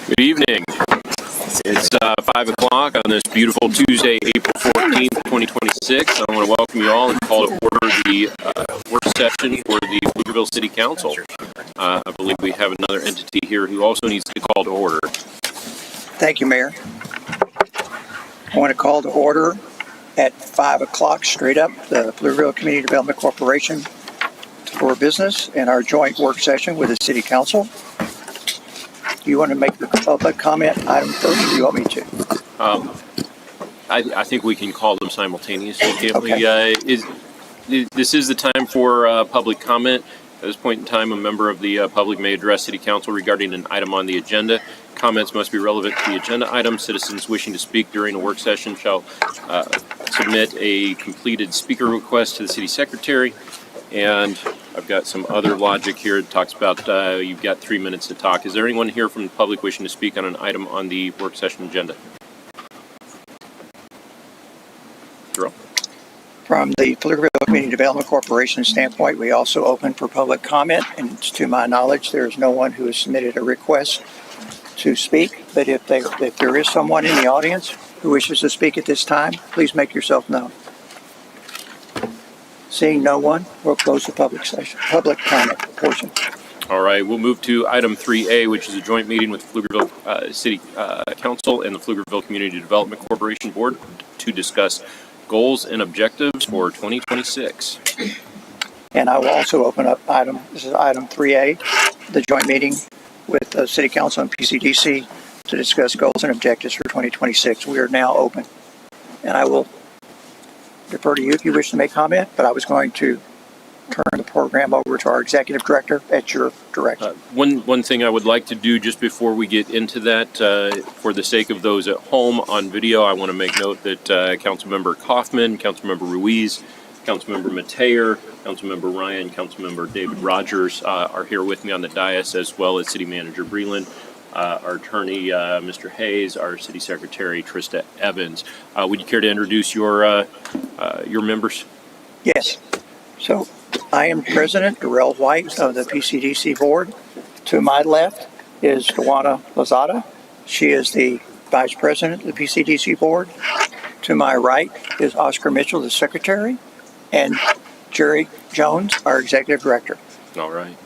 Good evening. It's 5 o'clock on this beautiful Tuesday, April 14th, 2026. I want to welcome you all and call to order the work session for the Pflugerville City Council. I believe we have another entity here who also needs to call to order. Thank you, Mayor. I want to call to order at 5 o'clock straight up the Pflugerville Community Development Corporation for business and our joint work session with the City Council. Do you want to make the public comment item first, or do you want me to? I think we can call them simultaneously, can't Okay. we? This is the time for public comment. At this point in time, a member of the public may address City Council regarding an item on the agenda. Comments must be relevant to the agenda item. Citizens wishing to speak during a work session shall submit a completed speaker request to the City Secretary. And I've got some other logic here. It talks about you've got 3 minutes to talk. Is there anyone here from the public wishing to speak on an item on the work session agenda? Jerome? From the Pflugerville Community Development Corporation standpoint, we also open for public comment, and to my knowledge, there is no one who has submitted a request to speak. But if there is someone in the audience who wishes to speak at this time, please make yourself known. Seeing no one, we'll close the public comment portion. All right, we'll move to item 3A, which is a joint meeting with Pflugerville City Council and the Pflugerville Community Development Corporation Board to discuss goals and objectives for 2026. And I will also open up this is item 3A, the joint meeting with the City Council and PCDC to discuss goals and objectives for 2026. We are now open. And I will defer to you if you wish to make comment, but I was going to turn the program over to our executive director at your direction. One thing I would like to do just before we get into that, for the sake of those at home on video, I want to make note that Councilmember Kaufman, Councilmember Ruiz, Councilmember Mateer, Councilmember Ryan, Councilmember David Rogers are here with me on the dais, as well as City Manager Breland, our attorney, Mr. Hayes, our City Secretary, Trista Evans. Would you care to introduce your members? Yes. So I am President Darrell White of the PCDC Board. To my left is Tawana Lozada. She is the Vice President of the PCDC Board. To my right is Oscar Mitchell, the Secretary, and Jerry Jones, our Executive Director. All right.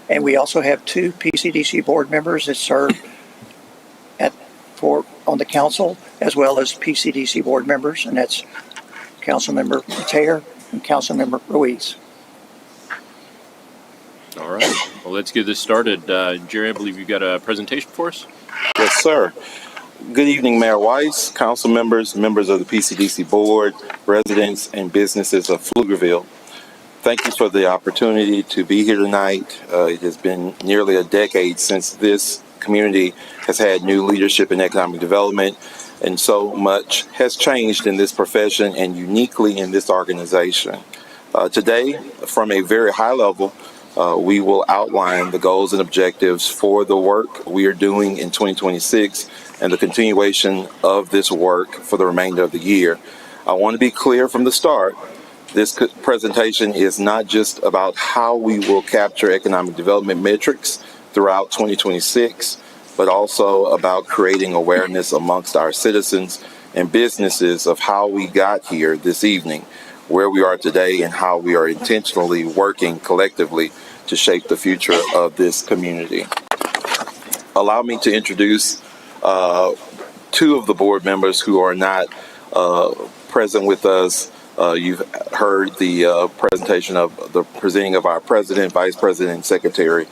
And we also have two PCDC board members that serve on the council, as well as PCDC board members, and that's Councilmember Mateer and Councilmember Ruiz. All right. Well, let's get this started. Jerry, I believe you've got a presentation for us. Yes, sir. Good evening, Mayor Weiss, council members, members of the PCDC board, residents, and businesses of Pflugerville. Thank you for the opportunity to be here tonight. It has been nearly a decade since this community has had new leadership in economic development, and so much has changed in this profession and uniquely in this organization. Today, from a very high level, we will outline the goals and objectives for the work we are doing in 2026 and the continuation of this work for the remainder of the year. I want to be clear from the start. This presentation is not just about how we will capture economic development metrics throughout 2026, but also about creating awareness amongst our citizens and businesses of how we got here this evening, where we are today, and how we are intentionally working collectively to shape the future of this community. Allow me to introduce two of the board members who are not present with us. You've heard the presentation of the presenting of our president, vice president, and secretary,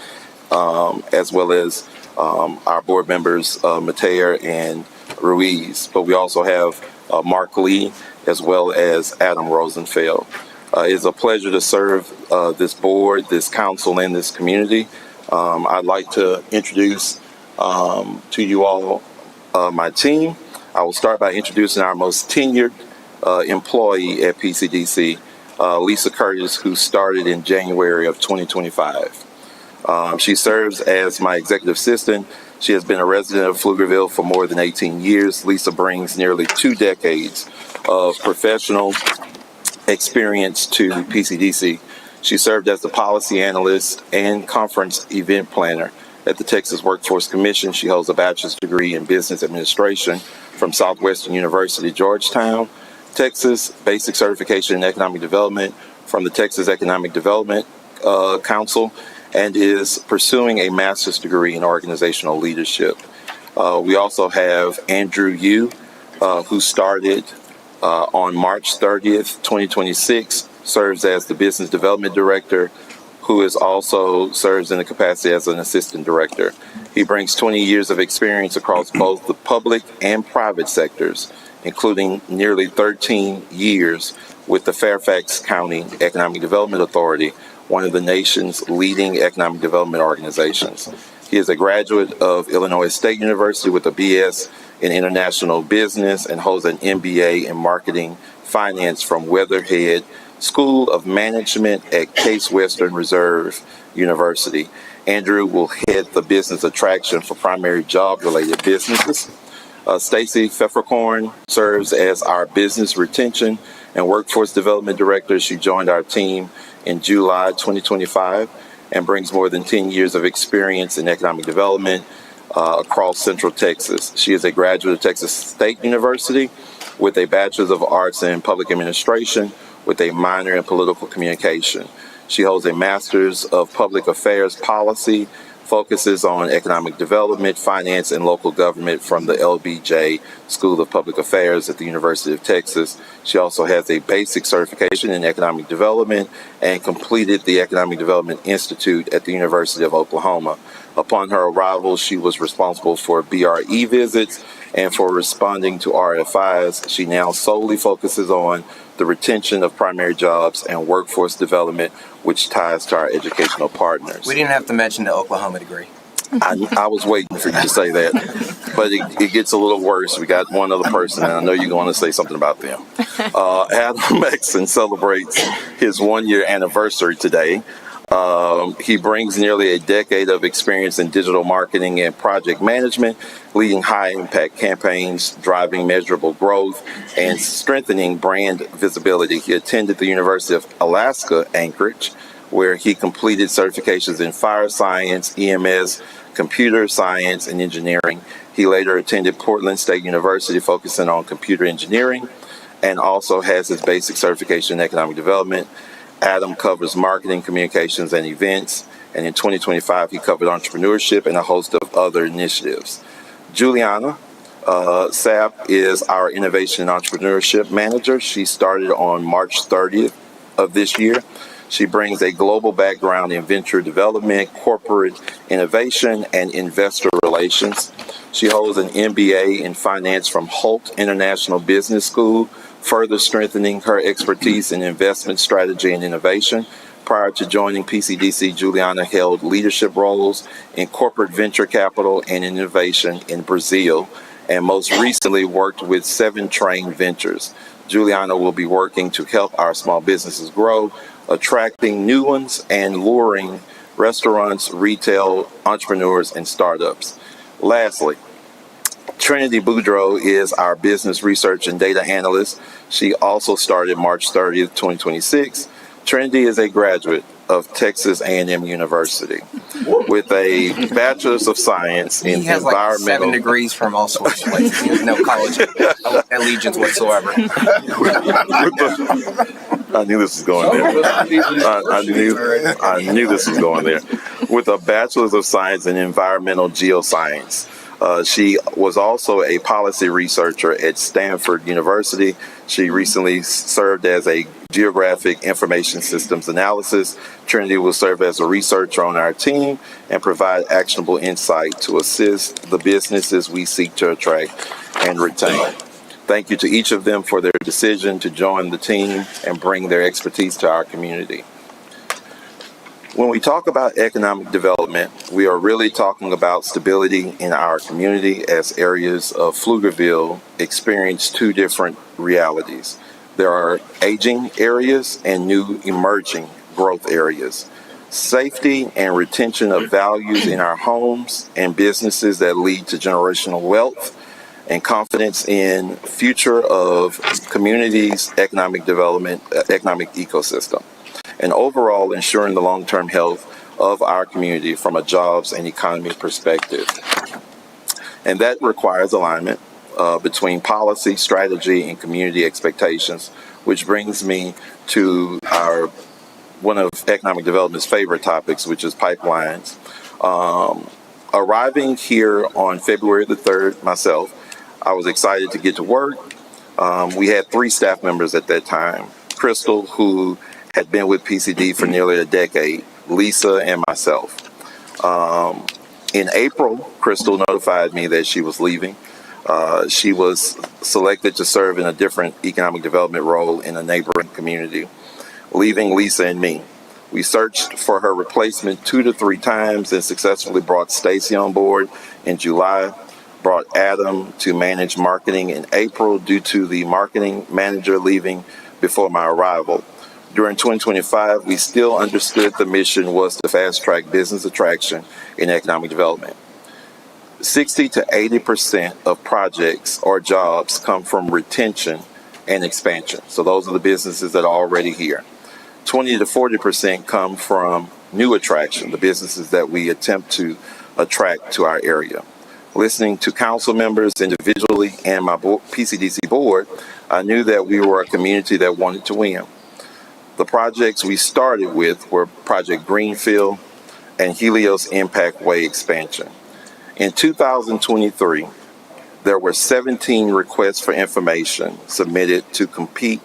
as well as our board members, Mateer and Ruiz. But we also have Mark Lee, as well as Adam Rosenfeld. It's a pleasure to serve this board, this council, and this community. I'd like to introduce to you all my team. I will start by introducing our most tenured employee at PCDC, Lisa Curtis, who started in January of 2025. She serves as my executive assistant. She has been a resident of Pflugerville for more than 18 years. Lisa brings nearly 2 decades of professional experience to PCDC. She served as the policy analyst and conference event planner at the Texas Workforce Commission. She holds a bachelor's degree in business administration from Southwestern University, Georgetown, Texas, basic certification in economic development from the Texas Economic Development Council, and is pursuing a master's degree in organizational leadership. We also have Andrew Yu, who started on March 30th, 2026, serves as the Business Development Director, who is also serves in the capacity as an Assistant Director. He brings 20 years of experience across both the public and private sectors, including nearly 13 years with the Fairfax County Economic Development Authority, one of the nation's leading economic development organizations. He is a graduate of Illinois State University with a BS in International Business and holds an MBA in Marketing Finance from Weatherhead School of Management at Case Western Reserve University. Andrew will head the business attraction for primary job-related businesses. Stacy Pfefferkorn serves as our Business Retention and Workforce Development Director. She joined our team in July 2025 and brings more than 10 years of experience in economic development across Central Texas. She is a graduate of Texas State University with a Bachelor's of Arts in Public Administration with a minor in Political Communication. She holds a Master's of Public Affairs Policy, focuses on economic development, finance, and local government from the LBJ School of Public Affairs at the University of Texas. She also has a basic certification in economic development and completed the Economic Development Institute at the University of Oklahoma. Upon her arrival, she was responsible for BRE visits and for responding to RFIs. She now solely focuses on the retention of primary jobs and workforce development, which ties to our educational partners. We didn't have to mention the Oklahoma degree. I was waiting for you to say that, but it gets a little worse. We got one other person, and I know you're going to say something about them. Adam Exon celebrates his 1-year anniversary today. He brings nearly a decade of experience in digital marketing and project management, leading high-impact campaigns, driving measurable growth, and strengthening brand visibility. He attended the University of Alaska, Anchorage, where he completed certifications in fire science, EMS, computer science, and engineering. He later attended Portland State University, focusing on computer engineering, and also has his basic certification in economic development. Adam covers marketing, communications, and events, and in 2025, he covered entrepreneurship and a host of other initiatives. Juliana Sapp is our Innovation and Entrepreneurship Manager. She started on March 30th of this year. She brings a global background in venture development, corporate innovation, and investor relations. She holds an MBA in finance from Holt International Business School, further strengthening her expertise in investment strategy and innovation. Prior to joining PCDC, Juliana held leadership roles in corporate venture capital and innovation in Brazil, and most recently worked with 7 Train Ventures. Juliana will be working to help our small businesses grow, attracting new ones and luring restaurants, retail, entrepreneurs, and startups. Lastly, Trinity Boudreau is our business research and data analyst. She also started March 30th, 2026. Trinity is a graduate of Texas A&M University with a Bachelor's of Science in He has like 7 degrees from all sorts of places. He has no college allegiance whatsoever. I knew this was going there. I knew this was going there. With a Bachelor's of Science in Environmental Geoscience. She was also a policy researcher at Stanford University. She recently served as a geographic information systems analysis. Trinity will serve as a researcher on our team and provide actionable insight to assist the businesses we seek to attract and retain. Thank you to each of them for their decision to join the team and bring their expertise to our community. When we talk about economic development, we are really talking about stability in our community, as areas of Pflugerville experience 2 different realities. There are aging areas and new emerging growth areas. Safety and retention of values in our homes and businesses that lead to generational wealth, and confidence in future of communities' economic development, economic ecosystem, and overall ensuring the long-term health of our community from a jobs and economy perspective. And that requires alignment between policy, strategy, and community expectations, which brings me to one of economic development's favorite topics, which is pipelines. Arriving here on February the 3rd, myself, I was excited to get to work. We had 3 staff members at that time: Crystal, who had been with PCD for nearly a decade, Lisa, and myself. In April, Crystal notified me that she was leaving. She was selected to serve in a different economic development role in a neighboring community, leaving Lisa and me. We searched for her replacement 2 to 3 times and successfully brought Stacy on board in July, brought Adam to manage marketing in April due to the marketing manager leaving before my arrival. During 2025, we still understood the mission was to fast-track business attraction in economic development. 60 to 80% of projects or jobs come from retention and expansion. So those are the businesses that are already here. 20 to 40% come from new attraction, the businesses that we attempt to attract to our area. Listening to council members individually and my PCDC board, I knew that we were a community that wanted to win. The projects we started with were Project Greenfield and Helios Impact Way expansion. In 2023, there were 17 requests for information submitted to compete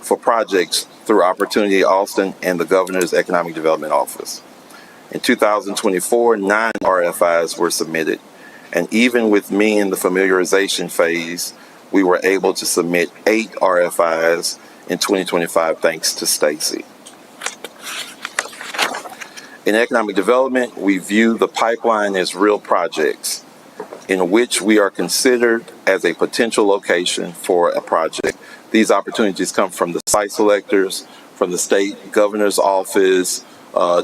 for projects through Opportunity Austin and the Governor's Economic Development Office. In 2024, 9 RFIs were submitted, and even with me in the familiarization phase, we were able to submit 8 RFIs in 2025 thanks to Stacy. In economic development, we view the pipeline as real projects in which we are considered as a potential location for a project. These opportunities come from the site selectors, from the state governor's office,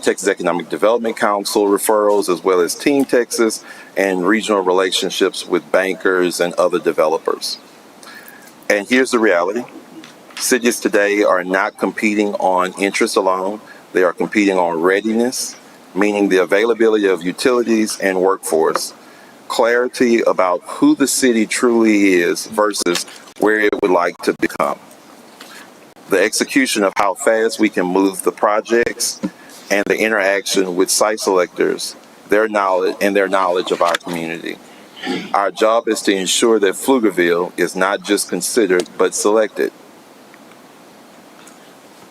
Texas Economic Development Council referrals, as well as Team Texas and regional relationships with bankers and other developers. And here's the reality. Cities today are not competing on interest alone. They are competing on readiness, meaning the availability of utilities and workforce, clarity about who the city truly is versus where it would like to become, the execution of how fast we can move the projects, and the interaction with site selectors, their knowledge of our community. Our job is to ensure that Pflugerville is not just considered, but selected.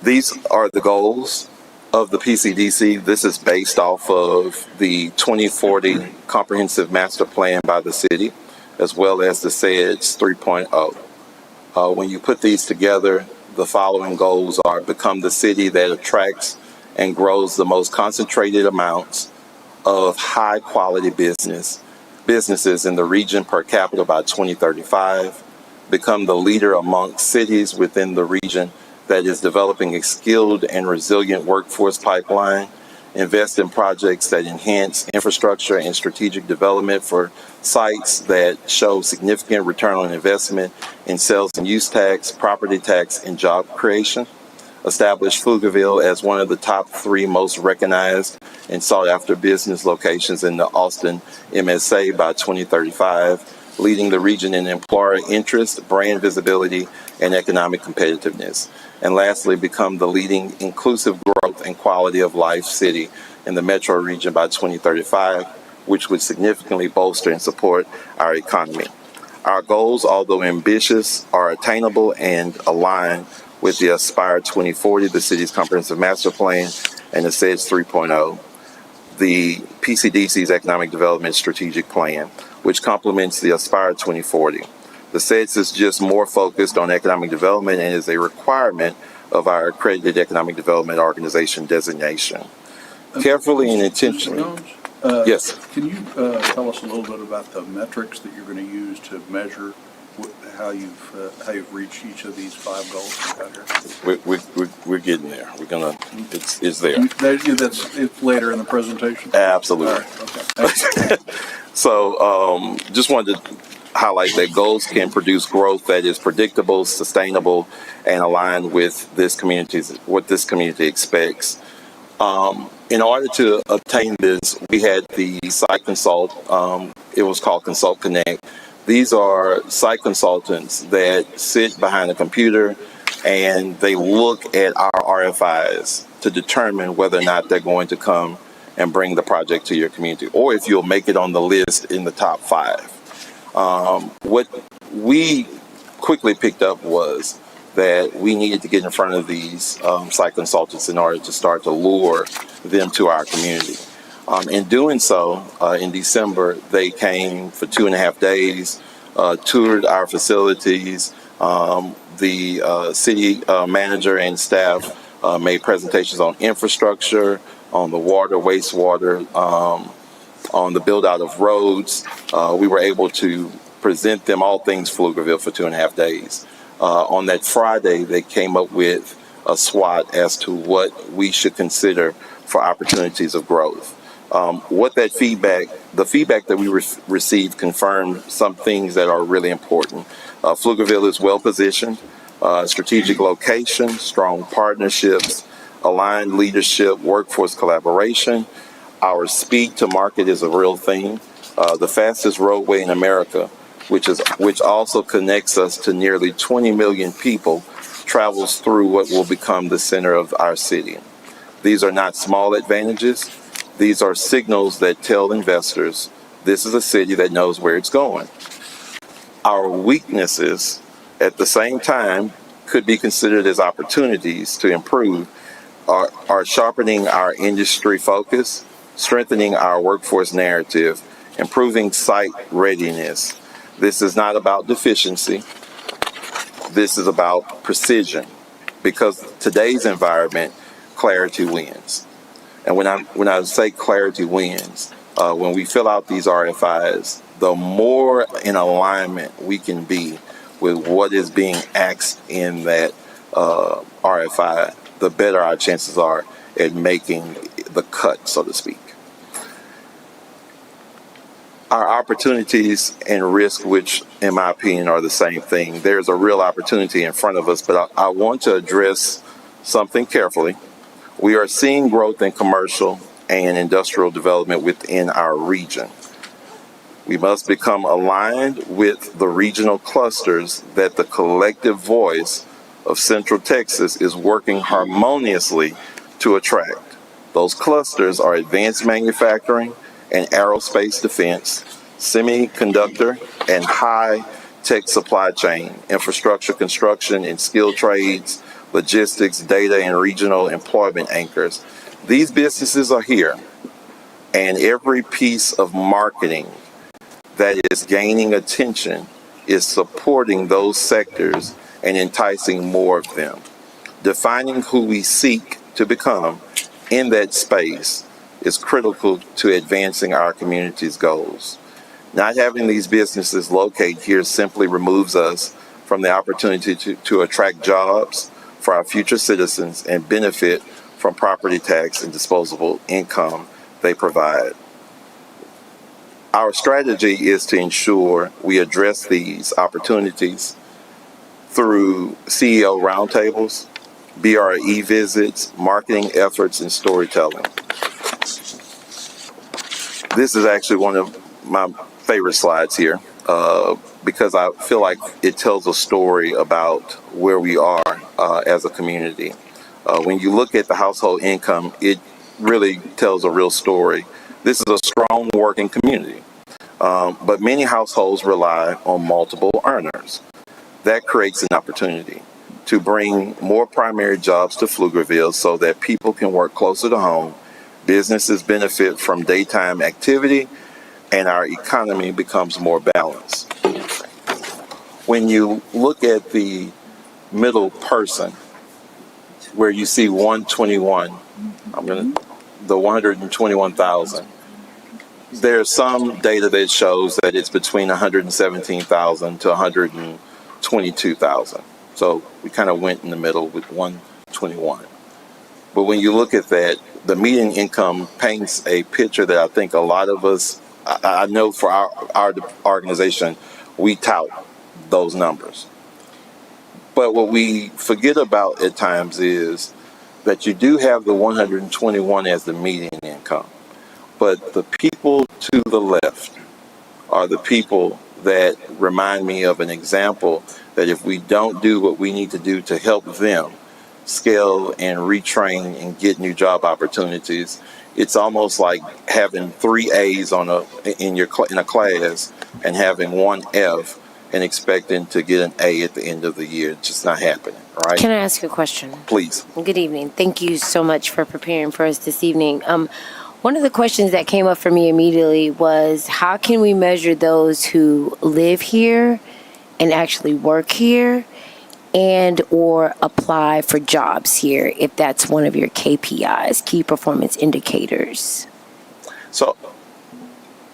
These are the goals of the PCDC. This is based off of the 2040 Comprehensive Master Plan by the city, as well as the SEDS 3.0. When you put these together, the following goals are: become the city that attracts and grows the most concentrated amounts of high-quality businesses in the region per capita by 2035, become the leader amongst cities within the region that is developing a skilled and resilient workforce pipeline, invest in projects that enhance infrastructure and strategic development for sites that show significant return on investment in sales and use tax, property tax, and job creation, establish Pflugerville as one of the top 3 most recognized and sought after business locations in the Austin MSA by 2035, leading the region in employer interest, brand visibility, and economic competitiveness. And lastly, become the leading inclusive growth and quality of life city in the metro region by 2035, which would significantly bolster and support our economy. Our goals, although ambitious, are attainable and aligned with the Aspire 2040, the city's comprehensive master plan, and the SEDS 3.0, the PCDC's economic development strategic plan, which complements the Aspire 2040. The SEDS is just more focused on economic development and is a requirement of our accredited economic development organization designation. Carefully and intentionally. Yes. Can you tell us a little bit about the metrics that you're going to use to measure how you've reached each of these 5 goals you've got here? We're getting there. We're gonna. It's there. It's later in the presentation. Absolutely. All right, okay. So, just wanted to highlight that goals can produce growth that is predictable, sustainable, and aligned with what this community expects. In order to obtain this, we had the site consult. It was called Consult Connect. These are site consultants that sit behind a computer and they look at our RFIs to determine whether or not they're going to come and bring the project to your community, or if you'll make it on the list in the top 5. What we quickly picked up was that we needed to get in front of these site consultants in order to start to lure them to our community. In doing so, in December, they came for 2.5 days, toured our facilities. The city manager and staff made presentations on infrastructure, on the water, wastewater, on the build out of roads. We were able to present them all things Pflugerville for 2.5 days. On that Friday, they came up with a SWOT as to what we should consider for opportunities of growth. The feedback that we received confirmed some things that are really important. Pflugerville is well positioned, strategic location, strong partnerships, aligned leadership, workforce collaboration. Our speed to market is a real thing. The fastest roadway in America, which also connects us to nearly 20 million people, travels through what will become the center of our city. These are not small advantages. These are signals that tell investors this is a city that knows where it's going. Our weaknesses, at the same time, could be considered as opportunities to improve, are sharpening our industry focus, strengthening our workforce narrative, improving site readiness. This is not about deficiency. This is about precision, because today's environment, clarity wins. And when I say clarity wins, when we fill out these RFIs, the more in alignment we can be with what is being asked in that RFI, the better our chances are at making the cut, so to speak. Our opportunities and risk, which in my opinion are the same thing. There's a real opportunity in front of us, but I want to address something carefully. We are seeing growth in commercial and industrial development within our region. We must become aligned with the regional clusters that the collective voice of Central Texas is working harmoniously to attract. Those clusters are advanced manufacturing and aerospace defense, semiconductor and high-tech supply chain, infrastructure construction and skilled trades, logistics, data, and regional employment anchors. These businesses are here, and every piece of marketing that is gaining attention is supporting those sectors and enticing more of them. Defining who we seek to become in that space is critical to advancing our community's goals. Not having these businesses locate here simply removes us from the opportunity to attract jobs for our future citizens and benefit from property tax and disposable income they provide. Our strategy is to ensure we address these opportunities through CEO roundtables, BRE visits, marketing efforts, and storytelling. This is actually one of my favorite slides here because I feel like it tells a story about where we are as a community. When you look at the household income, it really tells a real story. This is a strong working community, but many households rely on multiple earners. That creates an opportunity to bring more primary jobs to Pflugerville so that people can work closer to home, businesses benefit from daytime activity, and our economy becomes more balanced. When you look at the middle person, where you see 121, the 121,000, there's some data that shows that it's between 117,000 to 122,000. So we kind of went in the middle with 121. But when you look at that, the median income paints a picture that I think a lot of us, I know for our organization, we tout those numbers. But what we forget about at times is that you do have the 121 as the median income, but the people to the left are the people that remind me of an example that if we don't do what we need to do to help them scale and retrain and get new job opportunities, it's almost like having 3 A's in a class and having 1 F and expecting to get an A at the end of the year. It's just not happening, right? Can I ask a question? Please. Good evening. Thank you so much for preparing for us this evening. One of the questions that came up for me immediately was, how can we measure those who live here and actually work here and or apply for jobs here, if that's one of your KPIs, key performance indicators? So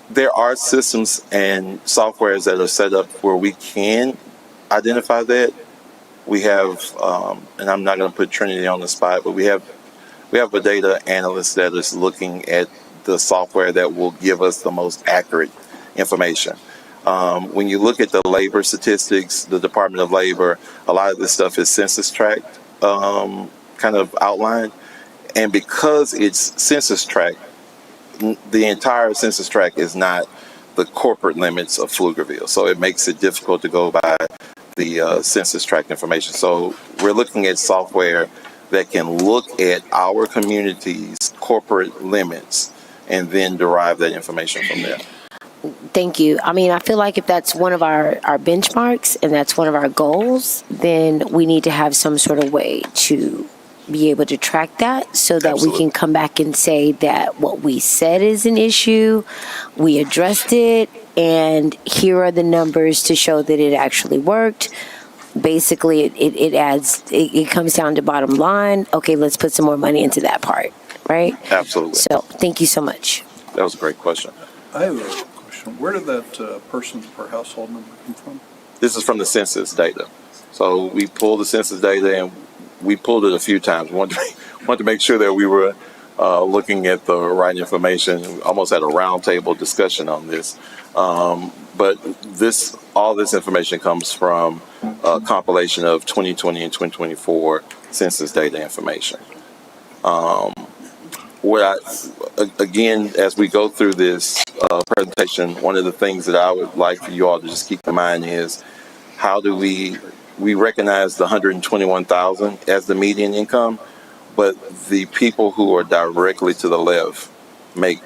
there are systems and softwares that are set up where we can identify that. We have, and I'm not going to put Trinity on the spot, but we have a data analyst that is looking at the software that will give us the most accurate information. When you look at the labor statistics, the Department of Labor, a lot of this stuff is census tract kind of outlined. And because it's census tract, the entire census tract is not the corporate limits of Pflugerville. So it makes it difficult to go by the census tract information. So we're looking at software that can look at our community's corporate limits and then derive that information from there. Thank you. I mean, I feel like if that's one of our benchmarks and that's one of our goals, then we need to have some sort of way to be able to track that so that Absolutely. we can come back and say that what we said is an issue, we addressed it, and here are the numbers to show that it actually worked. Basically, it comes down to bottom line. Okay, let's put some more money into that part, right? Absolutely. So thank you so much. That was a great question. I have a question. Where did that persons per household number come from? This is from the census data. So we pulled the census data and we pulled it a few times. We wanted to make sure that we were looking at the right information. We almost had a roundtable discussion on this. But all this information comes from a compilation of 2020 and 2024 census data information. Again, as we go through this presentation, one of the things that I would like for you all to just keep in mind is how do we recognize the 121,000 as the median income, but the people who are directly to the left make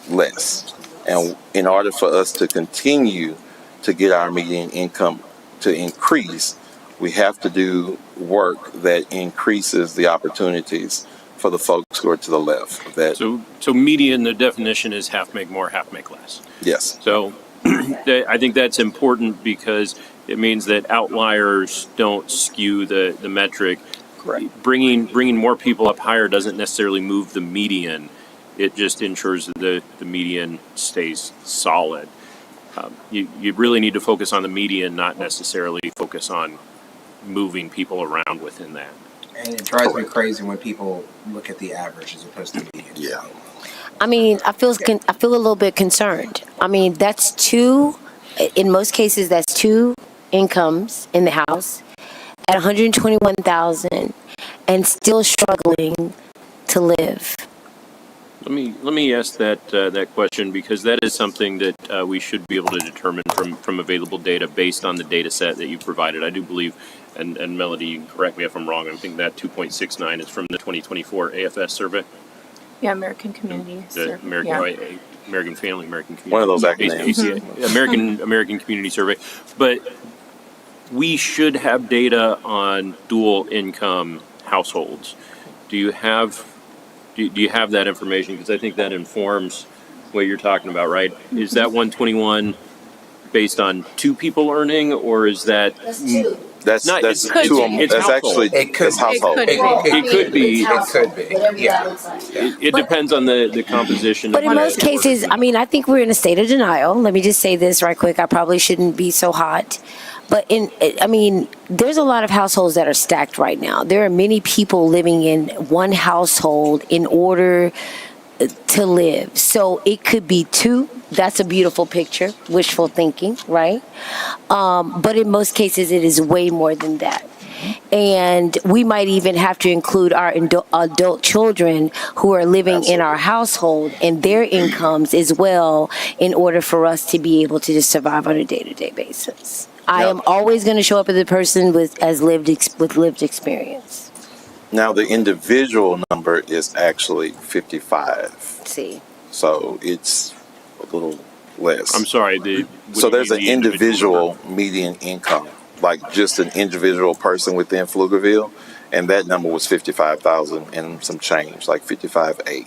less. And in order for us to continue to get our median income to increase, we have to do work that increases the opportunities for the folks who are to the left. So median, the definition is half make more, half make less. Yes. So I think that's important because it means that outliers don't skew the metric. Correct. Bringing more people up higher doesn't necessarily move the median. It just ensures that the median stays solid. You really need to focus on the median, not necessarily focus on moving people around within that. And it drives me crazy when people look at the average as opposed to the median. Yeah. I mean, I feel a little bit concerned. I mean, in most cases, that's 2 incomes in the house at 121,000 and still struggling to live. Let me ask that question because that is something that we should be able to determine from available data based on the data set that you provided. I do believe, and Melody, you can correct me if I'm wrong, I think that 2.69 is from the 2024 AFS survey. Yeah, American Community The Survey. American Family, American Community. One of those acronyms. ACA, American Community Survey. But we should have data on dual income households. Do you have that information? Because I think that informs what you're talking about, right? Is that 121 based on 2 people earning, or is that? That's 2. That's not- that's it could two. be. It's That's household. actually It could it's be. household. It could be. It could be. Yeah. It depends on the composition. But of in the- most cases, I mean, I think we're in a state of denial. Let me just say this right quick. I probably shouldn't be so hot. But there's a lot of households that are stacked right now. There are many people living in one household in order to live. So it could be 2. That's a beautiful picture, wishful thinking, right? But in most cases, it is way more than that. And we might even have to include our adult children who are living in our household and their incomes as well in order for us to be able to just survive on a day-to-day basis. I am always going to show up as a person with lived experience. Now, the individual number is actually 55. See. So it's a little less. I'm sorry. So there's an individual median income, like just an individual person within Pflugerville, and that number was 55,000 and some change, like 55.8.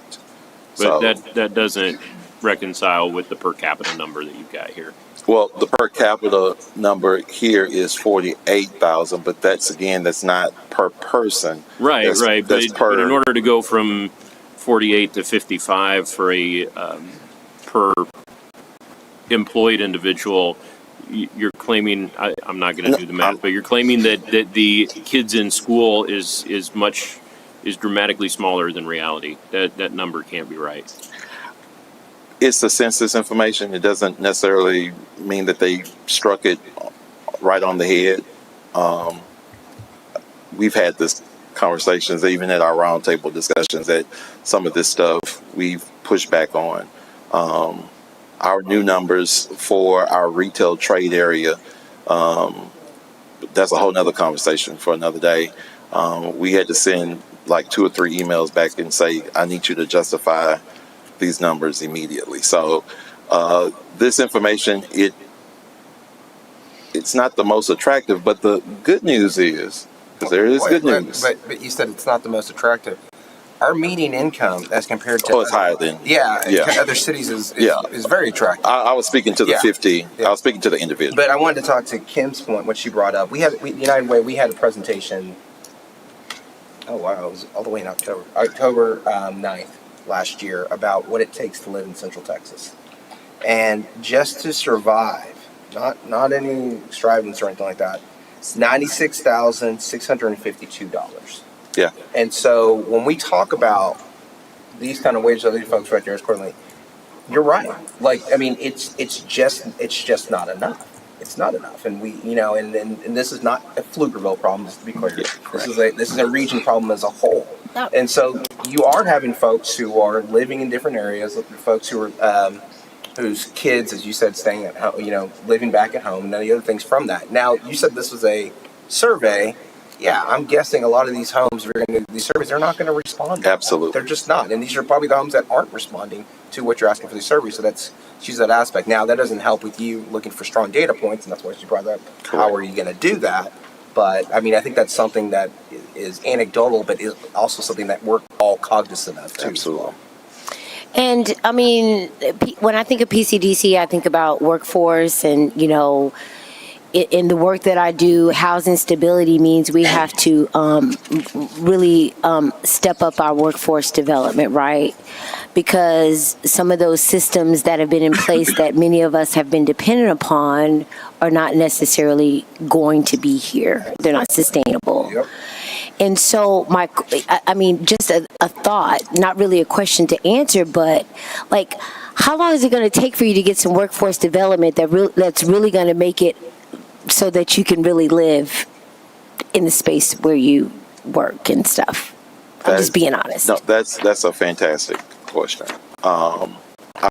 But that doesn't reconcile with the per capita number that you've got here. Well, the per capita number here is 48,000, but that's not per person. Right. That's But in order to go from 48 to 55 for a per employed individual, you're claiming, I'm not going to do the math, but you're claiming that the kids in school is dramatically smaller than reality. That number can't be right. It's the census information. It doesn't necessarily mean that they struck it right on the head. We've had this conversations, even at our roundtable discussions, that some of this stuff we've pushed back on. Our new numbers for our retail trade area, that's a whole nother conversation for another day. We had to send like 2 or 3 emails back and say, I need you to justify these numbers immediately. So this information, it's not the most attractive, but the good news is, because there is good news. But you said it's not the most attractive. Our median income, as compared to it's higher than other cities, is very attractive. I was speaking to the 50. Yeah. I was speaking to the individual. But I wanted to talk to Kim's point, what she brought up. United Way, we had a presentation. Oh wow, it was all the way in October 9th last year, about what it takes to live in Central Texas, and just to survive, not any extravagance or anything like that. It's $96,652. Yeah. And so when we talk about these kind of wages of these folks right there, accordingly, you're right. Like, I mean, it's just not enough. It's not enough, and we, and this is not a Pflugerville problem. Just to be clear, this is a region problem as a whole. And so you are having folks who are living in different areas, folks who are whose kids, as you said, staying at home, living back at home, and any other things from that. Now, you said this was a survey. Yeah, I'm guessing a lot of these homes, if you're going to do these surveys, they're not going to respond. Absolutely. They're just not. And these are probably the homes that aren't responding to what you're asking for these surveys. So she's that aspect. Now, that doesn't help with you looking for strong data points, and that's why she brought up how are you going to do that. But, I mean, I think that's something that is anecdotal, but is also something that we're all cognizant of, too. Absolutely. And, I mean, when I think of PCDC, I think about workforce and, in the work that I do, housing stability means we have to really step up our workforce development, right? Because some of those systems that have been in place that many of us have been dependent upon are not necessarily going to be here. They're not sustainable. Yep. And so just a thought, not really a question to answer, but like, how long is it going to take for you to get some workforce development that's really going to make it so that you can really live in the space where you work and stuff? I'm just being honest. No, that's a fantastic question. I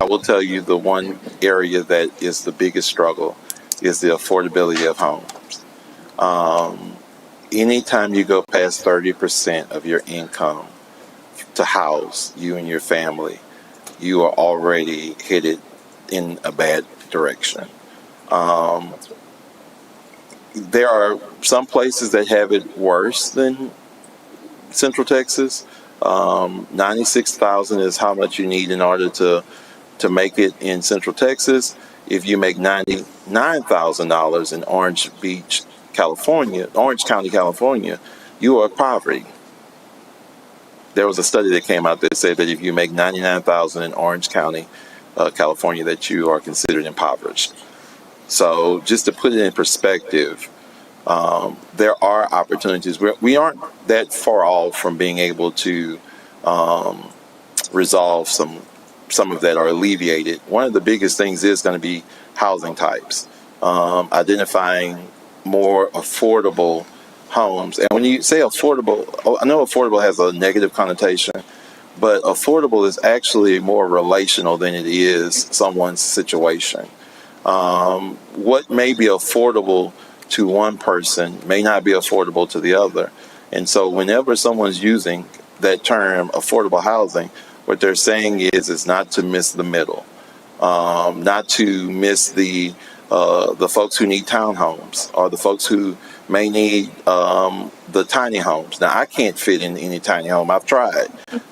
will tell you the one area that is the biggest struggle is the affordability of homes. Anytime you go past 30% of your income to house you and your family, you are already headed in a bad direction. There are some places that have it worse than Central Texas. 96,000 is how much you need in order to make it in Central Texas. If you make $99,000 in Orange County, California, you are poverty. There was a study that came out that said that if you make $99,000 in Orange County, California, that you are considered impoverished. So just to put it in perspective, there are opportunities. We aren't that far off from being able to resolve some of that or alleviate it. One of the biggest things is going to be housing types, identifying more affordable homes. And when you say affordable, I know affordable has a negative connotation, but affordable is actually more relational than it is someone's situation. What may be affordable to one person may not be affordable to the other. And so whenever someone's using that term affordable housing, what they're saying is not to miss the middle, not to miss the folks who need townhomes or the folks who may need the tiny homes. Now, I can't fit in any tiny home. I've tried.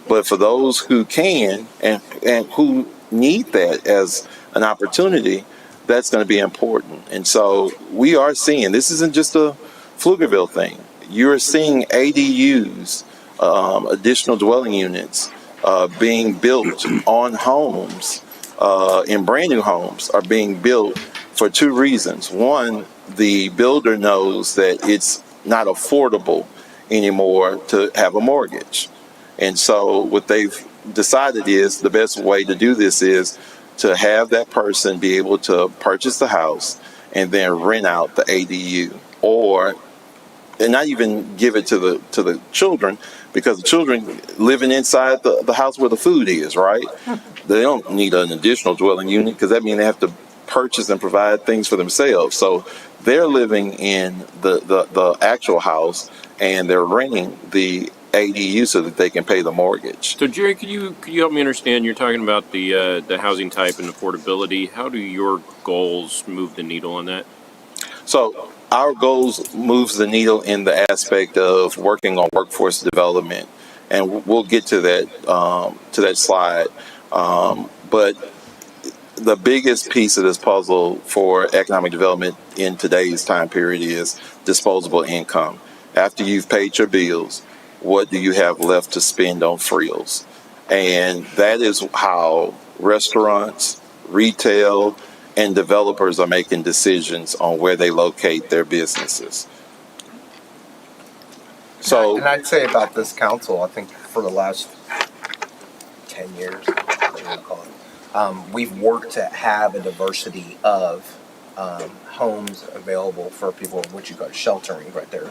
But for those who can and who need that as an opportunity, that's going to be important. And so we are seeing, this isn't just a Pflugerville thing. You're seeing ADUs, additional dwelling units, being built on homes, in brand new homes are being built for two reasons. One, the builder knows that it's not affordable anymore to have a mortgage. And so what they've decided is the best way to do this is to have that person be able to purchase the house and then rent out the ADU, and not even give it to the children, because the children living inside the house where the food is, right? They don't need an additional dwelling unit because that means they have to purchase and provide things for themselves. So they're living in the actual house and they're renting the ADU so that they can pay the mortgage. So Jerry, could you help me understand? You're talking about the housing type and affordability. How do your goals move the needle on that? So our goals moves the needle in the aspect of working on workforce development, and we'll get to that slide. But the biggest piece of this puzzle for economic development in today's time period is disposable income. After you've paid your bills, what do you have left to spend on frills? And that is how restaurants, retail, and developers are making decisions on where they locate their businesses. So, and I'd say about this council, I think for the last 10 years, whatever you want to call it, we've worked to have a diversity of homes available for people, what you call sheltering right there,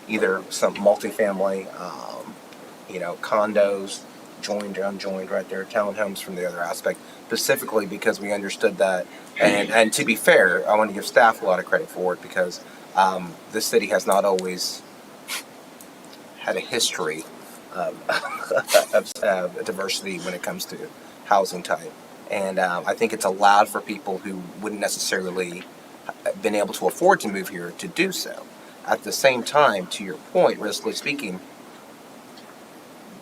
either some multifamily, condos, joined or unjoined right there, townhomes from the other aspect, specifically because we understood that. And to be fair, I want to give staff a lot of credit for it because this city has not always had a history of diversity when it comes to housing type. And I think it's allowed for people who wouldn't necessarily been able to afford to move here to do so. At the same time, to your point, realistically speaking,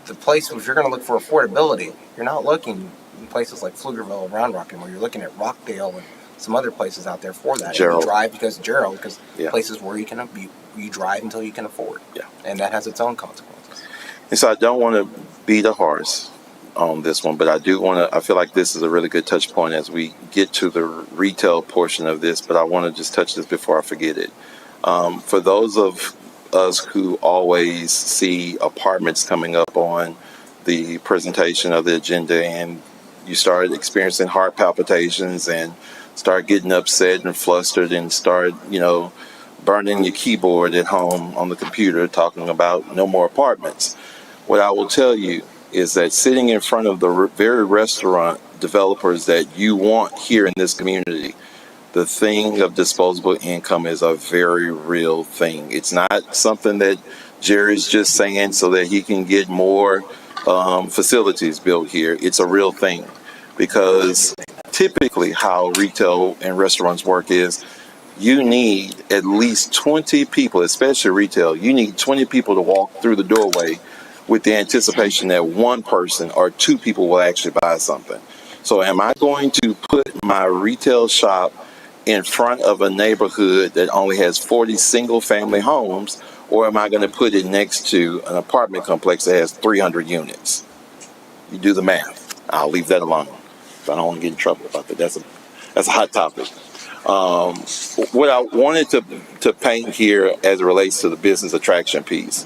the place, if you're going to look for affordability, you're not looking in places like Pflugerville, Round Rock, anymore. You're looking at Rockdale and some other places out there for that. Gerald. And you drive because places where you drive until you can afford. Yeah. And that has its own consequences. And so I don't want to beat a horse on this one, but I feel like this is a really good touch point as we get to the retail portion of this, but I want to just touch this before I forget it. For those of us who always see apartments coming up on the presentation of the agenda and you start experiencing heart palpitations and start getting upset and flustered and start, burning your keyboard at home on the computer talking about no more apartments. What I will tell you is that sitting in front of the very restaurant developers that you want here in this community, the thing of disposable income is a very real thing. It's not something that Jerry's just saying so that he can get more facilities built here. It's a real thing because typically how retail and restaurants work is you need at least 20 people, especially retail, you need 20 people to walk through the doorway with the anticipation that one person or two people will actually buy something. So am I going to put my retail shop in front of a neighborhood that only has 40 single family homes, or am I going to put it next to an apartment complex that has 300 units? You do the math. I'll leave that alone. I don't want to get in trouble about that. That's a hot topic. What I wanted to paint here as it relates to the business attraction piece,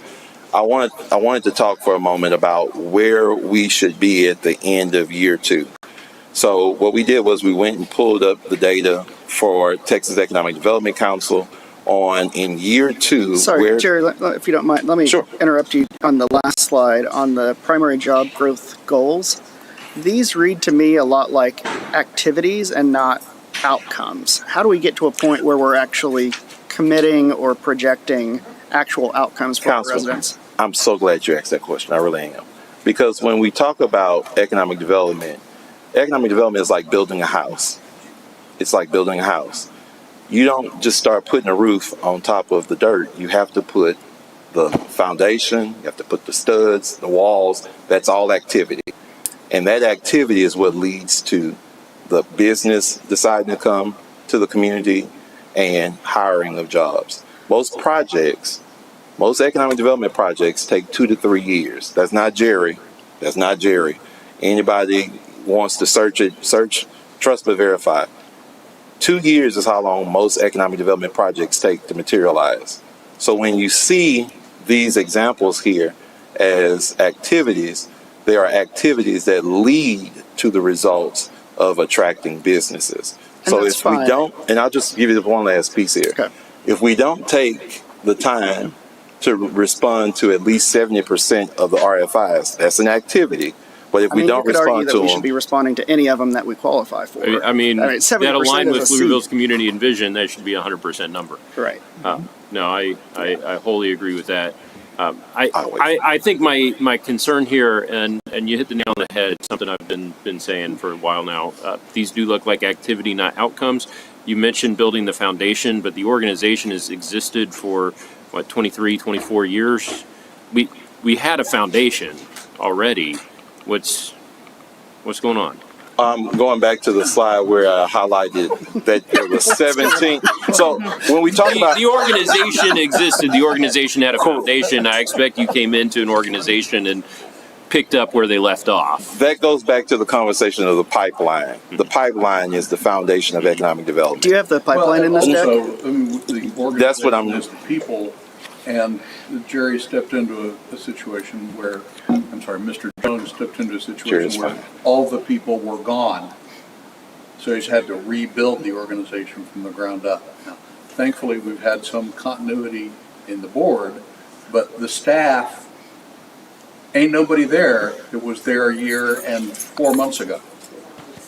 I wanted to talk for a moment about where we should be at the end of year 2. So what we did was we went and pulled up the data for Texas Economic Development Council, on in year 2. Sorry, Jerry, if you don't mind, let me Sure. interrupt you on the last slide on the primary job growth goals. These read to me a lot like activities and not outcomes. How do we get to a point where we're actually committing or projecting actual outcomes for our Councilman, residents? I'm so glad you asked that question. I really am. Because when we talk about economic development is like building a house. It's like building a house. You don't just start putting a roof on top of the dirt. You have to put the foundation, you have to put the studs, the walls. That's all activity. And that activity is what leads to the business deciding to come to the community and hiring of jobs. Most economic development projects take 2 to 3 years. That's not Jerry. Anybody wants to search, trust but verify. 2 years is how long most economic development projects take to materialize. So when you see these examples here as activities, they are activities that lead to the results of attracting businesses. And So that's if we fine. don't, and I'll just give you one last piece here. Okay. If we don't take the time to respond to at least 70% of the RFIs, that's an activity. But if I we mean, don't you could argue respond that to we should them, be responding to any of them that we qualify for. I mean, that 70% aligned is with a C. Pflugerville's community and vision, that should be a 100% number. Right. No, I wholly agree with that. Always. I think my concern here, and you hit the nail on the head, it's something I've been saying for a while now. These do look like activity, not outcomes. You mentioned building the foundation, but the organization has existed for, 23, 24 years? We had a foundation already. What's going on? going back to the slide where I highlighted that there was 17. So when we talk about The organization existed. The organization had a foundation. I expect you came into an organization and picked up where they left off. that goes back to the conversation of the pipeline. The pipeline is the foundation of economic development. Do you have the pipeline in this deck? Also, the organization That's what I'm- is the people, and Jerry stepped into a situation where, Mr. Jones stepped into a Jerry's situation where fine. all the people were gone. So he's had to rebuild the organization from the ground up. Now, thankfully, we've had some continuity in the board, but the staff, ain't nobody there that was there a year and 4 months ago.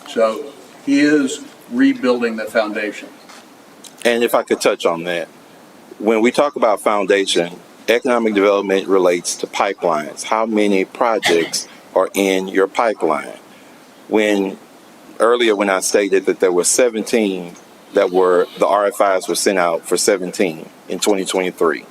So he is rebuilding the foundation. And if I could touch on that, when we talk about foundation, economic development relates to pipelines. How many projects are in your pipeline? Earlier when I stated that there were 17 the RFIs were sent out for 17 in 2023.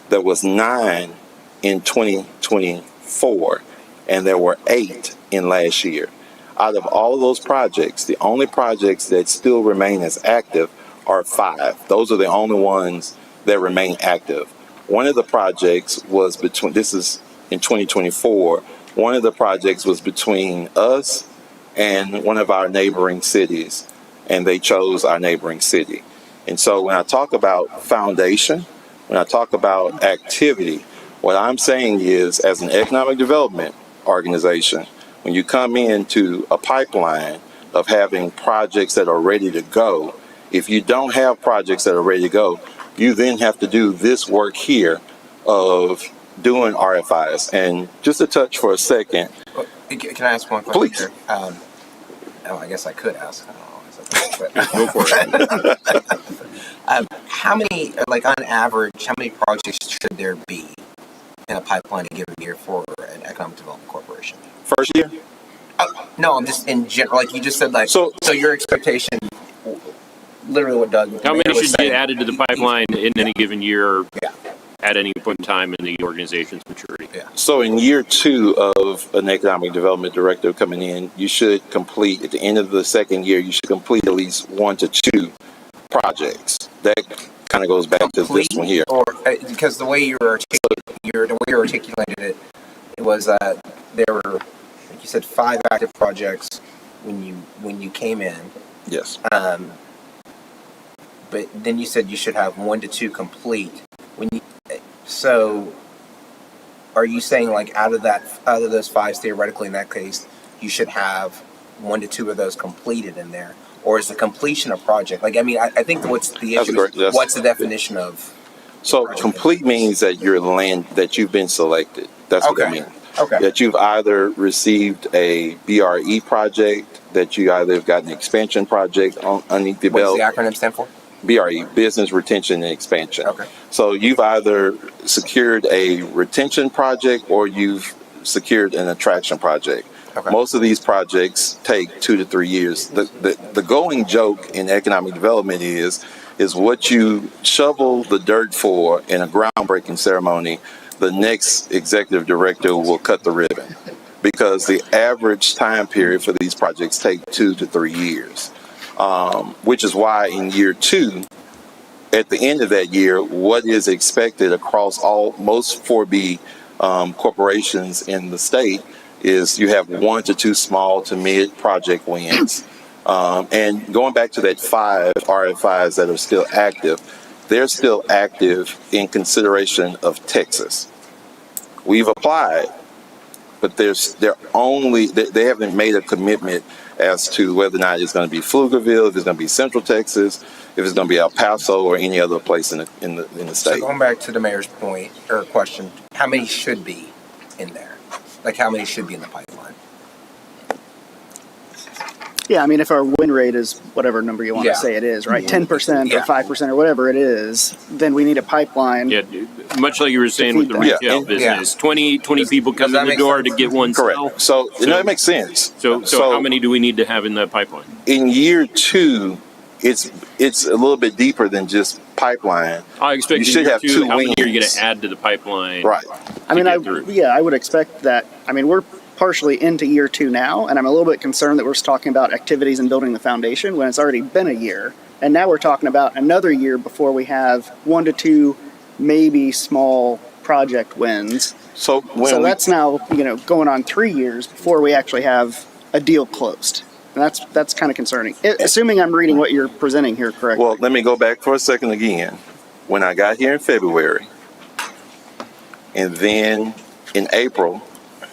There was 9 in 2024, and there were 8 in last year. Out of all of those projects, the only projects that still remain as active are 5. Those are the only ones that remain active. One of the projects was this is in 2024, one of the projects was between us and one of our neighboring cities, and they chose our neighboring city. And so when I talk about foundation, when I talk about activity, what I'm saying is, as an economic development organization, when you come into a pipeline of having projects that are ready to go, if you don't have projects that are ready to go, you then have to do this work here of doing RFIs. And just to touch for a second. Can I ask one question? Please. Here? I guess I could ask. I don't know. Go for it. How many, like on average, how many projects should there be in a pipeline a given year for an economic development corporation? First year? No, I'm just in general. Like you just said, so your expectation, literally what Doug. How many was should saying, get added to the pipeline in any given year? Yeah. At any point in time in the organization's maturity? Yeah. So in year 2 of an economic development director coming in, you should complete, at the end of the second year, you should complete at least 1 to 2 projects. That kind of goes back to this one here. Or because the way you were articulated it, it was there were, like you said, 5 active projects when you came in. Yes. But then you said you should have 1 to 2 complete. So, are you saying like out of those 5, theoretically in that case, you should have 1 to 2 of those completed in there, or is the completion a project? Like, I mean, I think what's the That's issue great. is what's the definition of? So complete means that that you've been selected. That's what it Okay. means. Okay. That you've either received a BRE project, that you either have got an expansion project underneath the What does belt. the acronym stand for? BRE, Business Retention and Expansion. Okay. So you've either secured a retention project or you've secured an attraction project. Okay. Most of these projects take 2 to 3 years. The going joke in economic development is what you shovel the dirt for in a groundbreaking ceremony, the next executive director will cut the ribbon, because the average time period for these projects take 2 to 3 years. Which is why in year 2, at the end of that year, what is expected across most 4B corporations in the state is you have 1 to 2 small to mid project wins. And going back to that 5 RFIs that are still active, they're still active in consideration of Texas. We've applied, but they haven't made a commitment as to whether or not it's going to be Pflugerville, if it's going to be Central Texas, if it's going to be El Paso or any other place in the So state. going back to the mayor's point or question, how many should be in there? Like, how many should be in the pipeline? Yeah, I mean, if our win rate is whatever number you want Yeah. to say it is, right? 10% Yeah. or 5% or whatever it is, then we need a pipeline. Yeah, much like you were saying with the Yeah, retail and- business, 20 people come that in the make door sense? to get one Correct. cell. So it makes sense. So how many do we need to have in the pipeline? In year 2, it's a little bit deeper than just pipeline. I expect You in should year have 2, 2 how many are you going wins. to add to the pipeline? Right. I mean, get through. I would expect that. I mean, we're partially into year 2 now, and I'm a little bit concerned that we're just talking about activities and building the foundation when it's already been a year. And now we're talking about another year before we have 1 to 2, maybe small project wins. So So that's now, going on 3 years before we actually have a deal closed. And that's kind of concerning. Assuming I'm reading what you're presenting here correctly. Well, let me go back for a second again. When I got here in February, and then in April,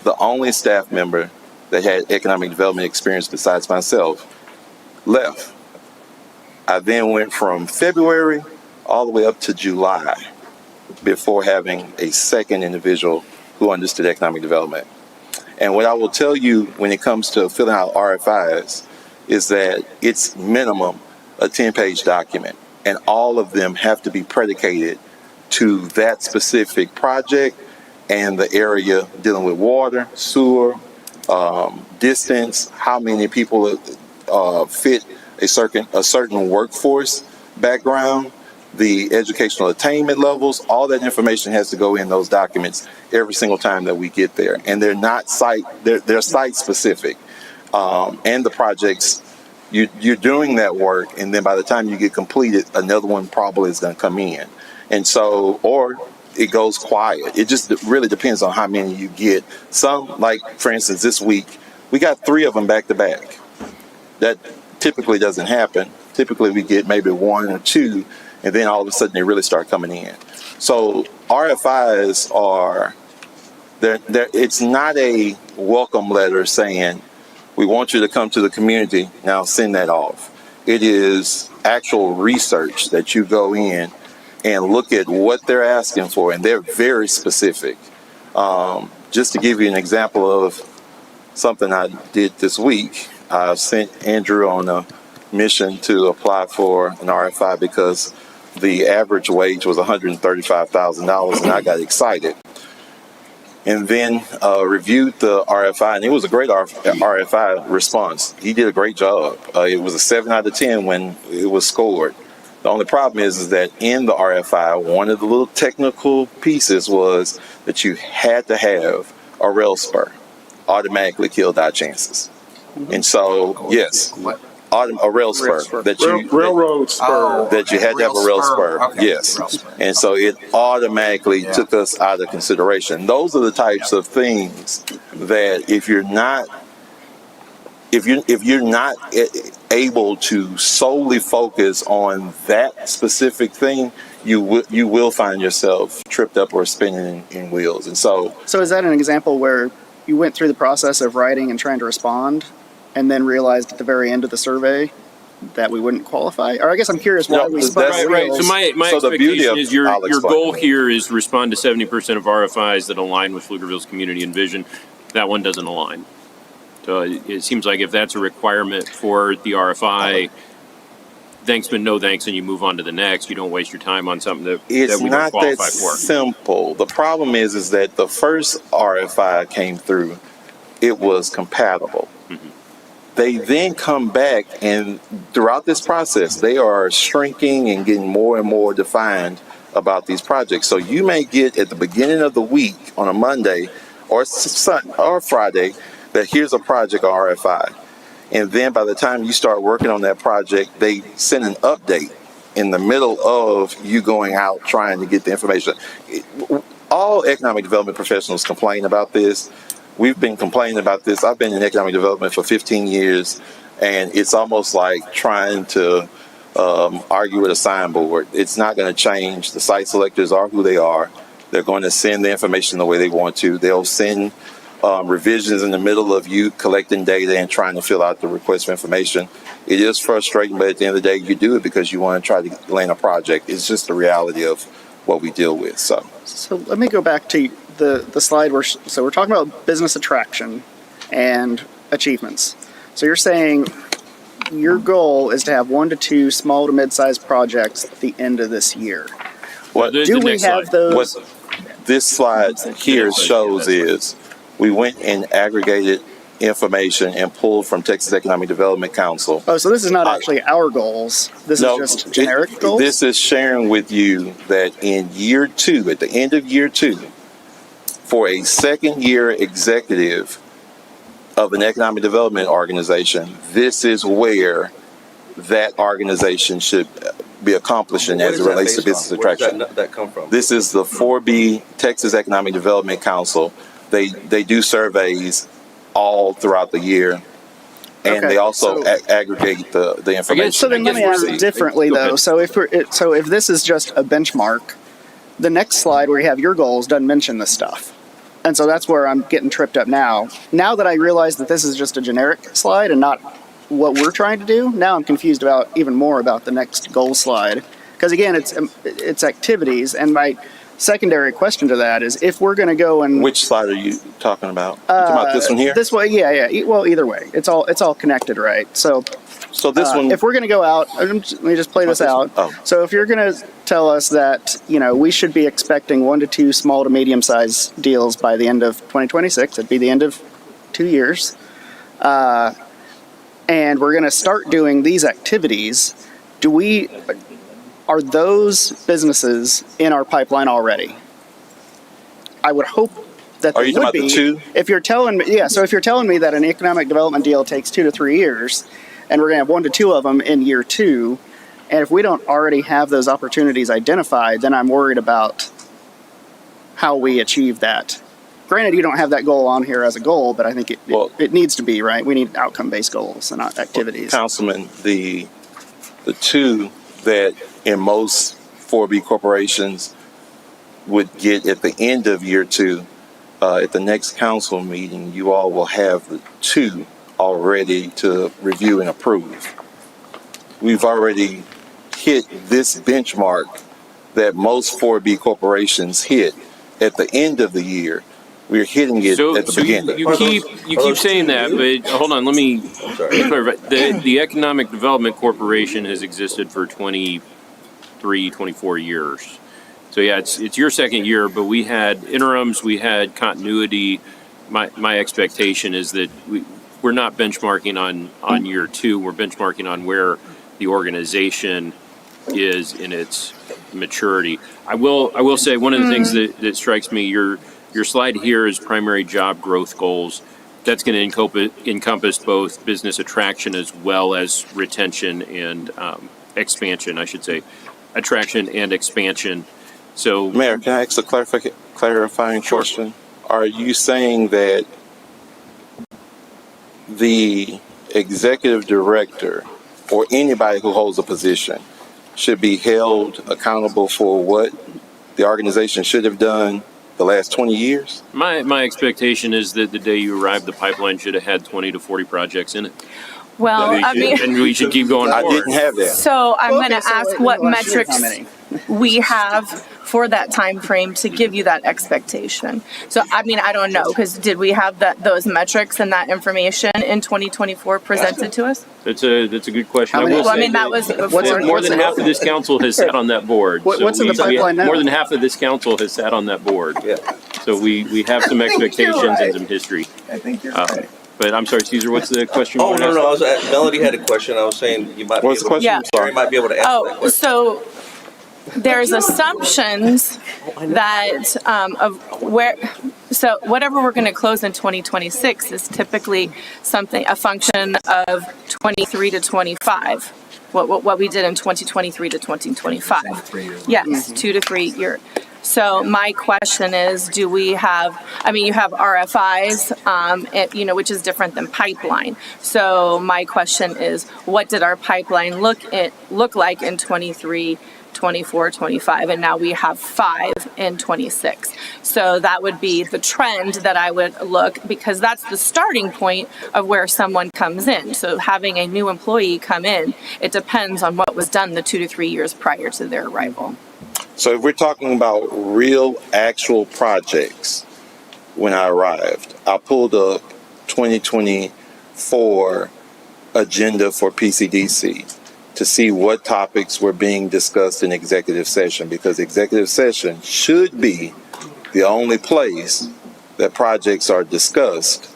the only staff member that had economic development experience besides myself left. I then went from February all the way up to July before having a second individual who understood economic development. And what I will tell you when it comes to filling out RFIs is that it's minimum a 10-page document, and all of them have to be predicated to that specific project and the area dealing with water, sewer, distance, how many people fit a certain workforce background, the educational attainment levels. All that information has to go in those documents every single time that we get there, and they're not they're site specific. And the projects, you're doing that work, and then by the time you get completed, another one probably is going to come in, and so or it goes quiet. It just really depends on how many you get. Some, like for instance, this week we got 3 of them back to back. That typically doesn't happen. Typically we get maybe 1 or 2, and then all of a sudden they really start coming in. So RFIs are, it's not a welcome letter saying, we want you to come to the community, now send that off. It is actual research that you go in and look at what they're asking for, and they're very specific. Just to give you an example of something I did this week, I sent Andrew on a mission to apply for an RFI because the average wage was $135,000, and I got excited. And then reviewed the RFI, and it was a great RFI response. He did a great job. It was a 7 out of 10 when it was scored. The only problem is that in the RFI, one of the little technical pieces was that you had to have a rail spur. Automatically killed our chances. And so, yes, a rail spur that you Railroad spur. that you had to have a rail spur. Okay. Yes, Rail spur. and so it automatically took us out of consideration. Those are the types of things that if you're not able to solely focus on that specific thing, you will find yourself tripped up or spinning in wheels. And so So is that an example where you went through the process of writing and trying to respond and then realized at the very end of the survey that we wouldn't qualify? Or I guess I'm curious why we spun that's- the Right. wheels. So my So the beauty expectation of- is your I'll explain. goal here is respond to 70% of RFIs that align with Pflugerville's community and vision. That one doesn't align. So it seems like if that's a requirement for the RFI, thanks but no thanks, and you move on to the next. You don't waste your time on something that It's we don't not that qualify for. simple. The problem is that the first RFI came through, it was compatible. They then come back, and throughout this process, they are shrinking and getting more and more defined about these projects. So you may get at the beginning of the week on a Monday or or Friday that here's a project RFI. And then by the time you start working on that project, they send an update in the middle of you going out trying to get the information. All economic development professionals complain about this. We've been complaining about this. I've been in economic development for 15 years, and it's almost like trying to argue with a signboard. It's not going to change. The site selectors are who they are. They're going to send the information the way they want to. They'll send revisions in the middle of you collecting data and trying to fill out the request for information. It is frustrating, but at the end of the day, you do it because you want to try to land a project. It's just the reality of what we deal with. So let me go back to the slide where, so we're talking about business attraction and achievements. So you're saying your goal is to have 1 to 2 small to mid-sized projects at the end of this year. what The- Do the we next have slide. those? what this slide here shows is we went and aggregated information and pulled from Texas Economic Development Council. Oh, so this is not actually our goals. This is just generic goals? This is sharing with you that in year 2, at the end of year 2, for a second year executive of an economic development organization, this is where that organization should be accomplishing What as is it that relates to based on? business Where does attraction. that come from? This is the 4B Texas Economic Development Council. They do surveys all throughout the year, and Okay, they also so- aggregate the information. So then let me ask differently Go though. ahead. So if this is just a benchmark, the next slide where you have your goals doesn't mention this stuff. And so that's where I'm getting tripped up now. Now that I realize that this is just a generic slide and not what we're trying to do, now I'm confused about even more about the next goal slide. Because again, it's activities, and my secondary question to that is if we're going to go and Which slide are you talking about? You talking about this one here? this way, yeah. Well, either way, it's all connected, right? So So this one, if we're going to go out, let me just play this out. Oh. So if you're going to tell us that, we should be expecting 1 to 2 small to medium sized deals by the end of 2026, it'd be the end of 2 years. And we're going to start doing these activities. Are those businesses in our pipeline already? I would hope that Are they you talking would about the be. two? If you're telling me, yeah, so if you're telling me that an economic development deal takes 2 to 3 years, and we're going to have 1 to 2 of them in year 2, and if we don't already have those opportunities identified, then I'm worried about how we achieve that. Granted, you don't have that goal on here as a goal, but I think it needs to be, right? We need outcome-based goals and not activities. Councilman, the two that in most 4B corporations would get at the end of year 2, at the next council meeting, you all will have the 2 already to review and approve. We've already hit this benchmark that most 4B corporations hit at the end of the year. We're hitting it at the beginning. You keep saying that, but hold on, let me clarify. The Economic Development Corporation has existed for 23, 24 years. So yeah, it's your second year, but we had interims, we had continuity. My expectation is that we're not benchmarking on year 2. We're benchmarking on where the organization is in its maturity. I will say one of the things that strikes me, your slide here is primary job growth goals. That's going to encompass both business attraction as well as retention and expansion, I should say. Attraction and expansion. So, Mayor, can I ask a clarifying question? Are you saying that the executive director or anybody who holds a position should be held accountable for what the organization should have done the last 20 years? My expectation is that the day you arrived, the pipeline should have had 20 to 40 projects in it. Well, I mean, And we should keep going I forward. didn't have that. so I'm Okay, going to so ask in what the last year, metrics how many? we have for that time frame to give you that expectation. So, I mean, I don't know, because did we have those metrics and that information in 2024 presented to us? That's a good question. How many- will Well, I say mean, that was What's before. in- more than half of this council has sat on that board. What's in the pipeline now? More than half of this council has sat on that board. Yeah. So we have some expectations right. and some history. I think you're right. But I'm sorry, Caesar, what's the question? Oh, no, I was, Melody had a question. I was saying you might What's the question? Yeah. I'm sorry. Jerry might be able to answer that Oh, question. so there's assumptions that of where. So whatever we're going to close in 2026 is typically a function of 23 to 25. What we did in 2023 to 2025. Yes, 2 to 3 year. So my question is, do we have, I mean, you have RFIs, which is different than pipeline. So my question is, what did our pipeline look like in 23, 24, 25, and now we have 5 in 26. So that would be the trend that I would look, because that's the starting point of where someone comes in. So having a new employee come in, it depends on what was done the 2 to 3 years prior to their arrival. So if we're talking about real, actual projects, when I arrived, I pulled up 2024 agenda for PCDC to see what topics were being discussed in executive session, because executive session should be the only place that projects are discussed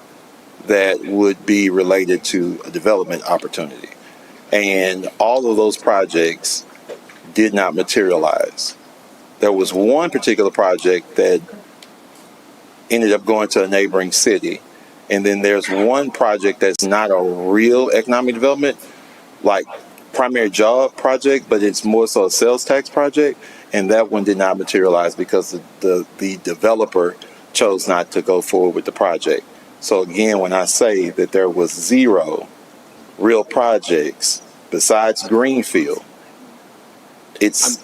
that would be related to a development opportunity. And all of those projects did not materialize. There was one particular project that ended up going to a neighboring city. And then there's one project that's not a real economic development, like primary job project, but it's more so a sales tax project. And that one did not materialize because the developer chose not to go forward with the project. So again, when I say that there was 0 real projects besides Greenfield, it's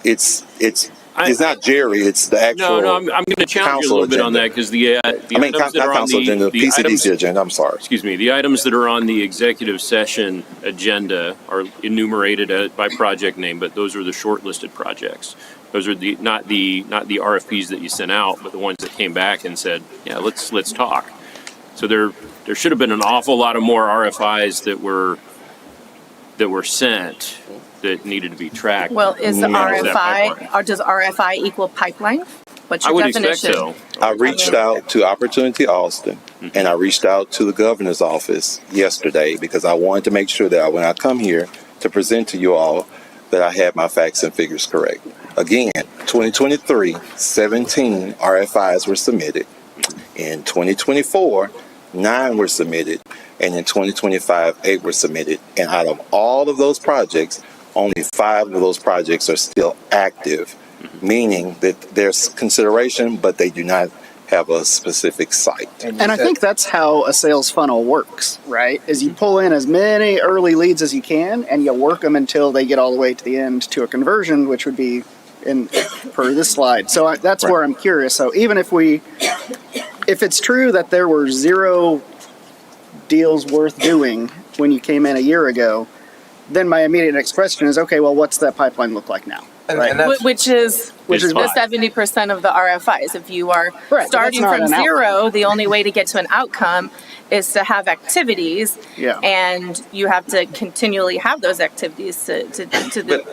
not Jerry, it's the actual. No, I'm going to challenge you a little bit on that, because the items that not are on council agenda, the PCDC agenda, I'm sorry. excuse me, the items that are on the executive session agenda are enumerated by project name, but those are the shortlisted projects. Those are not the RFPs that you sent out, but the ones that came back and said, yeah, let's talk. So there should have been an awful lot of more RFIs that were sent that needed to be tracked. Well, is the Manage that pipeline. RFI, or does RFI equal pipeline? What's I your would definition? expect so. I reached out to Opportunity Austin, and I reached out to the governor's office yesterday because I wanted to make sure that when I come here to present to you all, that I had my facts and figures correct. Again, 2023, 17 RFIs were submitted. In 2024, 9 were submitted. And in 2025, 8 were submitted. And out of all of those projects, only 5 of those projects are still active, meaning that there's consideration, but they do not have a specific site. And I think that's how a sales funnel works, right? Is you pull in as many early leads as you can, and you work them until they get all the way to the end to a conversion, which would be per this slide. So that's where I'm curious. So even if it's true that there were 0 deals worth doing when you came in a year ago, then my immediate next question is, okay, well, what's that pipeline look like now? Right? And that's, Which is It's the fine. 70% of the RFIs. If you are Right, but that's starting not from an outcome. 0, the only way to get to an outcome is to have activities, Yeah. and you have to continually have those activities to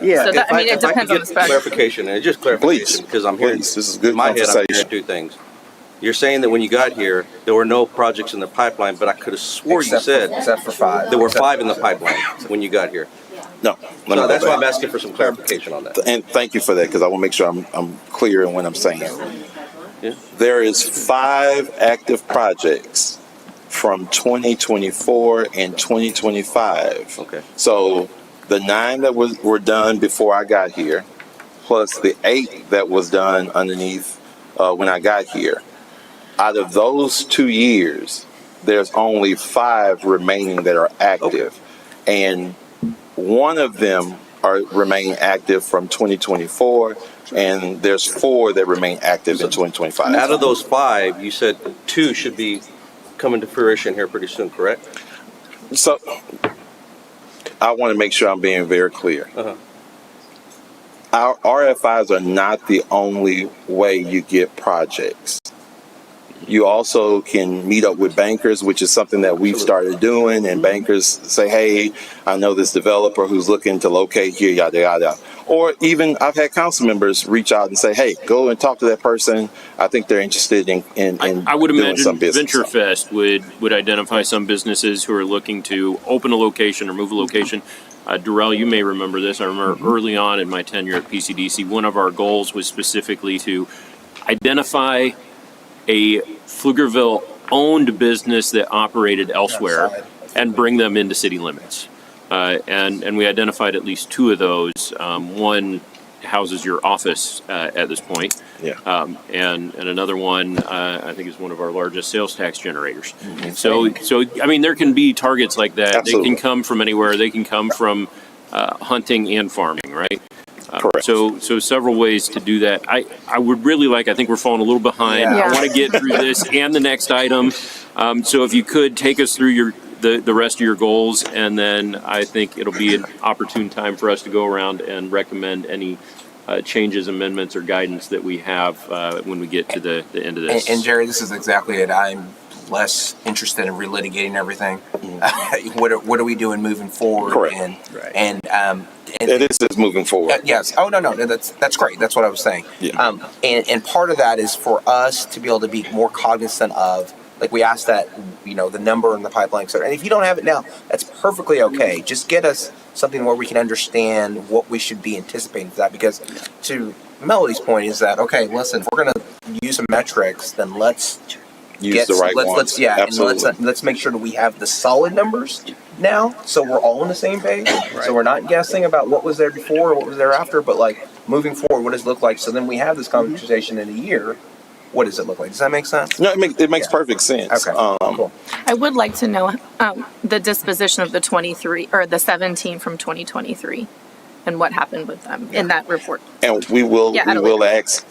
Yeah. So that, I mean, it if I depends could on the get spectrum. clarification, and just clarification, because I'm hearing, Please, this is good in my head, I'm hearing conversation. 2 things. You're saying that when you got here, there were no projects in the pipeline, but I could have swore you said except for 5. there were 5 in the pipeline when you got here. No, let me So go that's why back. I'm asking for some clarification on that. And thank you for that, because I want to make sure I'm clear in what I'm saying. Yeah. There is 5 active projects from 2024 and 2025. Okay. So the 9 that were done before I got here, plus the 8 that was done underneath when I got here. Out of those 2 years, there's only 5 remaining that are active. And one of them remain active from 2024, and there's 4 that remain active in 2025. Out of those 5, you said 2 should be coming to fruition here pretty soon, correct? So I want to make sure I'm being very clear. Uh-huh. Our RFIs are not the only way you get projects. You also can meet up with bankers, which is something that we've started doing, and bankers say, hey, I know this developer who's looking to locate here, yada, yada. Or even I've had council members reach out and say, hey, go and talk to that person. I think they're interested in I would doing imagine some business. Venture Fest would identify some businesses who are looking to open a location or move a location. Darrell, you may remember this. I remember early on in my tenure at PCDC, one of our goals was specifically to identify a Pflugerville-owned business that operated elsewhere and bring them into city limits. And we identified at least 2 of those. One houses your office at this point. Yeah. And another one, I think, is one of our largest sales tax generators. So I mean, there can be targets like that. Absolutely. They can come from anywhere. They can come from hunting and farming, right? Correct. So several ways to do that. I would really like, I think we're falling a little behind. Yeah. I want to get through this and the next item. So if you could take us through the rest of your goals, and then I think it'll be an opportune time for us to go around and recommend any changes, amendments, or guidance that we have when we get to the end of this. And Jerry, this is exactly it. I'm less interested in relitigating everything. What are we doing moving forward? Correct. And It is moving forward. yes. Oh no, that's great. That's what I was saying. Yeah. And part of that is for us to be able to be more cognizant of, like we asked that, the number in the pipeline, et cetera. And if you don't have it now, that's perfectly okay. Just get us something where we can understand what we should be anticipating for that. Because to Melody's point is that, okay, listen, if we're going to use some metrics, then let's Use the right ones. Absolutely. And let's make sure that we have the solid numbers now, so we're all on the same page. So we're not guessing about what was there before or what was there after, but like moving forward, what does it look like? So then we have this conversation in a year. What does it look like? Does that make sense? No, it makes perfect sense. Okay. Cool. I would like to know the disposition of the 23 or the 17 from 2023 and what happened with them in that report. And we will Yeah, we will ask.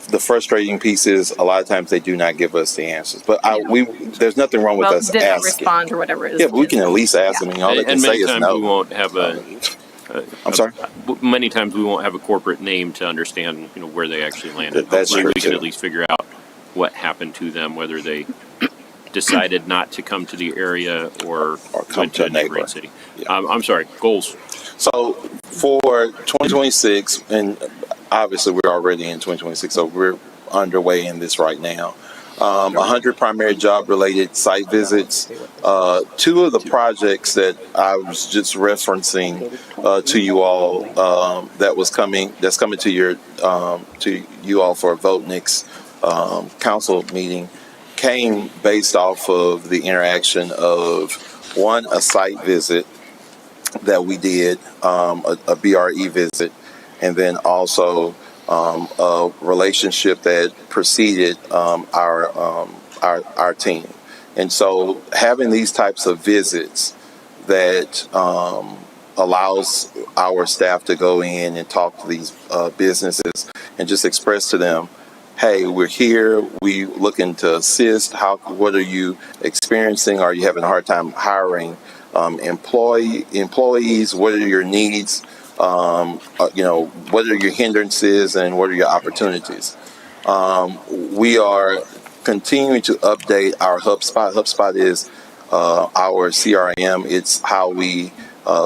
The frustrating piece is a lot of times they do not give us the answers, but there's nothing wrong with us did not asking. respond or whatever it is. Yeah, but we can at least ask them, and all they can and say many is times no. we won't have I'm sorry. Many times we won't have a corporate name to understand, where they actually landed. That's Hopefully true, we can too. at least figure out what happened to them, whether they decided not to come to the area or come went to a neighboring neighbor. city. Yeah. I'm sorry, goals. So for 2026, and obviously we're already in 2026, so we're underway in this right now. 100 primary job-related site visits. 2 of the projects that I was just referencing to you all that's coming to you all for a vote next council meeting came based off of the interaction of a site visit that we did, a BRE visit, and then also a relationship that preceded our team. And so having these types of visits that allows our staff to go in and talk to these businesses and just express to them, hey, we're here, we looking to assist, what are you experiencing? Are you having a hard time hiring employees? What are your needs? What are your hindrances and what are your opportunities? We are continuing to update our HubSpot. HubSpot is our CRM. It's how we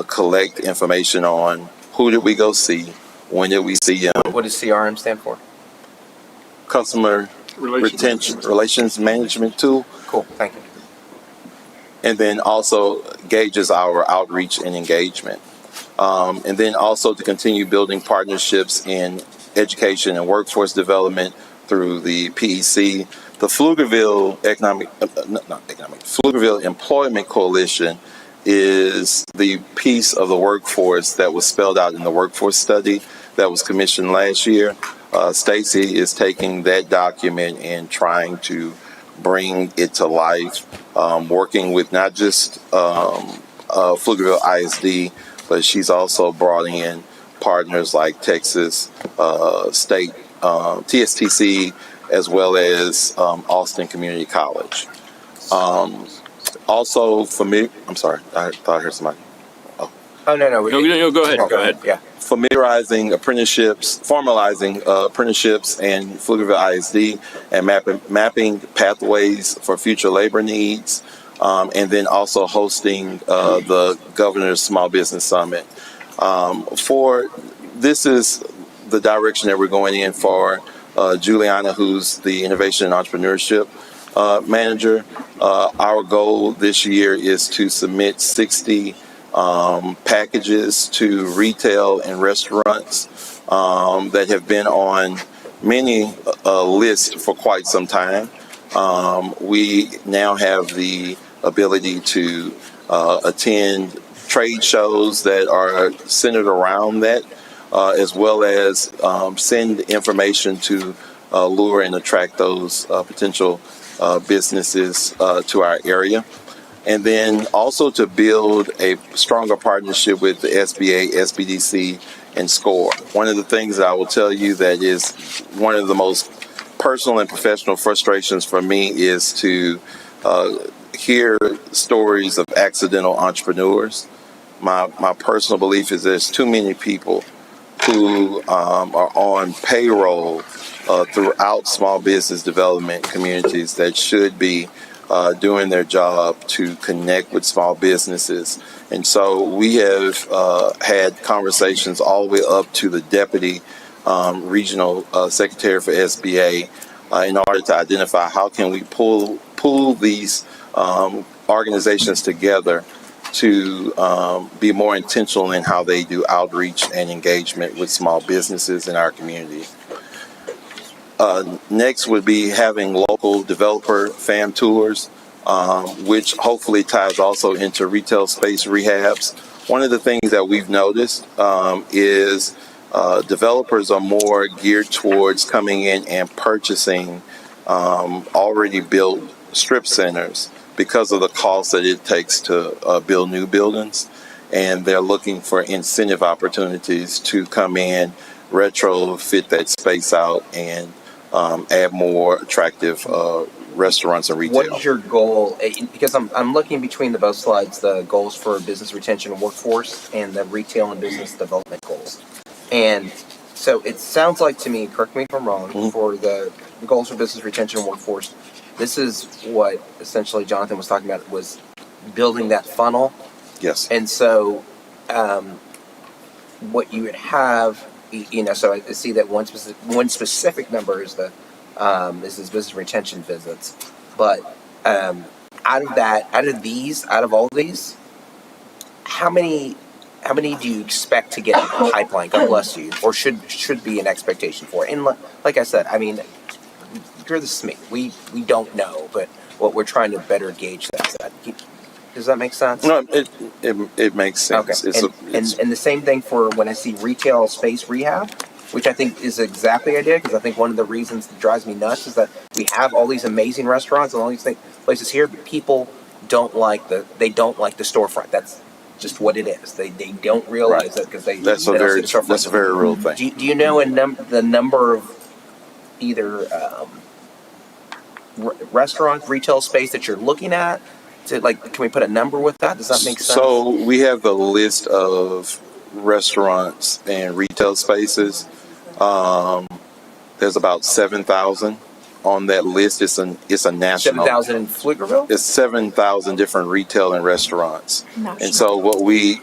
collect information on who did we go see, when did we see them. What does CRM stand for? Customer relations management tool. Cool. Thank you. And then also gauges our outreach and engagement. And then also to continue building partnerships in education and workforce development through the PEC. The Pflugerville Pflugerville Employment Coalition is the piece of the workforce that was spelled out in the workforce study that was commissioned last year. Stacy is taking that document and trying to bring it to life, working with not just Pflugerville ISD, but she's also brought in partners like Texas State, TSTC, as well as Austin Community College. Also, I'm sorry, I thought I heard somebody. Oh, no. No, go ahead. Go ahead. Yeah. Formalizing apprenticeships in Pflugerville ISD, and mapping pathways for future labor needs, and then also hosting the Governor's Small Business Summit. This is the direction that we're going in for Juliana, who's the Innovation and Entrepreneurship Manager. Our goal this year is to submit 60 packages to retail and restaurants that have been on many lists for quite some time. We now have the ability to attend trade shows that are centered around that, as well as send information to lure and attract those potential businesses to our area. And then also to build a stronger partnership with the SBA, SBDC, and SCORE. One of the things that I will tell you that is one of the most personal and professional frustrations for me is to hear stories of accidental entrepreneurs. My personal belief is there's too many people who are on payroll throughout small business development communities that should be doing their job to connect with small businesses. And so we have had conversations all the way up to the deputy regional secretary for SBA in order to identify how can we pull these organizations together to be more intentional in how they do outreach and engagement with small businesses in our community. Next would be having local developer fam tours, which hopefully ties also into retail space rehabs. One of the things that we've noticed is developers are more geared towards coming in and purchasing already built strip centers because of the cost that it takes to build new buildings. And they're looking for incentive opportunities to come in, retrofit that space out, and add more attractive restaurants and retail. What is your goal? Because I'm looking between both slides, the goals for business retention and workforce and the retail and business development goals. And so it sounds like to me, correct me if I'm wrong, for the goals for business retention and workforce, this is what essentially Jonathan was talking about, was building that funnel. Yes. And so what you would have, so I see that one specific number is this business retention visits, but out of all these, how many do you expect to get in the pipeline? God bless you, or should be an expectation for? And like I said, I mean, you're the SME. We don't know, but what we're trying to better gauge that. Does that make sense? No, it makes sense. Okay. And the same thing for when I see retail space rehab, which I think is exactly the idea, because I think one of the reasons that drives me nuts is that we have all these amazing restaurants and all these places here, but people don't like the storefront. That's just what it is. They don't realize it because that's a very real thing. Do you know the number of either restaurants, retail space that you're looking at? Can we put a number with that? Does that make sense? So we have the list of restaurants and retail spaces. There's about 7,000 on that list. It's a national. 7,000 in Pflugerville? It's 7,000 different retail and restaurants. National. And so what we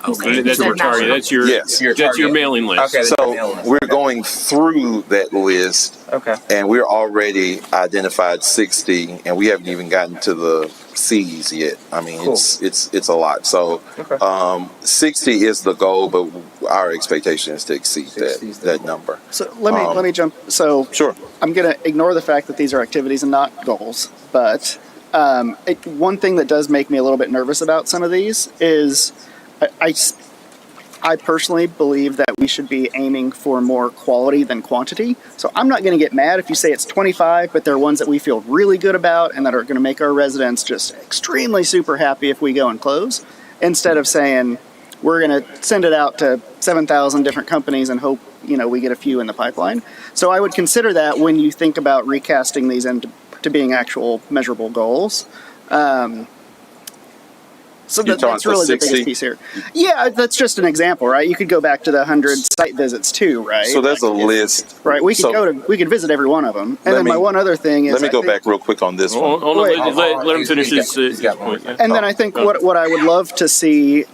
that's your target. That's your that's your mailing list. Okay, so we're going through that list. Okay. And we're already identified 60, and we haven't even gotten to the C's yet. I mean, cool. It's a lot. So 60 is the goal, but our expectation is to exceed that number. So let me jump. So sure. I'm going to ignore the fact that these are activities and not goals, but one thing that does make me a little bit nervous about some of these is I personally believe that we should be aiming for more quality than quantity. So I'm not going to get mad if you say it's 25, but they're ones that we feel really good about and that are going to make our residents just extremely super happy if we go and close, instead of saying we're going to send it out to 7,000 different companies and hope, we get a few in the pipeline. So I would consider that when you think about recasting these into being actual measurable goals. So that's really the biggest piece here. Yeah, that's just an example, right? You could go back to the 100 site visits too, right? So there's a list. Right, we could visit every one of them. And then my one other thing is, let me go back real quick on this one. Hold on, let him finish his point. Yeah. And then I think what I would love to see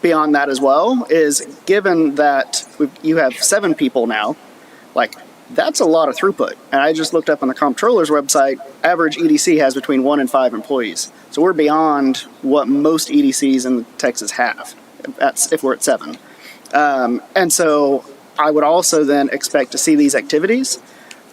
beyond that as well is, given that you have 7 people now, that's a lot of throughput. And I just looked up on the comptroller's website, average EDC has between 1 and 5 employees. So we're beyond what most EDCs in Texas have, if we're at 7. And so I would also then expect to see these activities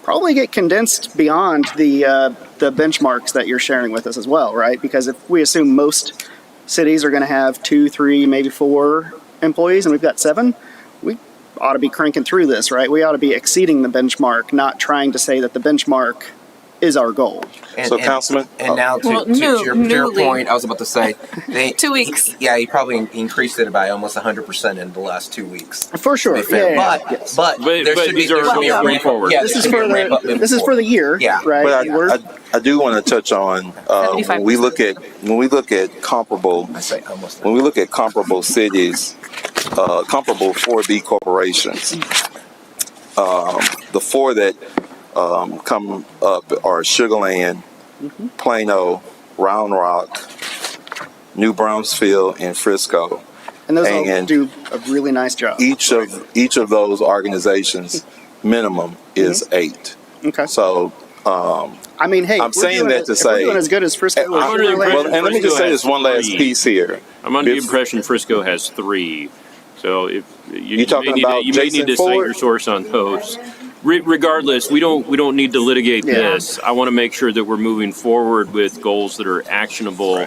probably get condensed beyond the benchmarks that you're sharing with us as well, right? Because if we assume most cities are going to have 2, 3, maybe 4 employees, and we've got 7, we ought to be cranking through this, right? We ought to be exceeding the benchmark, not trying to say that the benchmark is our goal. Councilman? And now to your point, I was about to say, 2 weeks. Yeah, he probably increased it by almost 100% in the last 2 weeks. For sure. But there should be a ramp forward. Yeah, this is for the year, right? But I do want to touch on when we look at comparable cities, comparable 4B corporations. The 4 that come up are Sugar Land, Plano, Round Rock, New Braunfels, and Frisco. And those all do a really nice job. Each of those organizations minimum is 8. Okay. So I mean, hey, I'm saying that to say, we're doing as good as Frisco. and let me just say this one last piece here. I'm under the impression Frisco has 3. So if you may need to cite your source on those. Regardless, we don't need to litigate this. I want to make sure that we're moving forward with goals that are actionable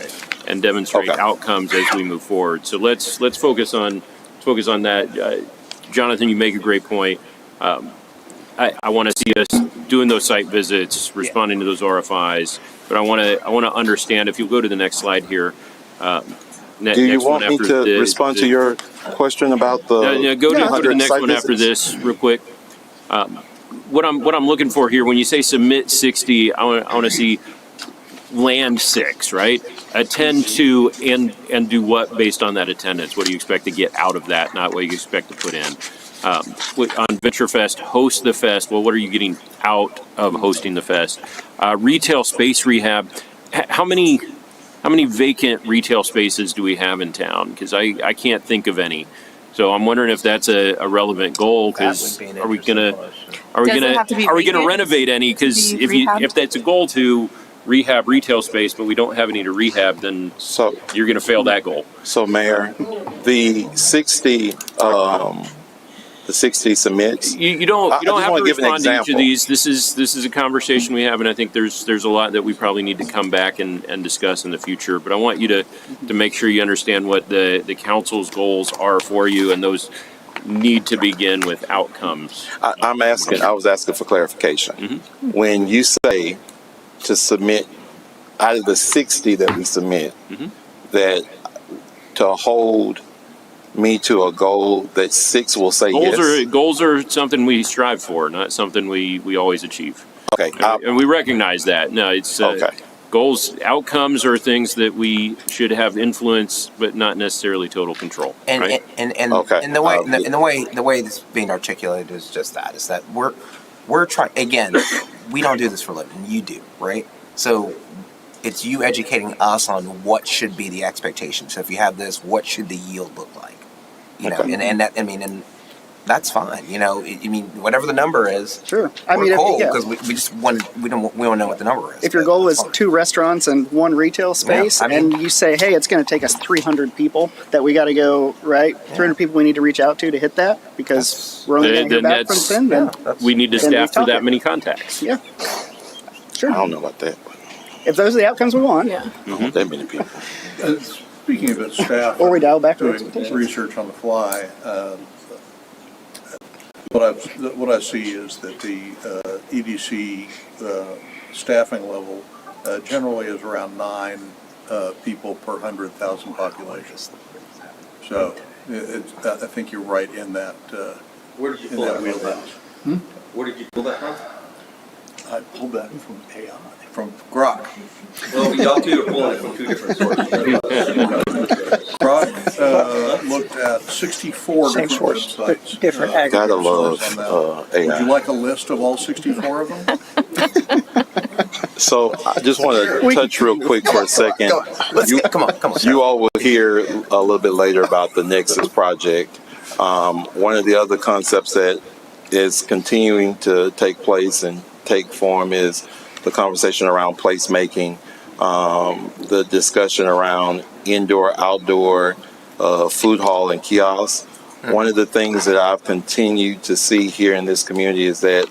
and demonstrate outcomes as we move forward. So let's focus on that. Jonathan, you make a great point. I want to see us doing those site visits, responding to those RFIs. But I want to understand. If you go to the next slide here. Do you want me to respond to your question about the? Go to the next one after this, real quick. What I'm looking for here, when you say submit 60, I want to see land 6, right? Attend to and do what based on that attendance? What do you expect to get out of that, not what you expect to put in? On VentureFest, host the fest. Well, what are you getting out of hosting the fest? Retail space rehab. How many vacant retail spaces do we have in town? Because I can't think of any. So I'm wondering if that's a relevant goal. Because are we gonna renovate any? Because if that's a goal to rehab retail space, but we don't have any to rehab, then you're gonna fail that goal. So, Mayor, the 60 submits. You don't have to respond to each of these. This is a conversation we have, and I think there's a lot that we probably need to come back and discuss in the future. But I want you to make sure you understand what the council's goals are for you, and those need to begin with outcomes. I was asking for clarification. Mm-hmm. When you say to submit out of the 60 that we submit, that to hold me to a goal that 6 will say yes. Goals are something we strive for, not something we always achieve. Okay. And we recognize that. No, it's goals, outcomes are things that we should have influence, but not necessarily total control. And right? and the way this is being articulated is just that. Is that we're trying, again, we don't do this for a living. You do, right? So it's you educating us on what should be the expectation. So if you have this, what should the yield look like? You know, and that's fine. You know, whatever the number is. Sure. We're cool because we don't know what the number is. If your goal is 2 restaurants and 1 retail space, and you say, hey, it's going to take us 300 people that we got to go, right? 300 people we need to reach out to hit that because we're only going to hear back from 10. We need to staff for that many contacts. Yeah. Sure. I don't know about that. If those are the outcomes we want. Yeah. I don't want that many people. Speaking of its staff, or we dial back to doing research on the fly. What I see is that the EDC staffing level generally is around 9 people per 100,000 population. So I think you're right in that, Where did you in pull that that wheelhouse. from? Where did you pull that from? I pulled that from AI, from Grok. Well, y'all two are pulling it from two different sources. Grok looked at 64 Same different source, but websites. different Gotta aggregators. love on that. Would you AI. like a list of all 64 of them? So I just want to touch real quick for a second. Go on. Let's You, come on. you all will hear a little bit later about the Nexus project. One of the other concepts that is continuing to take place and take form is the conversation around placemaking, the discussion around indoor, outdoor food hall and kiosks. One of the things that I've continued to see here in this community is that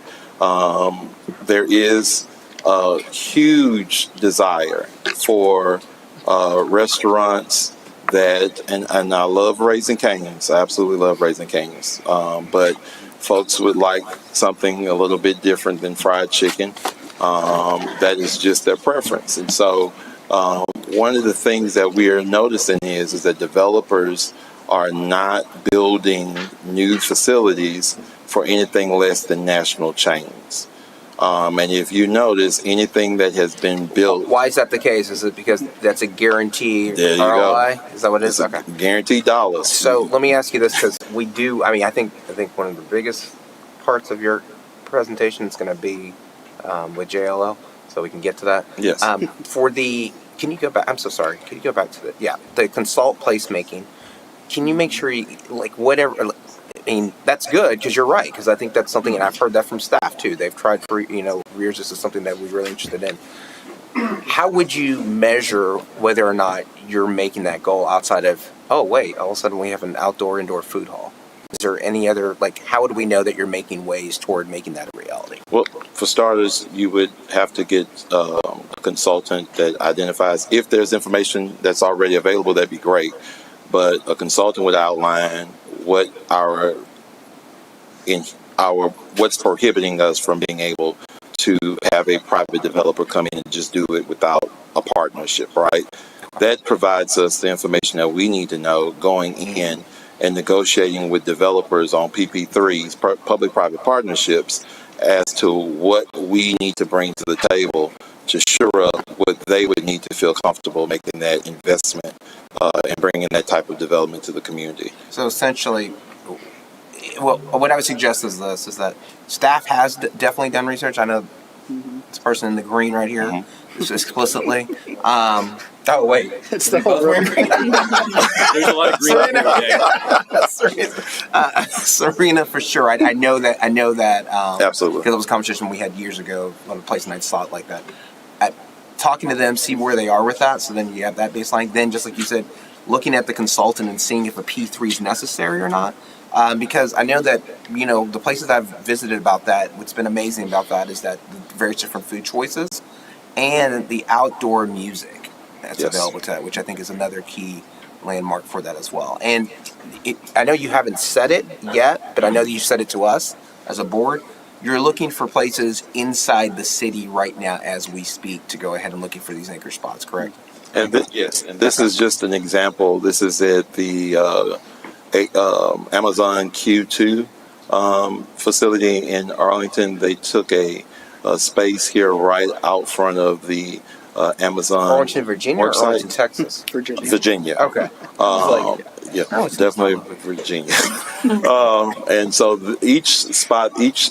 there is a huge desire for restaurants that, and I love Raising Cane's. I absolutely love Raising Cane's. But folks would like something a little bit different than fried chicken. That is just their preference. And so one of the things that we are noticing is that developers are not building new facilities for anything less than national chains. And if you notice, anything that has been built, Why is that the case? Is it because that's a guarantee there you ROI? go. Is that what it is? It's Okay. guaranteed dollars. So let me ask you this, because we do. I mean, I think one of the biggest parts of your presentation is going to be with JLL, so we can get to that. Yes. Can you go back? I'm so sorry. Can you go back to the consult placemaking? Can you make sure whatever? I mean, that's good because you're right. Because I think that's something, and I've heard that from staff too. They've tried for years. This is something that we're really interested in. How would you measure whether or not you're making that goal outside of, oh wait, all of a sudden we have an outdoor-indoor food hall? Is there any other, how would we know that you're making ways toward making that a reality? Well, for starters, you would have to get a consultant that identifies if there's information that's already available. That'd be great, but a consultant would outline what what's prohibiting us from being able to have a private developer come in and just do it without a partnership, right? That provides us the information that we need to know going in and negotiating with developers on PP3s, public-private partnerships, as to what we need to bring to the table to shore up what they would need to feel comfortable making that investment and bringing that type of development to the community. So essentially, what I would suggest is this: is that staff has definitely done research. I know this person in the green right here is explicitly. Oh wait, It's the whole room. There's a lot of green here today. Serena for sure. I know that. Absolutely. Because it was a conversation we had years ago on a place, and I saw it like that. Talking to them, see where they are with that. So then you have that baseline. Then, just like you said, looking at the consultant and seeing if a P3 is necessary or not. Because I know that, the places I've visited about that, what's been amazing about that is that the various different food choices and the outdoor music that's available to that, which I think is another key landmark for that as well. And I know you haven't said it yet, but I know that you said it to us as a board. You're looking for places inside the city right now as we speak to go ahead and looking for these anchor spots, correct? And this is just an example. This is at the Amazon Q2 facility in Arlington. They took a space here right out front of the Amazon. Arlington, Virginia, or worksite. Arlington, Texas? Virginia. Okay. Yeah, definitely Virginia. And so each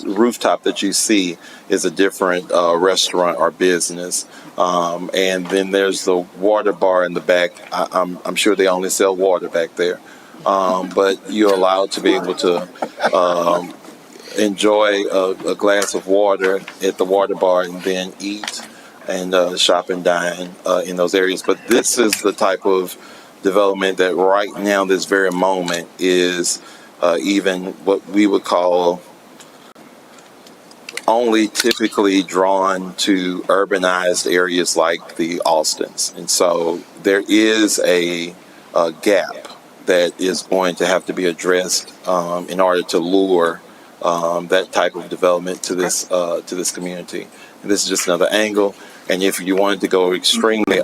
rooftop that you see is a different restaurant or business. And then there's the water bar in the back. I'm sure they only sell water back there. But you're allowed to be able to enjoy a glass of water at the water bar and then eat and shop and dine in those areas. But this is the type of development that right now, this very moment, is even what we would call only typically drawn to urbanized areas like the Austins. And so there is a gap that is going to have to be addressed in order to lure that type of development to this community. And this is just another angle. And if you wanted to go extremely,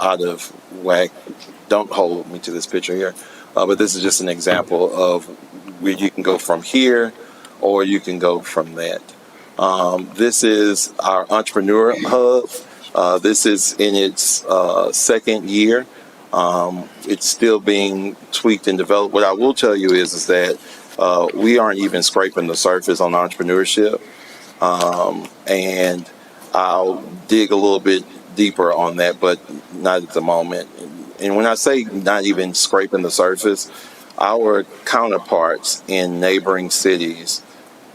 out of whack, don't hold me to this picture here. but this is just an example of where you can go from here or you can go from that. This is our entrepreneur hub. This is in its second year. It's still being tweaked and developed. What I will tell you is that we aren't even scraping the surface on entrepreneurship. And I'll dig a little bit deeper on that, but not at the moment. And when I say not even scraping the surface, our counterparts in neighboring cities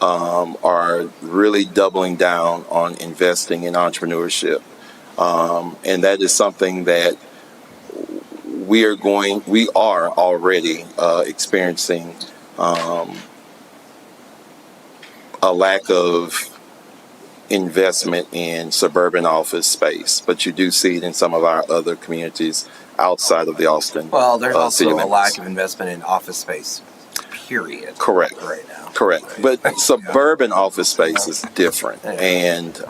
are really doubling down on investing in entrepreneurship. And that is something that we are already experiencing a lack of investment in suburban office space, but you do see it in some of our other communities outside of the Austin. Well, there's city also a limits. lack of investment in office space, period. Correct. Right now. Correct. But suburban office space is different, and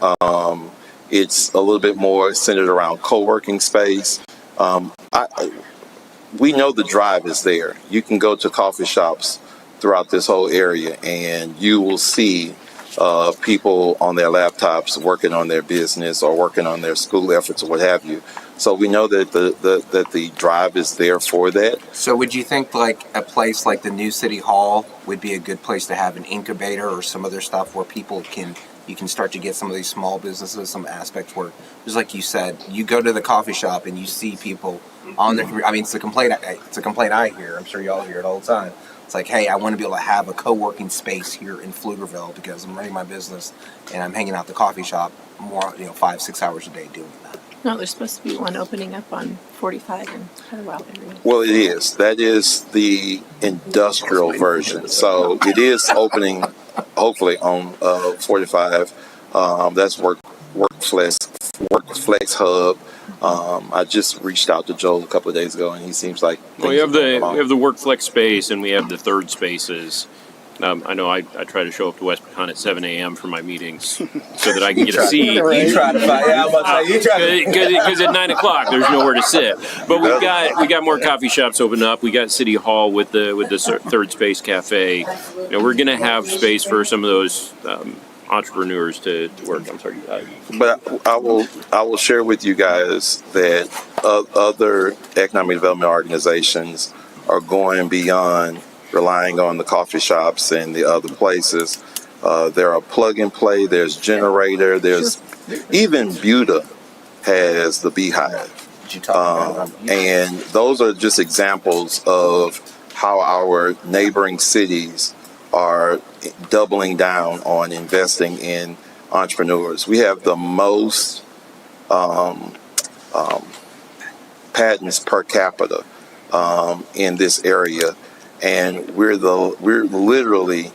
it's a little bit more centered around co-working space. We know the drive is there. You can go to coffee shops throughout this whole area, and you will see people on their laptops working on their business or working on their school efforts or what have you. So we know that the drive is there for that. So would you think like a place like the new city hall would be a good place to have an incubator or some other stuff where you can start to get some of these small businesses, some aspects where, just like you said, you go to the coffee shop and you see people on their computer. I mean, it's a complaint I hear. I'm sure y'all hear it all the time. It's like, hey, I want to be able to have a co-working space here in Pflugerville because I'm running my business and I'm hanging out at the coffee shop more, 5-6 hours a day doing that. No, there's supposed to be one opening up on 45 in Pflugerville area. Well, it is. That is the industrial version. So it is opening, hopefully, on 45. That's Workflex Hub. I just reached out to Joel a couple of days ago, and he seems like We have the WorkFlex space, and we have the third spaces. I know I try to show up to West Pecan at 7 a.m. for my meetings so that I can get a seat. You try to find out. Because at 9 o'clock there's nowhere to sit. But we got more coffee shops open up. We got City Hall with the third space cafe. We're gonna have space for some of those entrepreneurs to work. I'm sorry. But I will share with you guys that other economic development organizations are going beyond relying on the coffee shops and the other places. There are plug and play. There's Generator. There's even Buda has the Beehive. And those are just examples of how our neighboring cities are doubling down on investing in entrepreneurs. We have the most patents per capita in this area, and we're literally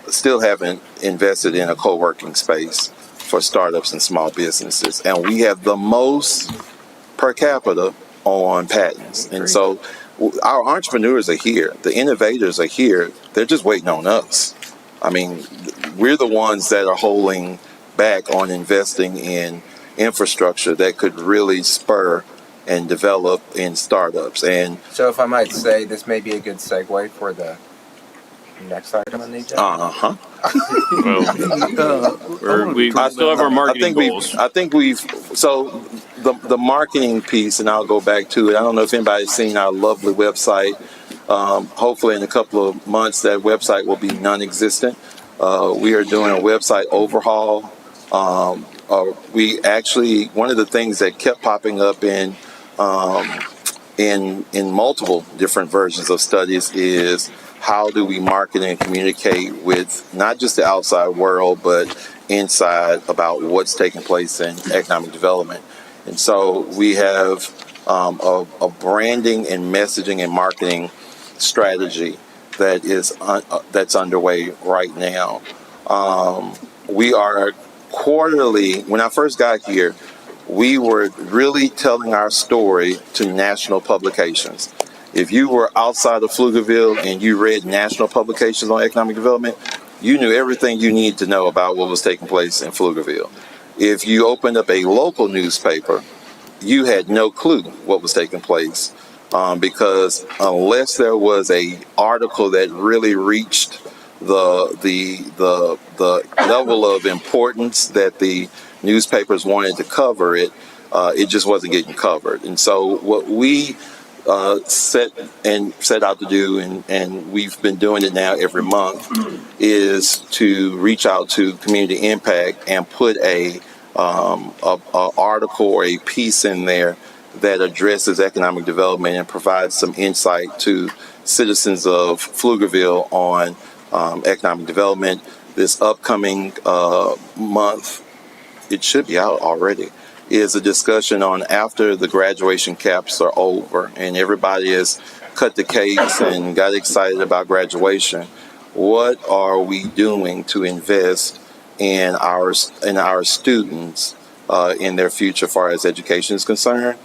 still haven't invested in a co-working space for startups and small businesses, and we have the most per capita on patents. And so our entrepreneurs are here, the innovators are here, they're just waiting on us. I mean, we're the ones that are holding back on investing in infrastructure that could really spur and develop in startups. And So if I might say, this may be a good segue for the next item on the agenda. We still have our marketing goals. So the marketing piece, and I'll go back to it. I don't know if anybody's seen our lovely website. Hopefully in a couple of months that website will be non-existent. We are doing a website overhaul. We actually, one of the things that kept popping up in multiple different versions of studies is how do we market and communicate with not just the outside world, but inside about what's taking place in economic development. And so we have a branding and messaging and marketing strategy that is that's underway right now. We are quarterly. When I first got here, we were really telling our story to national publications. If you were outside of Pflugerville and you read national publications on economic development, you knew everything you needed to know about what was taking place in Pflugerville. If you opened up a local newspaper, you had no clue what was taking place because unless there was a article that really reached the level of importance that the newspapers wanted to cover it, it just wasn't getting covered. And so what we set out to do, and we've been doing it now every month, is to reach out to community impact and put a article or a piece in there that addresses economic development and provides some insight to citizens of Pflugerville on economic development. This upcoming month, it should be out already, is a discussion on after the graduation caps are over and everybody has cut the cakes and got excited about graduation. What are we doing to invest in our students in their future as far as education is concerned?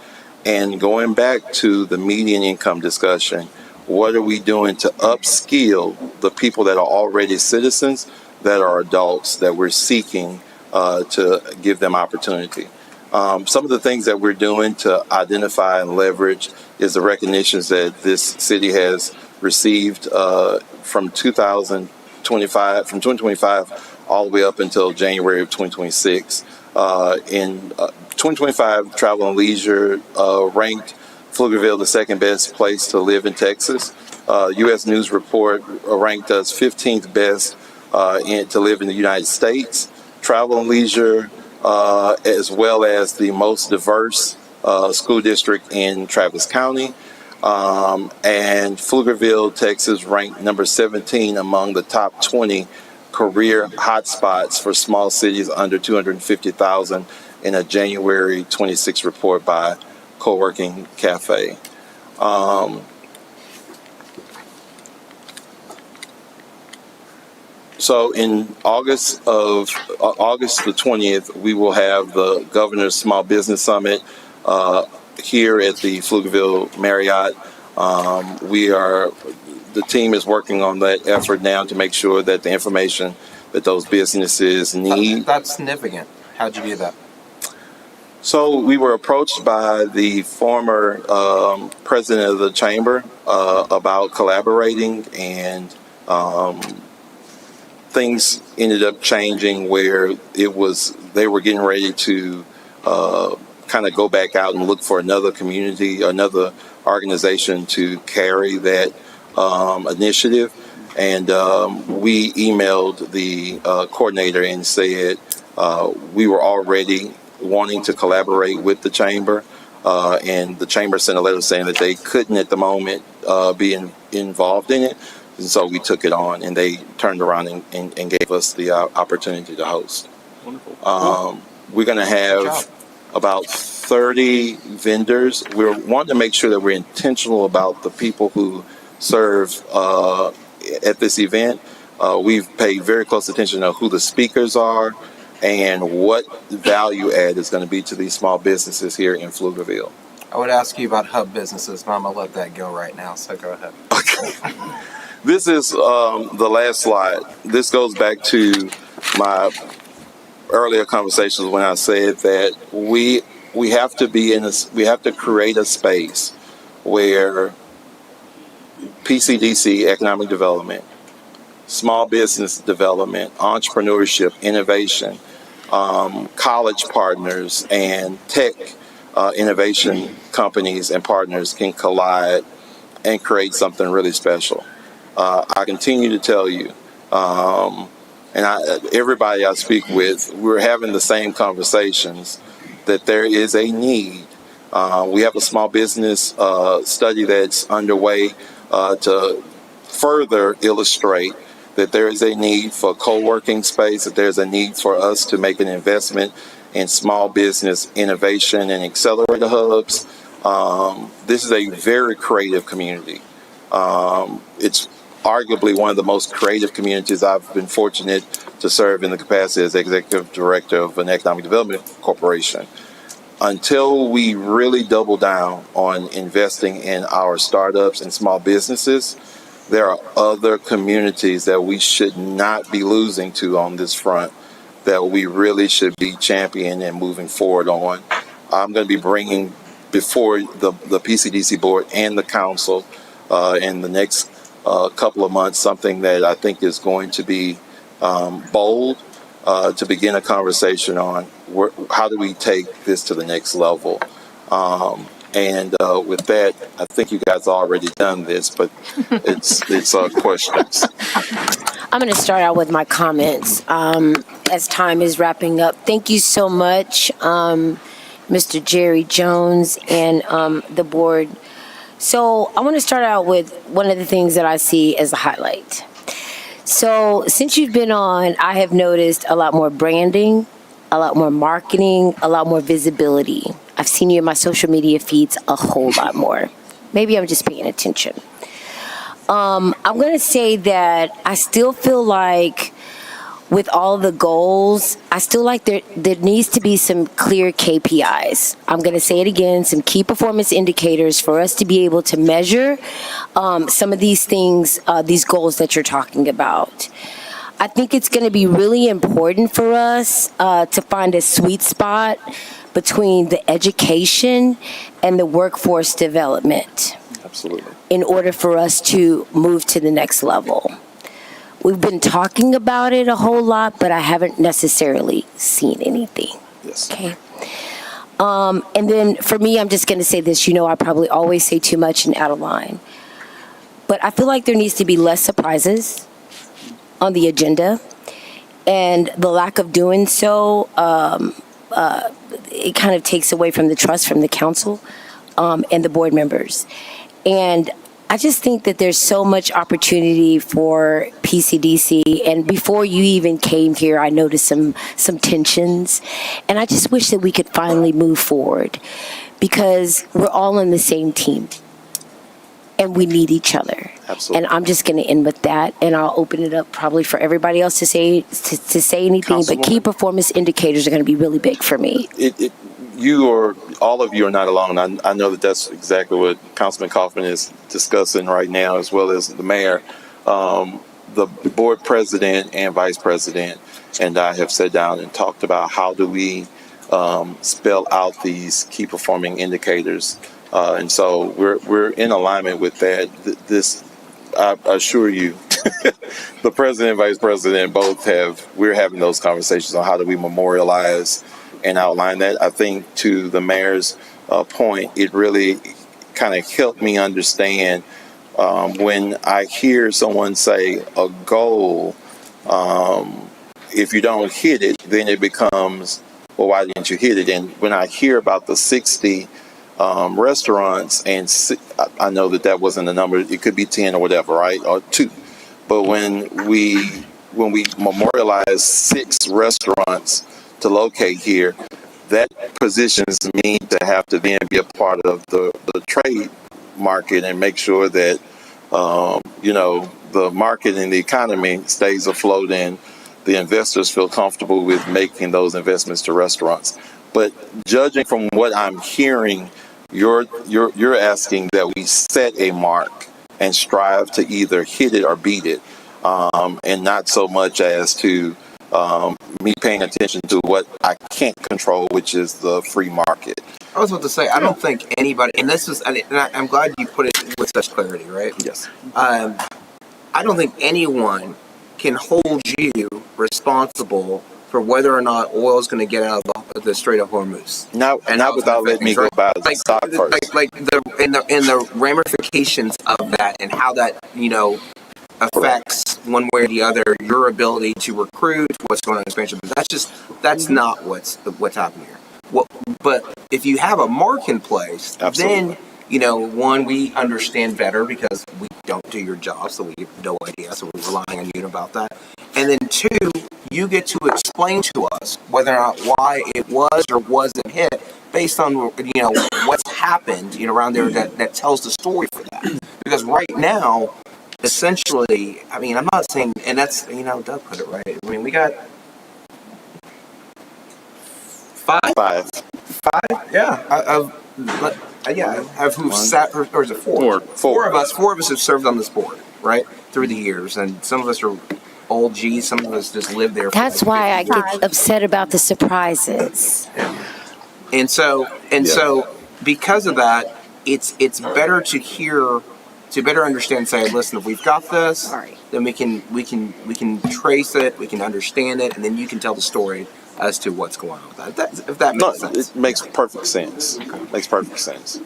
And going back to the median income discussion, what are we doing to upskill the people that are already citizens, that are adults, that we're seeking to give them opportunity? Some of the things that we're doing to identify and leverage is the recognitions that this city has received from 2025 all the way up until January of 2026. In 2025, Travel and Leisure ranked Pflugerville the second best place to live in Texas. U.S. News Report ranked us 15th best to live in the United States. Travel and Leisure, as well as the most diverse school district in Travis County. And Pflugerville, Texas, ranked number 17 among the top 20 career hotspots for small cities under 250,000 in a January 26 report by Co-working Cafe. So in August the 20th, we will have the Governor's Small Business Summit here at the Pflugerville Marriott. The team is working on that effort now to make sure that the information that those businesses need. That's significant. How'd you do that? So we were approached by the former president of the chamber about collaborating, and things ended up changing where they were getting ready to kind of go back out and look for another community, another organization to carry that initiative. And we emailed the coordinator and said we were already wanting to collaborate with the chamber, and the chamber sent a letter saying that they couldn't at the moment be involved in it. And so we took it on, and they turned around and gave us the opportunity to host. Wonderful. We're going to have about 30 vendors. We're wanting to make sure that we're intentional about the people who serve at this event. We've paid very close attention to who the speakers are and what value add is going to be to these small businesses here in Pflugerville. I would ask you about hub businesses, but I'm going to let that go right now, so go ahead. Okay. This is the last slide. This goes back to my earlier conversations when I said that we have to create a space where PCDC, economic development, small business development, entrepreneurship, innovation, college partners, and tech innovation companies and partners can collide and create something really special. I continue to tell you, everybody I speak with, we're having the same conversations, that there is a need. We have a small business study that's underway to further illustrate that there is a need for co-working space, that there's a need for us to make an investment in small business innovation and accelerator hubs. This is a very creative community. It's arguably one of the most creative communities I've been fortunate to serve in the capacity as executive director of an economic development corporation. Until we really double down on investing in our startups and small businesses, there are other communities that we should not be losing to on this front, that we really should be championing and moving forward on. I'm going to be bringing before the PCDC board and the council in the next couple of months, something that I think is going to be bold to begin a conversation on how do we take this to the next level. And with that, I think you guys already done this, but it's questions. I'm going to start out with my comments as time is wrapping up. Thank you so much, Mr. Jerry Jones and the board. So I want to start out with one of the things that I see as a highlight. So since you've been on, I have noticed a lot more branding, a lot more marketing, a lot more visibility. I've seen you in my social media feeds a whole lot more. Maybe I'm just paying attention. I'm going to say that I still feel like with all the goals, I still like there needs to be some clear KPIs. I'm going to say it again, some key performance indicators for us to be able to measure some of these things, these goals that you're talking about. I think it's going to be really important for us to find a sweet spot between the education and the workforce development. Absolutely. In order for us to move to the next level. We've been talking about it a whole lot, but I haven't necessarily seen anything. Yes. Okay. And then for me, I'm just going to say this. I probably always say too much and out of line. But I feel like there needs to be less surprises on the agenda. And the lack of doing so, it kind of takes away from the trust from the council and the board members. And I just think that there's so much opportunity for PCDC. And before you even came here, I noticed some tensions. And I just wish that we could finally move forward because we're all on the same team. And we need each other. Absolutely. And I'm just going to end with that, and I'll open it up probably for everybody else to say anything. But key performance indicators are going to be really big for me. All of you are not alone. I know that's exactly what Councilman Kaufman is discussing right now, as well as the mayor. The board president and vice president and I have sat down and talked about how do we spell out these key performing indicators. And so we're in alignment with that. I assure you, the president and vice president we're having those conversations on how do we memorialize and outline that. I think to the mayor's point, it really kind of helped me understand when I hear someone say a goal, if you don't hit it, then it becomes, well, why didn't you hit it? And when I hear about the 60 restaurants, and I know that wasn't a number, it could be 10 or whatever, right? Or 2. But when we memorialize 6 restaurants to locate here, that positions me to have to then be a part of the trade market and make sure that, the market and the economy stays afloat and the investors feel comfortable with making those investments to restaurants. But judging from what I'm hearing, you're asking that we set a mark and strive to either hit it or beat it, and not so much as to me paying attention to what I can't control, which is the free market. I was about to say, I don't think anybody, and I'm glad you put it with such clarity, right? Yes. I don't think anyone can hold you responsible for whether or not oil is going to get out of the Strait of Hormuz. Not without letting me go buy the stock first. Like the ramifications of that and how that, affects one way or the other your ability to recruit, what's going on in expansion. That's not what's happening here. But if you have a mark in place, Absolutely. Then one, we understand better because we don't do your job, so we have no idea, so we're relying on you about that. And then 2, you get to explain to us whether or not why it was or wasn't hit based on what's happened around there that tells the story for that. Because right now, essentially, I'm not saying, and that's Doug put it right. We got 5. Yeah, of who've sat, or is it 4? 4 of us have served on this board, right, through the years, and some of us are old G's, some of us just live there. That's why I get upset about the surprises. And so because of that, it's better to hear, to better understand. Say, listen, if we've got this, then we can trace it, we can understand it, and then you can tell the story as to what's going on with that. If that makes sense. It makes perfect sense. Makes perfect sense.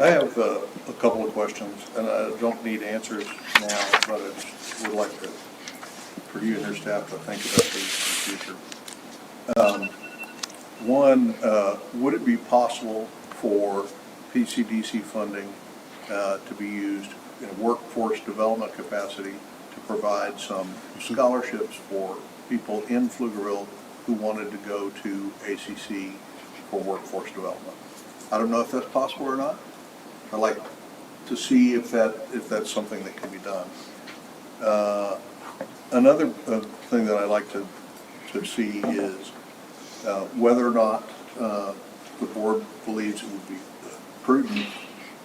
I have a couple of questions, and I don't need answers now, but I would like for you and your staff to think about these in the future. One, would it be possible for PCDC funding to be used in a workforce development capacity to provide some scholarships for people in Pflugerville who wanted to go to ACC for workforce development? I don't know if that's possible or not. I'd like to see if that's something that can be done. Another thing that I'd like to see is whether or not the board believes it would be prudent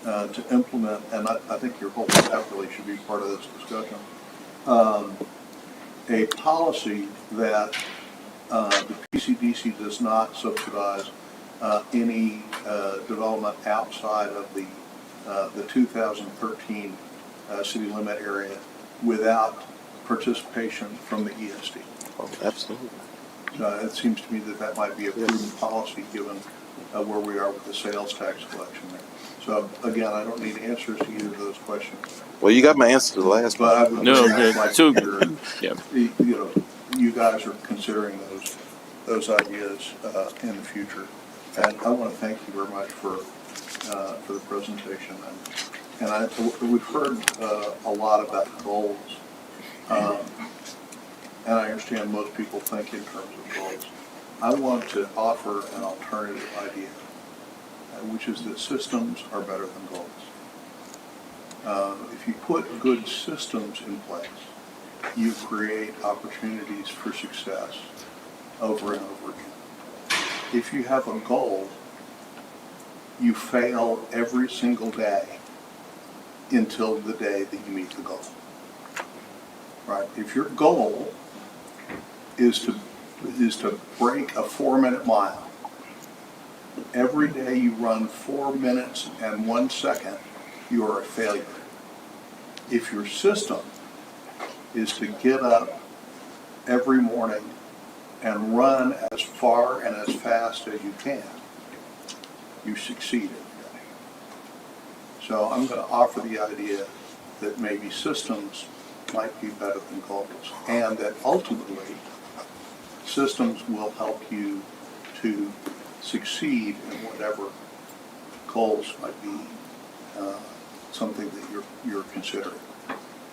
to implement, and I think your whole staff really should be part of this discussion, a policy that the PCDC does not subsidize any development outside of the 2013 city limit area without participation from the ESD. Oh, absolutely. It seems to me that might be a prudent policy given where we are with the sales tax collection there. So again, I don't need answers to either of those questions. Well, you got my answer to the last But I one. would like so, to hear, yeah. You guys are considering those ideas in the future. And I want to thank you very much for the presentation. And we've heard a lot about goals. And I understand most people think in terms of goals. I want to offer an alternative idea, which is that systems are better than goals. If you put good systems in place, you create opportunities for success over and over again. If you have a goal, you fail every single day until the day that you meet the goal. Right? If your goal is to break a 4-minute mile, every day you run 4 minutes and 1 second, you are a failure. If your system is to get up every morning and run as far and as fast as you can, you succeed every day. So I'm going to offer the idea that maybe systems might be better than goals, and that ultimately systems will help you to succeed in whatever goals might be something that you're considering.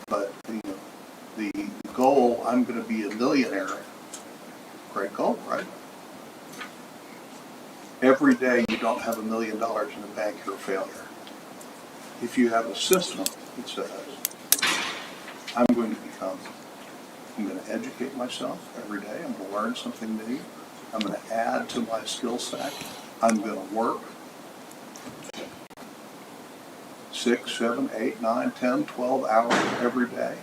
But the goal, I'm going to be a millionaire, great goal, right? Every day you don't have $1 million in the bank, you're a failure. If you have a system that says, I'm going to educate myself every day, I'm going to learn something new, I'm going to add to my skill set, I'm going to work 6, 7, 8, 9, 10, 12 hours every day.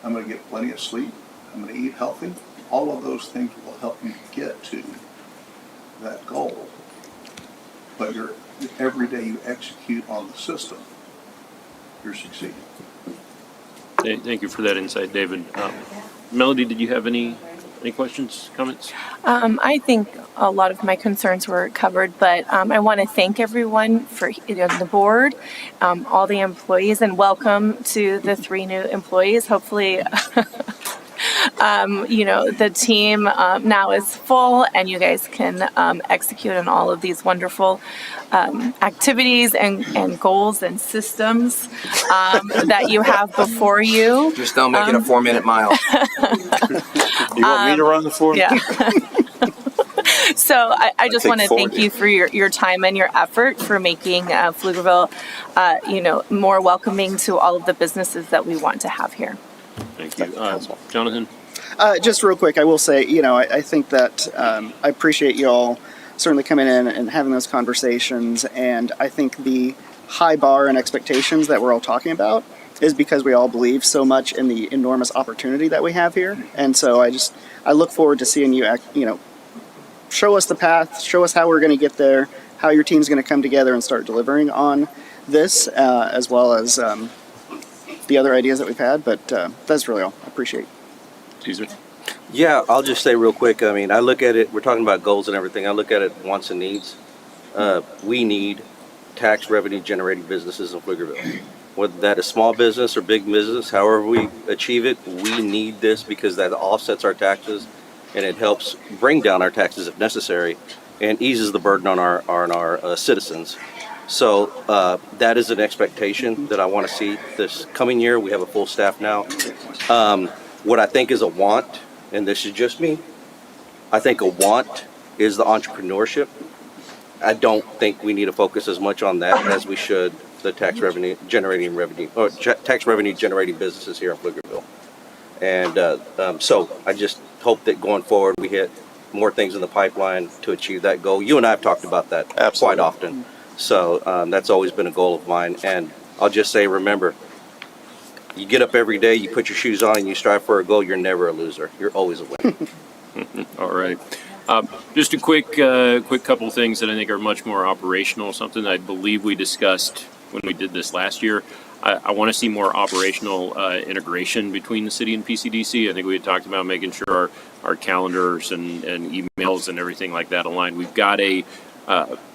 I'm going to get plenty of sleep. I'm going to eat healthy. All of those things will help you get to that goal. But every day you execute on the system, you're succeeding. Thank you for that insight, David. Melody, did you have any questions, comments? I think a lot of my concerns were covered, but I want to thank everyone for the board, all the employees, and welcome to the 3 new employees. Hopefully, the team now is full, and you guys can execute on all of these wonderful activities and goals and systems that you have before you. Just don't make it a 4-minute mile. You want me to run the floor? Yeah. So I just take want to thank 40. you for your time and your effort for making Pflugerville, more welcoming to all of the businesses that we want to have here. Thank you. Jonathan? Just real quick, I will say, I think that I appreciate you all certainly coming in and having those conversations. And I think the high bar and expectations that we're all talking about is because we all believe so much in the enormous opportunity that we have here. And so I look forward to seeing you show us the path, show us how we're going to get there, how your team's going to come together and start delivering on this, as well as the other ideas that we've had. But that's really all. I appreciate it. Caesar? Yeah, I'll just say real quick. I mean, I look at it, we're talking about goals and everything. I look at it wants and needs. We need tax revenue generating businesses in Pflugerville. Whether that is small business or big business, however we achieve it, we need this because that offsets our taxes and it helps bring down our taxes if necessary and eases the burden on our citizens. So that is an expectation that I want to see this coming year. We have a full staff now. What I think is a want, and this is just me, I think a want is the entrepreneurship. I don't think we need to focus as much on that as we should the tax revenue generating businesses here in Pflugerville. And so I just hope that going forward we hit more things in the pipeline to achieve that goal. You and I have talked about that quite often. So that's always been a goal of mine. And I'll just say, remember, you get up every day, you put your shoes on, and you strive for a goal. You're never a loser. You're always a winner. All right. Just a quick couple of things that I think are much more operational, something that I believe we discussed when we did this last year. I want to see more operational integration between the city and PCDC. I think we had talked about making sure our calendars and emails and everything like that align. We've got an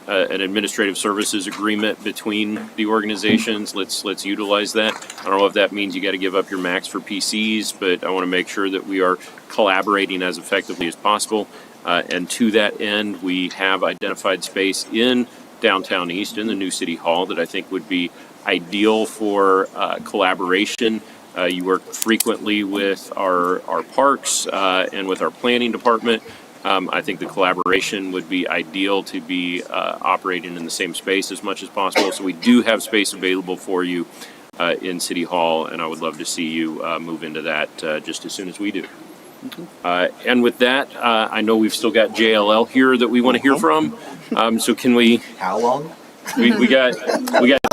administrative services agreement between the organizations. Let's utilize that. I don't know if that means you got to give up your Macs for PCs, but I want to make sure that we are collaborating as effectively as possible. And to that end, we have identified space in downtown East in the new city hall that I think would be ideal for collaboration. You work frequently with our parks and with our planning department. I think the collaboration would be ideal to be operating in the same space as much as possible. So we do have space available for you in City Hall, and I would love to see you move into that just as soon as we do. And with that, I know we've still got JLL here that we want to hear from. So can we? How long? We got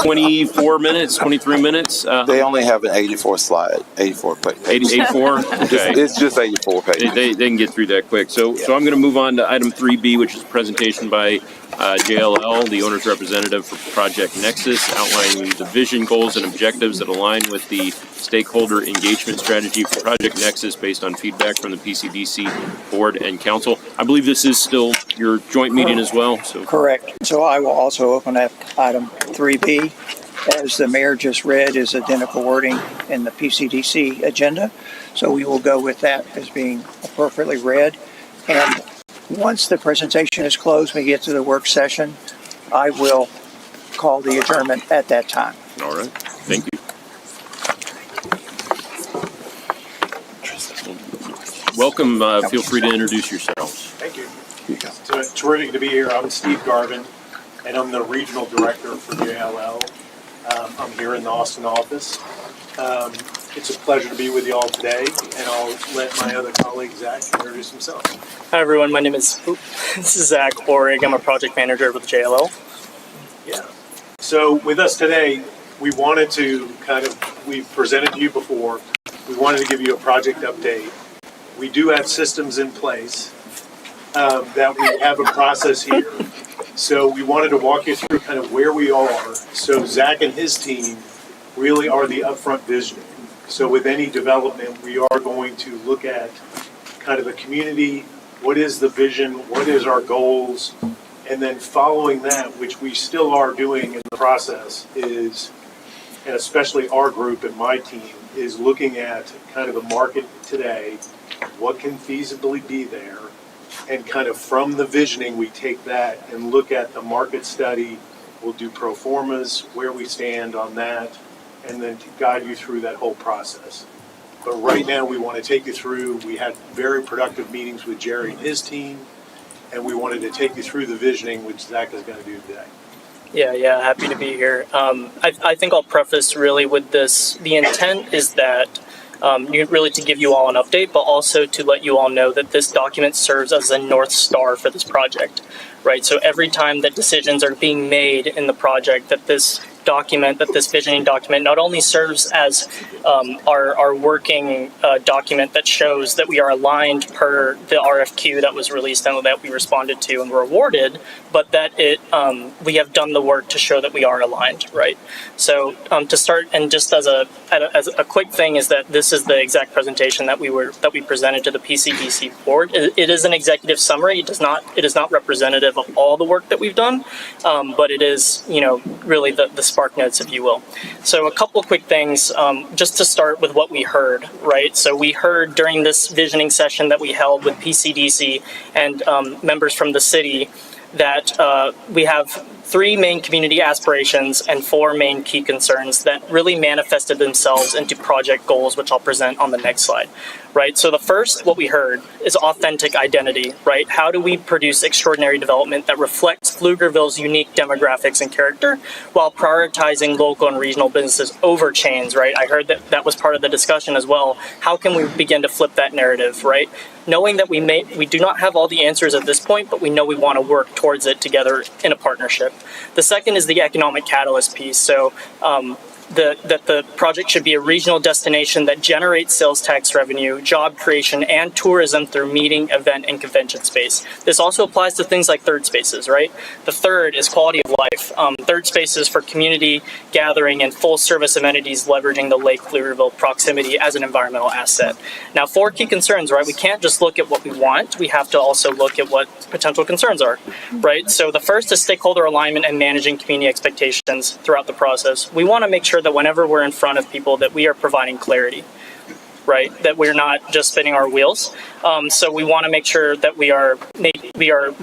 24 minutes, 23 minutes. They only have an 84 slide, 84 page. 84? Okay. It's just 84 pages. They can get through that quick. So I'm going to move on to item 3B, which is a presentation by JLL, the owner's representative for Project Nexus, outlining the vision, goals, and objectives that align with the stakeholder engagement strategy for Project Nexus based on feedback from the PCDC board and council. I believe this is still your joint meeting as well. So Correct. So I will also open up item 3B. As the mayor just read, is identical wording in the PCDC agenda. So we will go with that as being appropriately read. And once the presentation is closed, we get to the work session, I will call the adjournment at that time. all right. Thank you. Welcome. Feel free to introduce yourselves. Thank you. It's terrific to be here. I'm Steve Garvin, and I'm the regional director for JLL. I'm here in the Austin office. It's a pleasure to be with you all today, and I'll let my other colleague, Zach, introduce himself. Hi, everyone. My name is this is Zach Orig. I'm a project manager with JLL. Yeah. So with us today, we wanted to we've presented to you before, we wanted to give you a project update. We do have systems in place that we have a process here. So we wanted to walk you through kind of where we are. So Zach and his team really are the upfront visioning. So with any development, we are going to look at kind of the community, what is the vision, what is our goals, and then following that, which we still are doing in the process, is, and especially our group and my team, is looking at kind of the market today, what can feasibly be there, and kind of from the visioning, we take that and look at the market study, we'll do pro formas, where we stand on that, and then to guide you through that whole process. But right now, we want to take you through, we had very productive meetings with Jerry and his team, and we wanted to take you through the visioning, which Zach is going to do today. Yeah, happy to be here. I think I'll preface really with this. The intent is that really to give you all an update, but also to let you all know that this document serves as a North Star for this project, right? So every time that decisions are being made in the project, that this document, that this visioning document not only serves as our working document that shows that we are aligned per the RFQ that was released and that we responded to and were awarded, but that we have done the work to show that we are aligned, right? So to start, and just as a quick thing, is that this is the exact presentation that we presented to the PCDC board. It is an executive summary. It is not representative of all the work that we've done, but it is, really the spark notes, if you will. So a couple of quick things, just to start with what we heard, right? So we heard during this visioning session that we held with PCDC and members from the city that we have 3 main community aspirations and 4 main key concerns that really manifested themselves into project goals, which I'll present on the next slide, right? So the first, what we heard, is authentic identity, right? How do we produce extraordinary development that reflects Pflugerville's unique demographics and character while prioritizing local and regional businesses over chains, right? I heard that was part of the discussion as well. How can we begin to flip that narrative, right? Knowing that we do not have all the answers at this point, but we know we want to work towards it together in a partnership. The second is the economic catalyst piece. So that the project should be a regional destination that generates sales tax revenue, job creation, and tourism through meeting, event, and convention space. This also applies to things like third spaces, right? The third is quality of life. Third spaces for community gathering and full service amenities leveraging the Lake Pflugerville proximity as an environmental asset. Now, 4 key concerns, right? We can't just look at what we want. We have to also look at what potential concerns are, right? So the first is stakeholder alignment and managing community expectations throughout the process. We want to make sure that whenever we're in front of people that we are providing clarity, right? That we're not just spinning our wheels. So we want to make sure that we are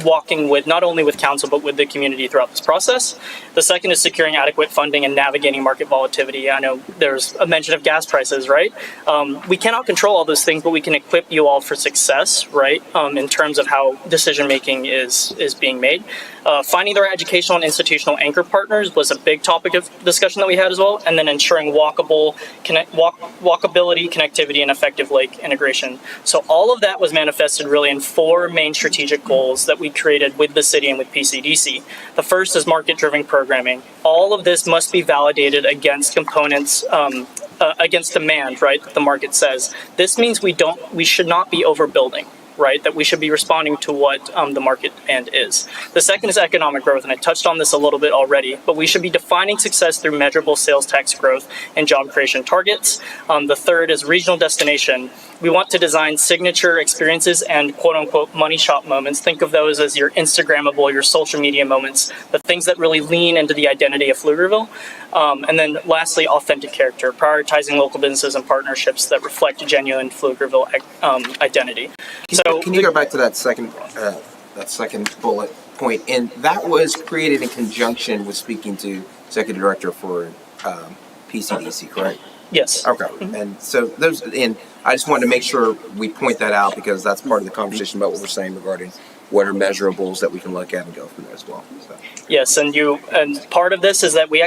walking with not only with council but with the community throughout this process. The second is securing adequate funding and navigating market volatility. I know there's a mention of gas prices, right? We cannot control all those things, but we can equip you all for success, right? In terms of how decision making is being made. Finding the right educational and institutional anchor partners was a big topic of discussion that we had as well, and then ensuring walkability, connectivity, and effective lake integration. So all of that was manifested really in 4 main strategic goals that we created with the city and with PCDC. The first is market-driven programming. All of this must be validated against components, against demand, right, that the market says. This means we should not be overbuilding, right, that we should be responding to what the market demand is. The second is economic growth, and I touched on this a little bit already, but we should be defining success through measurable sales tax growth and job creation targets. The third is regional destination. We want to design signature experiences and quote-unquote money shot moments. Think of those as your Instagrammable, your social media moments, the things that really lean into the identity of Pflugerville. And then lastly, authentic character, prioritizing local businesses and partnerships that reflect a genuine Pflugerville identity. Can you go back to that second bullet point? And that was created in conjunction with speaking to Executive Director for PCDC, correct? Yes. Okay. And so I just wanted to make sure we point that out because that's part of the conversation about what we're saying regarding what are measurables that we can look at and go from there as well. So. Yes, and part of this is that we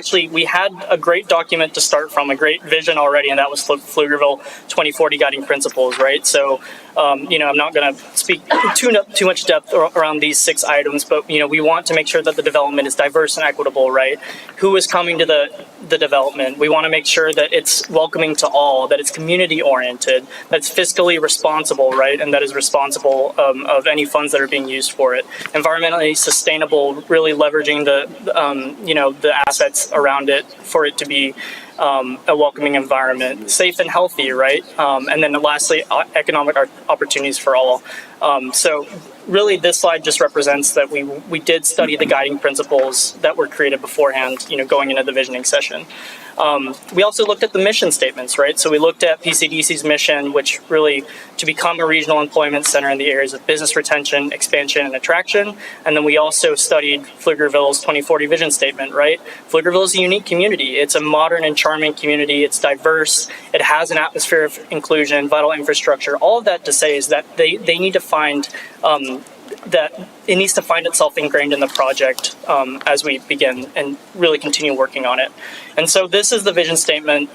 had a great document to start from, a great vision already, and that was Pflugerville 2040 Guiding Principles, right? So, I'm not going to speak too much depth around these 6 items, but we want to make sure that the development is diverse and equitable, right? Who is coming to the development? We want to make sure that it's welcoming to all, that it's community oriented, that's fiscally responsible, right? And that is responsible of any funds that are being used for it. Environmentally sustainable, really leveraging the assets around it for it to be a welcoming environment, safe and healthy, right? And then lastly, economic opportunities for all. So really this slide just represents that we did study the guiding principles that were created beforehand, going into the visioning session. We also looked at the mission statements, right? So we looked at PCDC's mission, which really to become a regional employment center in the areas of business retention, expansion, and attraction. And then we also studied Pflugerville's 2040 vision statement, right? Pflugerville is a unique community. It's a modern and charming community. It's diverse. It has an atmosphere of inclusion, vital infrastructure. All of that to say is that they need to find that it needs to find itself ingrained in the project as we begin and really continue working on it. And so this is the vision statement.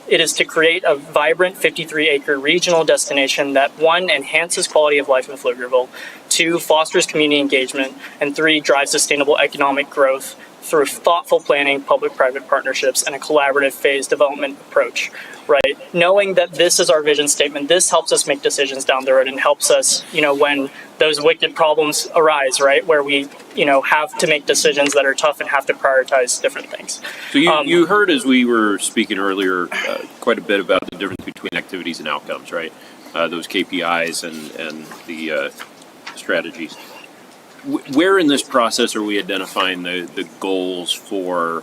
It is to create a vibrant 53-acre regional destination that 1, enhances quality of life in Pflugerville, 2, fosters community engagement, and 3, drives sustainable economic growth through thoughtful planning, public-private partnerships, and a collaborative phase development approach, right? Knowing that this is our vision statement, this helps us make decisions down the road and helps us, when those wicked problems arise, right? Where we, have to make decisions that are tough and have to prioritize different things. So you heard as we were speaking earlier quite a bit about the difference between activities and outcomes, right? Those KPIs and the strategies. Where in this process are we identifying the goals for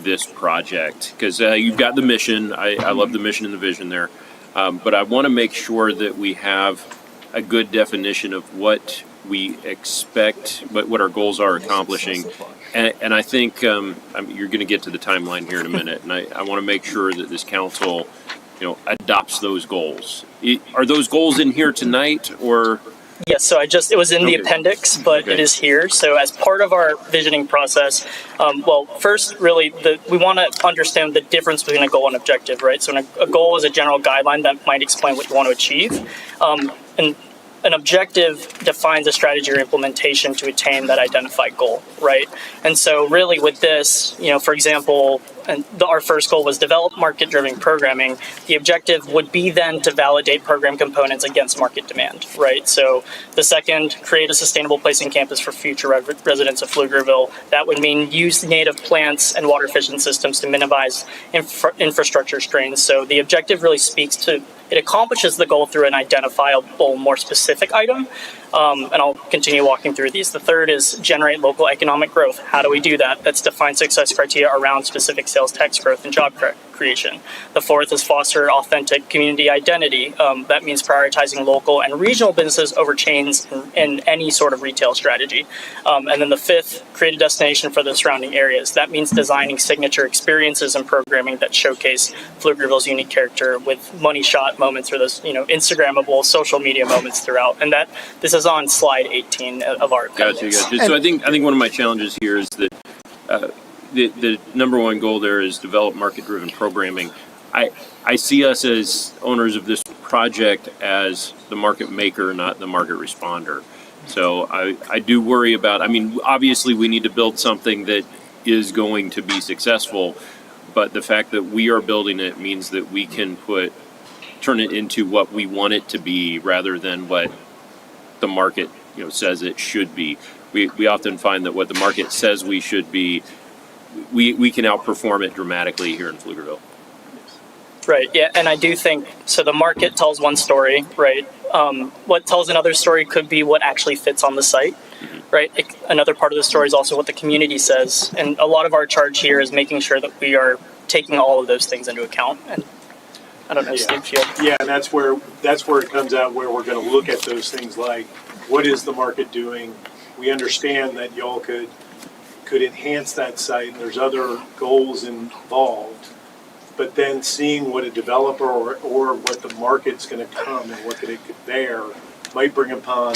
this project? Because you've got the mission. I love the mission and the vision there. But I want to make sure that we have a good definition of what we expect, what our goals are accomplishing. And I think you're going to get to the timeline here in a minute. And I want to make sure that this council, adopts those goals. Are those goals in here tonight or? Yes, so it was in the appendix, but it is here. So as part of our visioning process, first, really, we want to understand the difference between a goal and objective, right? So a goal is a general guideline that might explain what you want to achieve. And an objective defines a strategy or implementation to attain that identified goal, right? And so really with this, for example, our first goal was develop market-driven programming. The objective would be then to validate program components against market demand, right? So the second, create a sustainable placing campus for future residents of Pflugerville. That would mean use native plants and water-efficient systems to minimize infrastructure strains. So the objective really speaks to, it accomplishes the goal through an identifiable, more specific item. And I'll continue walking through these. The third is generate local economic growth. How do we do that? That's define success criteria around specific sales tax growth and job creation. The fourth is foster authentic community identity. That means prioritizing local and regional businesses over chains in any sort of retail strategy. And then the fifth, create a destination for the surrounding areas. That means designing signature experiences and programming that showcase Pflugerville's unique character with money shot moments or those, Instagrammable social media moments throughout. And this is on slide 18 of our appendix. Gotcha. So I think one of my challenges here is that the number one goal there is develop market-driven programming. I see us as owners of this project as the market maker, not the market responder. So I do worry about, obviously we need to build something that is going to be successful, but the fact that we are building it means that we can turn it into what we want it to be rather than what the market says it should be. We often find that what the market says we should be, we can outperform it dramatically here in Pflugerville. Right, yeah, and I do think, so the market tells one story, right? What tells another story could be what actually fits on the site, right? Another part of the story is also what the community says, and a lot of our charge here is making sure that we are taking all of those things into account. And I don't know, Steve, Yeah, and that's where it comes out, where we're going to look at those things like, what is the market doing? We understand that y'all could enhance that site, and there's other goals involved. But then seeing what a developer or what the market's going to come and what it could bear might bring upon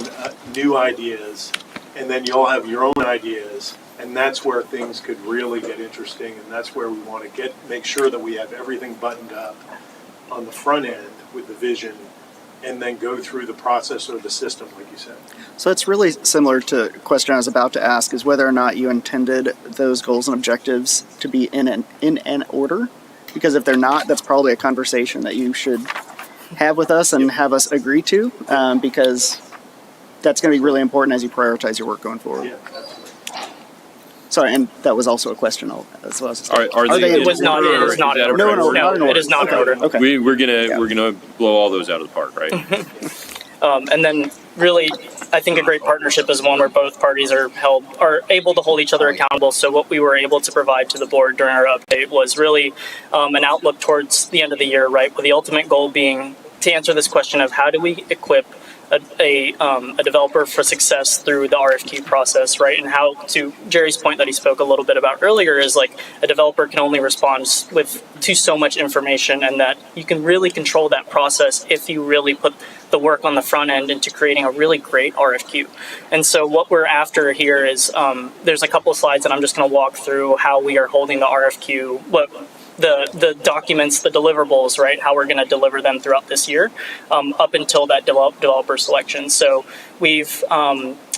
new ideas, and then y'all have your own ideas, and that's where things could really get interesting, and that's where we want to make sure that we have everything buttoned up on the front end with the vision, and then go through the process or the system, like you said. So it's really similar to a question I was about to ask, is whether or not you intended those goals and objectives to be in an order. Because if they're not, that's probably a conversation that you should have with us and have us agree to, because that's going to be really important as you prioritize your work going forward. Yeah, absolutely. Sorry, and that was also a question. As well as It is not in order. It is not in order. Okay. We're gonna blow all those out of the park, right? And then really, I think a great partnership is one where both parties are able to hold each other accountable. So what we were able to provide to the board during our update was really an outlook towards the end of the year, right? With the ultimate goal being to answer this question of how do we equip a developer for success through the RFQ process, right? And how, to Jerry's point that he spoke a little bit about earlier, is like a developer can only respond to so much information, and that you can really control that process if you really put the work on the front end into creating a really great RFQ. And so what we're after here is there's a couple of slides that I'm just going to walk through how we are holding the RFQ, the documents, the deliverables, right? How we're going to deliver them throughout this year, up until that developer selection. So we've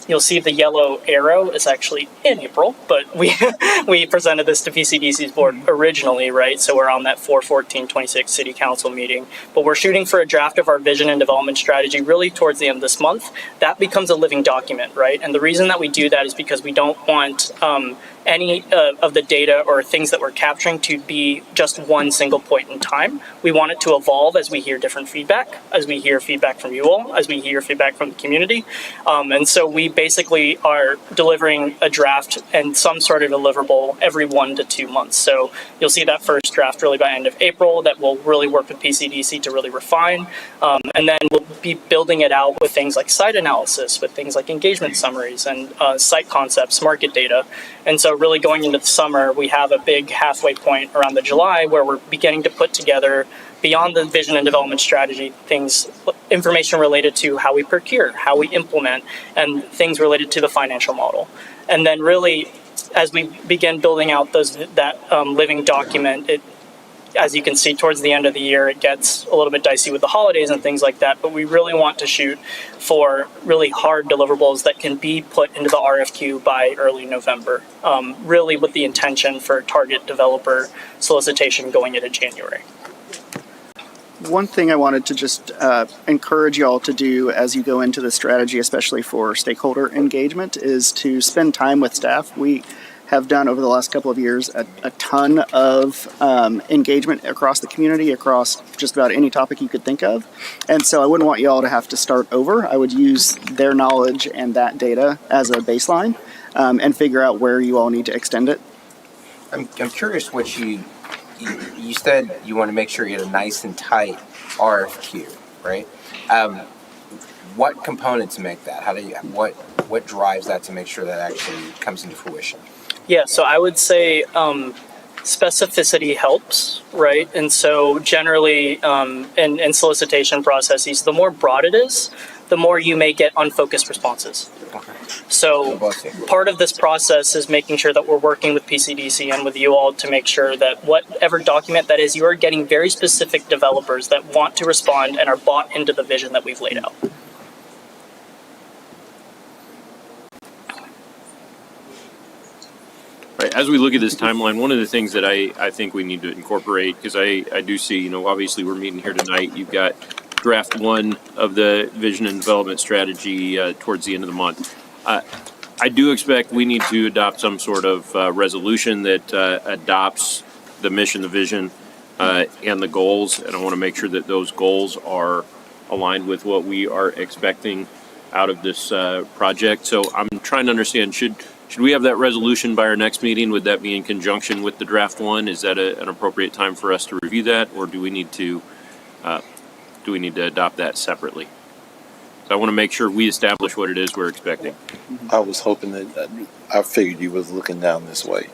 you'll see the yellow arrow is actually in April, but we presented this to PCDC's board originally, right? So we're on that 4/14/26 City Council meeting, but we're shooting for a draft of our vision and development strategy really towards the end of this month. That becomes a living document, right? And the reason that we do that is because we don't want any of the data or things that we're capturing to be just one single point in time. We want it to evolve as we hear different feedback, as we hear feedback from you all, as we hear feedback from the community. And so we basically are delivering a draft and some sort of deliverable every 1 to 2 months. So you'll see that first draft really by end of April that will really work with PCDC to really refine. And then we'll be building it out with things like site analysis, with things like engagement summaries and site concepts, market data. And so really going into the summer, we have a big halfway point around the July where we're beginning to put together, beyond the vision and development strategy, information related to how we procure, how we implement, and things related to the financial model. And then really, as we begin building out that living document, as you can see, towards the end of the year, it gets a little bit dicey with the holidays and things like that, but we really want to shoot for really hard deliverables that can be put into the RFQ by early November, really with the intention for target developer solicitation going into January. One thing I wanted to just encourage y'all to do as you go into the strategy, especially for stakeholder engagement, is to spend time with staff. We have done over the last couple of years a ton of engagement across the community, across just about any topic you could think of. And so I wouldn't want you all to have to start over. I would use their knowledge and that data as a baseline and figure out where you all need to extend it. I'm curious what you said you want to make sure you had a nice and tight RFQ, right? What components make that? What drives that to make sure that actually comes into fruition? Yeah, so I would say specificity helps, right? And so generally in solicitation processes, the more broad it is, the more you may get unfocused responses. Okay. So part of this process is making sure that we're working with PCDC and with you all to make sure that whatever document that is, you are getting very specific developers that want to respond and are bought into the vision that we've laid out. Right. As we look at this timeline, one of the things that I think we need to incorporate, because I do see, obviously we're meeting here tonight, you've got draft 1 of the vision and development strategy towards the end of the month. I do expect we need to adopt some sort of resolution that adopts the mission, the vision, and the goals, and I want to make sure that those goals are aligned with what we are expecting out of this project. So I'm trying to understand, should we have that resolution by our next meeting? Would that be in conjunction with the draft 1? Is that an appropriate time for us to review that, or do we need to adopt that separately? So I want to make sure we establish what it is we're expecting. I was hoping that I figured you was looking down this way.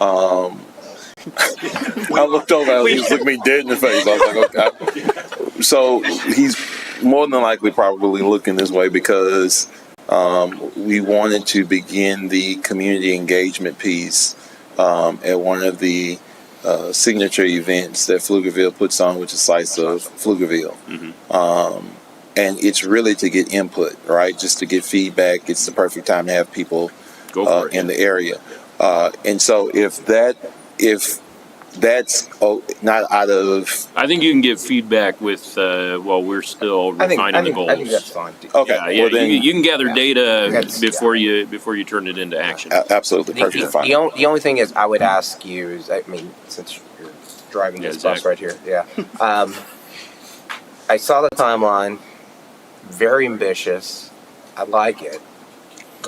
I looked over, he was looking me dead in the face. I was like, okay. So he's more than likely probably looking this way because we wanted to begin the community engagement piece at one of the signature events that Pflugerville puts on, which is Sites of Pflugerville. Mm-hmm. And it's really to get input, right? Just to get feedback. It's the perfect time to have people in the area. And so if that's not out of... I think you can give feedback with, while we're still refining the goals. I think that's fine. Okay. Yeah, well, then, you can gather data before you turn it into action. Absolutely. Perfectly fine. The only thing is I would ask you is, since you're driving this bus right here, I saw the timeline, very ambitious. I like it.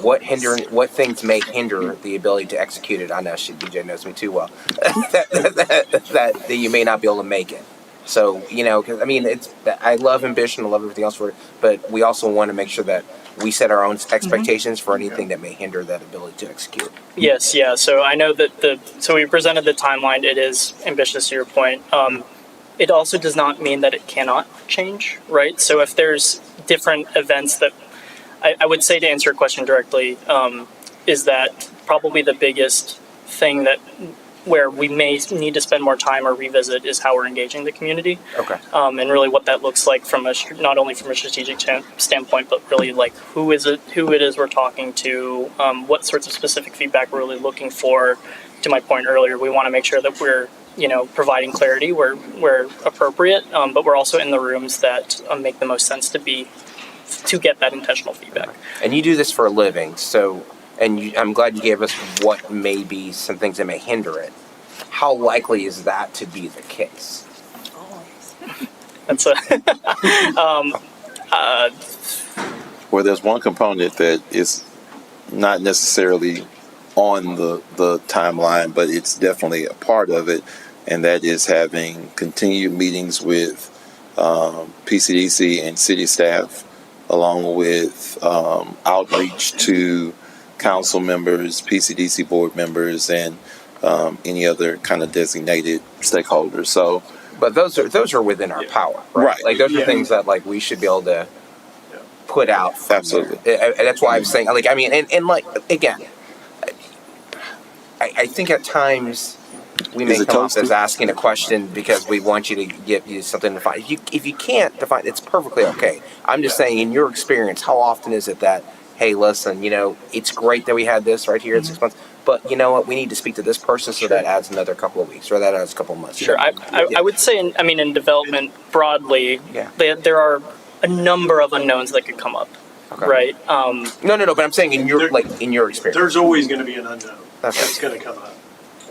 What things may hinder the ability to execute it? I know DJ knows me too well. that you may not be able to make it. So, because I love ambition, I love everything else for it, but we also want to make sure that we set our own expectations for anything that may hinder that ability to execute. Yes, yeah. So I know that so we presented the timeline. It is ambitious to your point. It also does not mean that it cannot change, right? So if there's different events that I would say, to answer your question directly, is that probably the biggest thing that where we may need to spend more time or revisit is how we're engaging the community. Okay. And really what that looks like from not only from a strategic standpoint, but really like who it is we're talking to, what sorts of specific feedback we're really looking for. To my point earlier, we want to make sure that we're providing clarity where appropriate, but we're also in the rooms that make the most sense to get that intentional feedback. And you do this for a living, so, I'm glad you gave us what may be some things that may hinder it. How likely is that to be the case? That's a Well, there's one component that is not necessarily on the timeline, but it's definitely a part of it, and that is having continued meetings with PCDC and city staff, along with outreach to council members, PCDC board members, and any other kind of designated stakeholders. So, but those are within our power, right? Like those are things that like we should be able to put out. Absolutely. And that's why I was saying, like, I mean, and like again, I think at times we may come off as asking a question because we want you to give you something to define. If you can't define, it's perfectly okay. I'm just saying, in your experience, how often is it that, hey, listen, it's great that we had this right here in 6 months, but you know what, we need to speak to this person, so that adds another couple of weeks or that adds a couple of months. Sure. I would say, in development broadly, there are a number of unknowns that could come up, right? No, but I'm saying in your experience. There's always going to be an unknown that's going to come up.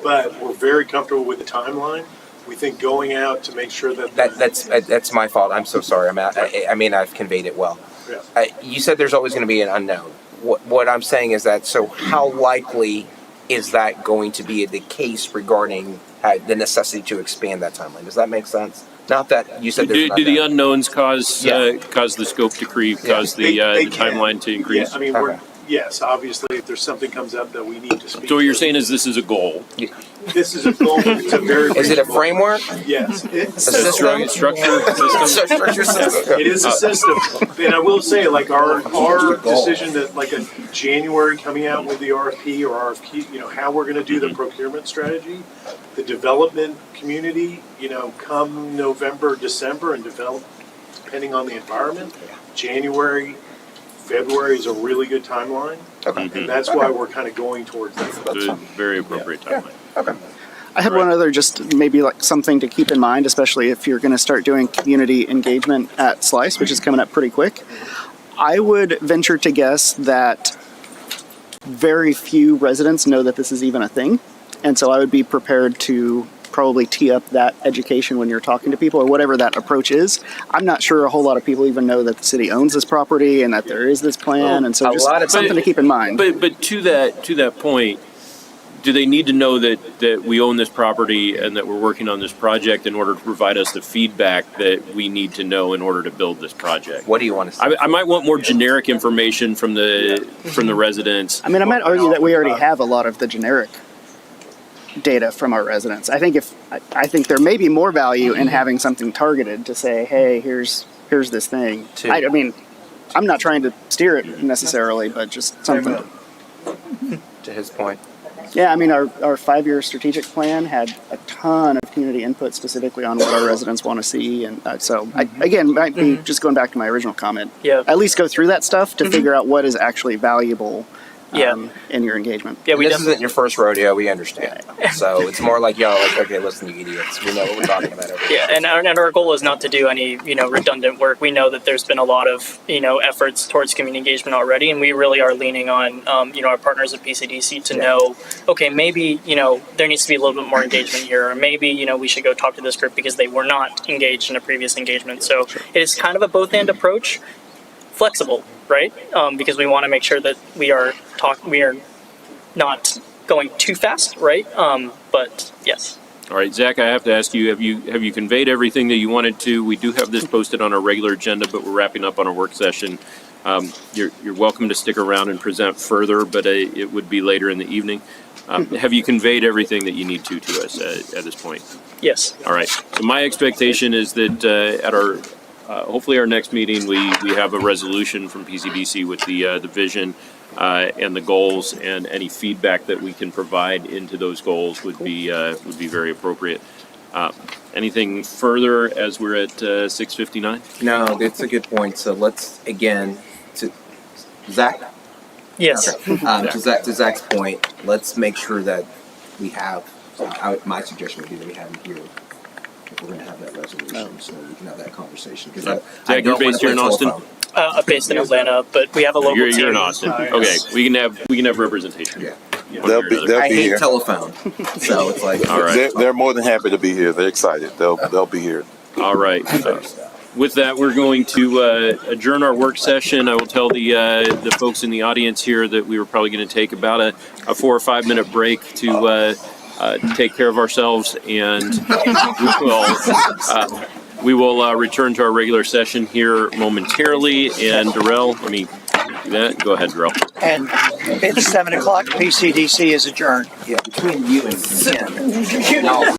But we're very comfortable with the timeline. We think going out to make sure that's my fault. I'm so sorry. I mean, I've conveyed it well. Yeah. You said there's always going to be an unknown. What I'm saying is that, so how likely is that going to be the case regarding the necessity to expand that timeline? Does that make sense? Not that you said there's do the unknowns cause the scope to creep, cause the timeline to increase? Yeah, yes, obviously, if there's something comes up that we need to speak. So what you're saying is this is a goal. This is a goal. It's a very. Is it a framework? Yes. It's a system. Structure system. It is a system, and I will say, like our decision that like a January coming out with the RFP or RFQ, how we're going to do the procurement strategy, the development community, come November, December, and develop depending on the environment. January, February is a really good timeline, and that's why we're kind of going towards that. Good, very appropriate timeline. Okay. I had one other, just maybe like something to keep in mind, especially if you're going to start doing community engagement at Slice, which is coming up pretty quick. I would venture to guess that very few residents know that this is even a thing, and so I would be prepared to probably tee up that education when you're talking to people, or whatever that approach is. I'm not sure a whole lot of people even know that the city owns this property and that there is this plan, and so just something to keep in mind. But to that point, do they need to know that we own this property and that we're working on this project in order to provide us the feedback that we need to know in order to build this project? What do you want to say? I might want more generic information from the residents. I might argue that we already have a lot of the generic data from our residents. I think there may be more value in having something targeted to say, hey, here's this thing. I'm not trying to steer it necessarily, but just something. To his point. Yeah, our 5-year strategic plan had a ton of community input specifically on what our residents want to see, and might be just going back to my original comment. Yeah. At least go through that stuff to figure out what is actually valuable. In your engagement. Yeah, this isn't your first rodeo. We understand. So it's more like, okay, listen, you idiots. We know what we're talking about over here. Yeah, and our goal is not to do any, redundant work. We know that there's been a lot of, efforts towards community engagement already, and we really are leaning on, our partners at PCDC to know, okay, maybe, there needs to be a little bit more engagement here, or maybe, we should go talk to this group because they were not engaged in a previous engagement. So it is kind of a both-and approach, flexible, right? Because we want to make sure that we are not going too fast, right? But yes. All right, Zach, I have to ask you: have you conveyed everything that you wanted to? We do have this posted on our regular agenda, but we're wrapping up on a work session. You're welcome to stick around and present further, but it would be later in the evening. Have you conveyed everything that you need to us at this point? Yes. All right. So my expectation is that at our hopefully our next meeting we have a resolution from PCDC with the vision. and the goals, and any feedback that we can provide into those goals would be very appropriate. Anything further as we're at 6:59? No, that's a good point. So let's again to Zach. Yes. To Zach's point, let's make sure that we have. My suggestion would be that we have him here if we're going to have that resolution, so we can have that conversation. Because Zach, you're based here in Austin. I'm based in Atlanta, but we have a local team. You're in Austin. Okay, we can have representation. Yeah. They'll be I hate here. telephone, so it's like All right. They're more than happy to be here. They're excited. They'll be here. All right. With that, we're going to adjourn our work session. I will tell the folks in the audience here that we were probably going to take about a 4 or 5 minute break to take care of ourselves, and we will return to our regular session here momentarily. And Darrell, let me do that. Go ahead, Darrell. And it's 7 o'clock. PCDC is adjourned. yeah, between you and Ken. No.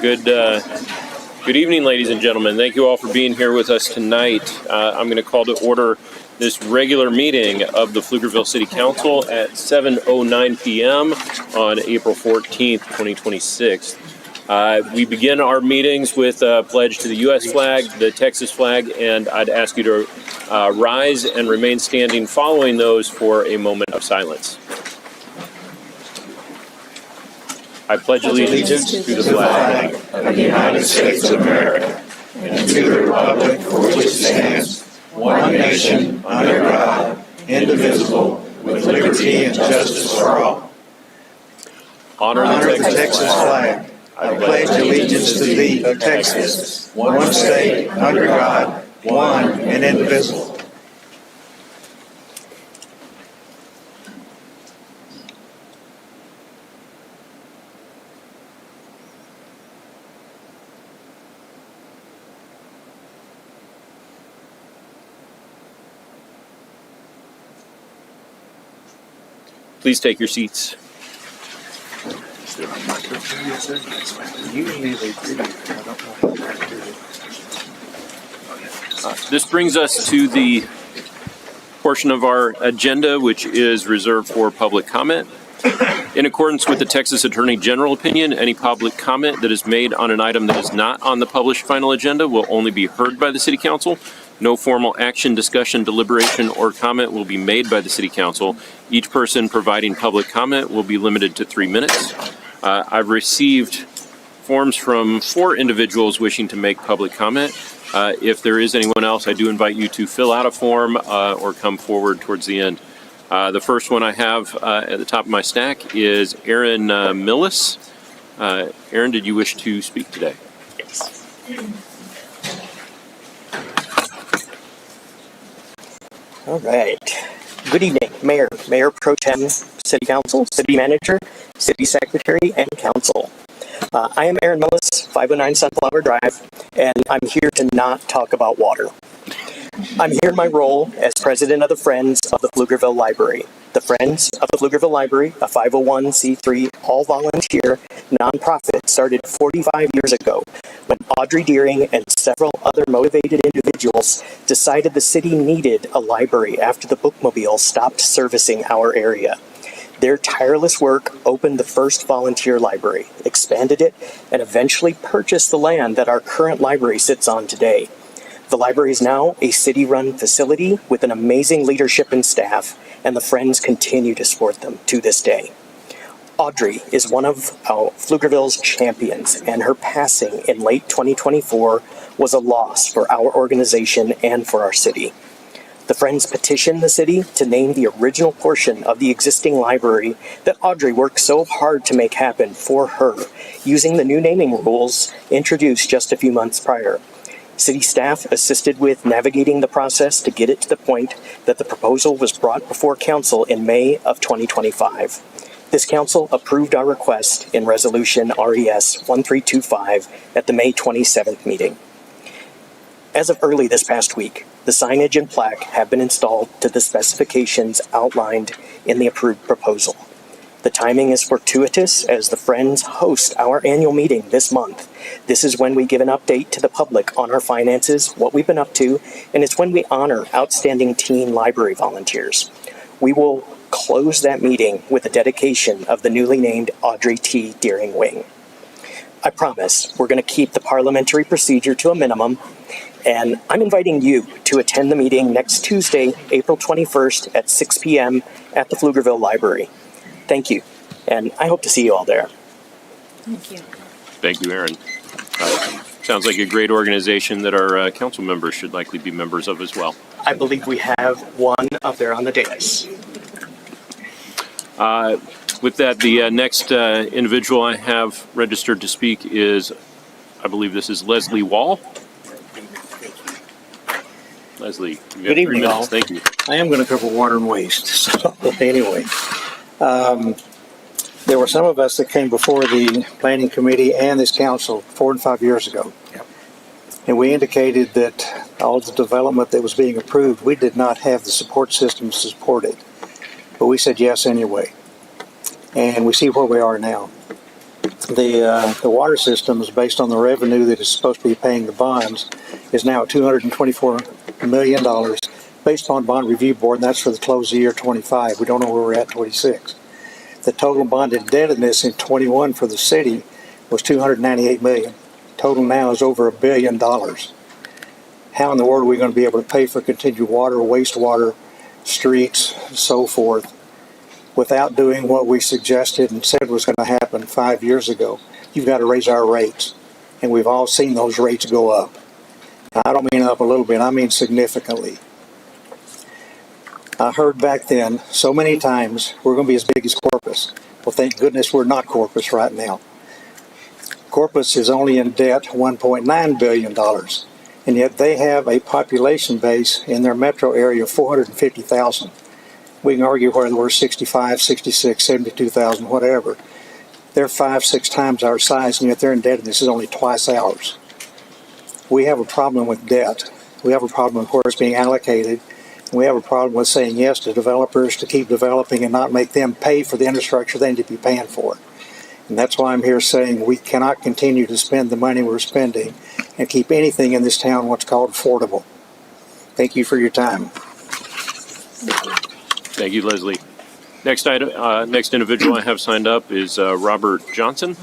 Good evening, ladies and gentlemen. Thank you all for being here with us tonight. I'm going to call to order this regular meeting of the Pflugerville City Council at 7:09 p.m. on April 14th, 2026. We begin our meetings with a pledge to the U.S. flag, the Texas flag, and I'd ask you to rise and remain standing following those for a moment of silence. I pledge allegiance to the flag of the United States of America and to the republic for which it stands, one nation, under God, indivisible, with liberty and justice for all. Honor the Texas flag. I pledge allegiance to thee, Texas, one state, under God, one and indivisible. Please take your seats. This brings us to the portion of our agenda which is reserved for public comment. In accordance with the Texas Attorney General opinion, any public comment that is made on an item that is not on the published final agenda will only be heard by the City Council. No formal action, discussion, deliberation, or comment will be made by the City Council. Each person providing public comment will be limited to 3 minutes. I've received forms from 4 individuals wishing to make public comment. If there is anyone else, I do invite you to fill out a form or come forward towards the end. The first one I have at the top of my stack is Aaron Millis. Aaron, did you wish to speak today? Yes. All right. Good evening, Mayor, Mayor Pro Tem, City Council, City Manager, City Secretary, and Council. I am Aaron Millis, 509 Sunflower Drive, and I'm here to not talk about water. I'm here in my role as president of the Friends of the Pflugerville Library. The Friends of the Pflugerville Library, a 501c3 all-volunteer nonprofit, started 45 years ago when Audrey Deering and several other motivated individuals decided the city needed a library after the bookmobile stopped servicing our area. Their tireless work opened the first volunteer library, expanded it, and eventually purchased the land that our current library sits on today. The library is now a city-run facility with an amazing leadership and staff, and the Friends continue to support them to this day. Audrey is one of Pflugerville's champions, and her passing in late 2024 was a loss for our organization and for our city. The Friends petitioned the city to name the original portion of the existing library that Audrey worked so hard to make happen for her, using the new naming rules introduced just a few months prior. City staff assisted with navigating the process to get it to the point that the proposal was brought before council in May of 2025. This council approved our request in Resolution RES 1325 at the May 27th meeting. As of early this past week, the signage and plaque have been installed to the specifications outlined in the approved proposal. The timing is fortuitous as the Friends host our annual meeting this month. This is when we give an update to the public on our finances, what we've been up to, and it's when we honor outstanding teen library volunteers. We will close that meeting with a dedication of the newly named Audrey T. Deering Wing. I promise we're going to keep the parliamentary procedure to a minimum, and I'm inviting you to attend the meeting next Tuesday, April 21st at 6 p.m. at the Pflugerville Library. Thank you, and I hope to see you all there. Thank you. Thank you, Aaron. Sounds like a great organization that our council members should likely be members of as well. I believe we have one up there on the dais. With that, the next individual I have registered to speak is, I believe this is Leslie Wall. Leslie, you have Good evening, 3 minutes. all. Thank you. I am going to cover water and waste. So anyway, there were some of us that came before the planning committee and this council 4 and 5 years ago. Yep. And we indicated that all the development that was being approved, we did not have the support systems to support it. But we said yes anyway. And we see where we are now. The water system is based on the revenue that is supposed to be paying the bonds is now at $224 million based on bond review board, and that's for the close of year 25. We don't know where we're at 26. The total bond indebtedness in 21 for the city was $298 million. Total now is over $1 billion. How in the world are we going to be able to pay for continued water, wastewater, streets, and so forth, without doing what we suggested and said was going to happen 5 years ago? You've got to raise our rates. And we've all seen those rates go up. Now, I don't mean up a little bit, I mean significantly. I heard back then so many times, we're going to be as big as Corpus. Well, thank goodness we're not Corpus right now. Corpus is only in debt $1.9 billion. And yet they have a population base in their metro area of 450,000. We can argue whether we're 65, 66, 72,000, whatever. They're 5-6 times our size, and yet their indebtedness is only twice ours. We have a problem with debt. We have a problem with where it's being allocated. We have a problem with saying yes to developers to keep developing and not make them pay for the infrastructure they need to be paying for. And that's why I'm here saying we cannot continue to spend the money we're spending and keep anything in this town what's called affordable. Thank you for your time. Thank you, Leslie. Next item, next individual I have signed up is Robert Johnson.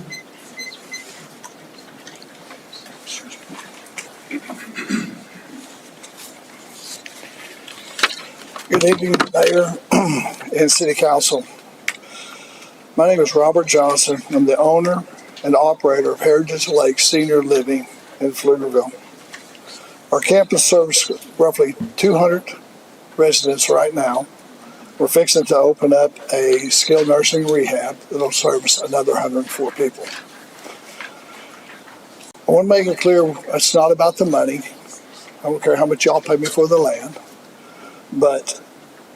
Good evening, Mayor and City Council. My name is Robert Johnson. I'm the owner and operator of Heritage Lake Senior Living in Pflugerville. Our campus serves roughly 200 residents right now. We're fixing to open up a skilled nursing rehab that'll service another 104 people. I want to make it clear, it's not about the money. I don't care how much y'all pay me for the land, but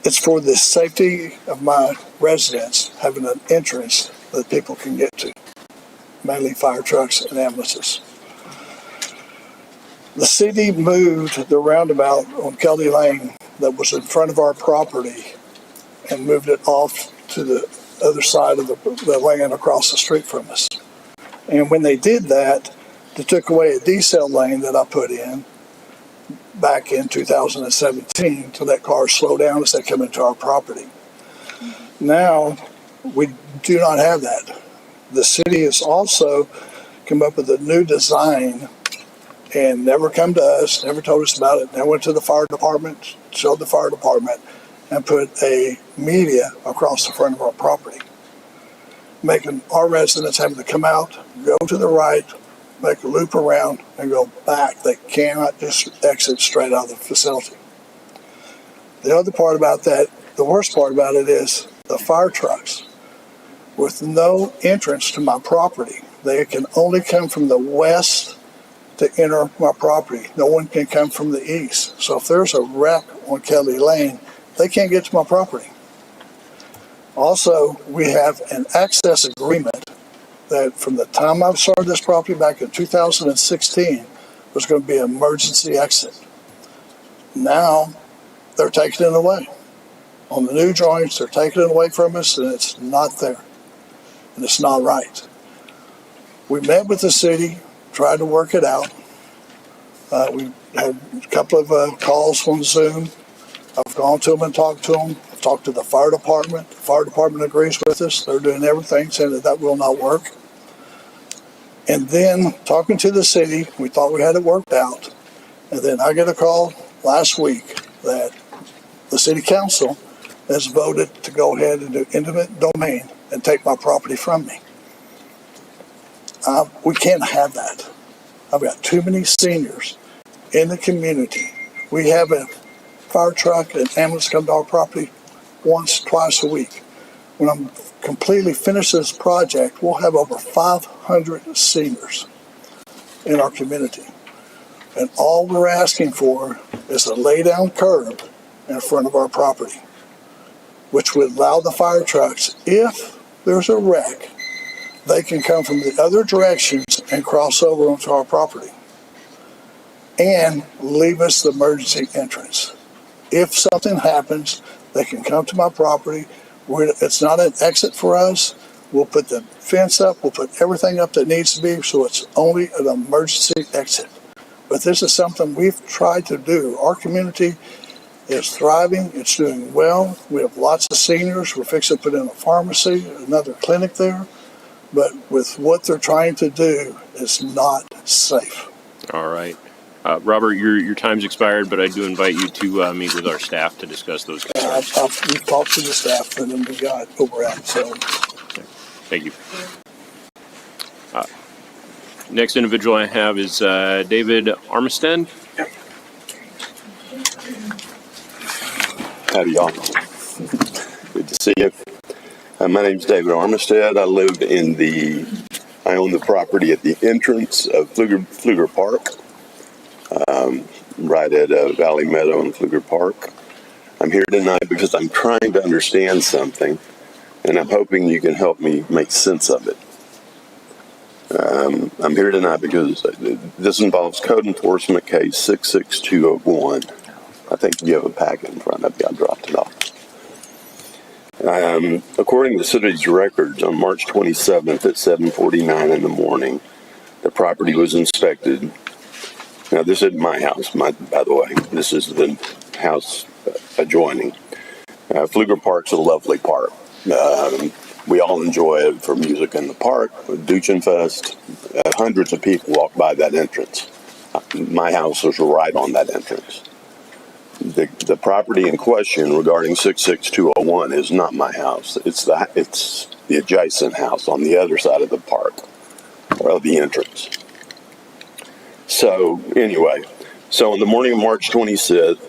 it's for the safety of my residents having an entrance that people can get to, mainly fire trucks and ambulances. The city moved the roundabout on Kelly Lane that was in front of our property and moved it off to the other side of the land across the street from us. And when they did that, they took away a decel lane that I put in back in 2017 to let cars slow down as they come into our property. Now, we do not have that. The city has also come up with a new design and never come to us, never told us about it. They went to the fire department, showed the fire department, and put a media across the front of our property, making our residents having to come out, go to the right, make a loop around, and go back. They cannot just exit straight out of the facility. The other part about that, the worst part about it is the fire trucks with no entrance to my property. They can only come from the west to enter my property. No one can come from the east. So if there's a wreck on Kelly Lane, they can't get to my property. Also, we have an access agreement that from the time I started this property back in 2016 was going to be an emergency exit. Now, they're taking it away. On the new drawings, they're taking it away from us, and it's not there. And it's not right. We met with the city, tried to work it out. We had a couple of calls on Zoom. I've gone to them and talked to them. I've talked to the fire department. The fire department agrees with us. They're doing everything, saying that that will not work. And then talking to the city, we thought we had it worked out. And then I get a call last week that the city council has voted to go ahead and do eminent domain and take my property from me. We can't have that. I've got too many seniors in the community. We have a fire truck and ambulance come to our property once, twice a week. When I'm completely finished this project, we'll have over 500 seniors in our community. And all we're asking for is a lay down curb in front of our property, which would allow the fire trucks, if there's a wreck, they can come from the other directions and cross over onto our property and leave us the emergency entrance. If something happens, they can come to my property. It's not an exit for us. We'll put the fence up. We'll put everything up that needs to be, so it's only an emergency exit. But this is something we've tried to do. Our community is thriving. It's doing well. We have lots of seniors. We're fixing to put in a pharmacy, another clinic there. But with what they're trying to do, it's not safe. All right. Robert, your time's expired, but I do invite you to meet with our staff to discuss those concerns. We've talked to the staff, and then we got where we're at. So, Thank you. Next individual I have is David Armistead. Howdy, y'all. Good to see you. My name's David Armistead. I own the property at the entrance of Pfluger Park, right at Valley Meadow and Pfluger Park. I'm here tonight because I'm trying to understand something, and I'm hoping you can help me make sense of it. I'm here tonight because this involves Code Enforcement Case 66201. I think you have a packet in front of you. I dropped it off. According to the city's records, on March 27th at 7:49 in the morning, the property was inspected. Now, this isn't my house, by the way. This is the house adjoining. Pfluger Park's a lovely park. We all enjoy it for music in the park, Duchenfest. Hundreds of people walk by that entrance. My house was right on that entrance. The property in question regarding 66201 is not my house. It's the adjacent house on the other side of the park, or the entrance. So anyway, on the morning of March 27th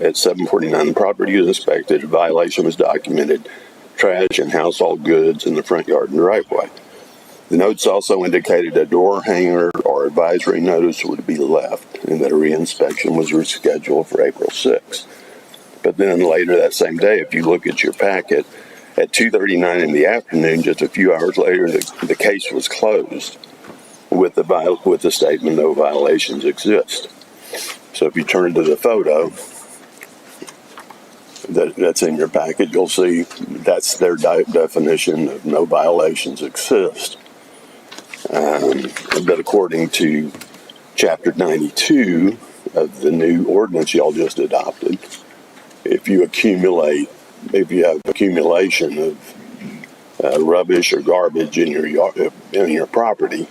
at 7:49, the property was inspected. A violation was documented. Trash and household goods in the front yard and driveway. The notes also indicated a door hanger or advisory notice would be left and that a reinspection was rescheduled for April 6th. But then later that same day, if you look at your packet, at 2:39 in the afternoon, just a few hours later, the case was closed with the statement no violations exist. So if you turn to the photo that's in your packet, you'll see that's their definition of no violations exist. But according to Chapter 92 of the new ordinance y'all just adopted, if you have accumulation of rubbish or garbage in your property,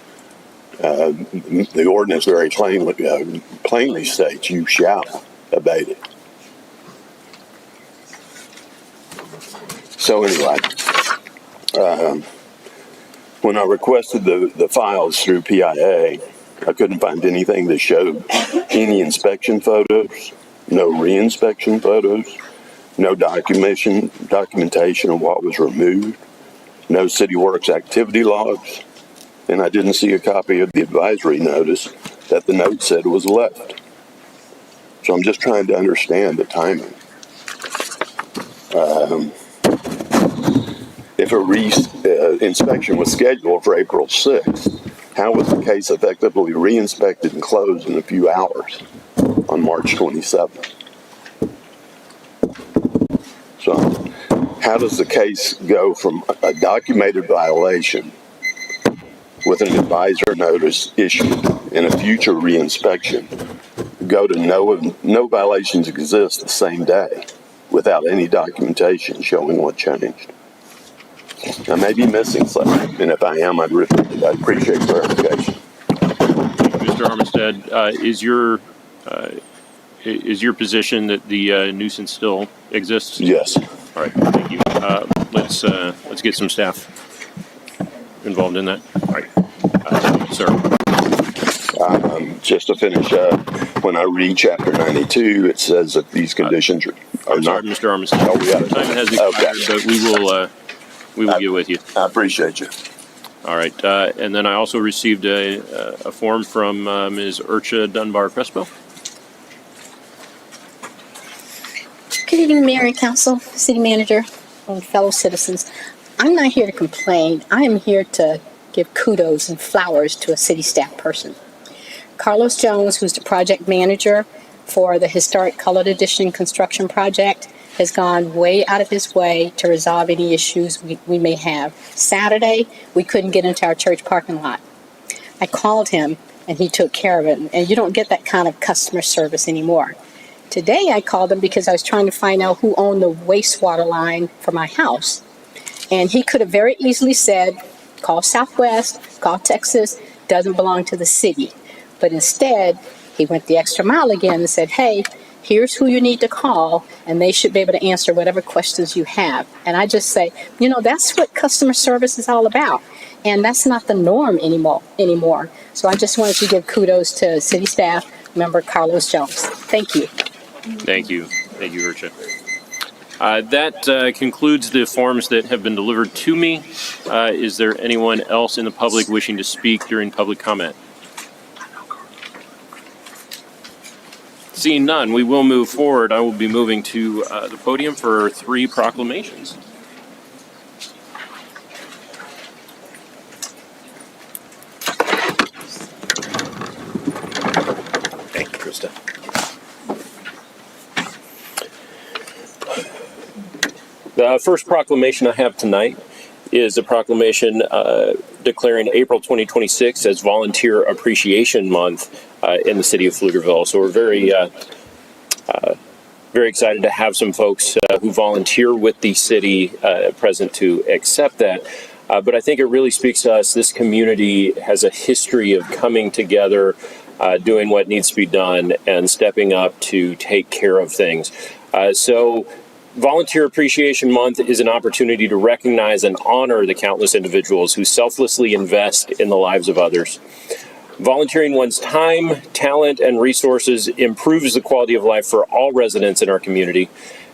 the ordinance very plainly states you shall abate it. So anyway, when I requested the files through PIA, I couldn't find anything that showed any inspection photos, no re-inspection photos, no documentation of what was removed, no City Works activity logs, and I didn't see a copy of the advisory notice that the note said was left. So I'm just trying to understand the timing. If a inspection was scheduled for April 6th, how was the case effectively re-inspected and closed in a few hours on March 27th? So how does the case go from a documented violation with an advisor notice issued and a future re-inspection go to no violations exist the same day without any documentation showing what changed? I may be missing something, and if I am, I'd appreciate clarification. Mr. Armistead, is your position that the nuisance still exists? Yes. All right, thank you. Let's get some staff involved in that. All right, sir. Just to finish up, when I read Chapter 92, it says that these conditions are I'm sorry, not. Mr. Armistead. Oh, we got it. Time has expired, but we will get with you. I appreciate you. All right, and then I also received a form from Ms. Urcha Dunbar Crespo. Good evening, Mayor and Council, City Manager, and fellow citizens. I'm not here to complain. I am here to give kudos and flowers to a city staff person. Carlos Jones, who's the project manager for the historic Colored Edition construction project, has gone way out of his way to resolve any issues we may have. Saturday, we couldn't get into our church parking lot. I called him and he took care of it. And you don't get that kind of customer service anymore. Today, I called him because I was trying to find out who owned the wastewater line for my house. And he could have very easily said, call Southwest, call Texas, doesn't belong to the city. But instead, he went the extra mile again and said, hey, here's who you need to call, and they should be able to answer whatever questions you have. And I just say, that's what customer service is all about. And that's not the norm anymore. So I just wanted to give kudos to city staff, member Carlos Jones. Thank you. Thank you. Thank you, Urcha. That concludes the forms that have been delivered to me. Is there anyone else in the public wishing to speak during public comment? Seeing none, we will move forward. I will be moving to the podium for 3 proclamations. Thank you, Krista. The first proclamation I have tonight is a proclamation declaring April 2026 as Volunteer Appreciation Month in the city of Pflugerville. So we're very excited to have some folks who volunteer with the city present to accept that. But I think it really speaks to us. This community has a history of coming together, doing what needs to be done, and stepping up to take care of things. So Volunteer Appreciation Month is an opportunity to recognize and honor the countless individuals who selflessly invest in the lives of others. Volunteering one's time, talent, and resources improves the quality of life for all residents in our community.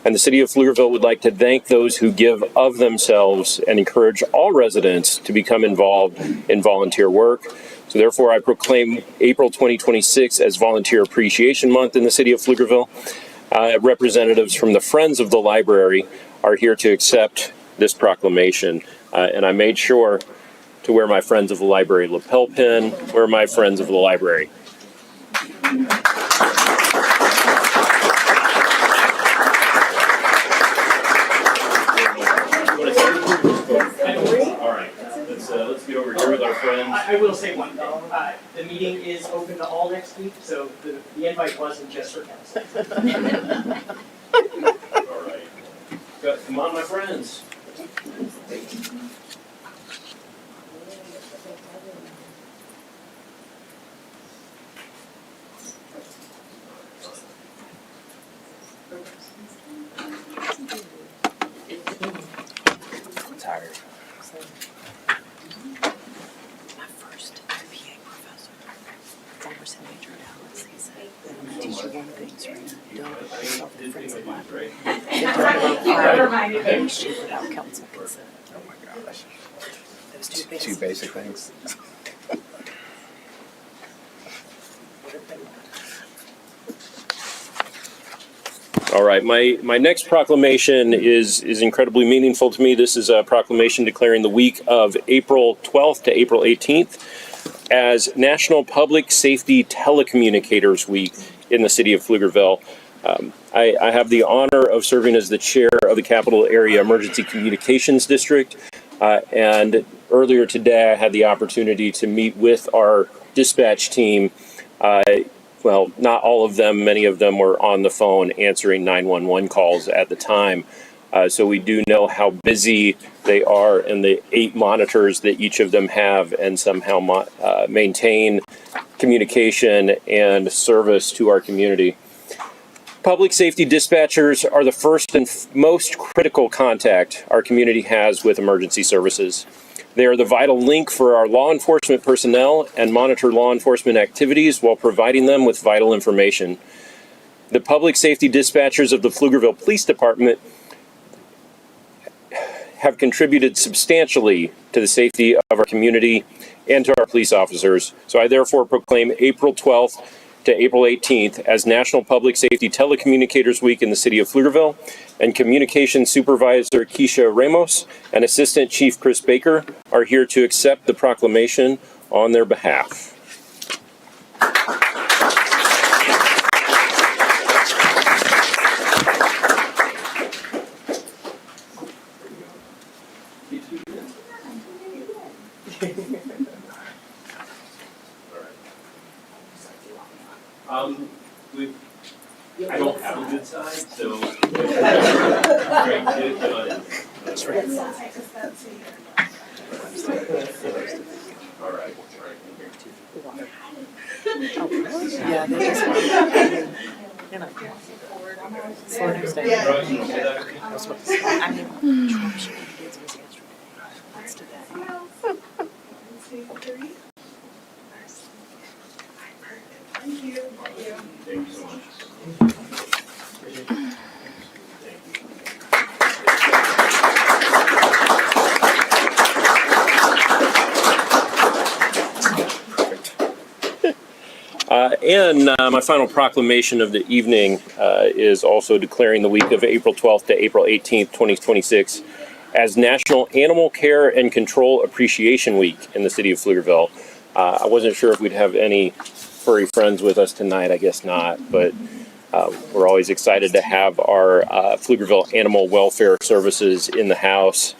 And the city of Pflugerville would like to thank those who give of themselves and encourage all residents to become involved in volunteer work. So therefore, I proclaim April 2026 as Volunteer Appreciation Month in the city of Pflugerville. Representatives from the Friends of the Library are here to accept this proclamation. And I made sure to wear my Friends of the Library lapel pin, wear my Friends of the Library. All right, let's get over here with our friends. I will say one thing. The meeting is open to all next week, so the invite wasn't just for council. All right. Come on, my friends. I'm tired. My first MPA professor, former Senator Dallas, he said, teach you one thing, Serena, don't put yourself in Friends of Library. Without council consent. Oh my gosh. Those Two basic things. All right, my next proclamation is incredibly meaningful to me. This is a proclamation declaring the week of April 12th to April 18th as National Public Safety Telecommunicators Week in the city of Pflugerville. I have the honor of serving as the chair of the Capital Area Emergency Communications District, and earlier today I had the opportunity to meet with our dispatch team. Well, not all of them, many of them were on the phone answering 911 calls at the time. So we do know how busy they are and the 8 monitors that each of them have, and somehow maintain communication and service to our community. Public safety dispatchers are the first and most critical contact our community has with emergency services. They are the vital link for our law enforcement personnel and monitor law enforcement activities while providing them with vital information. The public safety dispatchers of the Pflugerville Police Department have contributed substantially to the safety of our community and to our police officers. So I therefore proclaim April 12th to April 18th as National Public Safety Telecommunicators Week in the city of Pflugerville, and Communications Supervisor Keisha Ramos and Assistant Chief Chris Baker are here to accept the proclamation on their behalf. I don't have a good side, so. All right. Yeah, they just slow next day. That's what I mean, Trump should have kids was yesterday. What's today? Thank you so much. My final proclamation of the evening is also declaring the week of April 12th to April 18th, 2026 as National Animal Care and Control Appreciation Week in the city of Pflugerville. I wasn't sure if we'd have any furry friends with us tonight. I guess not, but we're always excited to have our Pflugerville Animal Welfare Services in the house.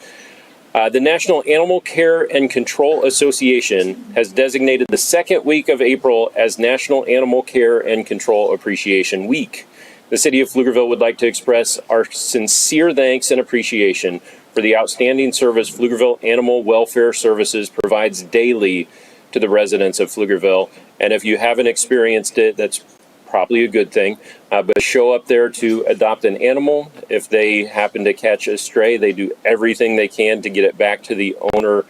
The National Animal Care and Control Association has designated the second week of April as National Animal Care and Control Appreciation Week. The City of Pflugerville would like to express our sincere thanks and appreciation for the outstanding service Pflugerville Animal Welfare Services provides daily to the residents of Pflugerville. And if you haven't experienced it, that's probably a good thing, but show up there to adopt an animal. If they happen to catch a stray, they do everything they can to get it back to the owner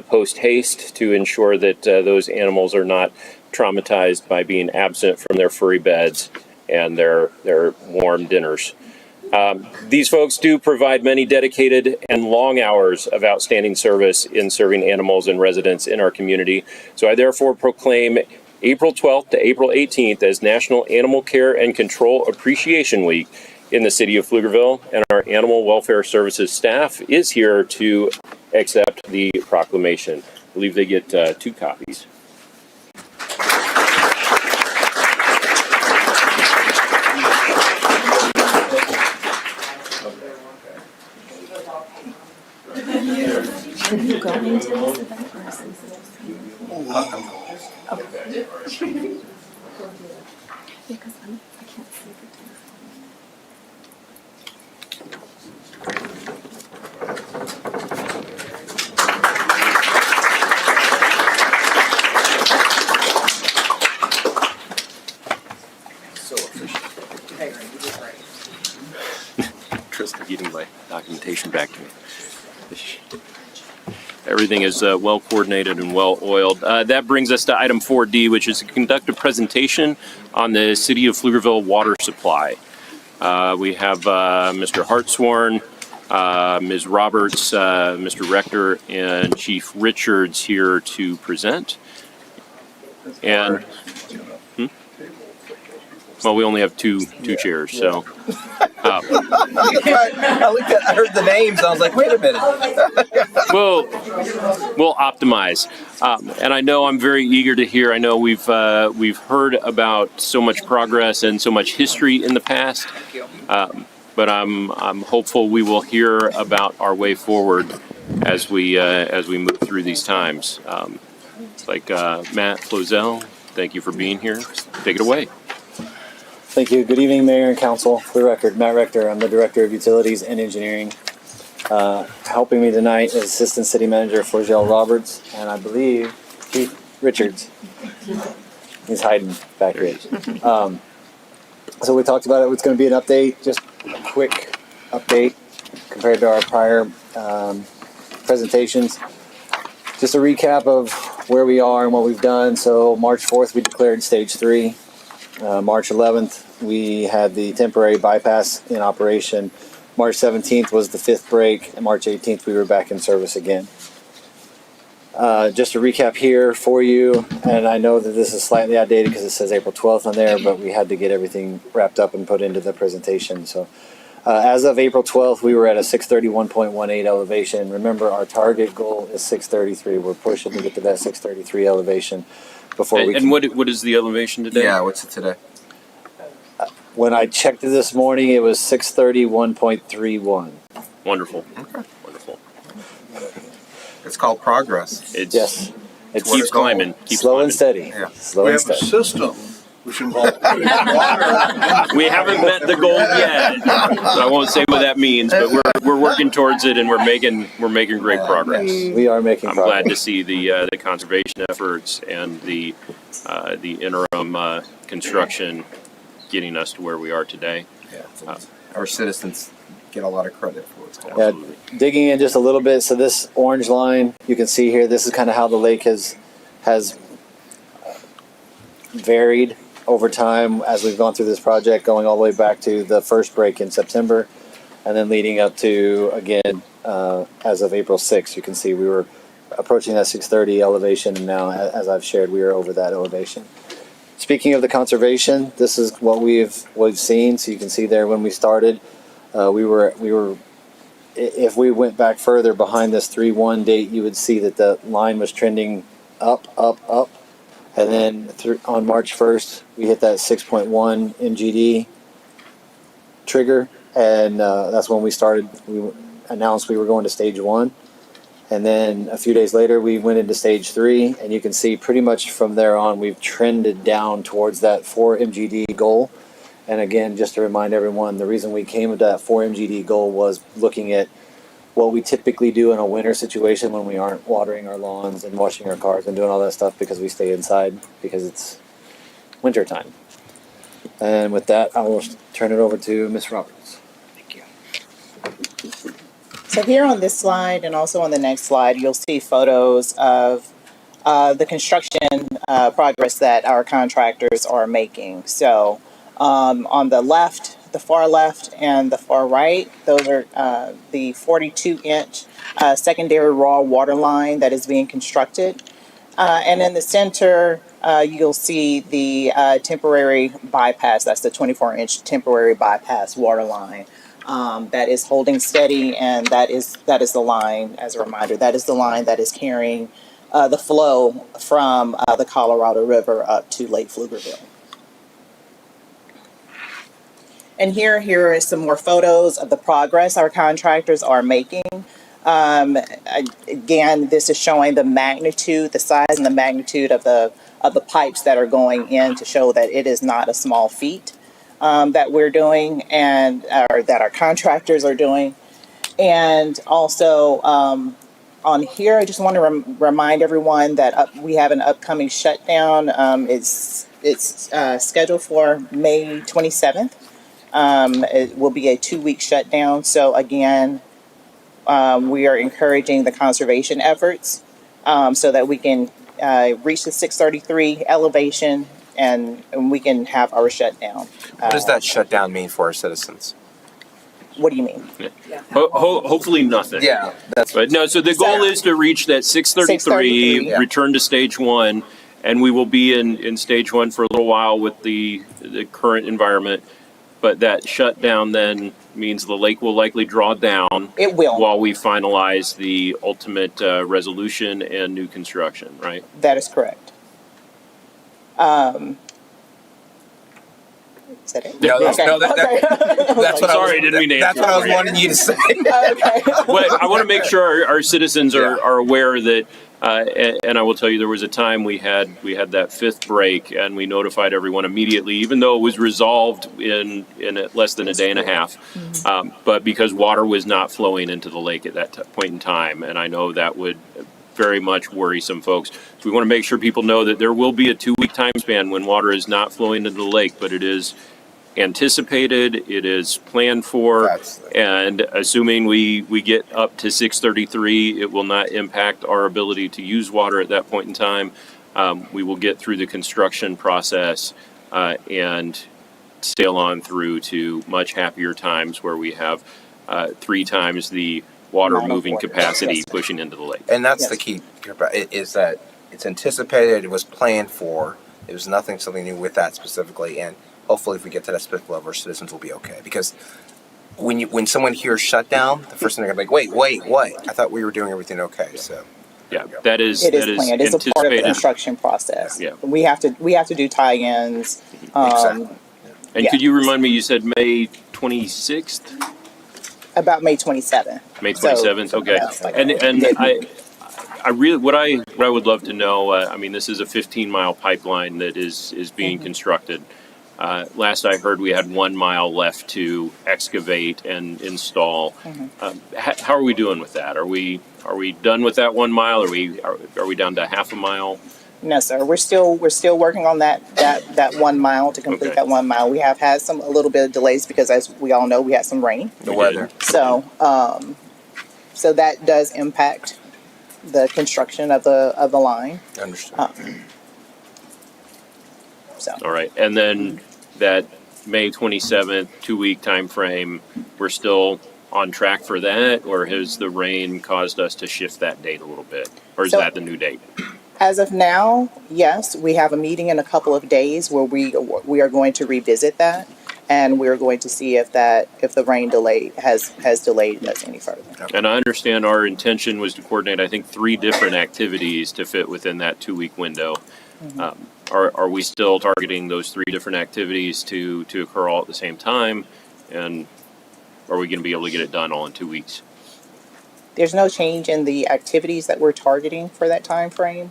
post haste to ensure that those animals are not traumatized by being absent from their furry beds and their warm dinners. These folks do provide many dedicated and long hours of outstanding service in serving animals and residents in our community. So I therefore proclaim April 12th to April 18th as National Animal Care and Control Appreciation Week in the city of Pflugerville, and our Animal Welfare Services staff is here to accept the proclamation. I believe they get 2 copies. Are you going to this event or is this? Okay. Because I can't see the So efficient. Hey, you did great. Tristan getting my documentation back to me. Everything is well coordinated and well oiled. That brings us to item 4D, which is to conduct a presentation on the City of Pflugerville water supply. We have Mr. Hartshorn, Ms. Roberts, Mr. Rector, and Chief Richards here to present. And well, we only have two chairs, so. I heard the names. I was like, wait a minute. We'll optimize, and I know I'm very eager to hear. I know we've heard about so much progress and so much history in the past, but I'm hopeful we will hear about our way forward as we move through these times. Like Matt Flozell, thank you for being here. Take it away. Thank you. Good evening, Mayor and Council. For the record, Matt Rector. I'm the Director of Utilities and Engineering. Helping me tonight is Assistant City Manager Florgel Roberts, and I believe Chief Richards. He's hiding back here. So we talked about it. It's going to be an update, just a quick update compared to our prior presentations. Just a recap of where we are and what we've done. So March 4th, we declared Stage 3. March 11th, we had the temporary bypass in operation. March 17th was the 5th break, and March 18th, we were back in service again. Just a recap here for you, and I know that this is slightly outdated because it says April 12th on there, but we had to get everything wrapped up and put into the presentation. So as of April 12th, we were at a 631.18 elevation. Remember, our target goal is 633. We're pushing to get to that 633 elevation. And what is the elevation today? Yeah, what's it today? When I checked it this morning, it was 631.31. Wonderful. Okay. Wonderful. It's called progress. It's Yes. it Toward keeps a goal. climbing. Keeps Slow climbing. and steady. Yeah. Slow We and have a steady. system which involves water. We haven't met the goal yet. I won't say what that means, but we're working towards it, and we're making great progress. We are making I'm progress. glad to see the conservation efforts and the interim construction getting us to where we are today. Yeah. Our citizens get a lot of credit for what's going on. Yeah, digging in just a little bit. So this orange line you can see here, this is kind of how the lake has varied over time as we've gone through this project, going all the way back to the first break in September, and then leading up to, again, as of April 6th, you can see we were approaching that 630 elevation, and now, as I've shared, we are over that elevation. Speaking of the conservation, this is what we've seen. So you can see there when we started, we were. If we went back further behind this 3-1 date, you would see that the line was trending up, and then on March 1st, we hit that 6.1 MGD trigger, and that's when we started. We announced we were going to stage 1. And then a few days later, we went into stage 3, and you can see pretty much from there on, we've trended down towards that 4 MGD goal. And again, just to remind everyone, the reason we came to that 4 MGD goal was looking at what we typically do in a winter situation when we aren't watering our lawns and washing our cars and doing all that stuff because we stay inside because it's winter time. And with that, I will turn it over to Ms. Roberts. So here on this slide and also on the next slide, you'll see photos of the construction progress that our contractors are making. So on the left, the far left and the far right, those are the 42-inch secondary raw water line that is being constructed. And in the center, you'll see the temporary bypass. That's the 24-inch temporary bypass water line. That is holding steady, and that is the line, as a reminder, that is the line that is carrying the flow from the Colorado River up to Lake Pflugerville. And here are some more photos of the progress our contractors are making. Again, this is showing the magnitude, the size and the magnitude of the pipes that are going in to show that it is not a small feat. That we're doing or that our contractors are doing. And also on here, I just want to remind everyone that we have an upcoming shutdown. It's scheduled for May 27th. It will be a 2-week shutdown. So again, we are encouraging the conservation efforts so that we can reach the 633 elevation and we can have our shutdown. What does that shutdown mean for our citizens? What do you mean? Yeah. Hopefully nothing. Yeah, but no. So the goal is to reach that 633, yeah. return to stage 1, and we will be in stage 1 for a little while with the current environment. But that shutdown then means the lake will likely draw down. It will. While we finalize the ultimate resolution and new construction, right? That is correct. Is that it? No, Okay. that's what Sorry, I didn't mean to That's answer what I for was you. wanting you to say. Okay. Well, I want to make sure our citizens are aware that, and I will tell you, there was a time we had that 5th break, and we notified everyone immediately, even though it was resolved in less than a day and a half. But because water was not flowing into the lake at that point in time, and I know that would very much worry some folks. So we want to make sure people know that there will be a 2-week time span when water is not flowing into the lake, but it is anticipated, it is planned for, and assuming we get up to 633, it will not impact our ability to use water at that point in time. We will get through the construction process and sail on through to much happier times where we have 3 times the water moving capacity pushing into the lake. And that's the key, is that it's anticipated, it was planned for, it was something new with that specifically, and hopefully if we get to that specific level, our citizens will be okay. Because when someone hears shutdown, the first thing they're going to be like, wait, what? I thought we were doing everything okay, so. Yeah, that is Planned. It's a part of the anticipated. construction process. Yeah. We have to do tie-ins. Exactly. And could you remind me, you said May 26th? About May 27th. May 27th, okay. Yeah, like And I really, what I would love to know, I mean, this is a 15-mile pipeline that is being constructed. Last I heard, we had 1 mile left to excavate and install. How are we doing with that? Are we done with that 1 mile? Are we down to half a mile? No, sir. We're still working on that 1 mile to complete Okay. that 1 mile. We have had a little bit of delays because, as we all know, we had some rain. The weather. So so that does impact the construction of the line. Understood. All right, and then that May 27th, 2-week time frame, we're still on track for that, or has the rain caused us to shift that date a little bit, or is So- that the new date? As of now, yes, we have a meeting in a couple of days where we are going to revisit that, and we're going to see if the rain delay has delayed us any further. And I understand our intention was to coordinate, I think, 3 different activities to fit within that 2-week window. Are we still targeting those 3 different activities to occur all at the same time? And are we going to be able to get it done all in 2 weeks? There's no change in the activities that we're targeting for that time frame.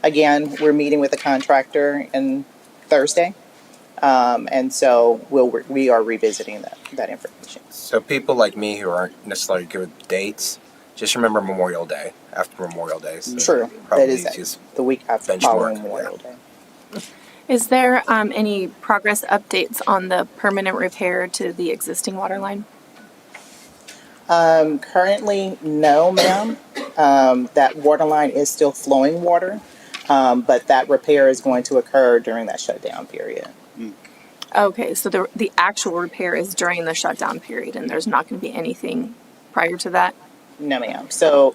Again, we're meeting with the contractor on Thursday, and so we are revisiting that information. So people like me who aren't necessarily good with dates, just remember Memorial Day, after Memorial Day. So True, probably that is just the week after benchmark. following Memorial Day. Is there any progress updates on the permanent repair to the existing water line? Currently, no, ma'am. That water line is still flowing water, but that repair is going to occur during that shutdown period. Okay, so the actual repair is during the shutdown period, and there's not going to be anything prior to that? No, ma'am. So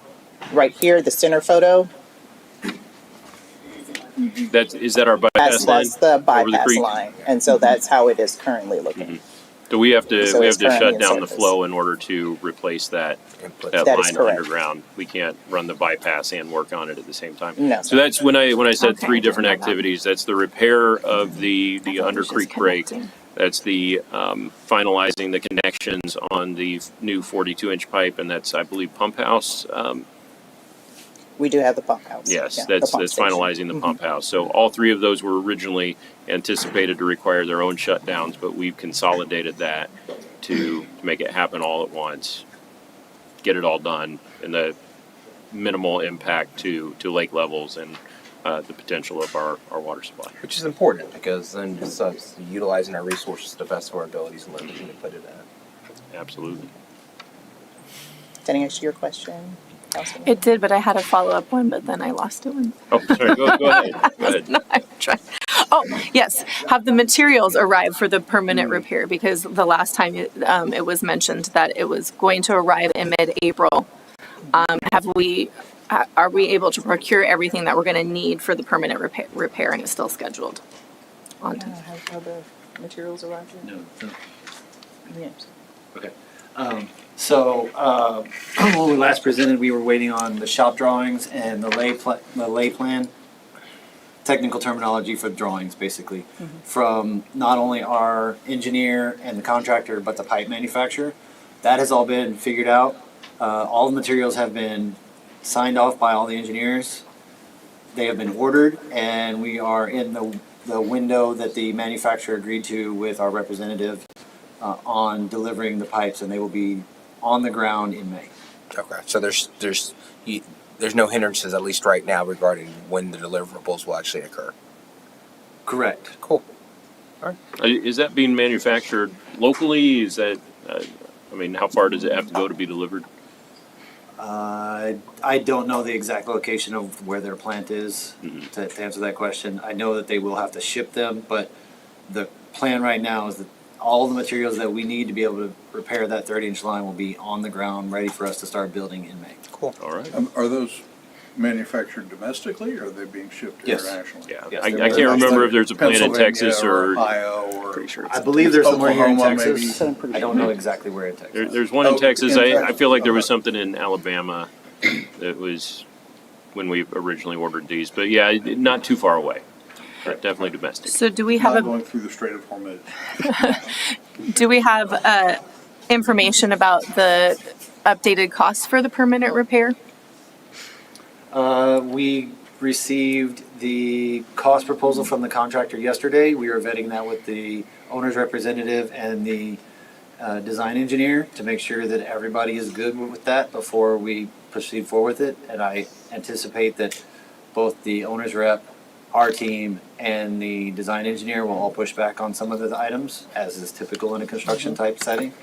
right here, the center photo, Is that our bypass line? that's the over the bypass creek? line. And so that's how it is currently looking. So we have to So it's currently shut in down the service. flow in order to replace that That is line correct. underground. We can't run the bypass and work on it at the same time. No, So that's when I said Okay. 3 different activities. That's the repair of the Under Creek break. That's the finalizing the connections on the new 42-inch pipe, and that's, I believe, pump house. We do have the pump house. Yes, Yeah, the that's pump station. finalizing the pump house. So all 3 of those were originally anticipated to require their own shutdowns, but we've consolidated that to make it happen all at once, get it all done, and the minimal impact to lake levels and the potential of our water supply. Which is important because then it's us utilizing our resources to the best of our abilities and leveraging to put it at. Absolutely. Did that answer your question, Councilman? It did, but I had a follow-up one, but then I lost it. Oh, sorry. Go ahead. Go ahead. No, I'm trying. Oh, yes. Have the materials arrived for the permanent repair? Because the last time it was mentioned that it was going to arrive in mid-April. Are we able to procure everything that we're going to need for the permanent repair, and it's still scheduled? On time? Have the materials arrived yet? No. Yes. Okay. So when we last presented, we were waiting on the shop drawings and the lay plan. Technical terminology for drawings, basically, from not only our engineer and the contractor, but the pipe manufacturer. That has all been figured out. All the materials have been signed off by all the engineers. They have been ordered, and we are in the window that the manufacturer agreed to with our representative on delivering the pipes, and they will be on the ground in May. Okay, so there's no hindrances, at least right now, regarding when the deliverables will actually occur. Correct. Cool. All right. Is that being manufactured locally? Is that, how far does it have to go to be delivered? I don't know the exact location of where their plant is to answer that question. I know that they will have to ship them, but the plan right now is that all the materials that we need to be able to repair that 30-inch line will be on the ground, ready for us to start building in May. Cool. All right. Are those manufactured domestically, or are they being shipped Yes. internationally? Yeah, Yes, I they're can't remember if there's a plant in Pennsylvania Texas or Ohio or pretty sure I believe there's somewhere here in Oklahoma, Texas. maybe. I don't know exactly where in Texas. There's one in Oh, Texas. in I Texas. feel like there was Okay. something in Alabama that was when we originally ordered these. But yeah, not too far away. Definitely domestic. So do we Not have going through the Strait of Hormuz. information about the updated costs for the permanent repair? We received the cost proposal from the contractor yesterday. We are vetting that with the owner's representative and the design engineer to make sure that everybody is good with that before we proceed forward with it. And I anticipate that both the owner's rep, our team, and the design engineer will all push back on some of the items, as is typical in a construction type setting.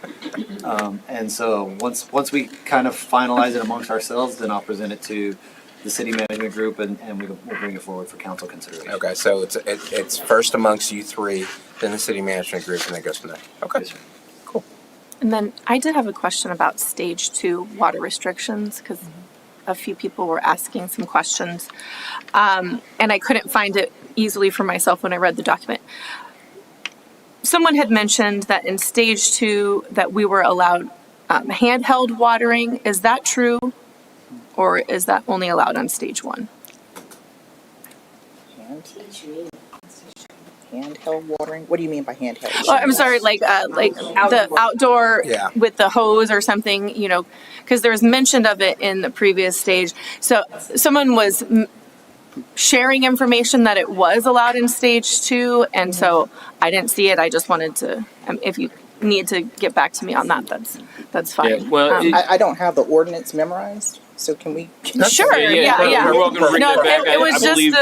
And so once we kind of finalize it amongst ourselves, then I'll present it to the city management group and we'll bring it forward for council consideration. Okay, so it's first amongst you three, then the city management group, and then it goes from there. Okay. Yes, sir. And then I did have a question about stage 2 water restrictions, because a few people were asking some questions. And I couldn't find it easily for myself when I read the document. Someone had mentioned that in stage 2 that we were allowed handheld watering. Is that true? Or is that only allowed on stage 1? Handheld watering? What do you mean by handheld? Oh, I'm sorry, like the outdoor with the hose or something, you know, because there was mention of it in the previous stage. So someone was sharing information that it was allowed in stage 2, and so I didn't see it. I just wanted to, if you need to get back to me on that, that's fine. Yeah, well, I don't have the ordinance memorized, so can we? Sure. Yeah. You're welcome to bring that back. It was I believe,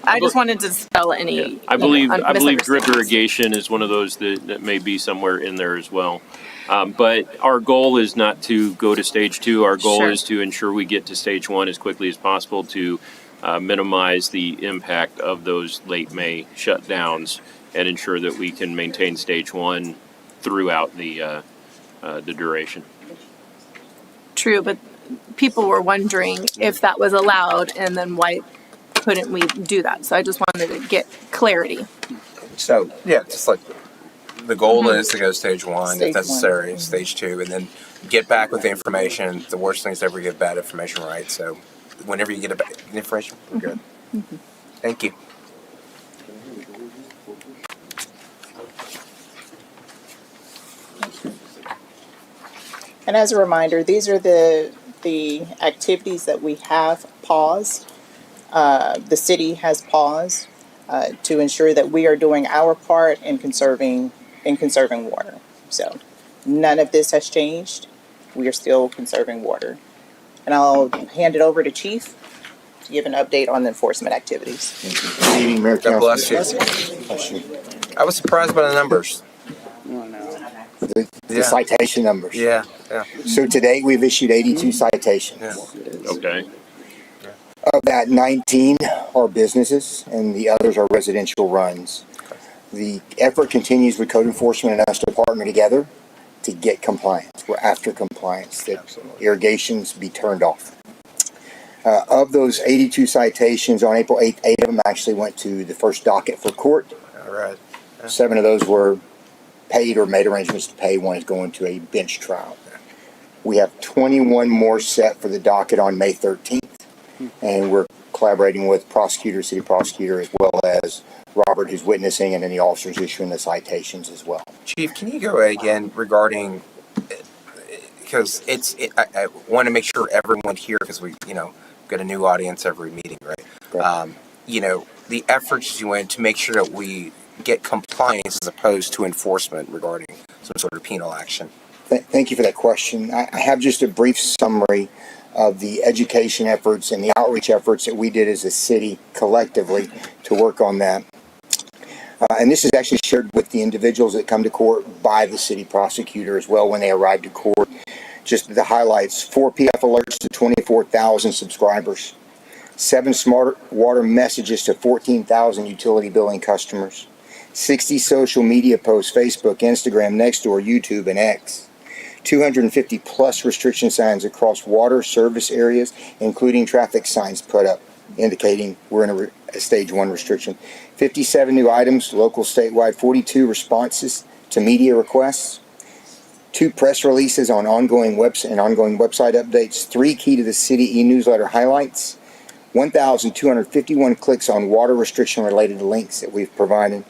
I just wanted to spell any. I believe misunderstandings. drip irrigation is one of those that may be somewhere in there as well. But our goal is not to go to stage 2. Our goal is to ensure we get to stage 1 as quickly as possible to minimize the impact of those late May shutdowns and ensure that we can maintain stage 1 throughout the duration. True, but people were wondering if that was allowed, and then why couldn't we do that? So I just wanted to get clarity. So yeah, just like the goal is to go stage 1 Stage if necessary, stage 2, and then get back with the information. The worst thing is to ever get bad information right. So whenever you get information, we're good. Thank you. And as a reminder, these are the activities that we have paused. The city has paused to ensure that we are doing our part in conserving water. So none of this has changed. We are still conserving water. And I'll hand it over to Chief to give an update on the enforcement activities. Good evening, Mayor. God bless you. I was surprised by the numbers. The citation numbers. Yeah. So today we've issued 82 citations. Okay. Of that, 19 are businesses and the others are residential runs. The effort continues with code enforcement and us to partner together to get compliance. We're after compliance, that irrigations be turned off. Of those 82 citations on April 8th, 8 of them actually went to the first docket for court. All right. 7 of those were paid or made arrangements to pay. 1 is going to a bench trial. We have 21 more set for the docket on May 13th, and we're collaborating with city prosecutor, as well as Robert, who's witnessing, and then the officers issuing the citations as well. Chief, can you go again regarding, because I want to make sure everyone here, because we, get a new audience every meeting, right? The efforts you went to make sure that we get compliance as opposed to enforcement regarding some sort of penal action. Thank you for that question. I have just a brief summary of the education efforts and the outreach efforts that we did as a city collectively to work on that. And this is actually shared with the individuals that come to court by the city prosecutor as well when they arrive to court. Just the highlights: 4 PF alerts to 24,000 subscribers, 7 smart water messages to 14,000 utility billing customers, 60 social media posts, Facebook, Instagram, Nextdoor, YouTube, and X, 250 plus restriction signs across water service areas, including traffic signs put up indicating we're in a stage 1 restriction, 57 new items, local, statewide, 42 responses to media requests, 2 press releases on ongoing website updates, 3 key to the city e-newsletter highlights, 1,251 clicks on water restriction related links that we've provided,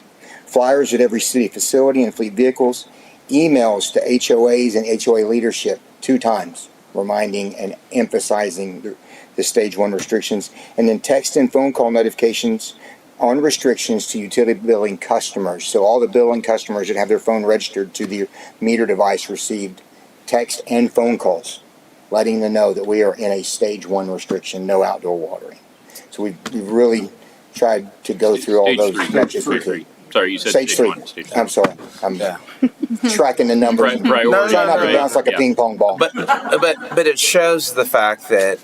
flyers at every city facility and fleet vehicles, emails to HOAs and HOA leadership 2 times, reminding and emphasizing the the stage 1 restrictions, and then text and phone call notifications on restrictions to utility billing customers. So all the billing customers that have their phone registered to the meter device received text and phone calls letting them know that we are in a stage 1 restriction, no outdoor watering. So we've really tried to go through all those as much as we could. Sorry, you said Stage 3. I'm sorry. I'm tracking the numbers. Try not to bounce like a ping pong ball. But it shows the fact that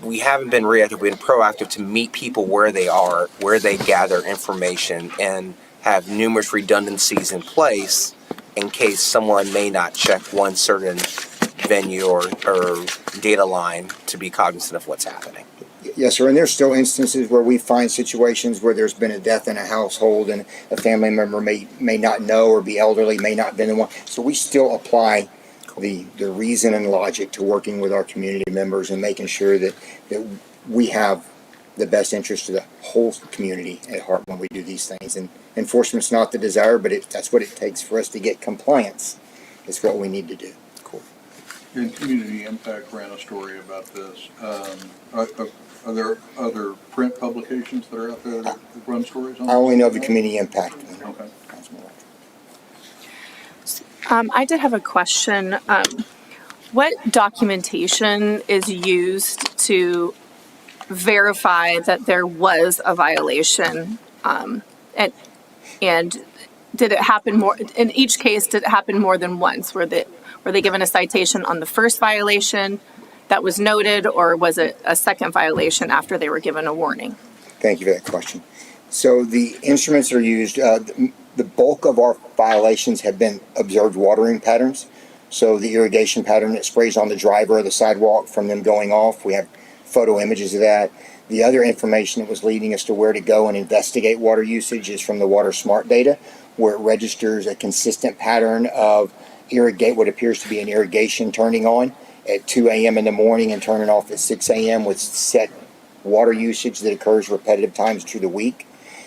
we haven't been reactive, we've been proactive to meet people where they are, where they gather information, and have numerous redundancies in place in case someone may not check one certain venue or data line to be cognizant of what's happening. Yes, sir. And there's still instances where we find situations where there's been a death in a household and a family member may not know or be elderly, may not have been the one. So we still apply the reason and logic to working with our community members and making sure that we have the best interest of the whole community at heart when we do these things. And enforcement's not the desire, but that's what it takes for us to get compliance. It's what we need to do. Cool. And Community Impact ran a story about this. Are there other print publications that are out there that run stories on? I only know the Community Impact. Okay. I did have a question. What documentation is used to verify that there was a violation? And did it happen more in each case? Did it happen more than once? Were they given a citation on the first violation that was noted, or was it a second violation after they were given a warning? Thank you for that question. So the instruments are used, the bulk of our violations have been observed watering patterns. So the irrigation pattern that sprays on the driver of the sidewalk from them going off, we have photo images of that. The other information that was leading us to where to go and investigate water usage is from the Water Smart data, where it registers a consistent pattern of what appears to be an irrigation turning on at 2 a.m. in the morning and turning off at 6 a.m. with set water usage that occurs repetitive times through the week.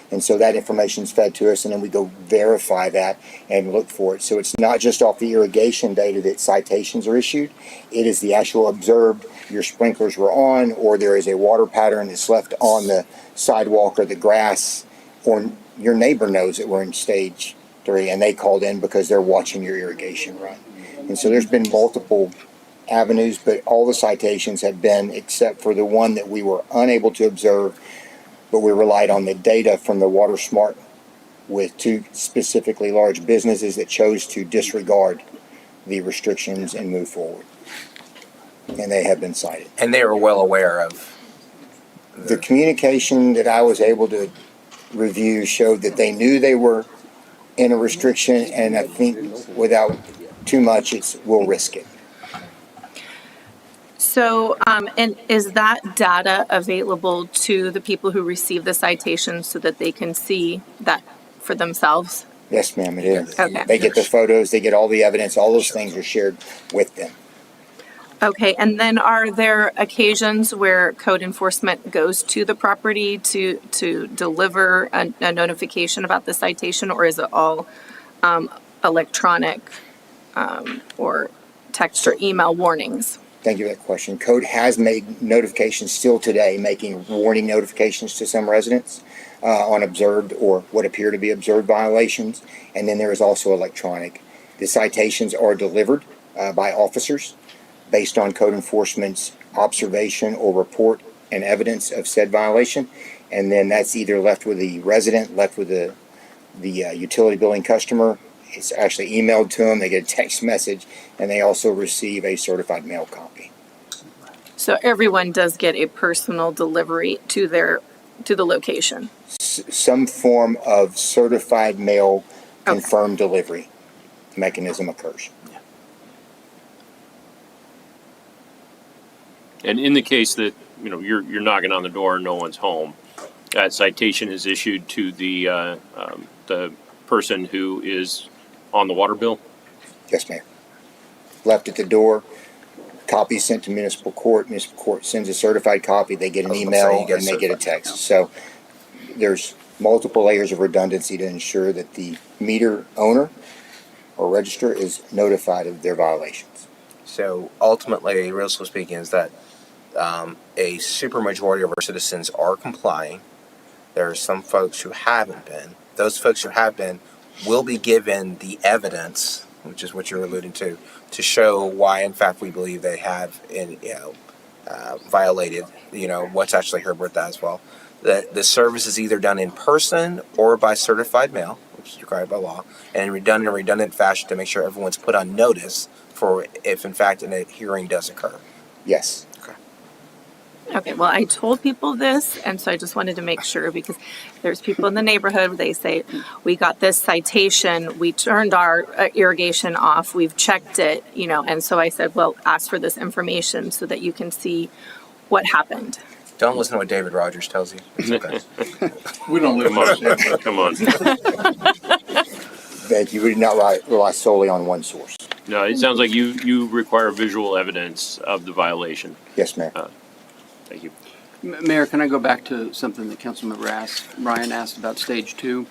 And so that information is fed to us, and then we go verify that and look for it. So it's not just off the irrigation data that citations are issued. It is the actual observed, your sprinklers were on, or there is a water pattern that's left on the sidewalk or the grass, or your neighbor knows that we're in stage 3 and they called in because they're watching your irrigation run. And so there's been multiple avenues, but all the citations have been, except for the one that we were unable to observe, but we relied on the data from the Water Smart with 2 specifically large businesses that chose to disregard the restrictions and move forward. And they have been cited. And they were well aware of the communication that I was able to review showed that they knew they were in a restriction, and I think without too much, we'll risk it. So, and is that data available to the people who receive the citation so that they can see that for themselves? Yes, ma'am, it is. Okay. They get the photos, they get all the evidence, all those things are shared with them. Okay, and then are there occasions where code enforcement goes to the property to deliver a notification about the citation, or is it all electronic or text or email warnings? Thank you for that question. Code has made notifications still today, making warning notifications to some residents on observed or what appear to be observed violations. And then there is also electronic. The citations are delivered by officers based on code enforcement's observation or report and evidence of said violation. And then that's either left with the resident, left with the utility billing customer. It's actually emailed to them, they get a text message, and they also receive a certified mail copy. So everyone does get a personal delivery to the location? Some form of certified mail confirmed delivery mechanism occurs. And in the case that you're knocking on the door and no one's home, that citation is issued to the person who is on the water bill? Yes, ma'am. Left at the door, copy sent to municipal court sends a certified copy, they get an email, and they get a text. So there's multiple layers of redundancy to ensure that the meter owner or register is notified of their violations. So ultimately, realistically speaking, is that A supermajority of our citizens are complying. There are some folks who haven't been. Those folks who have been will be given the evidence, which is what you're alluding to show why, in fact, we believe they have, violated, what's actually Herbert as well. The service is either done in person or by certified mail, which is required by law, and done in a redundant fashion to make sure everyone's put on notice for if, in fact, a hearing does occur. Yes. Okay, well, I told people this, and so I just wanted to make sure because there's people in the neighborhood, they say, we got this citation, we turned our irrigation off, we've checked it, and so I said, well, ask for this information so that you can see what happened. Don't listen to what David Rogers tells you. It's okay. We don't live on. Come on. Thank you. We did not rely solely on one source. No, it sounds like you require visual evidence of the violation. Yes, ma'am. Thank you. Mayor, can I go back to something that Councilmember Ryan asked about stage 2?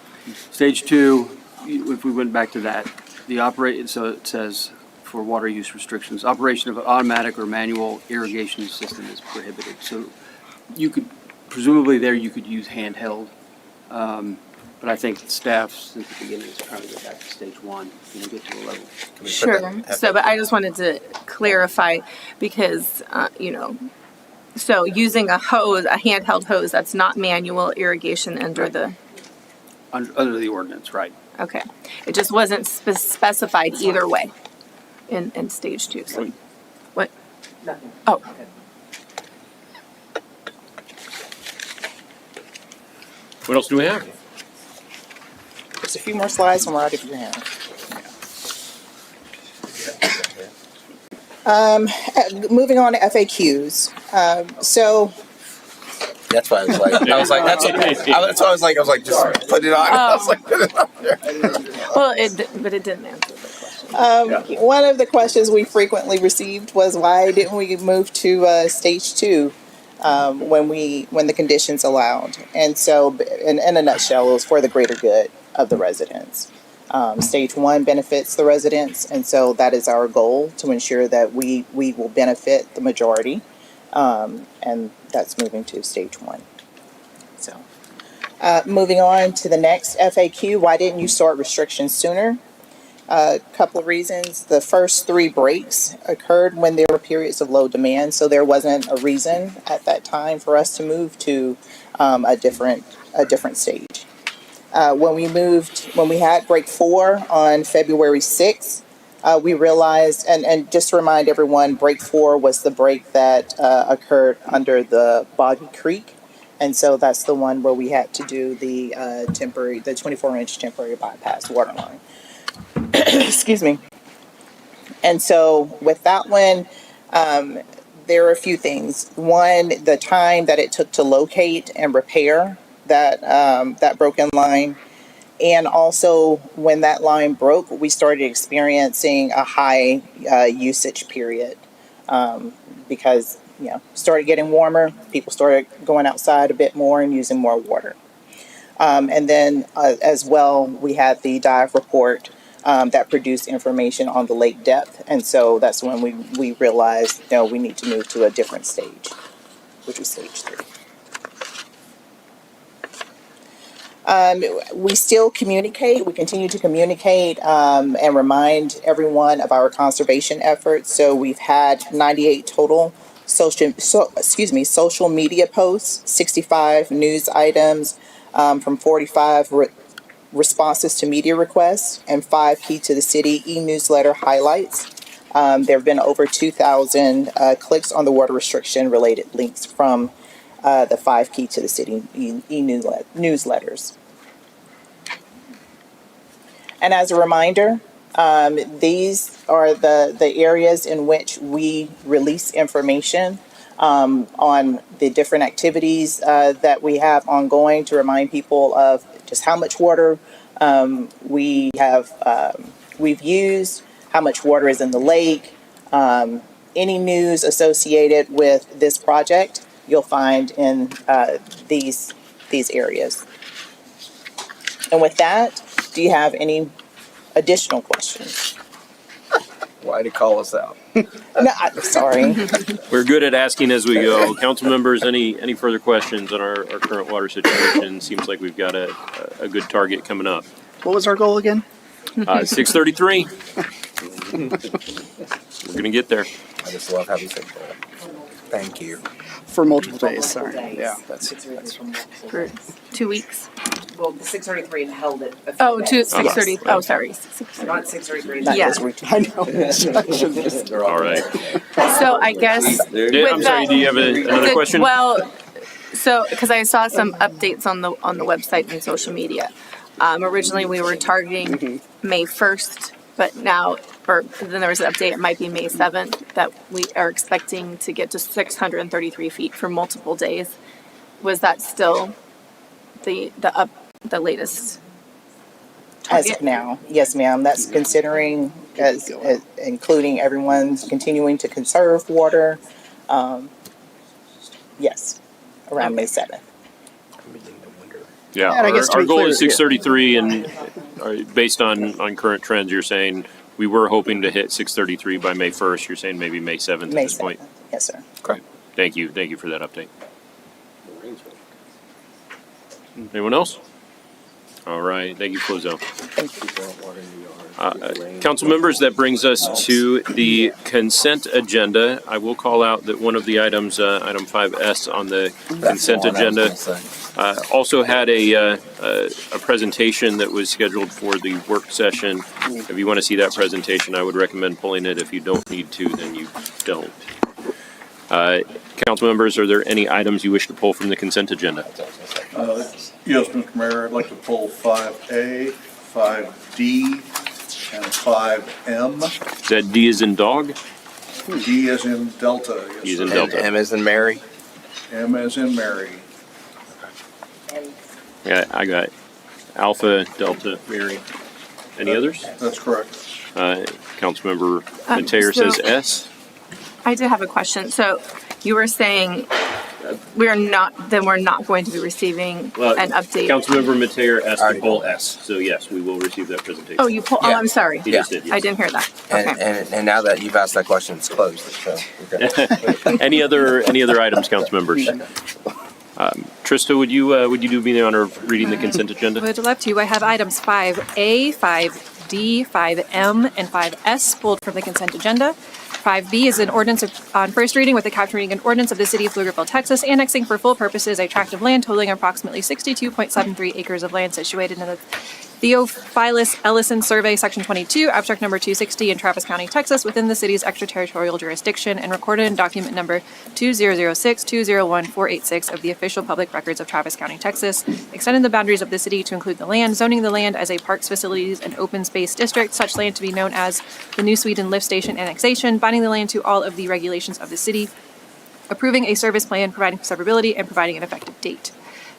Stage 2, if we went back to that, so it says for water use restrictions, operation of an automatic or manual irrigation system is prohibited. So you could, presumably there you could use handheld, but I think staff, since the beginning, is trying to get back to stage 1 and get to a level. Sure. So, but I just wanted to clarify because, so using a handheld hose, that's not manual irrigation under the... Under the ordinance, right. Okay. It just wasn't specified either way in stage 2. So, what? Nothing. Oh. Okay. What else do we have? Just a few more slides and we're out of your hands. Moving on to FAQs. So that's why I was like, that's why I was like, just put it on. I was like, put it on there. Well, but it didn't answer the question. One of the questions we frequently received was why didn't we move to stage 2 when the conditions allowed? And so, in a nutshell, it was for the greater good of the residents. Stage 1 benefits the residents, and so that is our goal, to ensure that we will benefit the majority, and that's moving to stage 1. So, moving on to the next FAQ, why didn't you start restrictions sooner? A couple of reasons. The first 3 breaks occurred when there were periods of low demand, so there wasn't a reason at that time for us to move to a different stage. When we had break 4 on February 6th, we realized, and just to remind everyone, break 4 was the break that occurred under the Boggy Creek. And so that's the one where we had to do the 24-inch temporary bypass water line. Excuse me. And so with that one, there are a few things. One, the time that it took to locate and repair that broken line. And also when that line broke, we started experiencing a high usage period because, started getting warmer. People started going outside a bit more and using more water. And then as well, we had the dive report that produced information on the lake depth. And so that's when we realized, we need to move to a different stage, which was stage 3. We still communicate. We continue to communicate and remind everyone of our conservation efforts. So we've had 98 total social media posts, 65 news items from 45 responses to media requests, and 5 Key to the City e-newsletter highlights. There have been over 2,000 clicks on the water restriction related links from the 5 Key to the City newsletters. And as a reminder, these are the areas in which we release information on the different activities that we have ongoing, to remind people of just how much water we've used, how much water is in the lake, any news associated with this project you'll find in these areas. And with that, do you have any additional questions? Why'd he call us out? No, I'm sorry. We're good at asking as we go. Council members, any further questions on our current water situation? Seems like we've got a good target coming up. What was our goal again? 633. We're gonna get there. I just love having said that. Thank you. For multiple days, sorry. Yeah, that's For 2 weeks. Well, the 633 held it. a few Oh, days. 6:30. Oh, sorry. Not 633. Yeah. I know. All right. So I guess Yeah, I'm sorry. Do you have another question? Well, so because I saw some updates on the website and social media. Originally, we were targeting May 1st, but now, or then there was an update. It might be May 7th that we are expecting to get to 633 feet for multiple days. Was that still the latest As target? of now, yes, ma'am. That's considering as including everyone's continuing to conserve water. Yes, around May 7th. Yeah, And I guess to our be goal clear, is 633, and based on current trends, you're saying we were hoping to hit 633 by May 1st. You're saying maybe May 7th May at this 7th. point. Yes, sir. Okay. Thank you for that update. Anyone else? All right, thank you, Flozo. Council members, that brings us to the consent agenda. I will call out that one of the items, item 5S on the consent agenda, also had a presentation that was scheduled for the work session. If you want to see that presentation, I would recommend pulling it. If you don't need to, then you don't. Council members, are there any items you wish to pull from the consent agenda? Yes, Mr. Mayor, I'd like to pull 5A, 5D, and 5M. Is that D as in dog? D as in Delta. Yes, D as in sir. Delta. M as in Mary. M as in Mary. Yeah, I got Alpha, Delta, Mary. Any others? That's correct. Councilmember Mateer so- says S. I did have a question. So you were saying we're not going to be receiving an update. Councilmember Mateer asked to pull S. So yes, we will receive that presentation. Oh, you pull. Yeah. Oh, I'm sorry. He just did, yes. I didn't hear that. Okay. And now that you've asked that question, it's closed. So we're good. Any other items, council members? Trista, would you do me the honor of reading the consent agenda? Would love to. I have items 5A, 5D, 5M, and 5S pulled from the consent agenda. 5B is an ordinance on first reading with the caption reading an ordinance of the city of Pflugerville, Texas, annexing for full purposes a tract of land totaling approximately 62.73 acres of land situated in the Theophilus Ellison Survey, Section 22, Abstract Number 260 in Travis County, Texas, within the city's extraterritorial jurisdiction, and recorded in document number 2006-201-486 of the official public records of Travis County, Texas, extending the boundaries of the city to include the land, zoning the land as a parks, facilities, and open space district, such land to be known as the New Sweden Lift Station annexation, binding the land to all of the regulations of the city, approving a service plan, providing for severability, and providing an effective date.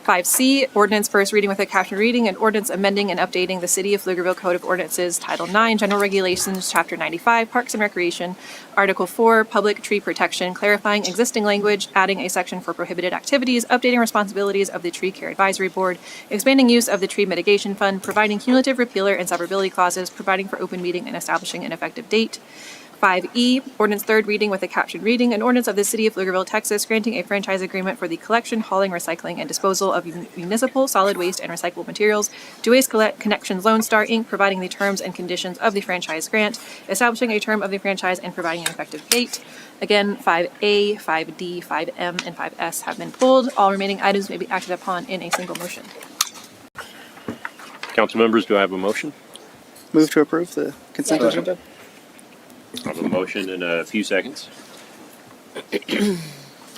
5C, ordinance first reading with a caption reading, an ordinance amending and updating the City of Pflugerville Code of Ordinances, Title 9, General Regulations, Chapter 95, Parks and Recreation, Article 4, Public Tree Protection, clarifying existing language, adding a section for prohibited activities, updating responsibilities of the Tree Care Advisory Board, expanding use of the Tree Mitigation Fund, providing cumulative repealer and severability clauses, providing for open meeting, and establishing an effective date. 5E, ordinance third reading with a caption reading, an ordinance of the City of Pflugerville, Texas, granting a franchise agreement for the collection, hauling, recycling, and disposal of municipal solid waste and recyclable materials to Waste Connections Lone Star, Inc., providing the terms and conditions of the franchise grant, establishing a term of the franchise, and providing an effective date. Again, 5A, 5D, 5M, and 5S have been pulled. All remaining items may be acted upon in a single motion. Council members, do I have a motion? Move to approve the consent agenda. I have a motion in a few seconds.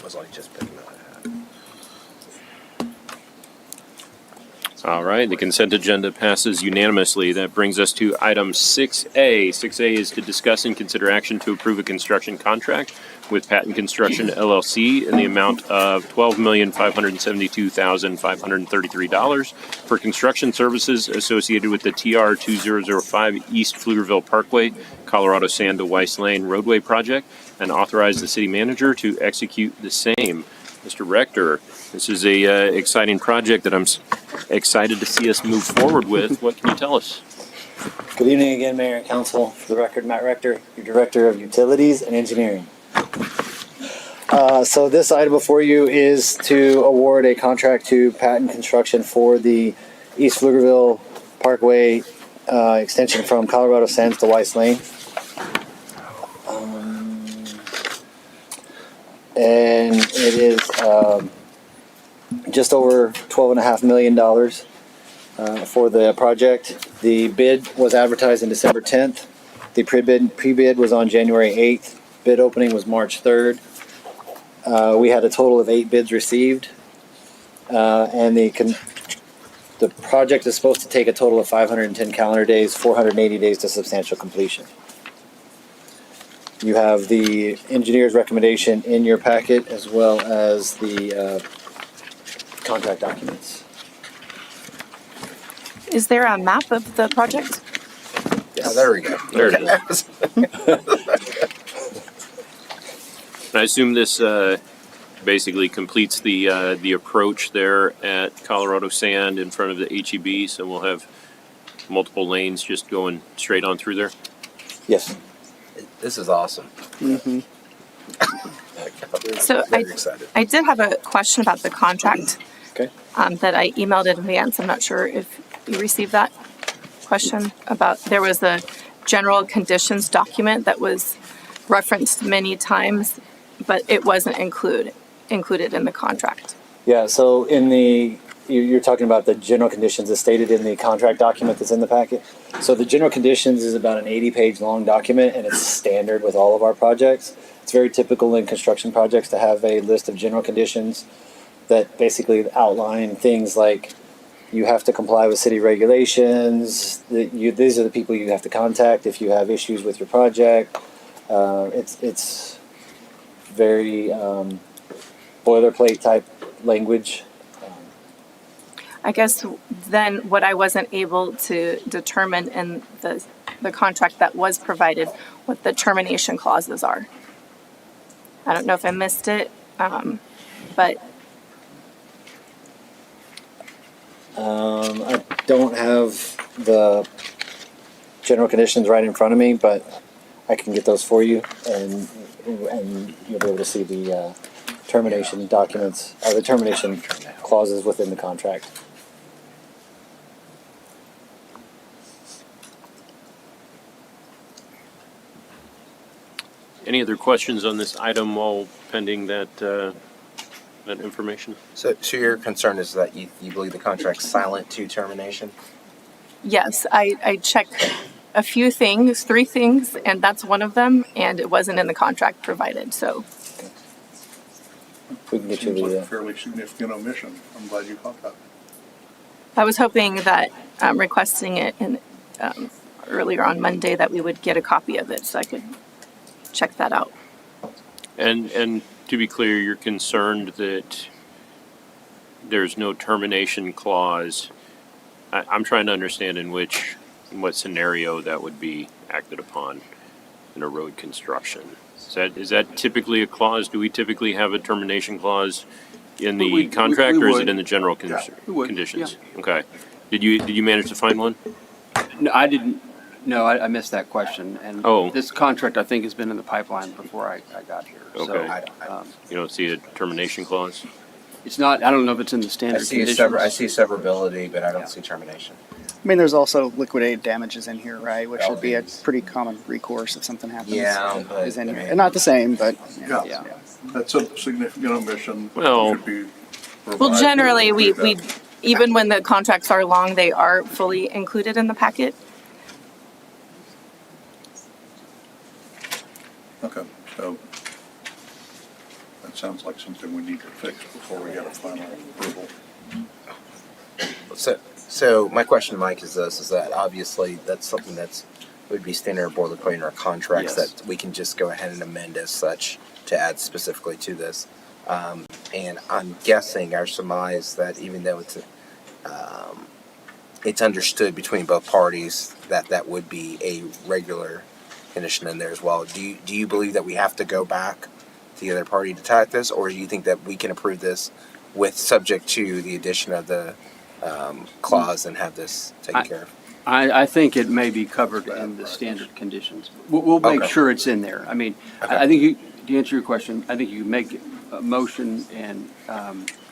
Was like just picking up a hat. All right, the consent agenda passes unanimously. That brings us to item 6A. 6A is to discuss and consider action to approve a construction contract with Patton Construction LLC in the amount of $12,572,533 for construction services associated with the TR 2005 East Pflugerville Parkway, Colorado Sand to Weiss Lane roadway project, and authorize the city manager to execute the same. Mr. Rector, this is a exciting project that I'm excited to see us move forward with. What can you tell us? Good evening again, Mayor and Council. For the record, Matt Rector, your Director of Utilities and Engineering. So this item before you is to award a contract to Patton Construction for the East Pflugerville Parkway extension from Colorado Sands to Weiss Lane. And it is just over $12.5 million for the project. The bid was advertised in December 10th. The pre-bid was on January 8th. Bid opening was March 3rd. We had a total of 8 bids received, and the project is supposed to take a total of 510 calendar days, 480 days to substantial completion. You have the engineer's recommendation in your packet as well as the contract documents. Is there a map of the project? Yes. Oh, there we go. There it is. I assume this basically completes the approach there at Colorado Sand in front of the HEB, so we'll have multiple lanes just going straight on through there. Yes. This is awesome. Mm-hmm. So I did have a question about the contract. Okay. That I emailed in advance. I'm not sure if you received that question about, there was a general conditions document that was referenced many times, but it wasn't included in the contract. Yeah, so you're talking about the general conditions as stated in the contract document that's in the packet. So the general conditions is about an 80-page long document, and it's standard with all of our projects. It's very typical in construction projects to have a list of general conditions that basically outline things like you have to comply with city regulations. These are the people you have to contact if you have issues with your project. It's very boilerplate type language. I guess then what I wasn't able to determine in the contract that was provided, what the termination clauses are. I don't know if I missed it, but I don't have the general conditions right in front of me, but I can get those for you, and you'll be able to see the termination documents, or the termination clauses within the contract. Any other questions on this item while pending that information? So your concern is that you believe the contract's silent to termination? yes, I checked a few things, 3 things, and that's one of them, and it wasn't in the contract provided, so. We can get Seems you like the a fairly significant omission. I'm glad you caught that. I was hoping that requesting it earlier on Monday that we would get a copy of it so I could check that out. And to be clear, you're concerned that there's no termination clause. I'm trying to understand in what scenario that would be acted upon in a road construction. Is that typically a clause? Do we typically have a termination clause in the contract, or is it in the general conditions? Yeah. Okay. Did you manage to find one? No, I didn't. No, I missed that question. And this contract, I think, has been in the pipeline before I got here. Okay. So, you don't see a termination clause? It's not. I don't know if it's in the standard conditions. I see severability, but I don't see termination. I mean, there's also liquidated damages in here, right? Which would be a pretty common recourse if something happens. Yeah, but is in here. And not the same, but Yeah. That's a significant omission. Well, Should be Well, generally, we that. even when the contracts are long, they are fully included in the packet. Okay, so that sounds like something we need to fix before we get a final approval. So my question, Mike, is this: is that obviously that's something would be standard boilerplate in our contracts that we can just go ahead and amend as such to add specifically to this. And I'm guessing, our surmise, that even though it's understood between both parties that would be a regular condition in there as well. Do you believe that we have to go back to the other party to tack this, or do you think that we can approve this with subject to the addition of the clause and have this taken care of? I think it may be covered in the standard conditions. We'll make Okay. sure it's in there. I mean, Okay. I think you, to answer your question, I think you can make a motion and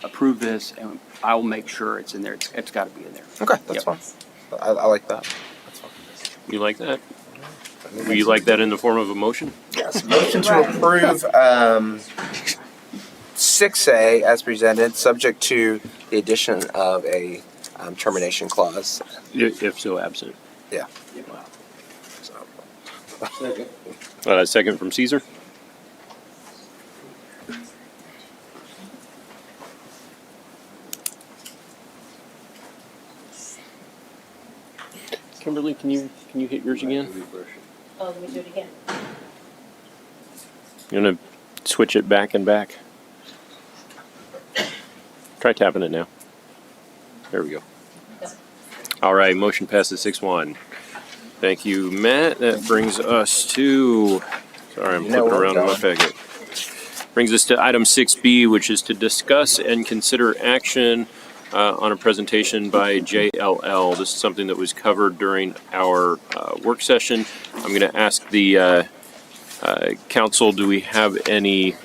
approve this, and I will make sure it's in there. It's got to be in there. Okay, that's Yep. fine. I like that. You like that? Will you like that in the form of a motion? Yes. Motion to approve 6A as presented, subject to the addition of a termination clause. If so absent. Yeah. Second from Caesar. Kimberly, can you hit yours again? Oh, let me do it again. You want to switch it back and back? Try tapping it now. There we go. All right, motion passes 6-1. Thank you, Matt. That brings us to, sorry, I'm flipping around in my packet. Brings us to item 6B, which is to discuss and consider action on a presentation by JLL. This is something that was covered during our work session. I'm going to ask the council, do we have any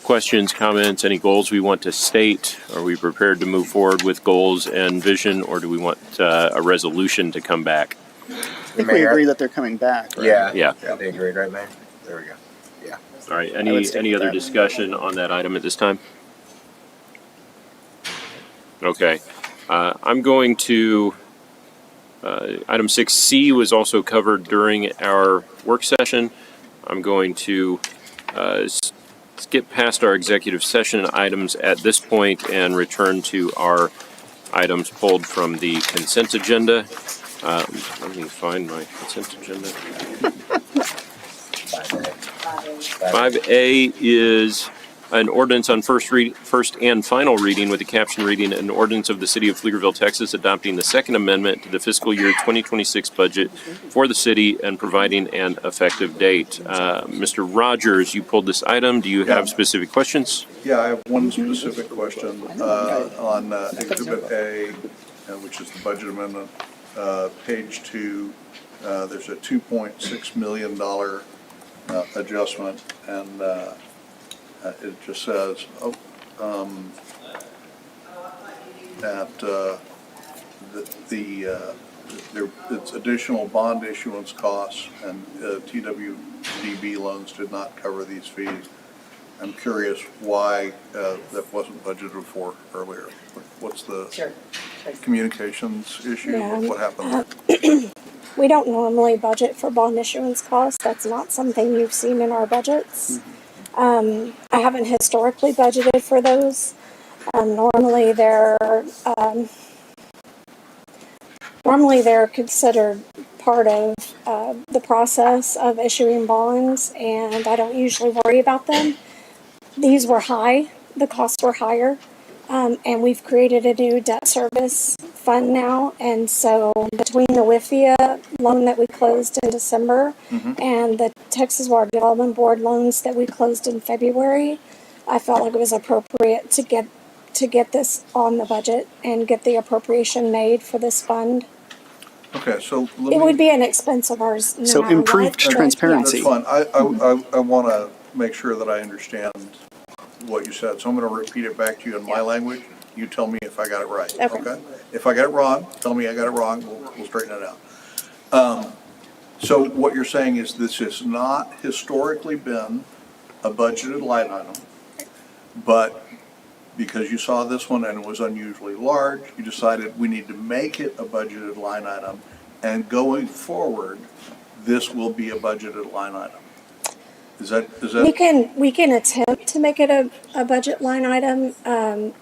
questions, comments, any goals we want to state? Are we prepared to move forward with goals and vision, or do we want a resolution to come back? I think we agree that they're coming back, right? Yeah. They agreed, right, Mayor? There we go. Yeah. All right, I would stick any with other that. discussion on that item at this time? Okay, I'm going to, item 6C was also covered during our work session. I'm going to skip past our executive session items at this point and return to our items pulled from the consent agenda. Let me find my consent agenda. 5A is an ordinance on first and final reading with the caption reading, an ordinance of the City of Pflugerville, Texas, adopting the Second Amendment to the fiscal year 2026 budget for the city and providing an effective date. Mr. Rogers, you pulled this item. Do you have specific questions? Yeah, I have one specific question on Exhibit A, which is the budget amendment, page 2. There's a $2.6 million adjustment, and it just says that it's additional bond issuance costs, and TWDB loans did not cover these fees. I'm curious why that wasn't budgeted for earlier. What's the communications issue? Yeah. What happened there? We don't normally budget for bond issuance costs. That's not something you've seen in our budgets. I haven't historically budgeted for those. Normally they're considered part of the process of issuing bonds, and I don't usually worry about them. These were high. The costs were higher. And we've created a new debt service fund now. And so between the WIFIA loan that we closed in December and the Texas Water Development Board loans that we closed in February, I felt like it was appropriate to get this on the budget and get the appropriation made for this fund. Okay, so It would be an expense of ours. No So matter improved what, but transparency. That's fine. I want to make sure that I understand what you said, so I'm going to repeat it back to you in my language. You tell me if I got it right. Okay. If I got it wrong, tell me I got it wrong. We'll straighten it out. So what you're saying is this has not historically been a budgeted line item, but because you saw this one and it was unusually large, you decided we need to make it a budgeted line item, and going forward, this will be a budgeted line item. Is that? We can attempt to make it a budget line item.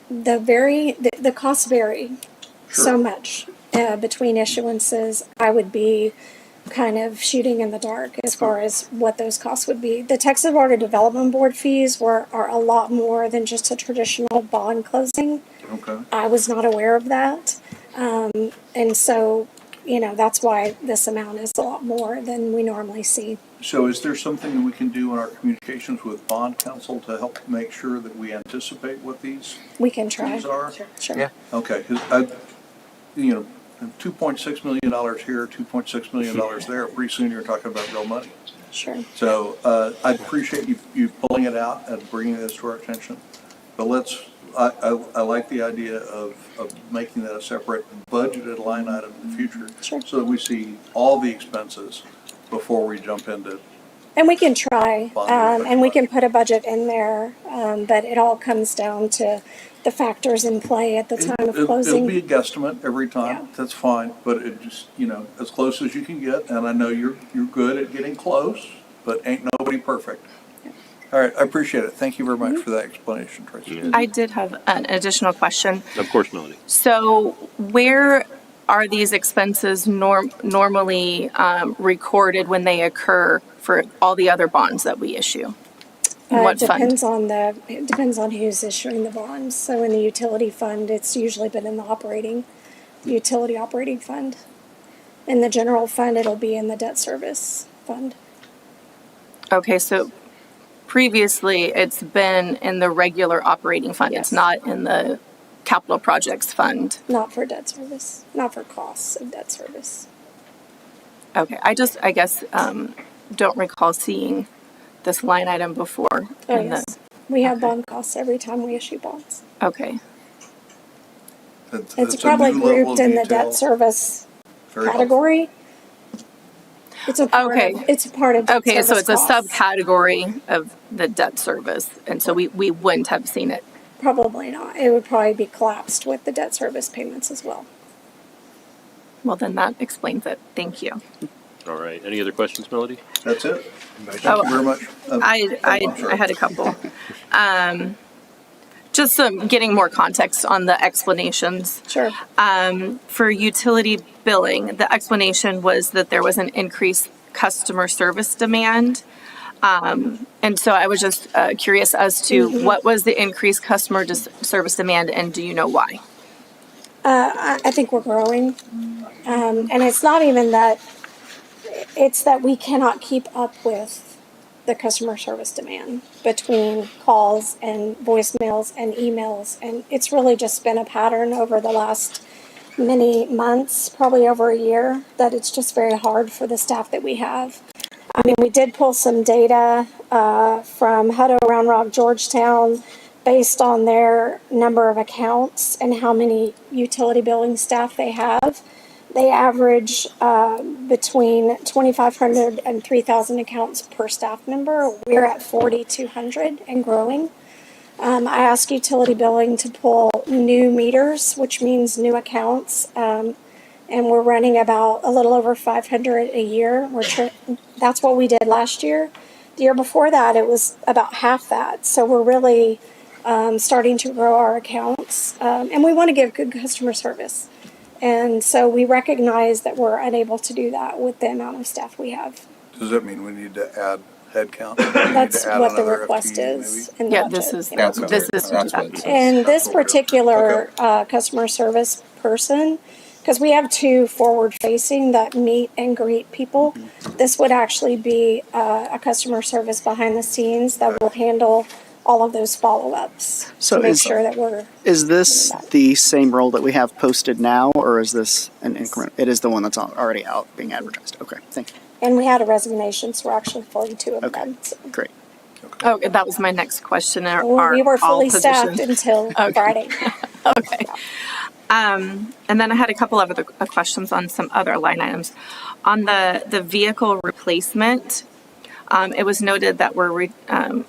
The costs vary so much between issuances. I would be kind of shooting in the dark as far as what those costs would be. The Texas Water Development Board fees are a lot more than just a traditional bond closing. Okay. I was not aware of that, and so that's why this amount is a lot more than we normally see. So is there something that we can do in our communications with bond counsel to help make sure that we anticipate what these We can try. fees are? Sure. Yeah. Okay, because $2.6 million here, $2.6 million there. Pretty soon you're talking about real money. Sure. So I appreciate you pulling it out and bringing this to our attention. But I like the idea of making that a separate budgeted line item in the future. Sure. So that we see all the expenses before we jump into. And we can try, and we can put a budget in there, but it all comes down to the factors in play at the time of closing. It'll be a guesstimate every time. Yeah. That's fine, but it just, as close as you can get. And I know you're good at getting close, but ain't nobody perfect. Yeah. All right, I appreciate it. Thank you very much for that explanation, Tracy. I did have an additional question. Of course, Melody. So where are these expenses normally recorded when they occur for all the other bonds that we issue? It depends on who's issuing the bonds. So in the utility fund, it's usually been in the utility operating fund. In the general fund, it'll be in the debt service fund. Okay, so previously it's been in the regular operating fund. Yes. It's not in the capital projects fund. Not for debt service, not for costs of debt service. Okay, I guess don't recall seeing this line item before. Oh, yes. We have bond costs every time we issue bonds. Okay. It's probably grouped in the debt service category. It's a part of, it's a part of debt Okay, so service it's costs. a subcategory of the debt service, and so we wouldn't have seen it. Probably not. It would probably be collapsed with the debt service payments as well. Well, then that explains it. Thank you. All right. Any other questions, Melody? That's it. Thank you very much. I had a couple. Just getting more context on the explanations. Sure. For utility billing, the explanation was that there was an increased customer service demand. And so I was just curious as to what was the increased customer service demand, and do you know why? I think we're growing. And it's not even that, it's that we cannot keep up with the customer service demand between calls and voicemails and emails. And it's really just been a pattern over the last many months, probably over a year, that it's just very hard for the staff that we have. I mean, we did pull some data from Hutto, Round Rock, Georgetown, based on their number of accounts and how many utility billing staff they have. They average between 2,500 and 3,000 accounts per staff member. We're at 4,200 and growing. I asked utility billing to pull new meters, which means new accounts, and we're running about a little over 500 a year. That's what we did last year. The year before that, it was about half that. So we're really starting to grow our accounts, and we want to give good customer service. And so we recognize that we're unable to do that with the amount of staff we have. Does that mean we need to add headcount? That's what the request is in the budget. This is And this particular customer service person, because we have two forward-facing that meet and greet people, this would actually be a customer service behind the scenes that will handle all of those follow-ups to make sure that we're... Is this the same role that we have posted now, or is this an increment? It is the one that's already out being advertised. Okay, thank you. And we had a resignation, so we're actually filling two of them. So. Great. Oh, that was my next question. We were fully staffed until Friday. Okay. And then I had a couple of other questions on some other line items. On the vehicle replacement, it was noted that we're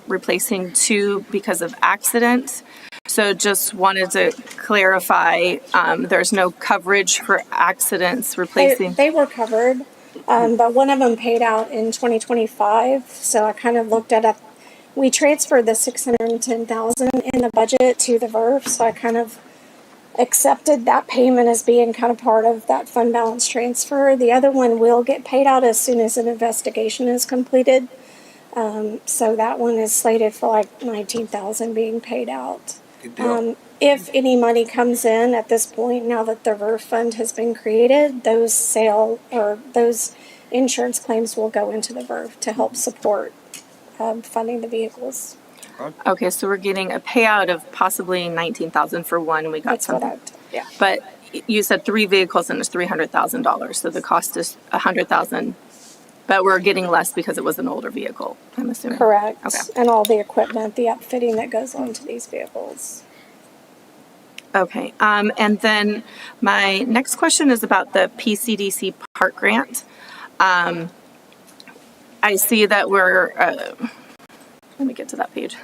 replacing two because of accidents. So just wanted to clarify, there's no coverage for accidents replacing. They were covered, but one of them paid out in 2025. So I kind of looked at it. We transferred the $610,000 in the budget to the VERF. So I kind of accepted that payment as being kind of part of that fund balance transfer. The other one will get paid out as soon as an investigation is completed. So that one is slated for like $19,000 being paid out. If any money comes in at this point, now that the VERF fund has been created, those insurance claims will go into the VERF to help support funding the vehicles. Okay, so we're getting a payout of possibly $19,000 for one, and we got something. Yeah. But you said 3 vehicles and it's $300,000, so the cost is $100,000, but we're getting less because it was an older vehicle, I'm assuming. Correct. Okay. And all the equipment, the upfitting that goes onto these vehicles. Okay, and then my next question is about the PCDC park grant. I see that we're, let me get to that page.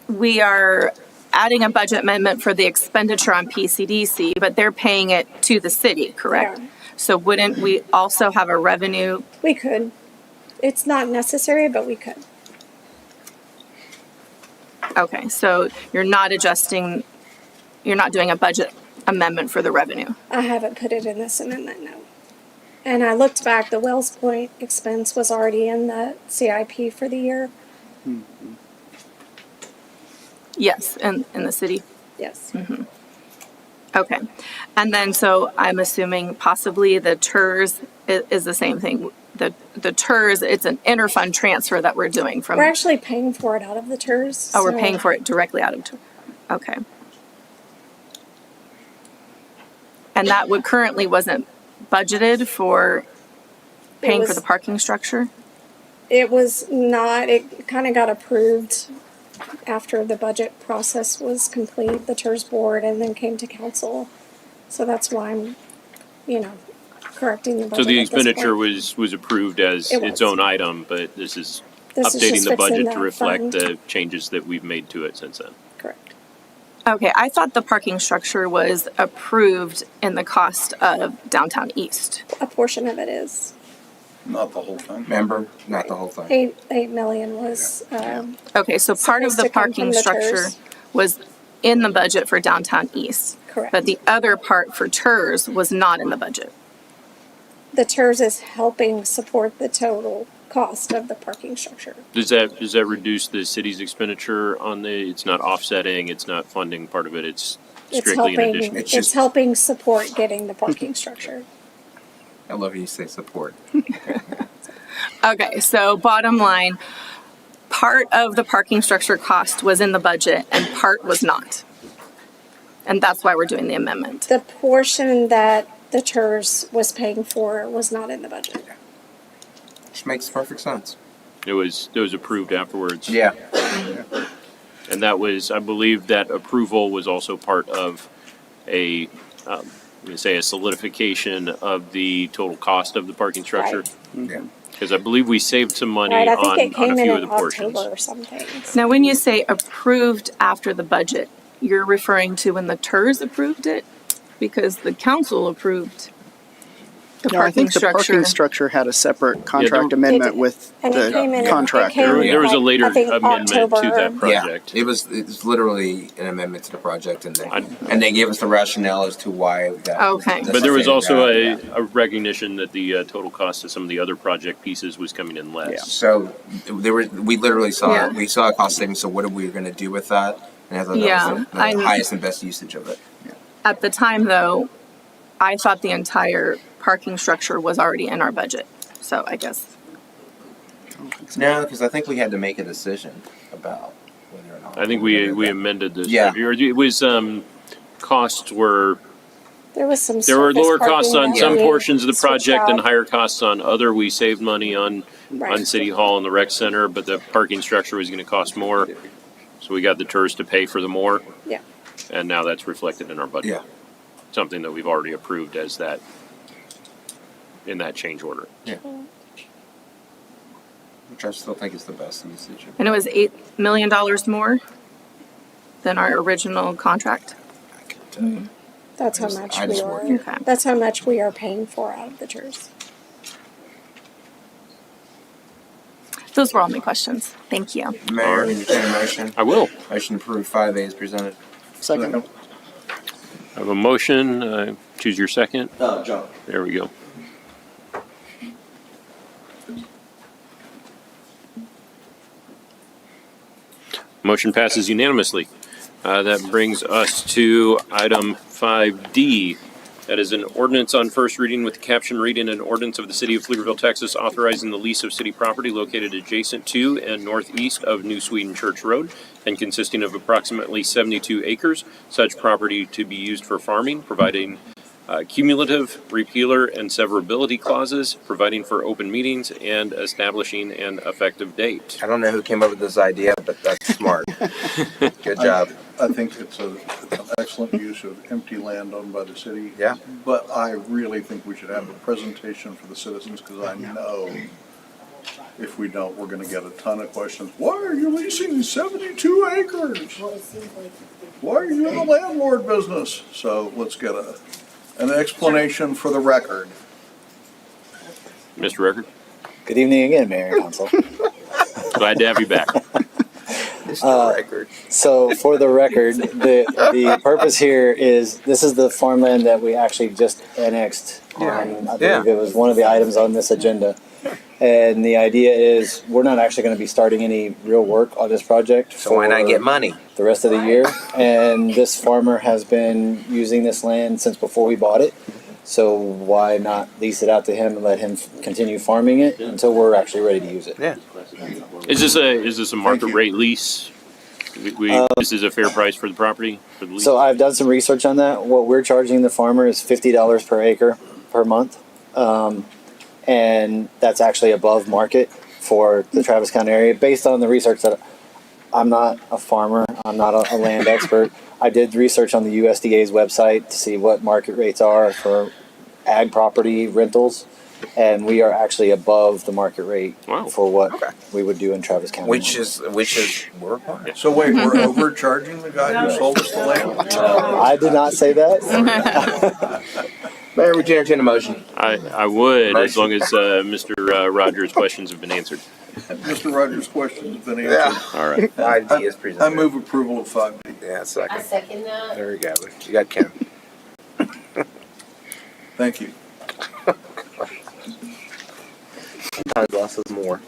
We are adding a budget amendment for the expenditure on PCDC, but they're paying it to the city, correct? Yeah. So wouldn't we also have a revenue? We could. It's not necessary, but we could. Okay, so you're not adjusting, you're not doing a budget amendment for the revenue? I haven't put it in this amendment, no. And I looked back, the Wells Point expense was already in the CIP for the year. Yes, in the city? Yes. Okay, and then so I'm assuming possibly the TERS is the same thing. The TERS, it's an interfund transfer that we're doing from. We're actually paying for it out of the TERS. Oh, we're so- paying for it directly out of TERS. Okay. And that would currently wasn't budgeted for paying for was- the parking structure? It was not, it kind of got approved after the budget process was complete, the TERS board, and then came to council. So that's why I'm, correcting the budget. So the at this expenditure point. was approved as It its was. own item, but this is This is updating just the fixing budget that to reflect fund. the changes that we've made to it since then. Correct. Okay, I thought the parking structure was approved in the cost of downtown east. A portion of it is. Not the whole thing. Remember, not the whole thing. 8 million was, Okay, so part of supposed the to come parking from the structure TERS. was in the budget for downtown east. Correct. But the other part for TERS was not in the budget. the TERS is helping support the total cost of the parking structure. Does that reduce the city's expenditure on it's not offsetting, it's not funding part of it, it's It's strictly in helping, addition? it's helping support getting the parking structure. I love how you say support. Okay, so bottom line, part of the parking structure cost was in the budget and part was not. And that's why we're doing the amendment. The portion that the TERS was paying for was not in the budget. Which makes perfect sense. It was approved afterwards. Yeah. And that was, I believe that approval was also part of a, let me say, a solidification of the total cost of the parking structure. Yeah. Because I believe we saved some money Right, I think it on came a in few of in the portions. October or something. Now, when you say approved after the budget, you're referring to when the TERS approved it? Because the council approved the No, I parking think the structure. parking structure had a separate contract amendment with And it came in- the it contractor. came There was a like, later I think, amendment to October. that project. Yeah, it was literally an amendment to the project, and they gave us the rationale as to why that. Okay. But there was also Yeah. a recognition that the total cost of some of the other project pieces was coming in less. So we literally saw Yeah. we saw a cost savings. So what are we going to do with that? And I thought that Yeah, was the I- highest and best usage of it. At the time, though, I thought the entire parking structure was already in our budget. So I guess, No, because I think we had to make a decision about whether or not. I think we amended this. Yeah. It was, costs were, There was some. there were surface lower costs parking on that some we portions of the switched project and out. higher costs on other. We saved money on Right. City Hall and the rec center, but the parking structure was gonna cost more. So we got the TERS to pay for the more, Yeah. and now that's reflected in our budget. Yeah. Something that we've already approved as that, in that change order. Yeah. Which I still think is the best usage. and it was $8 million more than our original contract. That's how much I we just are. work here. Okay. That's how much we are paying for out of the TERS. Those were all my questions. Thank you. Mayor, entertain a motion. I will. Motion approved 5A is presented. Second. I have a motion, choose your second. John. There we go. Motion passes unanimously. That brings us to item 5D, That is an ordinance on first reading with the caption reading an ordinance of the City of Pflugerville, Texas, authorizing the lease of city property located adjacent to and northeast of New Sweden Church Road and consisting of approximately 72 acres. Such property to be used for farming, providing cumulative, repealer, and severability clauses, providing for open meetings, and establishing an effective date. I don't know who came up with this idea, but that's smart. Good job. I think it's an excellent use of empty land owned by the city. Yeah. But I really think we should have a presentation for the citizens, because I know if we don't, we're gonna get a ton of questions. Why are you leasing 72 acres? Why are you in the landlord business? So let's get an explanation for the record. Mr. Record? Good evening again, Mayor and Council. Glad to have you back. So for the record, the purpose here is, this is the farmland that we actually just annexed. And I believe it was one of the items on this agenda. And the idea is, we're not actually going to be starting any real work on this project. So why not get money? The rest of the year. And this farmer has been using this land since before we bought it. So why not lease it out to him and let him continue farming it until we're actually ready to use it? Yeah. Is this a market rate lease? This is a fair price for the property for the lease? So I've done some research on that. What we're charging the farmer is $50 per acre per month. And that's actually above market for the Travis County area, based on the research that I'm not a farmer, I'm not a land expert. I did research on the USDA's website to see what market rates are for ag property rentals, and we are actually above the market rate for what we would do in Travis County. Which is we're fine. So wait, we're overcharging the guy who sold us the land? I did not say that. Mayor, would you entertain a motion? I would, as long as Mr. Rogers' questions have been answered. Mr. Rogers' question has been answered. Yeah. All right. 5D is presented. I move approval of 5D. Yeah, second. I second that. There we go. You got Kim. Thank you. Sometimes less is more.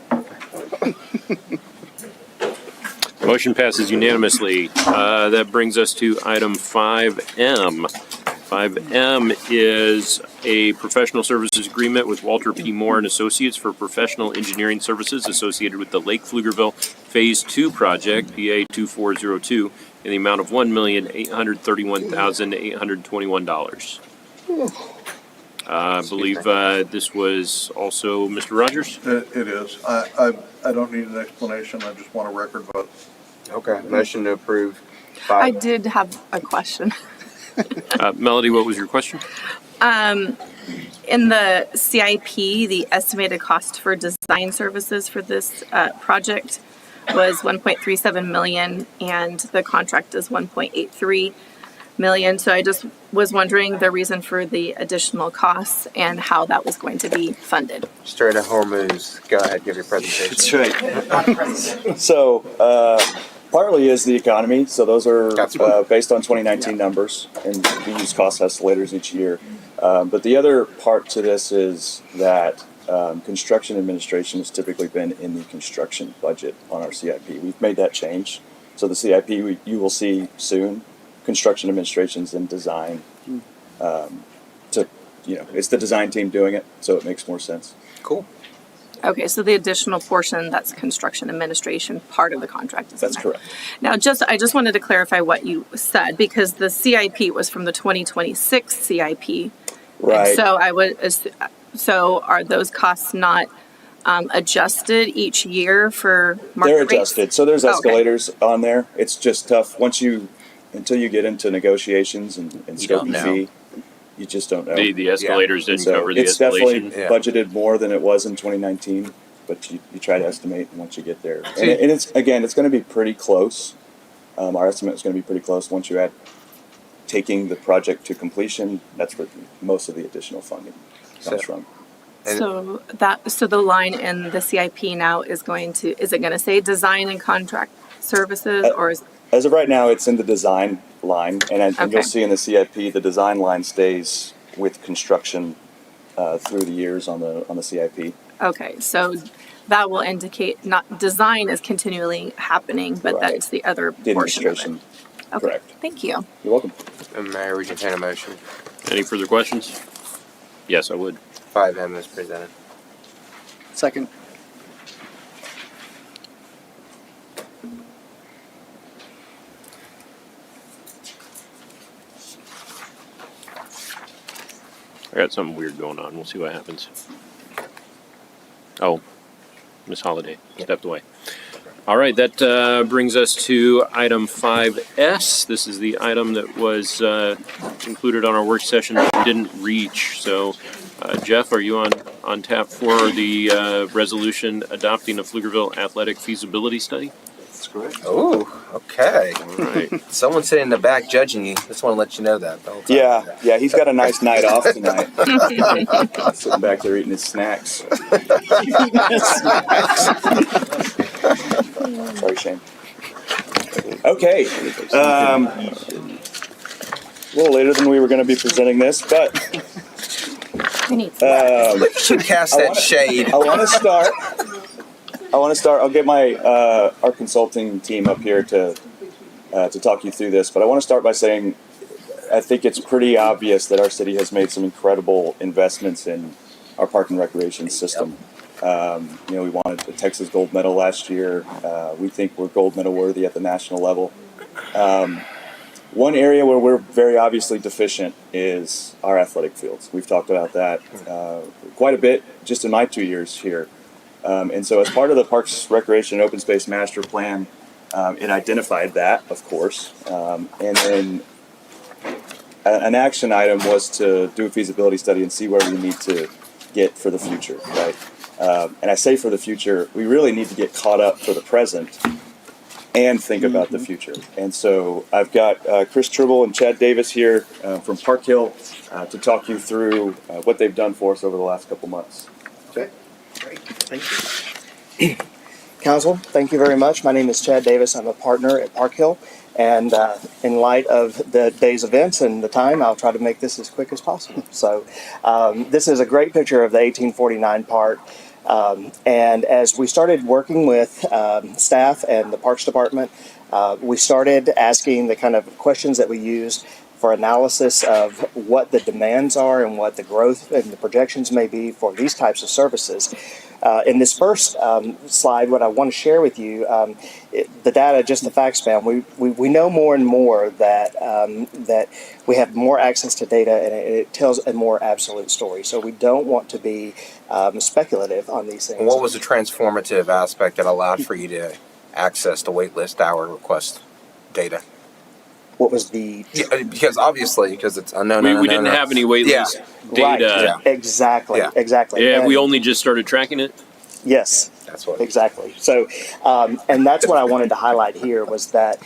Motion passes unanimously. That brings us to item 5M. 5M is a professional services agreement with Walter P. Moore and Associates for professional engineering services associated with the Lake Pflugerville Phase 2 project, PA 2402, in the amount of $1,831,821. I believe this was also Mr. Rogers? It is. I don't need an explanation. I just want a record vote. Okay. Motion to approve. I did have a question. Melody, what was your question? In the CIP, the estimated cost for design services for this project was $1.37 million, and the contract is $1.83 million. So I just was wondering the reason for the additional costs and how that was going to be funded. Straight to Hormuz. Go ahead, give your presentation. That's right. So, partly is the economy. So those are based on 2019 numbers, and we use cost escalators each year. But the other part to this is that construction administration has typically been in the construction budget on our CIP. We've made that change. So the CIP you will see soon, construction administration's in design. It's the design team doing it, so it makes more sense. Cool. Okay, so the additional portion that's construction administration part of the contract is That's correct. Now, I just wanted to clarify what you said, because the CIP was from the 2026 CIP. Right. And so are those costs not adjusted each year for market They're rates? adjusted. So there's escalators on there. It's just tough until you get into negotiations and scope and fee. You just don't know. The escalators didn't cover the it's escalation. Definitely budgeted more than it was in 2019, but you try to estimate once you get there. And it's going to be pretty close. Our estimate is going to be pretty close once you add taking the project to completion. That's where most of the additional funding comes from. So the line in the CIP now is it going to say design and contract services, or is As of right now, it's in the design line, and you'll see in the CIP, the design line stays with construction through the years on the CIP. okay? So that will indicate not design is continually happening, but that it's the other The portion of it. administration Okay. Correct. Thank you. You're welcome. Mayor, would you entertain a motion? Any further questions? Yes, I would. 5M is presented. Second. I got something weird going on. We'll see what happens. Oh, Miss Holiday stepped away. All right, that brings us to item 5S. This is the item that was included on our work session that we didn't reach. So, Jeff, are you on tap for the resolution adopting a Pflugerville athletic feasibility study? That's correct. Oh, okay. All right. Someone's sitting in the back judging you. Just want to let you know that. The whole time. Yeah, he's got a nice night off tonight. Sitting back there eating his snacks. Sorry, Shane. Okay. A little later than we were going to be presenting this, but You should cast that shade. I want to start. I'll get my our consulting team up here to talk you through this, but I want to start by saying I think it's pretty obvious that our city has made some incredible investments in our park and recreation system. We won the Texas gold medal last year. We think we're gold medal worthy at the national level. One area where we're very obviously deficient is our athletic fields. We've talked about that quite a bit just in my 2 years here. And so as part of the Parks, Recreation, and Open Space Master Plan, it identified that, of course. And then an action item was to do a feasibility study and see where we need to get for the future, right? And I say for the future, we really need to get caught up for the present and think about the future. And so I've got Chris Tribble and Chad Davis here from Park Hill to talk you through what they've done for us over the last couple months. Okay, great, thank you. Council, thank you very much. My name is Chad Davis. I'm a partner at Park Hill. And in light of the day's events and the time, I'll try to make this as quick as possible. So this is a great picture of the 1849 park. And as we started working with staff and the Parks Department, we started asking the kind of questions that we use for analysis of what the demands are and what the growth and the projections may be for these types of services. In this first slide, what I want to share with you, the data, just the facts, man. We know more and more that that we have more access to data, and it tells a more absolute story. So we don't want to be speculative on these things. And what was the transformative aspect that allowed for you to access the waitlist hour request data? What was the? Yeah, because it's unknown. We didn't have any waitlist data. Right. Yeah. Exactly. Yeah. Exactly. Yeah, And we only just started tracking it. Yes. That's what. Exactly. So, and that's what I wanted to highlight here was that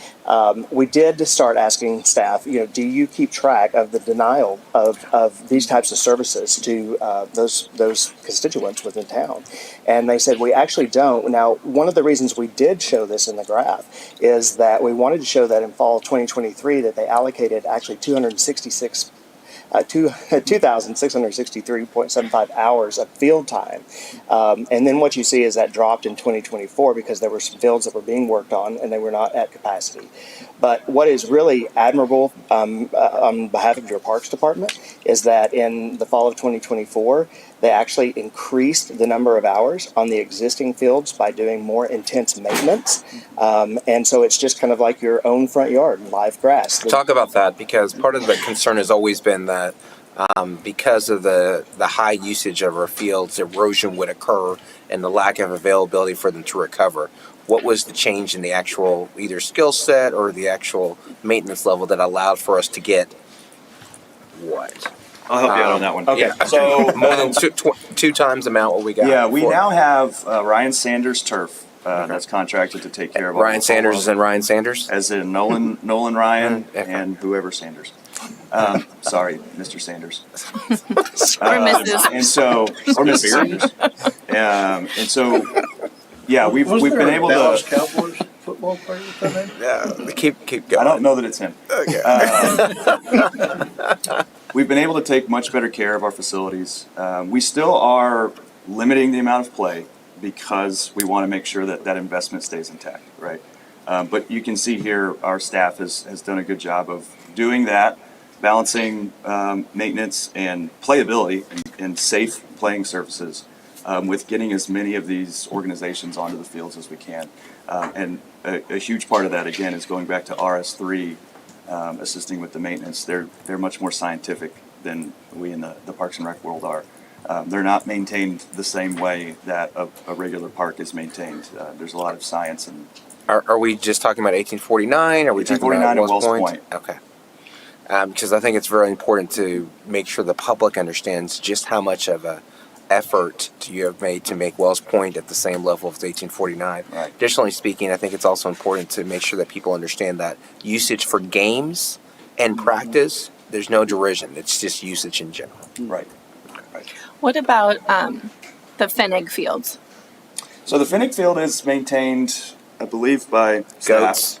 we did start asking staff, do you keep track of the denial of these types of services to those constituents within town? And they said, we actually don't. Now, one of the reasons we did show this in the graph is that we wanted to show that in fall 2023 that they allocated actually 2,663.75 hours of field time. And then what you see is that dropped in 2024 because there were some fields that were being worked on and they were not at capacity. But what is really admirable on behalf of your Parks Department is that in the fall of 2024, they actually increased the number of hours on the existing fields by doing more intense maintenance. And so it's just kind of like your own front yard, live grass. Talk about that, because part of the concern has always been that because of the high usage of our fields, erosion would occur and the lack of availability for them to recover. What was the change in the actual either skill set or the actual maintenance level that allowed for us to get what? I'll help you out on that one. Okay, Yeah. so more than two times the amount what we got. Yeah, we before. now have Ryan Sanders Turf that's contracted to take care of Ryan Sanders is in Ryan Sanders? As in Nolan Ryan and whoever Sanders. Sorry, Mr. Sanders. Or Mrs. And so, or Mrs. Sanders. And so, yeah, we've been able Dallas to. Cowboys football player with that name? Yeah, keep going. I don't know that it's him. Okay. We've been able to take much better care of our facilities. We still are limiting the amount of play because we want to make sure that that investment stays intact, right? But you can see here, our staff has done a good job of doing that, balancing maintenance and playability and safe playing surfaces with getting as many of these organizations onto the fields as we can. And a huge part of that, again, is going back to RS3, assisting with the maintenance. They're much more scientific than we in the Parks and Rec world are. They're not maintained the same way that a regular park is maintained. There's a lot of science. And Are we just talking about 1849? Are we talking about 1849 and Wells Wells Point? Okay. Because I think it's very important to make sure the public understands just how much of a effort you have made to make Wells Point at the same level as 1849. Right. Additionally speaking, I think it's also important to make sure that people understand that usage for games and practice, there's no derision. It's just usage in general. Right. What about the Fennig fields? So the Fennig Field is maintained, I believe, by goats.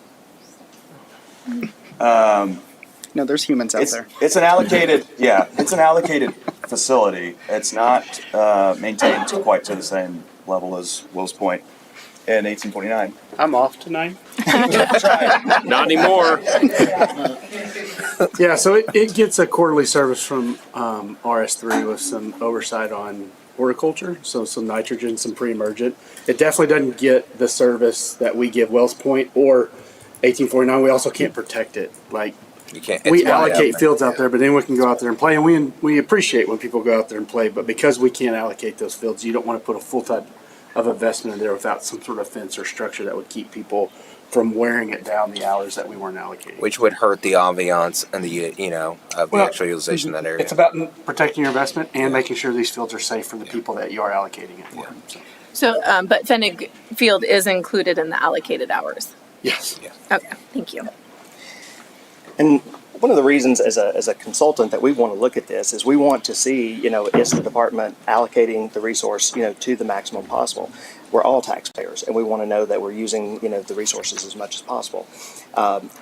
No, there's humans out there. It's an allocated, it's an allocated facility. It's not maintained quite to the same level as Wills Point in 1849. I'm off tonight. Not anymore. Yeah, so it gets a quarterly service from RS3 with some oversight on horticulture, so some nitrogen, some pre-emergent. It definitely doesn't get the service that we give Wells Point or 1849. We also can't protect it. Like, you can't. We allocate fields out there, but anyone can go out there and play, and we appreciate when people go out there and play. But because we can't allocate those fields, you don't want to put a full time of investment in there without some sort of fence or structure that would keep people from wearing it down the hours that we weren't allocating. Which would hurt the ambiance and the of the actual utilization of that area. It's about protecting your investment and making sure these fields are safe for the people that you are allocating it for. So, but Fennig Field is included in the allocated hours. Yes. Okay, thank you. And one of the reasons as a consultant that we want to look at this is we want to see, is the department allocating the resource, to the maximum possible. We're all taxpayers, and we want to know that we're using, the resources as much as possible.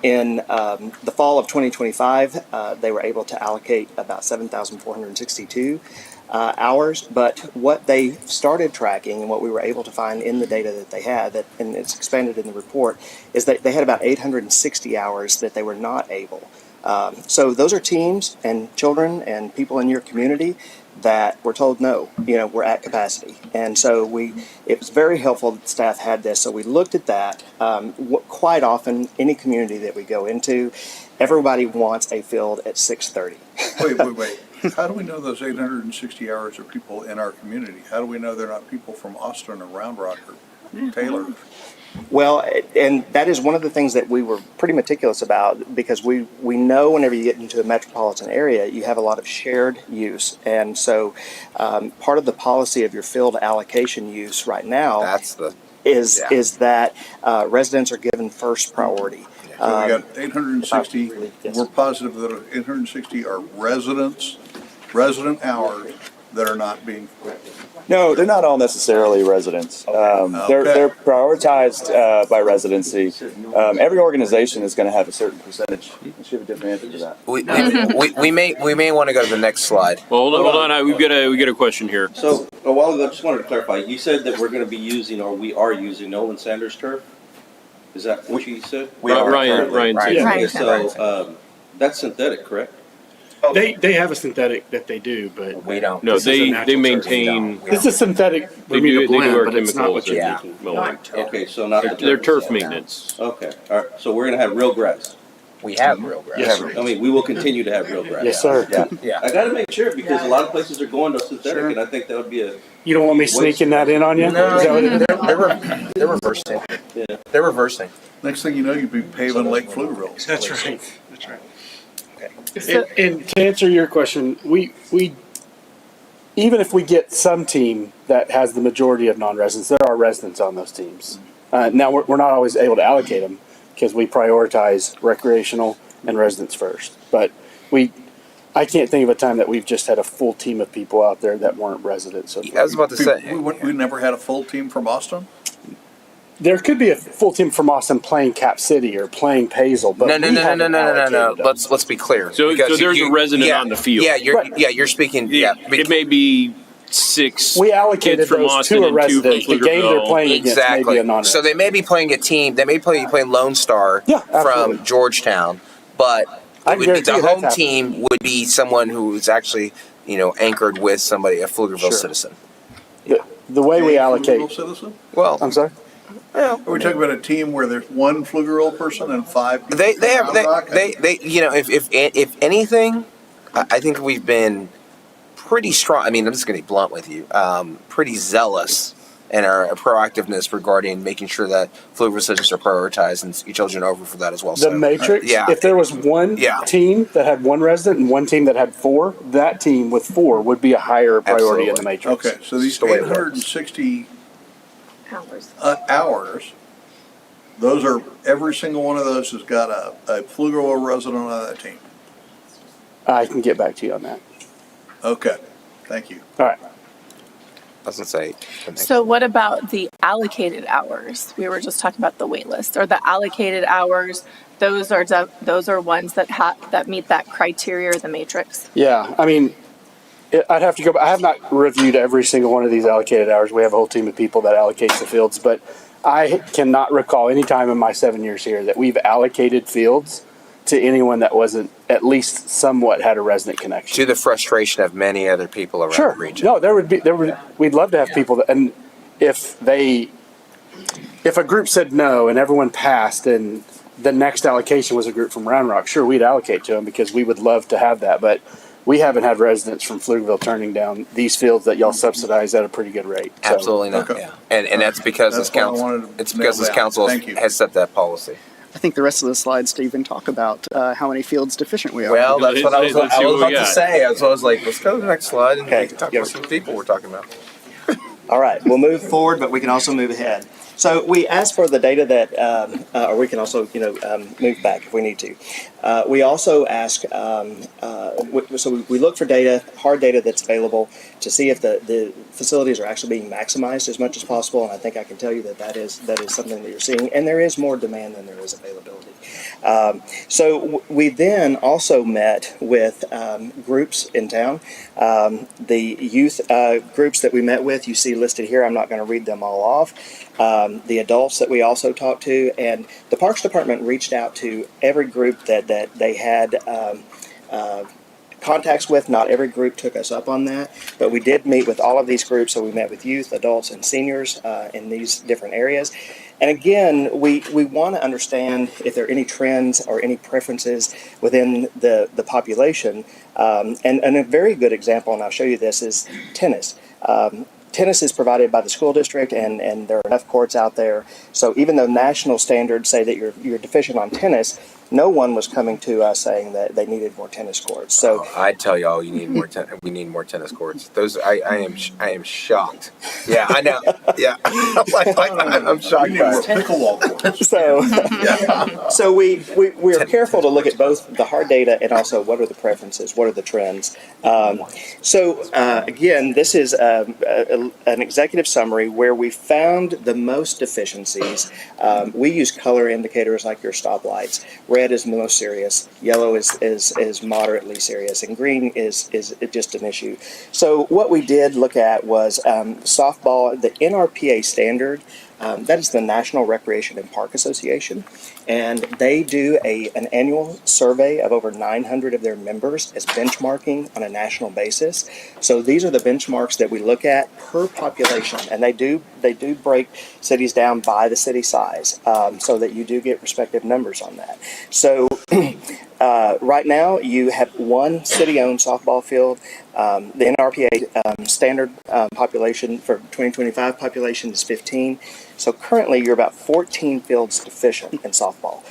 In the fall of 2025, they were able to allocate about 7,462 hours, but what they started tracking and what we were able to find in the data that they had, and it's expanded in the report, is that they had about 860 hours that they were not able. So those are teams and children and people in your community that were told no, we're at capacity. And so it was very helpful that staff had this. So we looked at that. Quite often, any community that we go into, everybody wants a field at 6:30. Wait. How do we know those 860 hours are people in our community? How do we know they're not people from Austin or Round Rock or Taylor? Well, and that is one of the things that we were pretty meticulous about, because we know whenever you get into a metropolitan area, you have a lot of shared use. And so part of the policy of your field allocation use right now is that residents are given first priority. So we got 860, we're positive that 860 are resident hours that are not being. No, they're not all necessarily residents. They're prioritized by residency. Every organization is going to have a certain percentage. You should have a different answer to that. We may want to go to the next slide. Well, hold on. We get a question here. So a while ago, I just wanted to clarify. You said that we're going to be using, or we are using, Nolan Sanders turf. Is that what you said? Ryan said. Okay, so that's synthetic, correct? They have a synthetic that they do, but we don't. No, they maintain. This is synthetic. They do blend, our but it's not what chemicals. you're making. Okay, so not They're turf maintenance. Okay, all right. So we're going to have real grass. We have real grass. Yes, I mean, we will continue to have real grass. Yes, sir. Yeah. I got to make sure, because a lot of places are going to synthetic, and I think that would be a. You don't want me sneaking that in on you? No, Is that what it is? they're reversing. Yeah. They're reversing. Next thing you know, you'd be paving Lake Pflugerville. That's right. And to answer your question, we even if we get some team that has the majority of non-residents, there are residents on those teams. Now we're not always able to allocate them because we prioritize recreational and residents first. But I can't think of a time that we've just had a full team of people out there that weren't residents. So I was about to say we never had a full team from Austin. There could be a full team from Austin playing Cap City or playing Paisel, but no. Let's be clear. So there's a resident on the field. Yeah, you're speaking. It may be 6 We allocated kids from those Austin to a and 2 from resident. The game they're Pflugerville. playing against may be Exactly. a non. So they may be playing a team. They may be playing Lone Star absolutely. from Georgetown, but I it would be, guarantee the you that's home happening. team would be someone who is actually, anchored with somebody, a Pflugerville Sure. citizen. The way we allocate. Pflugerville citizen? Well, I'm sorry. Are we talking about a team where there's one Pflugerville person and 5 people They from Round Rock? if anything, I think we've been pretty strong. I mean, I'm just going to be blunt with you. Pretty zealous in our proactiveness regarding making sure that Pflugerville citizens are prioritized, and your children over for that as well. The Matrix, if there was one team that had one resident and one team that had 4, that team with 4 would be a higher priority in the Matrix. Okay, so these 860 hours, those are, every single one of those has got a Pflugerville resident on that team. I can get back to you on that. Okay, thank you. All right. I was going to say. So what about the allocated hours? We were just talking about the wait list, or the allocated hours. Those are ones that meet that criteria or the matrix. Yeah, I mean, I'd have to go. I have not reviewed every single one of these allocated hours. We have a whole team of people that allocates the fields, but I cannot recall any time in my 7 years here that we've allocated fields to anyone that wasn't at least somewhat had a resident connection. To the frustration of many other people around Sure. the region. No, we'd love to have people that, and if a group said no and everyone passed and the next allocation was a group from Round Rock, sure, we'd allocate to them because we would love to have that, but we haven't had residents from Pflugerville turning down these fields that y'all subsidize at a pretty good rate. So. Absolutely not. Yeah. And that's because this council, has set that policy. I think the rest of the slides to even talk about how many fields deficient we are. Well, that's what I was about to say. I was like, let's go to the next slide and Okay. talk about some people we're talking about. All right, we'll move forward, but we can also move ahead. So we asked for the data that, or we can also, move back if we need to. We also ask, so we look for data, hard data that's available to see if the facilities are actually being maximized as much as possible. And I think I can tell you that is something that you're seeing. And there is more demand than there is availability. So we then also met with groups in town. The youth groups that we met with, you see listed here. I'm not going to read them all off. The adults that we also talked to, and the Parks Department reached out to every group that they had contacts with. Not every group took us up on that, but we did meet with all of these groups. So we met with youth, adults, and seniors in these different areas. And again, we want to understand if there are any trends or any preferences within the population. And a very good example, and I'll show you this, is tennis. Tennis is provided by the school district, and there are enough courts out there. So even though national standards say that you're deficient on tennis, no one was coming to us saying that they needed more tennis courts. So I'd tell y'all you need more. We need more tennis courts. Those I am shocked. Yeah, I know. Yeah, I'm shocked. We need more pickleball courts. So we are careful to look at both the hard data and also what are the preferences, what are the trends. Again, this is an executive summary where we found the most deficiencies. We use color indicators like your stoplights. Red is the most serious, yellow is moderately serious, and green is just an issue. So what we did look at was softball, the NRPA standard. That is the National Recreation and Park Association, and they do an annual survey of over 900 of their members as benchmarking on a national basis. So these are the benchmarks that we look at per population, and they do break cities down by the city size, so that you do get respective numbers on that. So right now you have one city-owned softball field. The NRPA standard population for 2025 population is 15. So currently you're about 14 fields deficient in softball.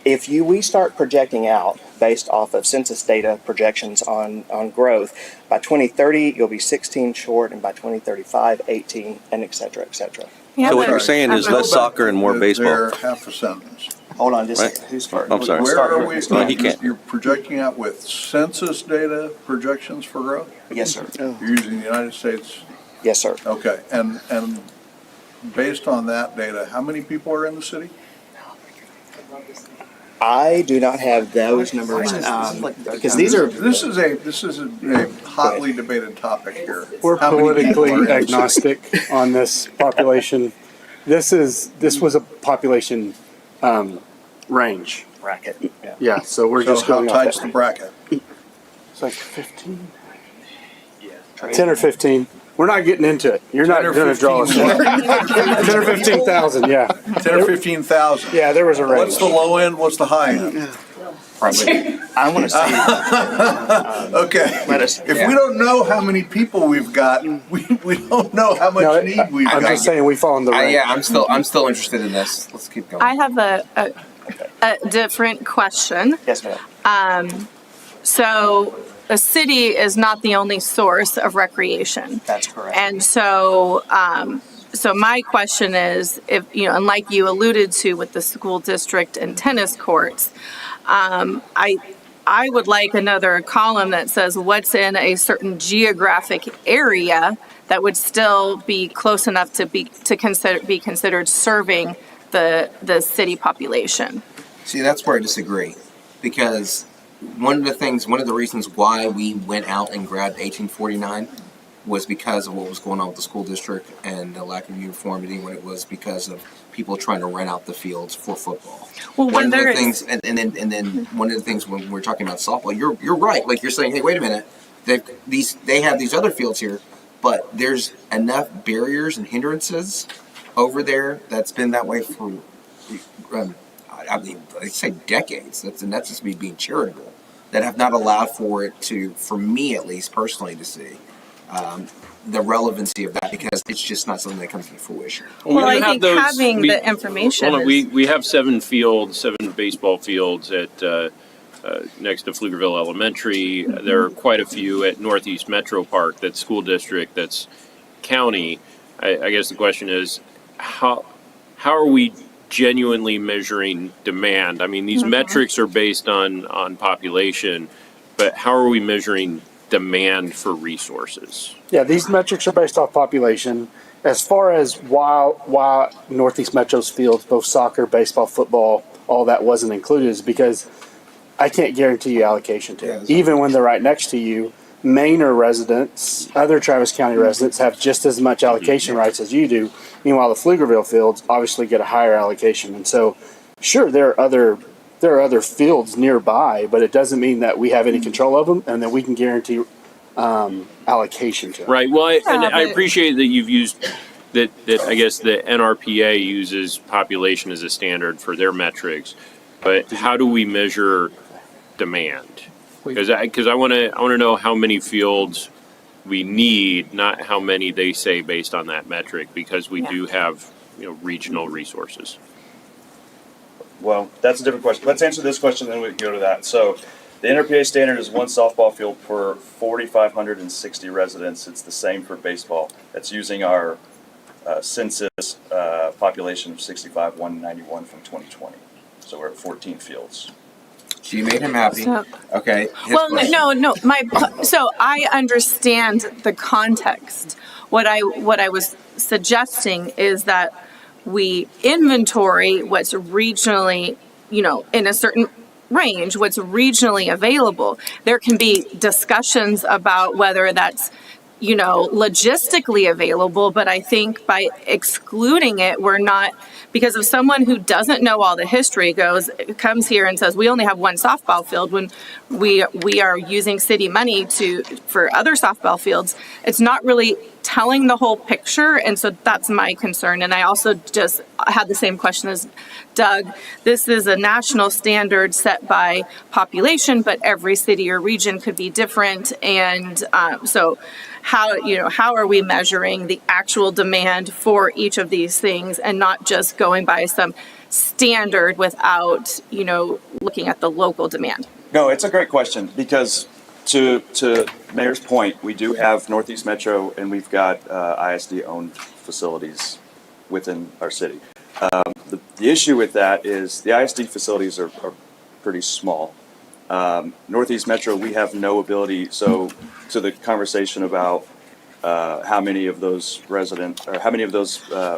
If we start projecting out based off of census data projections on growth, by 2030 you'll be 16 short, and by 2035 18, and et cetera, et cetera. Yeah, so what you're saying is less soccer and more baseball. They're half a sentence. Hold on, just right? Who's first? I'm sorry. Where are we? No, he can't. You're projecting out with census data projections for growth? Yes, sir. You're using the United States? Yes, sir. Okay, and based on that data, how many people are in the city? I do not have those numbers because these are. This is a hotly debated topic here. We're How many people politically are in the city? agnostic on this population. This was a population range. Bracket. Yeah, so we're So just how going off tight's that. the bracket? It's like 15. 10 or 15. We're not getting into it. You're not 10 or going to draw us. 15. 10 or 15,000, yeah. 10 or 15,000. Yeah, there was a range. What's the low end? What's the high end? Probably. I want to see. Okay. Let us. If we don't know how many people we've got, we don't know how much No, need we've I'm got. just saying we fall in the range. Yeah, I'm still interested in this. Let's keep going. I have a different question. Yes, ma'am. So a city is not the only source of recreation. That's correct. And so, so my question is, if and like you alluded to with the school district and tennis courts, I would like another column that says what's in a certain geographic area that would still be close enough to be considered serving the city population. See, that's where I disagree, because one of the reasons why we went out and grabbed 1849 was because of what was going on with the school district and the lack of uniformity, when it was because of people trying to rent out the fields for football. Well, one of the things, and then one of the things when we're talking about softball, you're right. Like you're saying, hey, wait a minute, they have these other fields here, but there's enough barriers and hindrances over there that's been that way for, I mean, I say decades. That's just me being charitable, that have not allowed for it to, for me at least personally, to see the relevancy of that, because it's just not something that comes to fruition. Well, I think having the information. Hold on, we have 7 baseball fields at next to Pflugerville Elementary. There are quite a few at Northeast Metro Park. That's school district. That's county. I guess the question is, how are we genuinely measuring demand? I mean, these metrics are based on population, but how are we measuring demand for resources? Yeah, these metrics are based off population. As far as why Northeast Metro's fields, both soccer, baseball, football, all that wasn't included, is because I can't guarantee you allocation to them. Even when they're right next to you, Manor residents, other Travis County residents, have just as much allocation rights as you do. Meanwhile, the Pflugerville fields obviously get a higher allocation. And so, sure, there are other fields nearby, but it doesn't mean that we have any control of them and that we can guarantee allocation to them. Right. Well, I appreciate that you've used that. I guess the NRPA uses population as a standard for their metrics, but how do we measure demand? Because I want to know how many fields we need, not how many they say based on that metric, because we do have regional resources. Well, that's a different question. Let's answer this question, then we can go to that. So the NRPA standard is 1 softball field per 4,560 residents. It's the same for baseball. That's using our census population of 65,191 from 2020. So we're at 14 fields. So you made him happy. Okay. Well, no. So I understand the context. What I was suggesting is that we inventory what's regionally, in a certain range, what's regionally available. There can be discussions about whether that's, logistically available, but I think by excluding it, we're not, because if someone who doesn't know all the history comes here and says, we only have 1 softball field when we are using city money for other softball fields, it's not really telling the whole picture. And so that's my concern. And I also just had the same question as Doug. This is a national standard set by population, but every city or region could be different. And so how are we measuring the actual demand for each of these things and not just going by some standard without, looking at the local demand? No, it's a great question, because to Mayor's point, we do have Northeast Metro and we've got ISD-owned facilities within our city. The issue with that is the ISD facilities are pretty small. Northeast Metro, we have no ability, so to the conversation about how many of those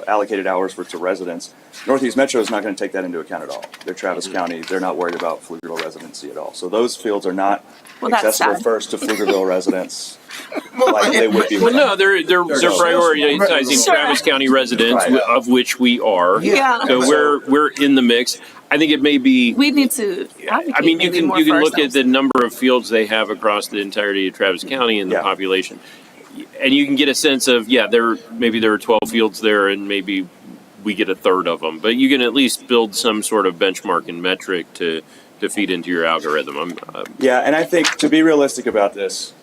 allocated hours were to residents. Northeast Metro is not going to take that into account at all. They're Travis County. They're not worried about Pflugerville residency at all. So those fields are not Well, that's accessible sad. first to Pflugerville residents like they would be. Well, no, they're prioritizing Sure. Travis County residents, Right. of which we are. Yeah. So we're in the mix. I think it may be. We need to advocate I mean, you maybe can more you can for look at ourselves. the number of fields they have across the entirety of Travis County and the population, and you can get a sense of there are 12 fields there, and maybe we get a third of them. But you can at least build some sort of benchmark and metric to feed into your algorithm. Yeah, and I think to be realistic about this,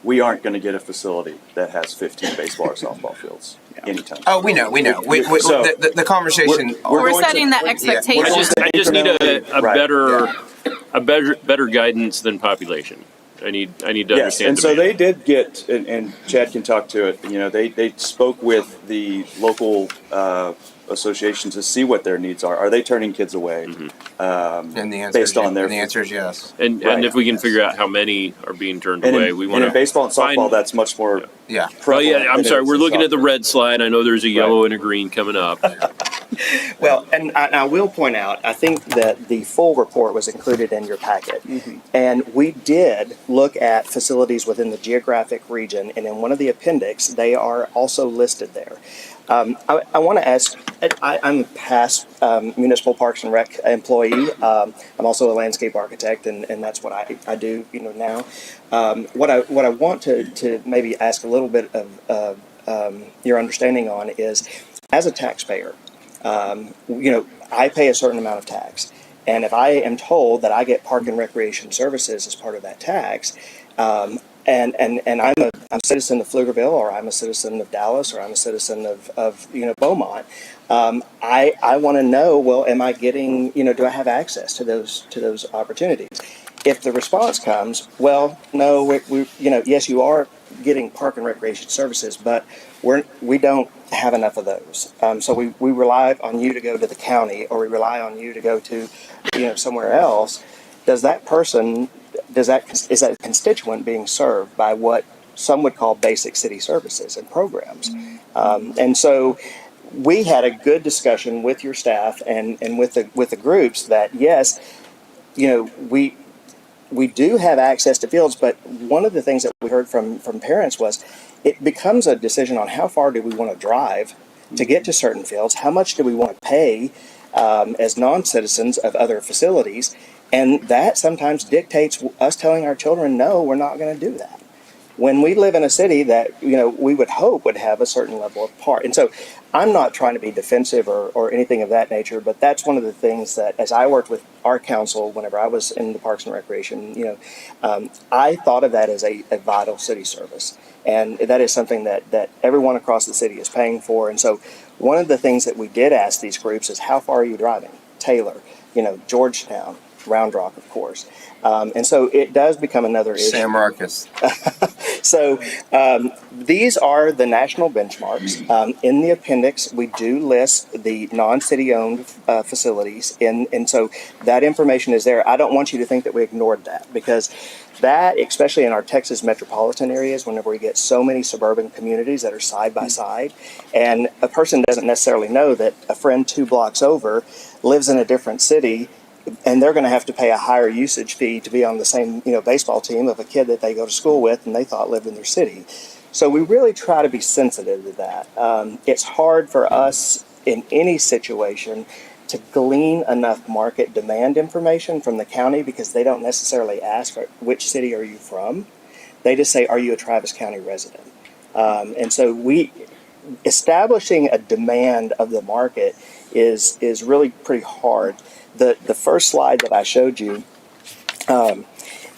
we aren't going to get a facility that has 15 baseball or softball fields anytime. Oh, we know. So, The conversation. We're setting that expectation. I just need a Right. better guidance than population. I need to Yes, understand. and so they did get, and Chad can talk to it. They spoke with the local association to see what their needs are. Are they turning kids away? And the answer based on their. the answer is yes. And if we can figure out how many are being turned And away, in, we and want in baseball and softball, that's much more. Yeah. Oh yeah, I'm than sorry. it is We're in looking at the soccer. red slide. I know there's a yellow and a green coming up. Well, and I will point out, I think that the full report was included in your packet. And we did look at facilities within the geographic region, and in one of the appendix, they are also listed there. I want to ask, I'm a past municipal parks and rec employee. I'm also a landscape architect, and that's what I do now. What I want to maybe ask a little bit of your understanding on is, as a taxpayer, I pay a certain amount of tax. And if I am told that I get park and recreation services as part of that tax, and I'm a citizen of Pflugerville, or I'm a citizen of Dallas, or I'm a citizen of Beaumont, I want to know, well, am I getting, do I have access to those opportunities? If the response comes, well, no, we yes, you are getting park and recreation services, but we don't have enough of those. So we rely on you to go to the county, or we rely on you to go to, somewhere else. Is that constituent being served by what some would call basic city services and programs? And so we had a good discussion with your staff and with the groups that, yes, we do have access to fields, but one of the things that we heard from parents was it becomes a decision on how far do we want to drive to get to certain fields, how much do we want to pay as non-citizens of other facilities, and that sometimes dictates us telling our children, no, we're not going to do that. When we live in a city that, we would hope would have a certain level of park. And so I'm not trying to be defensive or anything of that nature, but that's one of the things that, as I worked with our council whenever I was in the Parks and Recreation, I thought of that as a vital city service. And that is something that everyone across the city is paying for. And so one of the things that we did ask these groups is, how far are you driving? Taylor, Georgetown, Round Rock, of course. And so it does become another issue. San Marcos. So these are the national benchmarks. In the appendix, we do list the non-city owned facilities. And so that information is there. I don't want you to think that we ignored that, because that, especially in our Texas metropolitan areas, whenever we get so many suburban communities that are side by side, and a person doesn't necessarily know that a friend 2 blocks over lives in a different city, and they're going to have to pay a higher usage fee to be on the same, baseball team of a kid that they go to school with and they thought lived in their city. So we really try to be sensitive to that. It's hard for us in any situation to glean enough market demand information from the county, because they don't necessarily ask for which city are you from. They just say, are you a Travis County resident? And so establishing a demand of the market is really pretty hard. The first slide that I showed you,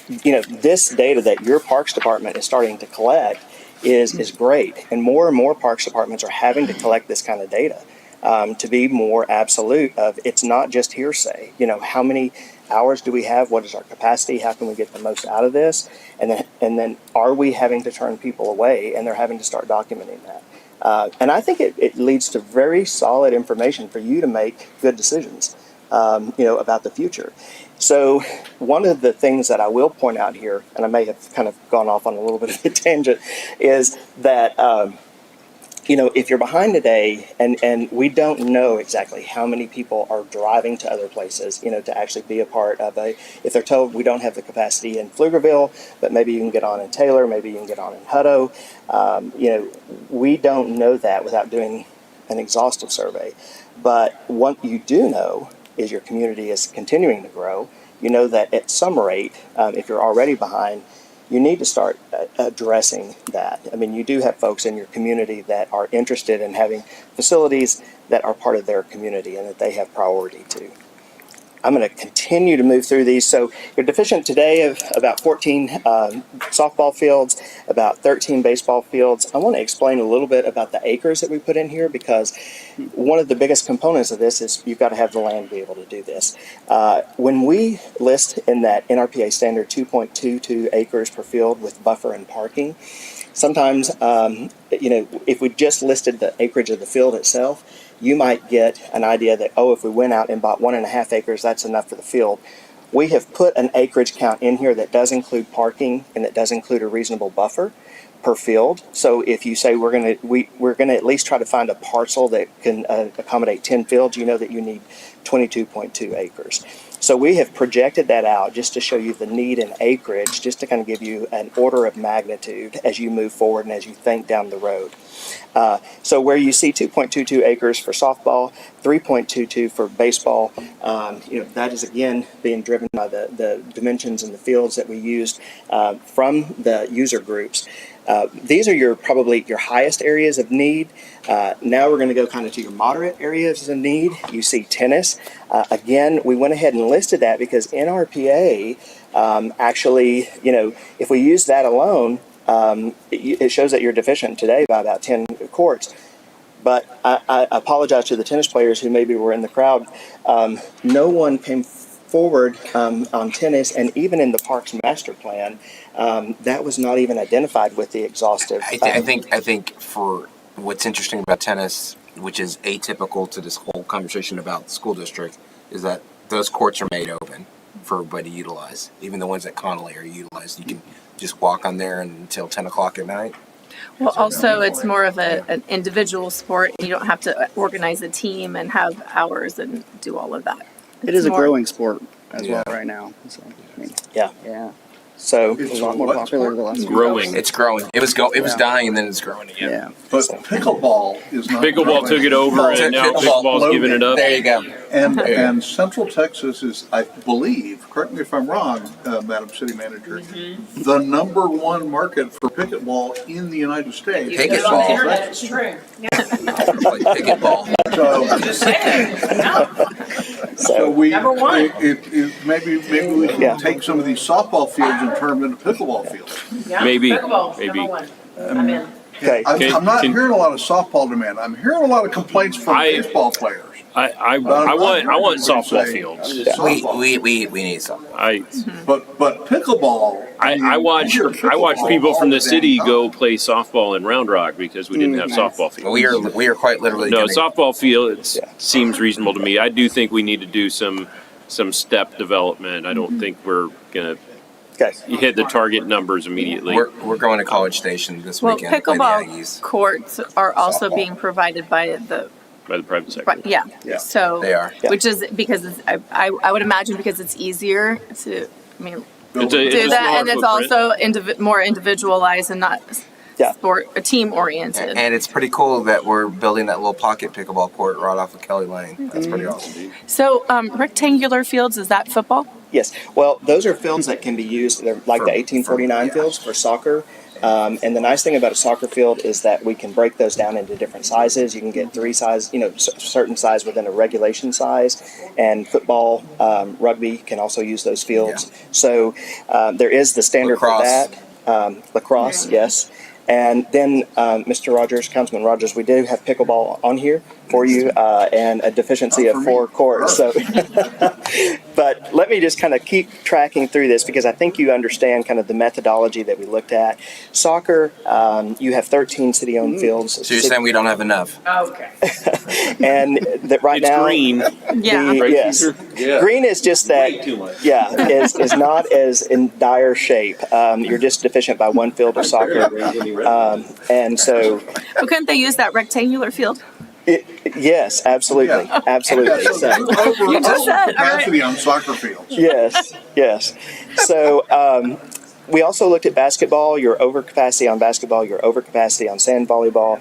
this data that your Parks Department is starting to collect is great. And more Parks Departments are having to collect this kind of data to be more absolute of, it's not just hearsay. How many hours do we have? What is our capacity? How can we get the most out of this? And then are we having to turn people away? And they're having to start documenting that. And I think it leads to very solid information for you to make good decisions, about the future. So one of the things that I will point out here, and I may have kind of gone off on a little bit of a tangent, is that if you're behind today, and we don't know exactly how many people are driving to other places, to actually be a part of if they're told we don't have the capacity in Pflugerville, but maybe you can get on in Taylor, maybe you can get on in Hutto, we don't know that without doing an exhaustive survey. But what you do know is your community is continuing to grow. You know that at some rate, if you're already behind, you need to start addressing that. I mean, you do have folks in your community that are interested in having facilities that are part of their community and that they have priority to. I'm going to continue to move through these. So you're deficient today of about 14 softball fields, about 13 baseball fields. I want to explain a little bit about the acres that we put in here, because one of the biggest components of this is you've got to have the land to be able to do this. When we list in that NRPA standard 2.22 acres per field with buffer and parking, sometimes, if we just listed the acreage of the field itself, you might get an idea that, if we went out and bought 1.5 acres, that's enough for the field. We have put an acreage count in here that does include parking and that does include a reasonable buffer per field. So if you say we're going to at least try to find a parcel that can accommodate 10 fields, you know that you need 22.2 acres. So we have projected that out just to show you the need in acreage, just to kind of give you an order of magnitude as you move forward and as you think down the road. So where you see 2.22 acres for softball, 3.22 for baseball, that is again being driven by the dimensions and the fields that we used from the user groups. These are probably your highest areas of need. Now we're going to go kind of to your moderate areas of need. You see tennis. Again, we went ahead and listed that because NRPA actually, if we use that alone, it shows that you're deficient today by about 10 courts. But I apologize to the tennis players who maybe were in the crowd. No one came forward on tennis, and even in the Parks Master Plan, that was not even identified with the exhaustive. I think for what's interesting about tennis, which is atypical to this whole conversation about the school district, is that those courts are made open for everybody to utilize. Even the ones at Connolly are utilized. You can just walk on there until 10 o'clock at night. Well, also, it's more of an individual sport, and you don't have to organize a team and have hours and do all of that. It is a growing sport as well right now. So, yeah. So it's a lot more popular the last growing. It's growing. It was dying, and then it's growing again. Yeah. But pickleball is not. Pickleball took it over, and now pickleball's giving it up. There you go. And Central Texas is, I believe, correct me if I'm wrong, Madam City Manager, the number one market for pickleball in the United States. Pickleball. That's true. Pickleball. So we Number one. maybe we can take some of these softball fields and turn them into pickleball fields. Yeah. Maybe. Pickleball's Maybe. number one. I'm in. Okay. I'm not hearing a lot of softball demand. I'm hearing a lot of complaints from baseball players. I want softball fields. We need some. But pickleball. I watch people from the city go play softball in Round Rock because we didn't have softball fields. We are quite literally. No, softball field seems reasonable to me. I do think we need to do some step development. I don't think we're gonna hit the target numbers immediately. We're going to College Station this Well, weekend. pickleball courts are also being provided by the private sector. Right, yeah. So they are, which is because I would imagine because it's easier to do it's that, and it's also more individualized and not team oriented. And it's pretty cool that we're building that little pocket pickleball court right off of Kelly Lane. That's pretty awesome. So rectangular fields, is that football? Yes. Well, those are fields that can be used. They're like the 1849 fields for soccer. And the nice thing about a soccer field is that we can break those down into different sizes. You can get certain size within a regulation size. And football, rugby can also use those fields. So there is the standard for that. Lacrosse, yes. And then, Mr. Rogers, Councilman Rogers, we do have pickleball on here for you, and a deficiency of 4 courts. So, but let me just kind of keep tracking through this because I think you understand kind of the methodology that we looked at. Soccer, you have 13 city-owned fields. So you're saying we don't have enough? Okay. And that right now, green. Yeah. Yes, green is just that. Yeah, is not as in dire shape. You're just deficient by 1 field of soccer, and so. Well, couldn't they use that rectangular field? Yes, absolutely, absolutely. So So, You just said, all right. capacity on soccer fields. yes, yes. So we also looked at basketball. You're overcapacity on basketball. You're overcapacity on sand volleyball.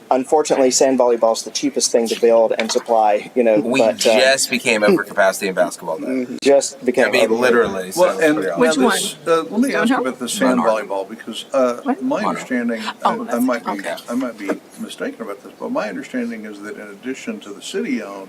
Unfortunately, sand volleyball is the cheapest thing to build and supply. You know, We but, just became overcapacity in basketball, though. just became. I mean, literally. So Well, and Which now this, let me ask you Stonehill? about the sand Monarch. volleyball because my understanding, I might be mistaken about this, but my understanding is that in addition to the city-owned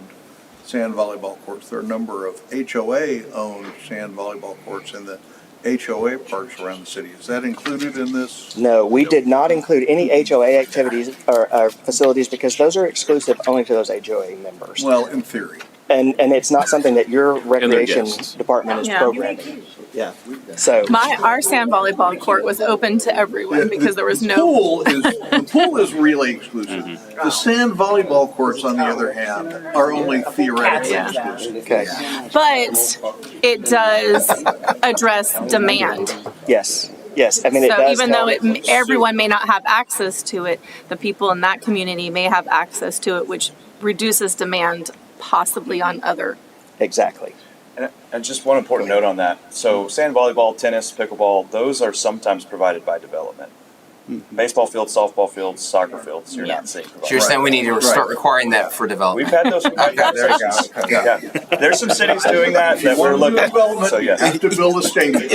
sand volleyball courts, there are a number of HOA-owned sand volleyball courts in the HOA parks around the city. Is that included in this? No, we did not include any HOA activities or facilities because those are exclusive only to those HOA members. Well, in theory. And it's not something that your recreation guests. department is Yeah. programming. Yeah. So Our sand volleyball court was open to everyone because there was no. The pool is really exclusive. The sand volleyball courts, on the other hand, are only theoretically Yeah. exclusive. okay. But it does address demand. Yes. Yes. I mean, it So does. even though help. everyone may not have access to it, the people in that community may have access to it, which reduces demand possibly on other. Exactly. And just one important note on that. So sand volleyball, tennis, pickleball, those are sometimes provided by development. Baseball fields, softball fields, soccer fields, you're not seeing provided. So you're saying we need to start requiring that for development? We've had those. Okay, there you go. Okay. Yeah. There's some cities doing that we're looking at. So You yeah. have to build a stadium.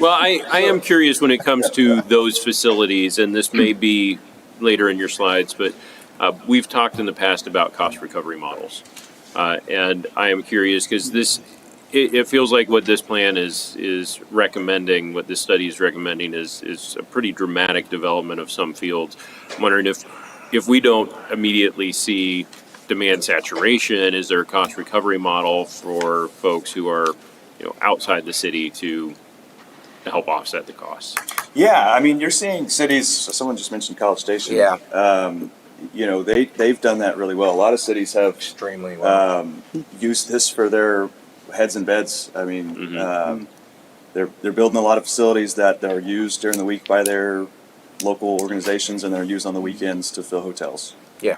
Well, I am curious when it comes to those facilities, and this may be later in your slides, but we've talked in the past about cost recovery models. And I am curious because it feels like what this plan is recommending, what this study is recommending is a pretty dramatic development of some fields. I'm wondering if we don't immediately see demand saturation, is there a cost recovery model for folks who are, outside the city to help offset the costs? Yeah, I mean, you're seeing cities. Someone just mentioned College Station. Yeah. They've done that really well. A lot of cities have Extremely well. used this for their heads and beds. I mean, they're building a lot of facilities that are used during the week by their local organizations, and they're used on the weekends to fill hotels. Yeah.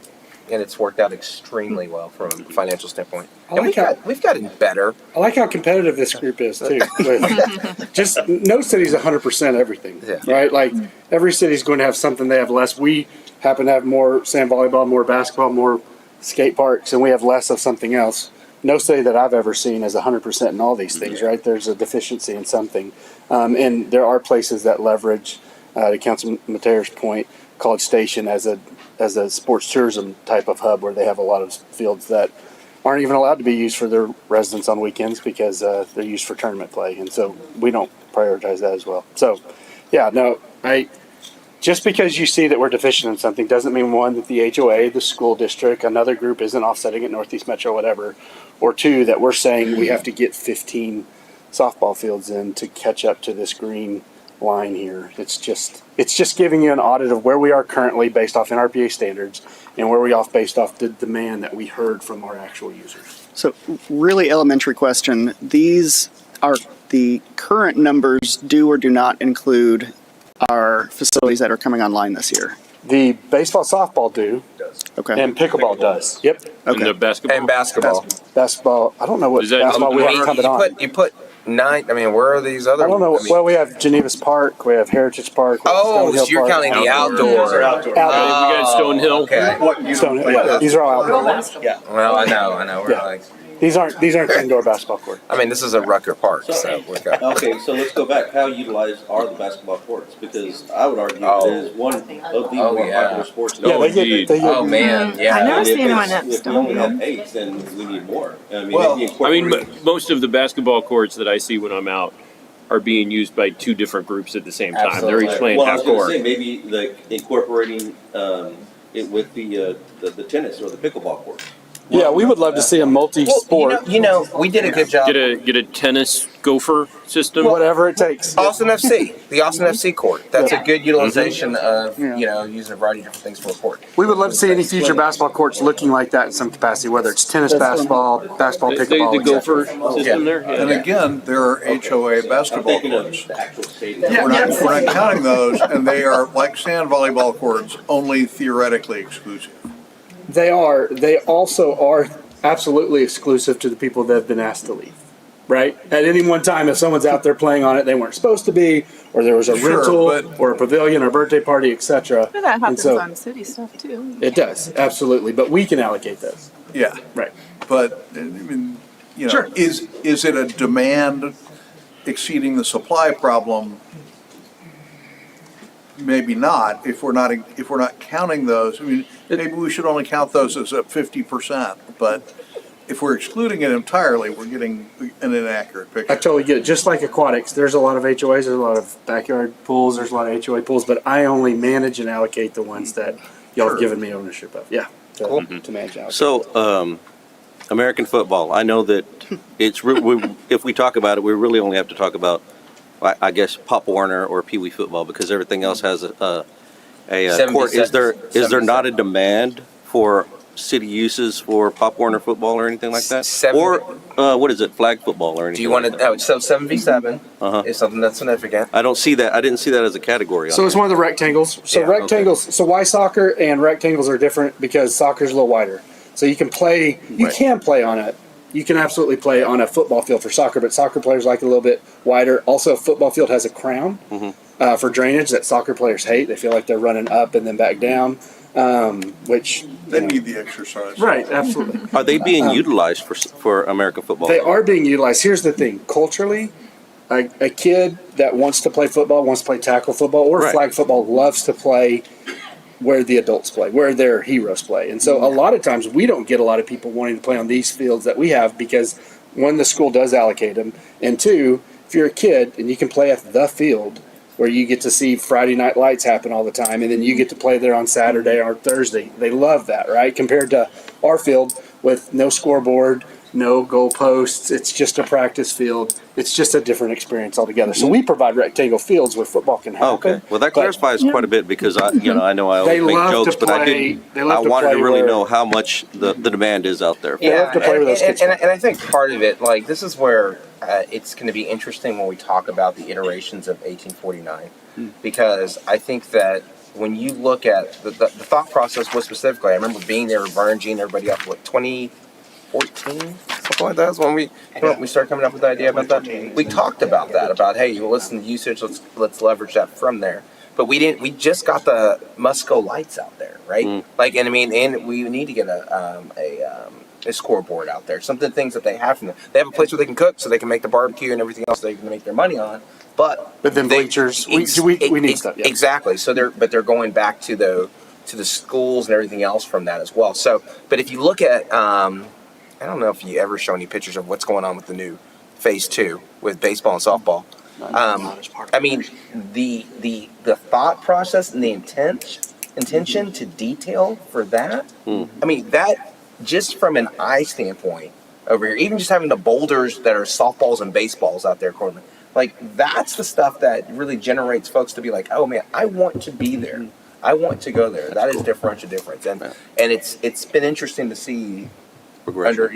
And it's worked out extremely well from a financial standpoint. I And like we've gotten better. I like how competitive this group is too. With just no city's 100% everything, right? Like every city's going to have something they have less. We happen to have more sand volleyball, more basketball, more skate parks, and we have less of something else. No city that I've ever seen is 100% in all these things, right? There's a deficiency in something, and there are places that leverage, to Councilman Mateer's point, College Station as a sports tourism type of hub where they have a lot of fields that aren't even allowed to be used for their residents on weekends because they're used for tournament play, and so we don't prioritize that as well. So, yeah, no, just because you see that we're deficient in something doesn't mean, one, that the HOA, the school district, another group isn't offsetting it, Northeast Metro, whatever, or two, that we're saying we have to get 15 softball fields in to catch up to this green line here. It's just giving you an audit of where we are currently based off NRPA standards and where we are based off the demand that we heard from our actual users. So, really elementary question. These are the current numbers do or do not include our facilities that are coming online this year? The baseball, softball do. Okay. And pickleball does. Yep. Okay. And the basketball? And basketball. Basketball, I don't know what Is that- basketball we haven't coming on. You put 9, I mean, where are these other I don't know. ones? I mean, Well, we have Geneva's Park, we have Heritage Park. We have oh, Stonehill so you're Park. counting the outdoor. We got Stonehill. Okay. Stonehill, yeah, these are all outdoor. Yeah. Well, I know. We're Yeah. like, These aren't indoor basketball court. I mean, this is a Rucker Park, so we're got. Okay, so let's go back. How utilized are the basketball courts? Because I would argue Oh. it is one of the Oh, more yeah. popular sports. in Yeah, the they world. get. Oh man, yeah. I never And see if anyone it's- at If we only have Stonehill. 8, then we need more. I mean, Well, if you I mean, incorporate- most of the basketball courts that I see when I'm out are being used by two different groups at the same time. They're each Right. playing Well, I half was going to court. say maybe like incorporating it with the tennis or the pickleball court. Yeah, we would love to see a multi-sport. We did a good job. Get a tennis gopher system. Whatever it takes. Austin FC, the Austin FC court. That's a good utilization of using a variety of different things for a court. We would love to see any future basketball courts looking like that in some capacity, whether it's tennis, basketball, pickleball. The gopher system there. And again, there are HOA basketball courts. We're not counting those, and they are like sand volleyball courts, only theoretically exclusive. They are. They also are absolutely exclusive to the people that have been asked to leave. Right? At any one time, if someone's out there playing on it, they weren't supposed to be, or there was a rental, or a pavilion, or birthday party, etc. But that happens so, on city stuff too. It does, absolutely. But we can allocate those. Yeah. Right. But, I mean, is it a demand exceeding the supply problem? Maybe not. If we're not counting those, I mean, maybe we should only count those as a 50%. But if we're excluding it entirely, we're getting an inaccurate picture. I totally get it. Just like aquatics, there's a lot of HOAs, there's a lot of backyard pools, there's a lot of HOA pools, but I only manage and allocate the ones that y'all have given me ownership of. Yeah. To manage and allocate. So, American football. I know that if we talk about it, we really only have to talk about, I guess, Pop Warner or Pee Wee football, because everything else has a court. Is there not a demand for city uses for Pop Warner football or anything like that? Or what is it, flag football or anything? Do you want to? So 7v7 is something that's significant. I don't see that. I didn't see that as a category. So it's one of the rectangles. So rectangles. So why soccer and rectangles are different? Because soccer's a little wider. So you can play. You can play on it. You can absolutely play on a football field for soccer, but soccer players like it a little bit wider. Also, a football field has a crown for drainage that soccer players hate. They feel like they're running up and then back down, which they need the exercise. Right, absolutely. Are they being utilized for American football? They are being utilized. Here's the thing: culturally, a kid that wants to play football, wants to play tackle football or flag football, loves to play where the adults play, where their heroes play. And so a lot of times we don't get a lot of people wanting to play on these fields that we have because, one, the school does allocate them, and two, if you're a kid and you can play at the field where you get to see Friday night lights happen all the time, and then you get to play there on Saturday or Thursday, they love that, right? Compared to our field with no scoreboard, no goalposts, it's just a practice field. It's just a different experience altogether. So we provide rectangle fields where football can happen. Okay, well that clarifies quite a bit because I know I always make jokes, but I wanted to really know how much the demand is out there. And I think part of it, like this is where it's going to be interesting when we talk about the iterations of 1849, because I think that when you look at the thought process was specifically, I remember being there with Vernon, Gene, everybody up, 2014, something like that. That's when we started coming up with the idea about that. We talked about that, about hey, you listen to usage, let's leverage that from there. But we just got the Musco lights out there, right? Like, and I mean, and we need to get a scoreboard out there. Things that they have from them. They have a place where they can cook, so they can make the barbecue and everything else they can make their money on. But then bleachers, we need stuff. Yeah. Exactly. So they're going back to the schools and everything else from that as well. So, but if you look at, I don't know if you ever show any pictures of what's going on with the new Phase 2 with baseball and softball. I mean, the thought process and the intention to detail for that. I mean, that just from an eye standpoint over here, even just having the boulders that are softballs and baseballs out there, Cortland, like that's the stuff that really generates folks to be like, oh man, I want to be there. I want to go there. That is differential difference, and it's been interesting to see progression.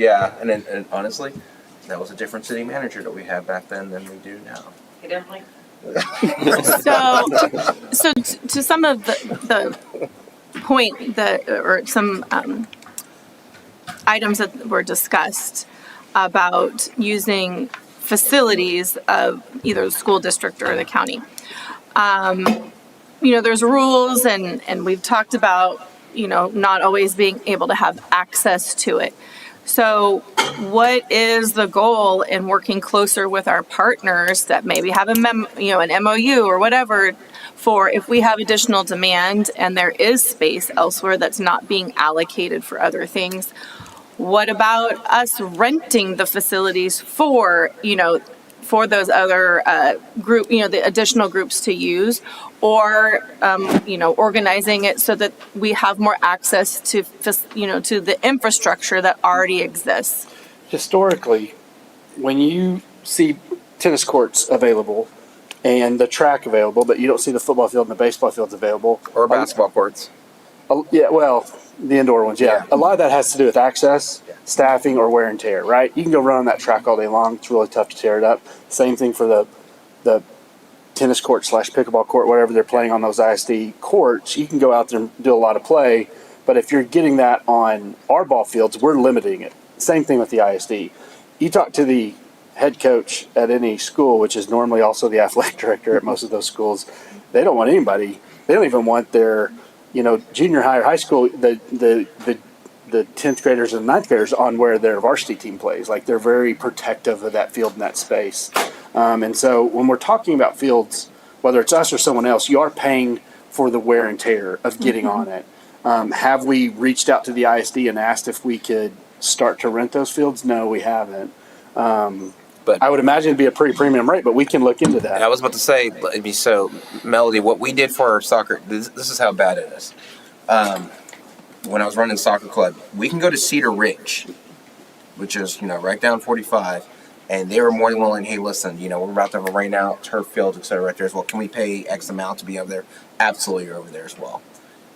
And honestly, that was a different city manager that we had back then than we do now. Hey, definitely. So to some of the point that, or some items that were discussed about using facilities of either the school district or the county. There's rules and we've talked about, not always being able to have access to it. So what is the goal in working closer with our partners that maybe have an MOU or whatever for if we have additional demand and there is space elsewhere that's not being allocated for other things? What about us renting the facilities for for those other group, the additional groups to use, or organizing it so that we have more access to to the infrastructure that already exists. Historically, when you see tennis courts available and the track available, but you don't see the football field and the baseball fields available, or basketball courts. Yeah, well, the indoor ones, yeah. A lot of that has to do with access, staffing, or wear and tear, right? You can go run on that track all day long. It's really tough to tear it up. Same thing for the tennis court / pickleball court, whatever they're playing on those ISD courts. You can go out there and do a lot of play, but if you're getting that on our ball fields, we're limiting it. Same thing with the ISD. You talk to the head coach at any school, which is normally also the athletic director at most of those schools, they don't want anybody. They don't even want their junior high or high school, the 10th graders and 9th graders on where their varsity team plays. Like, they're very protective of that field and that space. And so when we're talking about fields, whether it's us or someone else, you are paying for the wear and tear of getting on it. Have we reached out to the ISD and asked if we could start to rent those fields? No, we haven't. But I would imagine it'd be a pretty premium rate, but we can look into that. I was about to say, so Melody, what we did for our soccer, this is how bad it is. When I was running soccer club, we can go to Cedar Ridge, which is, right down 45, and they were more than willing, hey, listen, we're about to have a rain out, turf field, et cetera, right there as well. Can we pay X amount to be over there? Absolutely, you're over there as well.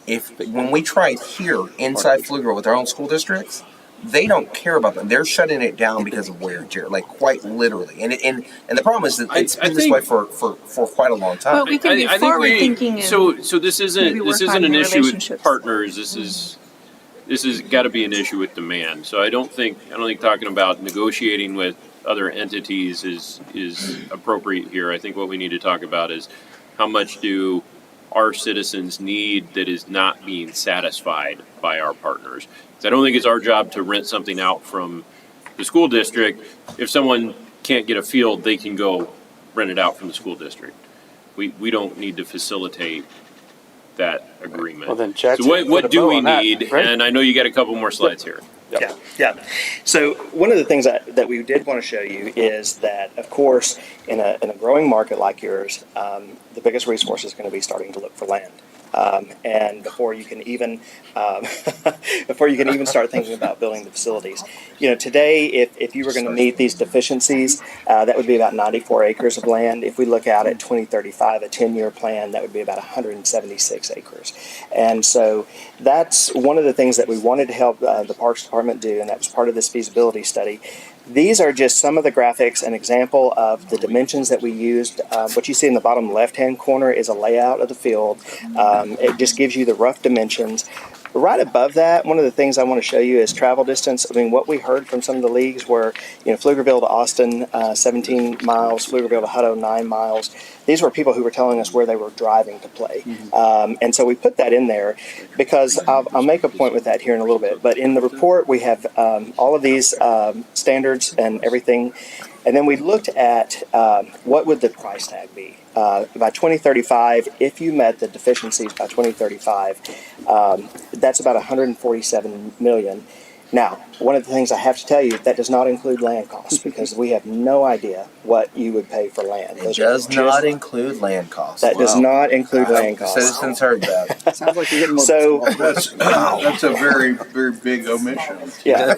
When we tried here inside Pflugerville with our own school districts, they don't care about them. They're shutting it down because of wear and tear, like quite literally. And the problem is that it's been this way for quite a long time. Well, we can be forward thinking. So this isn't an issue with partners. This is got to be an issue with demand. So I don't think talking about negotiating with other entities is appropriate here. I think what we need to talk about is how much do our citizens need that is not being satisfied by our partners. I don't think it's our job to rent something out from the school district. If someone can't get a field, they can go rent it out from the school district. We don't need to facilitate that agreement. Well, then, Chad, so what do we need? Right? And I know you got a couple more slides here. Yeah. So one of the things that we did want to show you is that, of course, in a growing market like yours, the biggest resource is going to be starting to look for land. And before you can even start thinking about building the facilities, today, if you were going to meet these deficiencies, that would be about 94 acres of land. If we look out at 2035, a 10-year plan, that would be about 176 acres. And so that's one of the things that we wanted to help the Parks Department do, and that was part of this feasibility study. These are just some of the graphics, an example of the dimensions that we used. What you see in the bottom left-hand corner is a layout of the field. It just gives you the rough dimensions. Right above that, one of the things I want to show you is travel distance. I mean, what we heard from some of the leagues were, Pflugerville to Austin, 17 miles, Pflugerville to Hutto, 9 miles. These were people who were telling us where they were driving to play. And so we put that in there because I'll make a point with that here in a little bit. But in the report, we have all of these standards and everything. And then we looked at what would the price tag be. By 2035, if you met the deficiencies by 2035, that's about $147 million. Now, one of the things I have to tell you, that does not include land costs because we have no idea what you would pay for land. It does not include land costs. That does not include land costs. Citizens heard that. Sounds like you're getting more. So that's a very, very big omission. Yeah.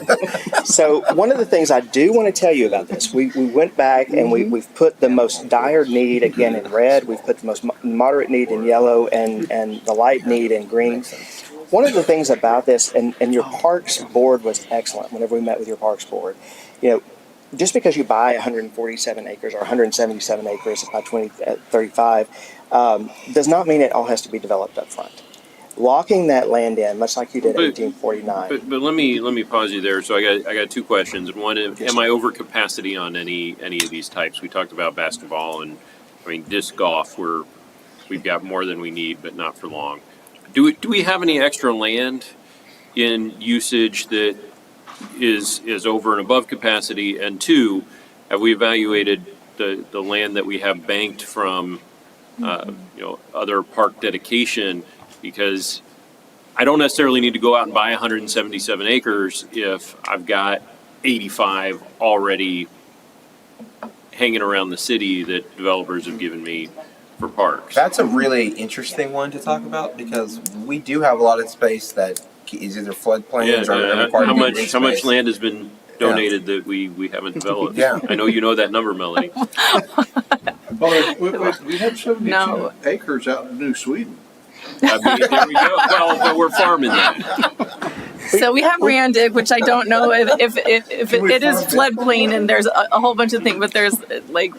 So one of the things I do want to tell you about this, we went back and we've put the most dire need again in red. We've put the most moderate need in yellow and the light need in green. One of the things about this, and your parks board was excellent whenever we met with your parks board, just because you buy 147 acres or 177 acres by 2035 does not mean it all has to be developed up front. Locking that land in, much like you did in 1849. But let me pause you there. So I got two questions. One, am I over capacity on any of these types? We talked about basketball and disc golf, where we've got more than we need, but not for long. Do we have any extra land in usage that is over and above capacity? And two, have we evaluated the land that we have banked from other park dedication? Because I don't necessarily need to go out and buy 177 acres if I've got 85 already hanging around the city that developers have given me for parks. That's a really interesting one to talk about because we do have a lot of space that is either floodplains or required how to be much green how much space. land has been donated that we haven't developed? Yeah. I know you know that number, Melanie. Well, we have 72 No. acres out in New Sweden. I mean, there we go. Well, but we're farming that. So we have Randig, which I don't know if it is floodplain and there's a whole bunch of things, but there's like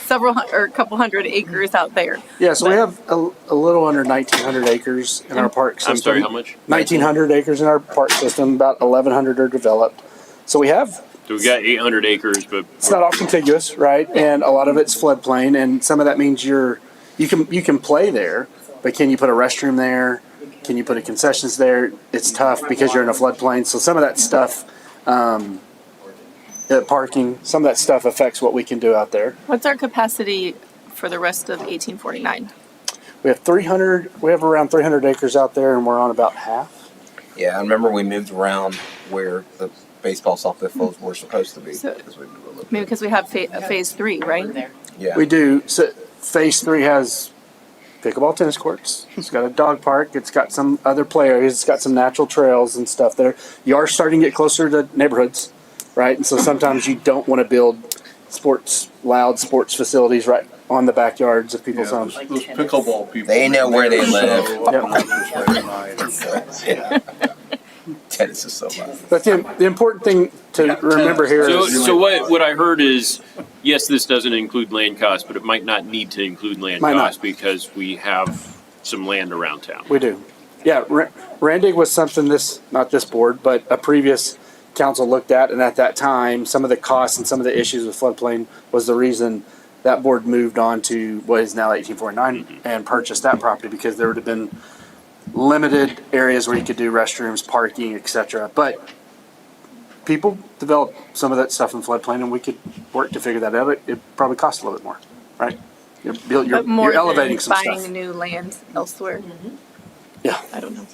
several or a couple hundred acres out there. Yeah, so we have a little under 1,900 acres in our park system. I'm sorry, how much? 1,900 acres in our park system. About 1,100 are developed. So we have. So we got 800 acres, but It's not all contiguous, right? And a lot of it's floodplain, and some of that means you can play there, but can you put a restroom there? Can you put a concessions there? It's tough because you're in a floodplain. So some of that stuff, parking, some of that stuff affects what we can do out there. What's our capacity for the rest of 1849? We have 300. We have around 300 acres out there, and we're on about half. Yeah, I remember we moved around where the baseball softball fields were supposed to be. So- because we moved a little Maybe because we have phase 3, right? Yeah. We do. So phase 3 has pickleball tennis courts. It's got a dog park. It's got some other play areas. It's got some natural trails and stuff there. You are starting to get closer to neighborhoods, right? And so sometimes you don't want to build loud sports facilities right on the backyards of people's homes. Those pickleball people. They know where they live. Yeah. Tennis is so much. But the important thing to remember here is so what I heard is, yes, this doesn't include land costs, but it might not need to include land Might not. costs because we have some land around town. we do. Yeah, Randig was something not this board, but a previous council looked at, and at that time, some of the costs and some of the issues with floodplain was the reason that board moved on to what is now 1849 and purchased that property because there would have been limited areas where you could do restrooms, parking, etc. But people develop some of that stuff in floodplain, and we could work to figure that out. It probably costs a little bit more, right? But more You're elevating than some buying stuff. new land elsewhere. Yeah. I don't know.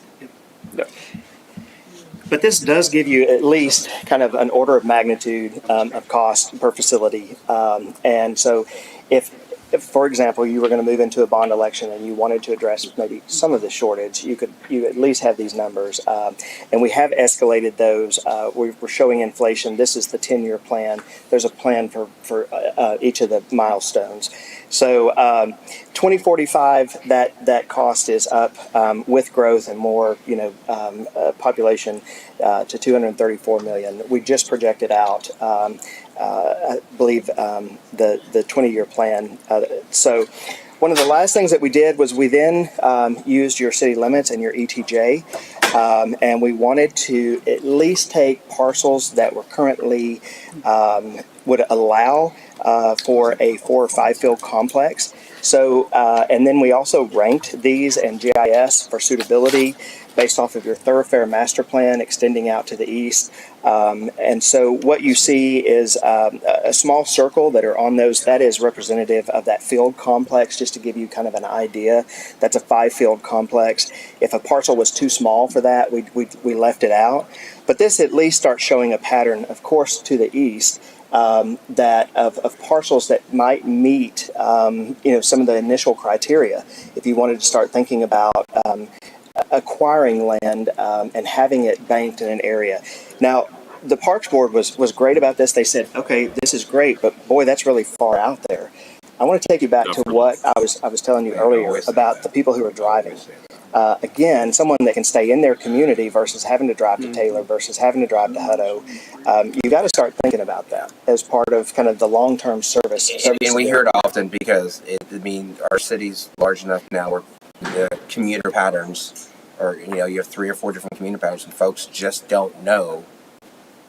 But this does give you at least kind of an order of magnitude of cost per facility. And so if, for example, you were going to move into a bond election and you wanted to address maybe some of the shortage, you at least have these numbers. And we have escalated those. We're showing inflation. This is the 10-year plan. There's a plan for each of the milestones. So 2045, that cost is up with growth and more, population to 234 million. We just projected out, I believe, the 20-year plan. So one of the last things that we did was we then used your city limits and your ETJ, and we wanted to at least take parcels that were currently would allow for a 4 or 5 field complex. So, and then we also ranked these in GIS for suitability based off of your thoroughfare master plan extending out to the east. And so what you see is a small circle that are on those. That is representative of that field complex, just to give you kind of an idea. That's a 5 field complex. If a parcel was too small for that, we left it out. But this at least starts showing a pattern, of course, to the east. That of parcels that might meet, some of the initial criteria. If you wanted to start thinking about acquiring land and having it banked in an area. Now, the Parks Board was great about this. They said, okay, this is great, but boy, that's really far out there. I want to take you back to what I was telling you earlier about the people who are driving. Again, someone that can stay in their community versus having to drive to Taylor versus having to drive to Hutto. You got to start thinking about that as part of kind of the long-term service. And we hear it often because our city's large enough now where the commuter patterns, or you have 3 or 4 different commuter patterns, and folks just don't know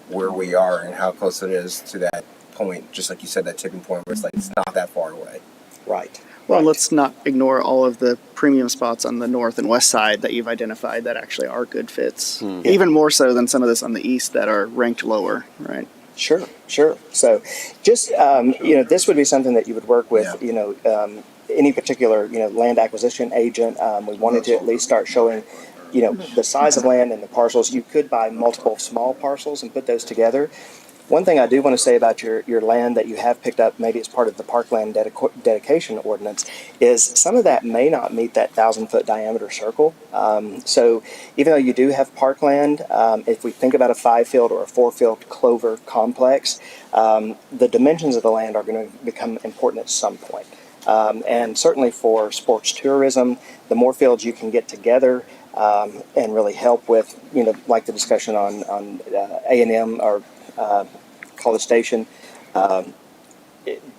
where we are and how close it is to that point. Just like you said, that tipping point where it's like it's not that far away. Right. Well, let's not ignore all of the premium spots on the north and west side that you've identified that actually are good fits. Even more so than some of this on the east that are ranked lower, right? Sure. So just, this would be something that you would work with, any particular, land acquisition agent. We wanted to at least start showing, the size of land and the parcels. You could buy multiple small parcels and put those together. One thing I do want to say about your land that you have picked up, maybe it's part of the parkland dedication ordinance, is some of that may not meet that 1,000-foot diameter circle. So even though you do have parkland, if we think about a 5-field or a 4-field clover complex, the dimensions of the land are going to become important at some point. And certainly for sports tourism, the more fields you can get together and really help with, like the discussion on A&M or College Station,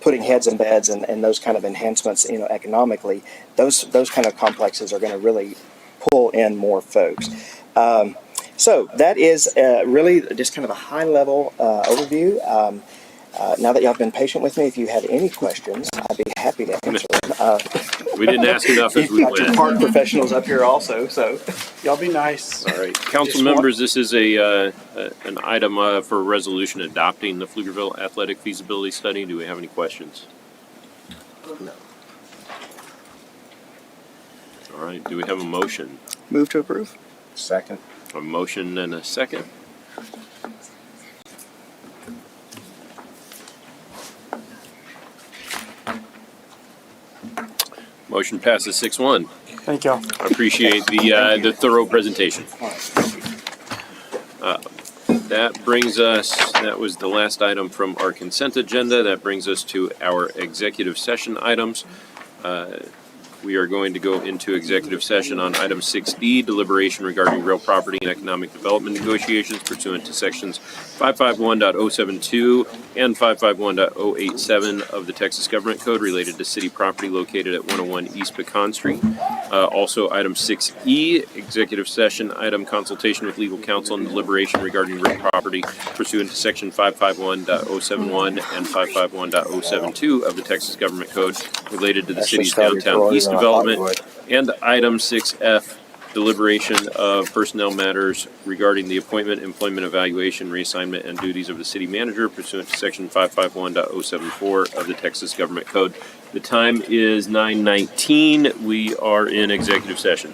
putting heads in beds and those kind of enhancements, economically, those kind of complexes are going to really pull in more folks. So that is really just kind of a high-level overview. Now that y'all have been patient with me, if you have any questions, I'd be happy to answer them. We didn't ask enough as we got your went. park professionals up here also, so Y'all be nice. All right, council members, this is an item for a resolution adopting the Pflugerville Athletic Feasibility Study. Do we have any questions? No. All right, do we have a motion? Move to approve. Second. A motion and a second. Motion passes 6-1. Thank y'all. I appreciate the thorough presentation. That brings us, that was the last item from our consent agenda. That brings us to our executive session items. We are going to go into executive session on item 6D, deliberation regarding real property and economic development negotiations pursuant to sections 551.072 and 551.087 of the Texas Government Code related to city property located at 101 East Pecan Street. Also, item 6E, executive session item, consultation with legal counsel and deliberation regarding real property pursuant to section 551.071 and 551.072 of the Texas Government Code related to the city's downtown east development. And item 6F, deliberation of personnel matters regarding the appointment, employment evaluation, reassignment, and duties of the city manager pursuant to section 551.074 of the Texas Government Code. The time is 9:19. We are in executive session.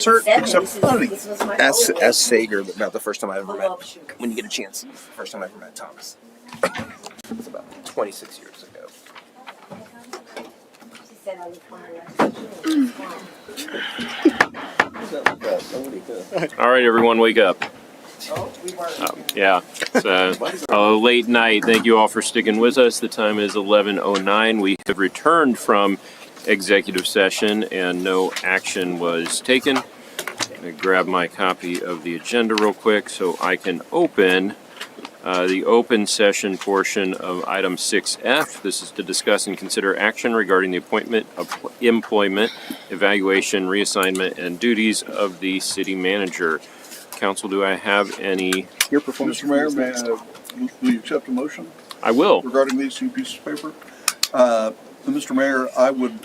Insert except funny. Ask Sager about the first time I ever met. When you get a chance, first time I ever met Thomas. It's about 26 years ago. All right, everyone, wake up. Yeah, it's a late night. Thank you all for sticking with us. The time is 11:09. We have returned from executive session and no action was taken. I'm going to grab my copy of the agenda real quick so I can open the open session portion of item 6F. This is to discuss and consider action regarding the appointment, employment, evaluation, reassignment, and duties of the city manager. Council, do I have any? Your performance. Mr. Mayor, will you accept a motion? I will. Regarding these two pieces of paper? Mr. Mayor, I would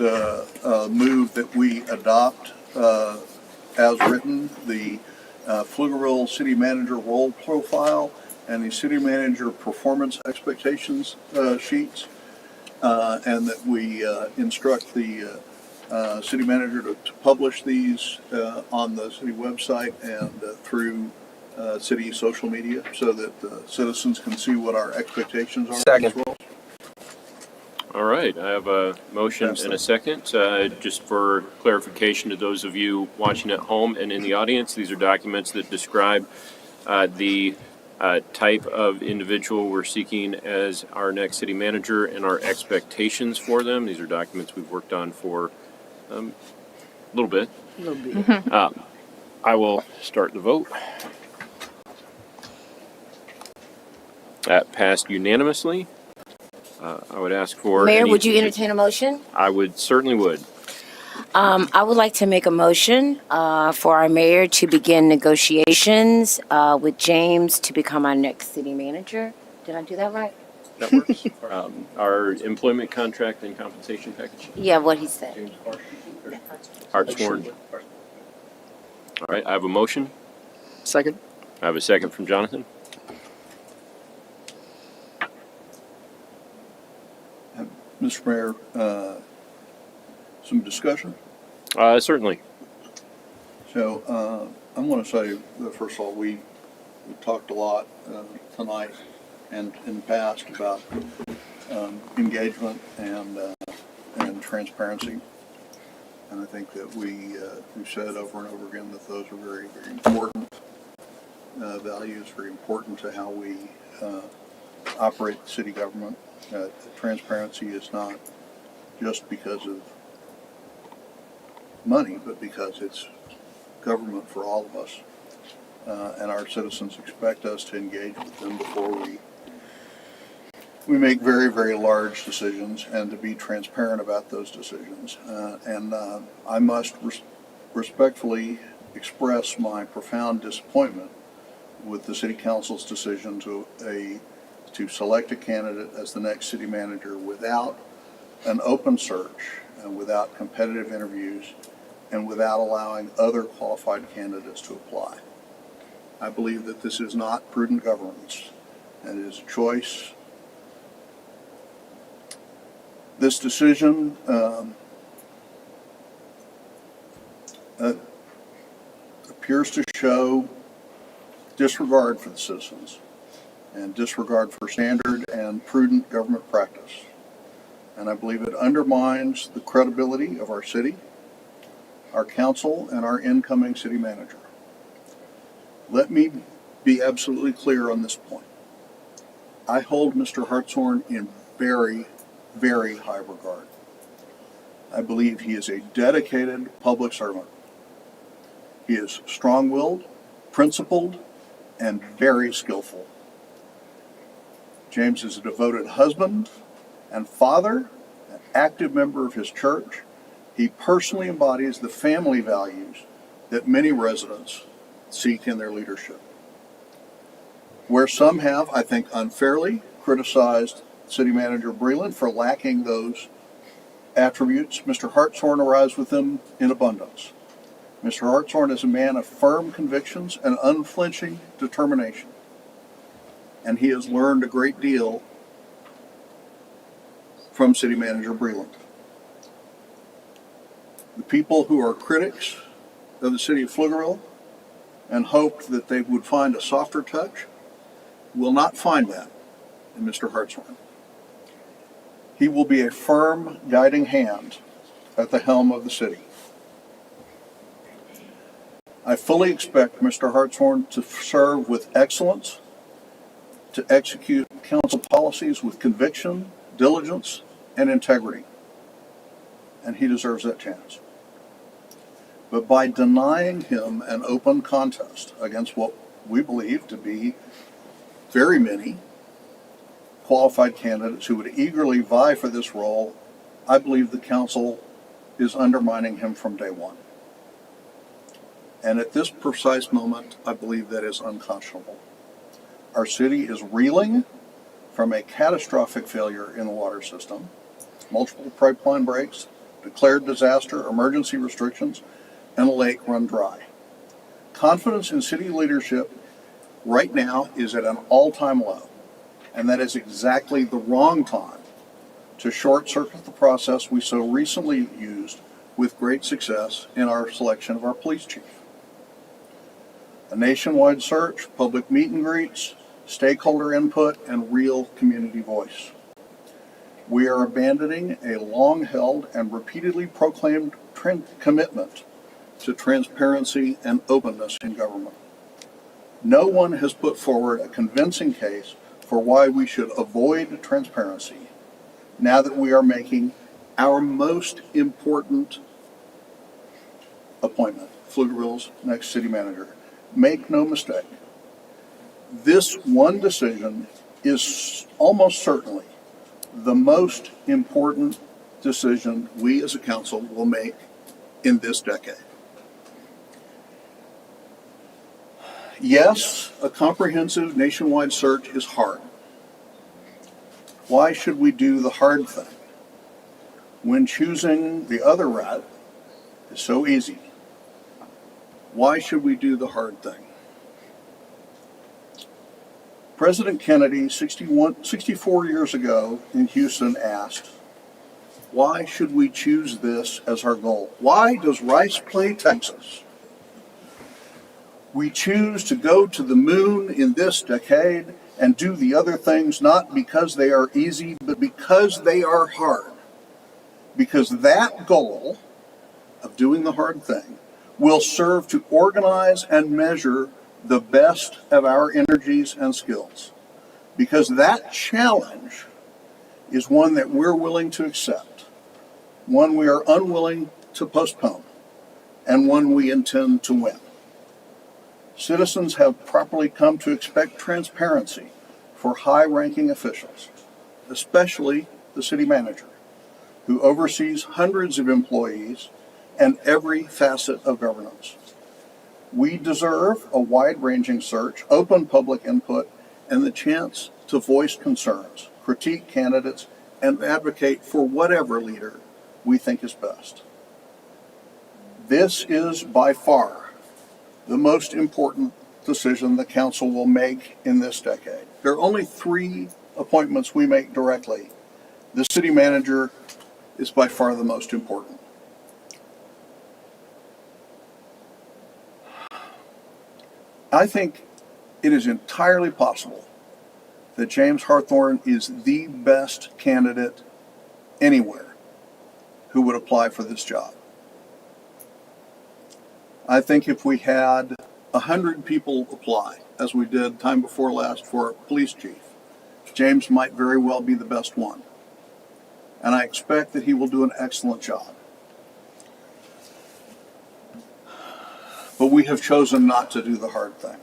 move that we adopt, as written, the Pflugerville City Manager role profile and the City Manager performance expectations sheets, and that we instruct the City Manager to publish these on the city website and through city social media so that citizens can see what our expectations are. Second. As well. All right, I have a motion and a second. Just for clarification to those of you watching at home and in the audience, these are documents that describe the type of individual we're seeking as our next city manager and our expectations for them. These are documents we've worked on for a little bit. I will start the vote. That passed unanimously. I would ask for Mayor, would you entertain a motion? I certainly would. I would like to make a motion for our mayor to begin negotiations with James to become our next city manager. Did I do that right? That works. Our employment contract and compensation package. Yeah, what he said. Hartshorn. All right, I have a motion. Second. I have a second from Jonathan. Mr. Mayor, some discussion? Certainly. So I'm going to say that first of all, we talked a lot tonight and in the past about engagement and transparency, and I think that we've said over and over again that those are very, very important values, very important to how we operate city government. Transparency is not just because of money, but because it's government for all of us. And our citizens expect us to engage with them before we make very, very large decisions and to be transparent about those decisions. And I must respectfully express my profound disappointment with the City Council's decision to select a candidate as the next city manager without an open search and without competitive interviews and without allowing other qualified candidates to apply. I believe that this is not prudent governance and it is a choice. This decision appears to show disregard for the citizens and disregard for standard and prudent government practice. And I believe it undermines the credibility of our city, our council, and our incoming city manager. Let me be absolutely clear on this point. I hold Mr. Hartshorn in very, very high regard. I believe he is a dedicated public servant. He is strong-willed, principled, and very skillful. James is a devoted husband and father, an active member of his church. He personally embodies the family values that many residents seek in their leadership. Where some have, I think, unfairly criticized City Manager Breland for lacking those attributes, Mr. Hartshorn arrives with them in abundance. Mr. Hartshorn is a man of firm convictions and unflinching determination. And he has learned a great deal from City Manager Breland. The people who are critics of the city of Pflugerville and hoped that they would find a softer touch, will not find that in Mr. Hartshorn. He will be a firm guiding hand at the helm of the city. I fully expect Mr. Hartshorn to serve with excellence, to execute council policies with conviction, diligence, and integrity. And he deserves that chance. But by denying him an open contest against what we believe to be very many qualified candidates who would eagerly vie for this role, I believe the council is undermining him from day one. And at this precise moment, I believe that is unconscionable. Our city is reeling from a catastrophic failure in the water system, multiple pipeline breaks, declared disaster, emergency restrictions, and a lake run dry. Confidence in city leadership right now is at an all-time low, and that is exactly the wrong time to short-circuit the process we so recently used with great success in our selection of our police chief. A nationwide search, public meet and greets, stakeholder input, and real community voice. We are abandoning a long-held and repeatedly proclaimed commitment to transparency and openness in government. No one has put forward a convincing case for why we should avoid transparency now that we are making our most important appointment, Pflugerville's next city manager. Make no mistake, this one decision is almost certainly the most important decision we as a council will make in this decade. Yes, a comprehensive nationwide search is hard. Why should we do the hard thing when choosing the other route is so easy? Why should we do the hard thing? President Kennedy, 64 years ago in Houston, asked, why should we choose this as our goal? Why does Rice play Texas? We choose to go to the moon in this decade and do the other things not because they are easy, but because they are hard. Because that goal of doing the hard thing will serve to organize and measure the best of our energies and skills. Because that challenge is one that we're willing to accept, one we are unwilling to postpone, and one we intend to win. Citizens have properly come to expect transparency for high-ranking officials, especially the city manager, who oversees hundreds of employees and every facet of governance. We deserve a wide-ranging search, open public input, and the chance to voice concerns, critique candidates, and advocate for whatever leader we think is best. This is by far the most important decision the council will make in this decade. There are only 3 appointments we make directly. The city manager is by far the most important. I think it is entirely possible that James Hartshorn is the best candidate anywhere who would apply for this job. I think if we had 100 people apply, as we did time before last for a police chief, James might very well be the best one. And I expect that he will do an excellent job. But we have chosen not to do the hard thing.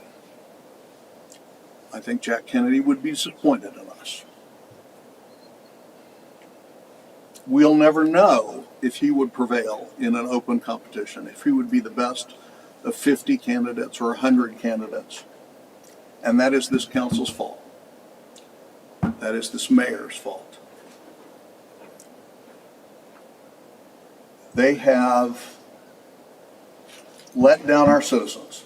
I think Jack Kennedy would be disappointed in us. We'll never know if he would prevail in an open competition, if he would be the best of 50 candidates or 100 candidates. And that is this council's fault. That is this mayor's fault. They have let down our citizens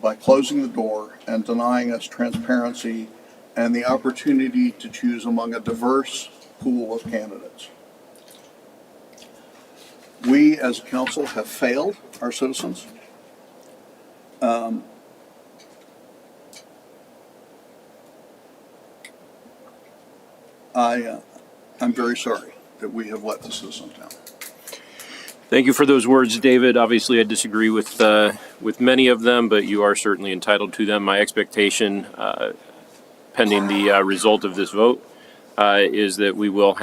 by closing the door and denying us transparency and the opportunity to choose among a diverse pool of candidates. we as a council have failed our citizens. I'm very sorry that we have let the citizens down. Thank you for those words, David. Obviously, I disagree with many of them, but you are certainly entitled to them. My expectation, pending the result of this vote, is that we will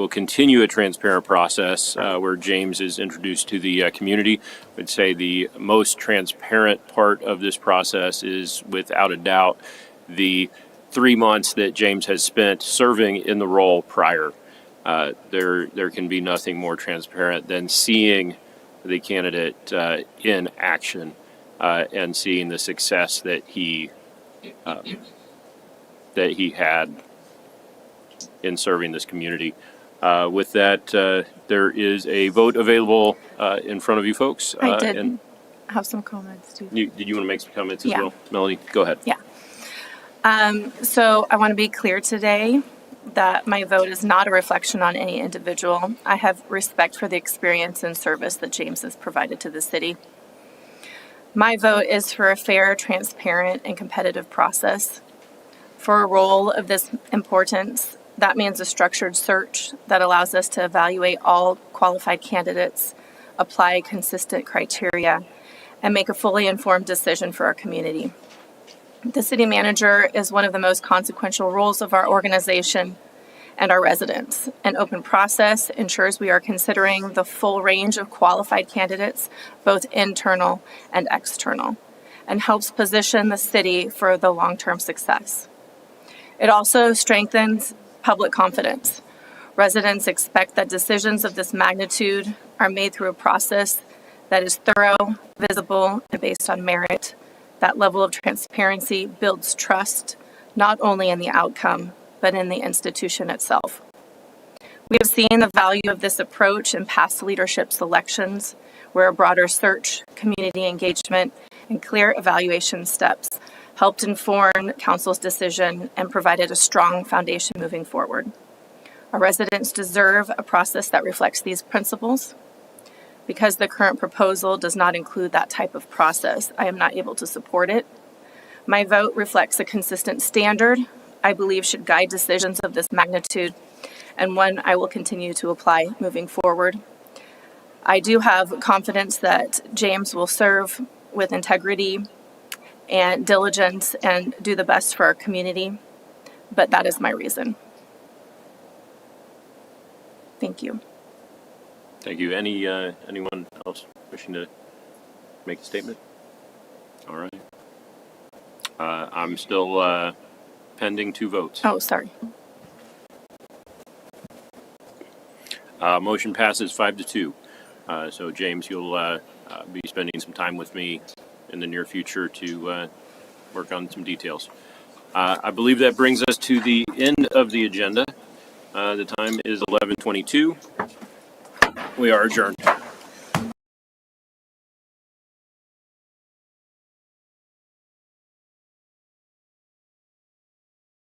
continue a transparent process where James is introduced to the community. I would say the most transparent part of this process is, without a doubt, the 3 months that James has spent serving in the role prior. There can be nothing more transparent than seeing the candidate in action and seeing the success that he had in serving this community. With that, there is a vote available in front of you folks. I did and have some comments too. did you want to make some comments as Yeah. well? Melanie, go ahead. Yeah. So I want to be clear today that my vote is not a reflection on any individual. I have respect for the experience and service that James has provided to the city. My vote is for a fair, transparent, and competitive process. For a role of this importance, that means a structured search that allows us to evaluate all qualified candidates, apply consistent criteria, and make a fully informed decision for our community. The city manager is one of the most consequential roles of our organization and our residents. An open process ensures we are considering the full range of qualified candidates, both internal and external, and helps position the city for the long-term success. It also strengthens public confidence. Residents expect that decisions of this magnitude are made through a process that is thorough, visible, and based on merit. That level of transparency builds trust, not only in the outcome, but in the institution itself. We have seen the value of this approach in past leadership selections, where a broader search, community engagement, and clear evaluation steps helped inform council's decision and provided a strong foundation moving forward. Our residents deserve a process that reflects these principles. Because the current proposal does not include that type of process, I am not able to support it. My vote reflects a consistent standard I believe should guide decisions of this magnitude, and one I will continue to apply moving forward. I do have confidence that James will serve with integrity and diligence and do the best for our community, but that is my reason. Thank you. Thank you. Anyone else wishing to make a statement? All right. I'm still pending 2 votes. Oh, sorry. Motion passes 5-2. So James, you'll be spending some time with me in the near future to work on some details. I believe that brings us to the end of the agenda. The time is 11:22. We are adjourned.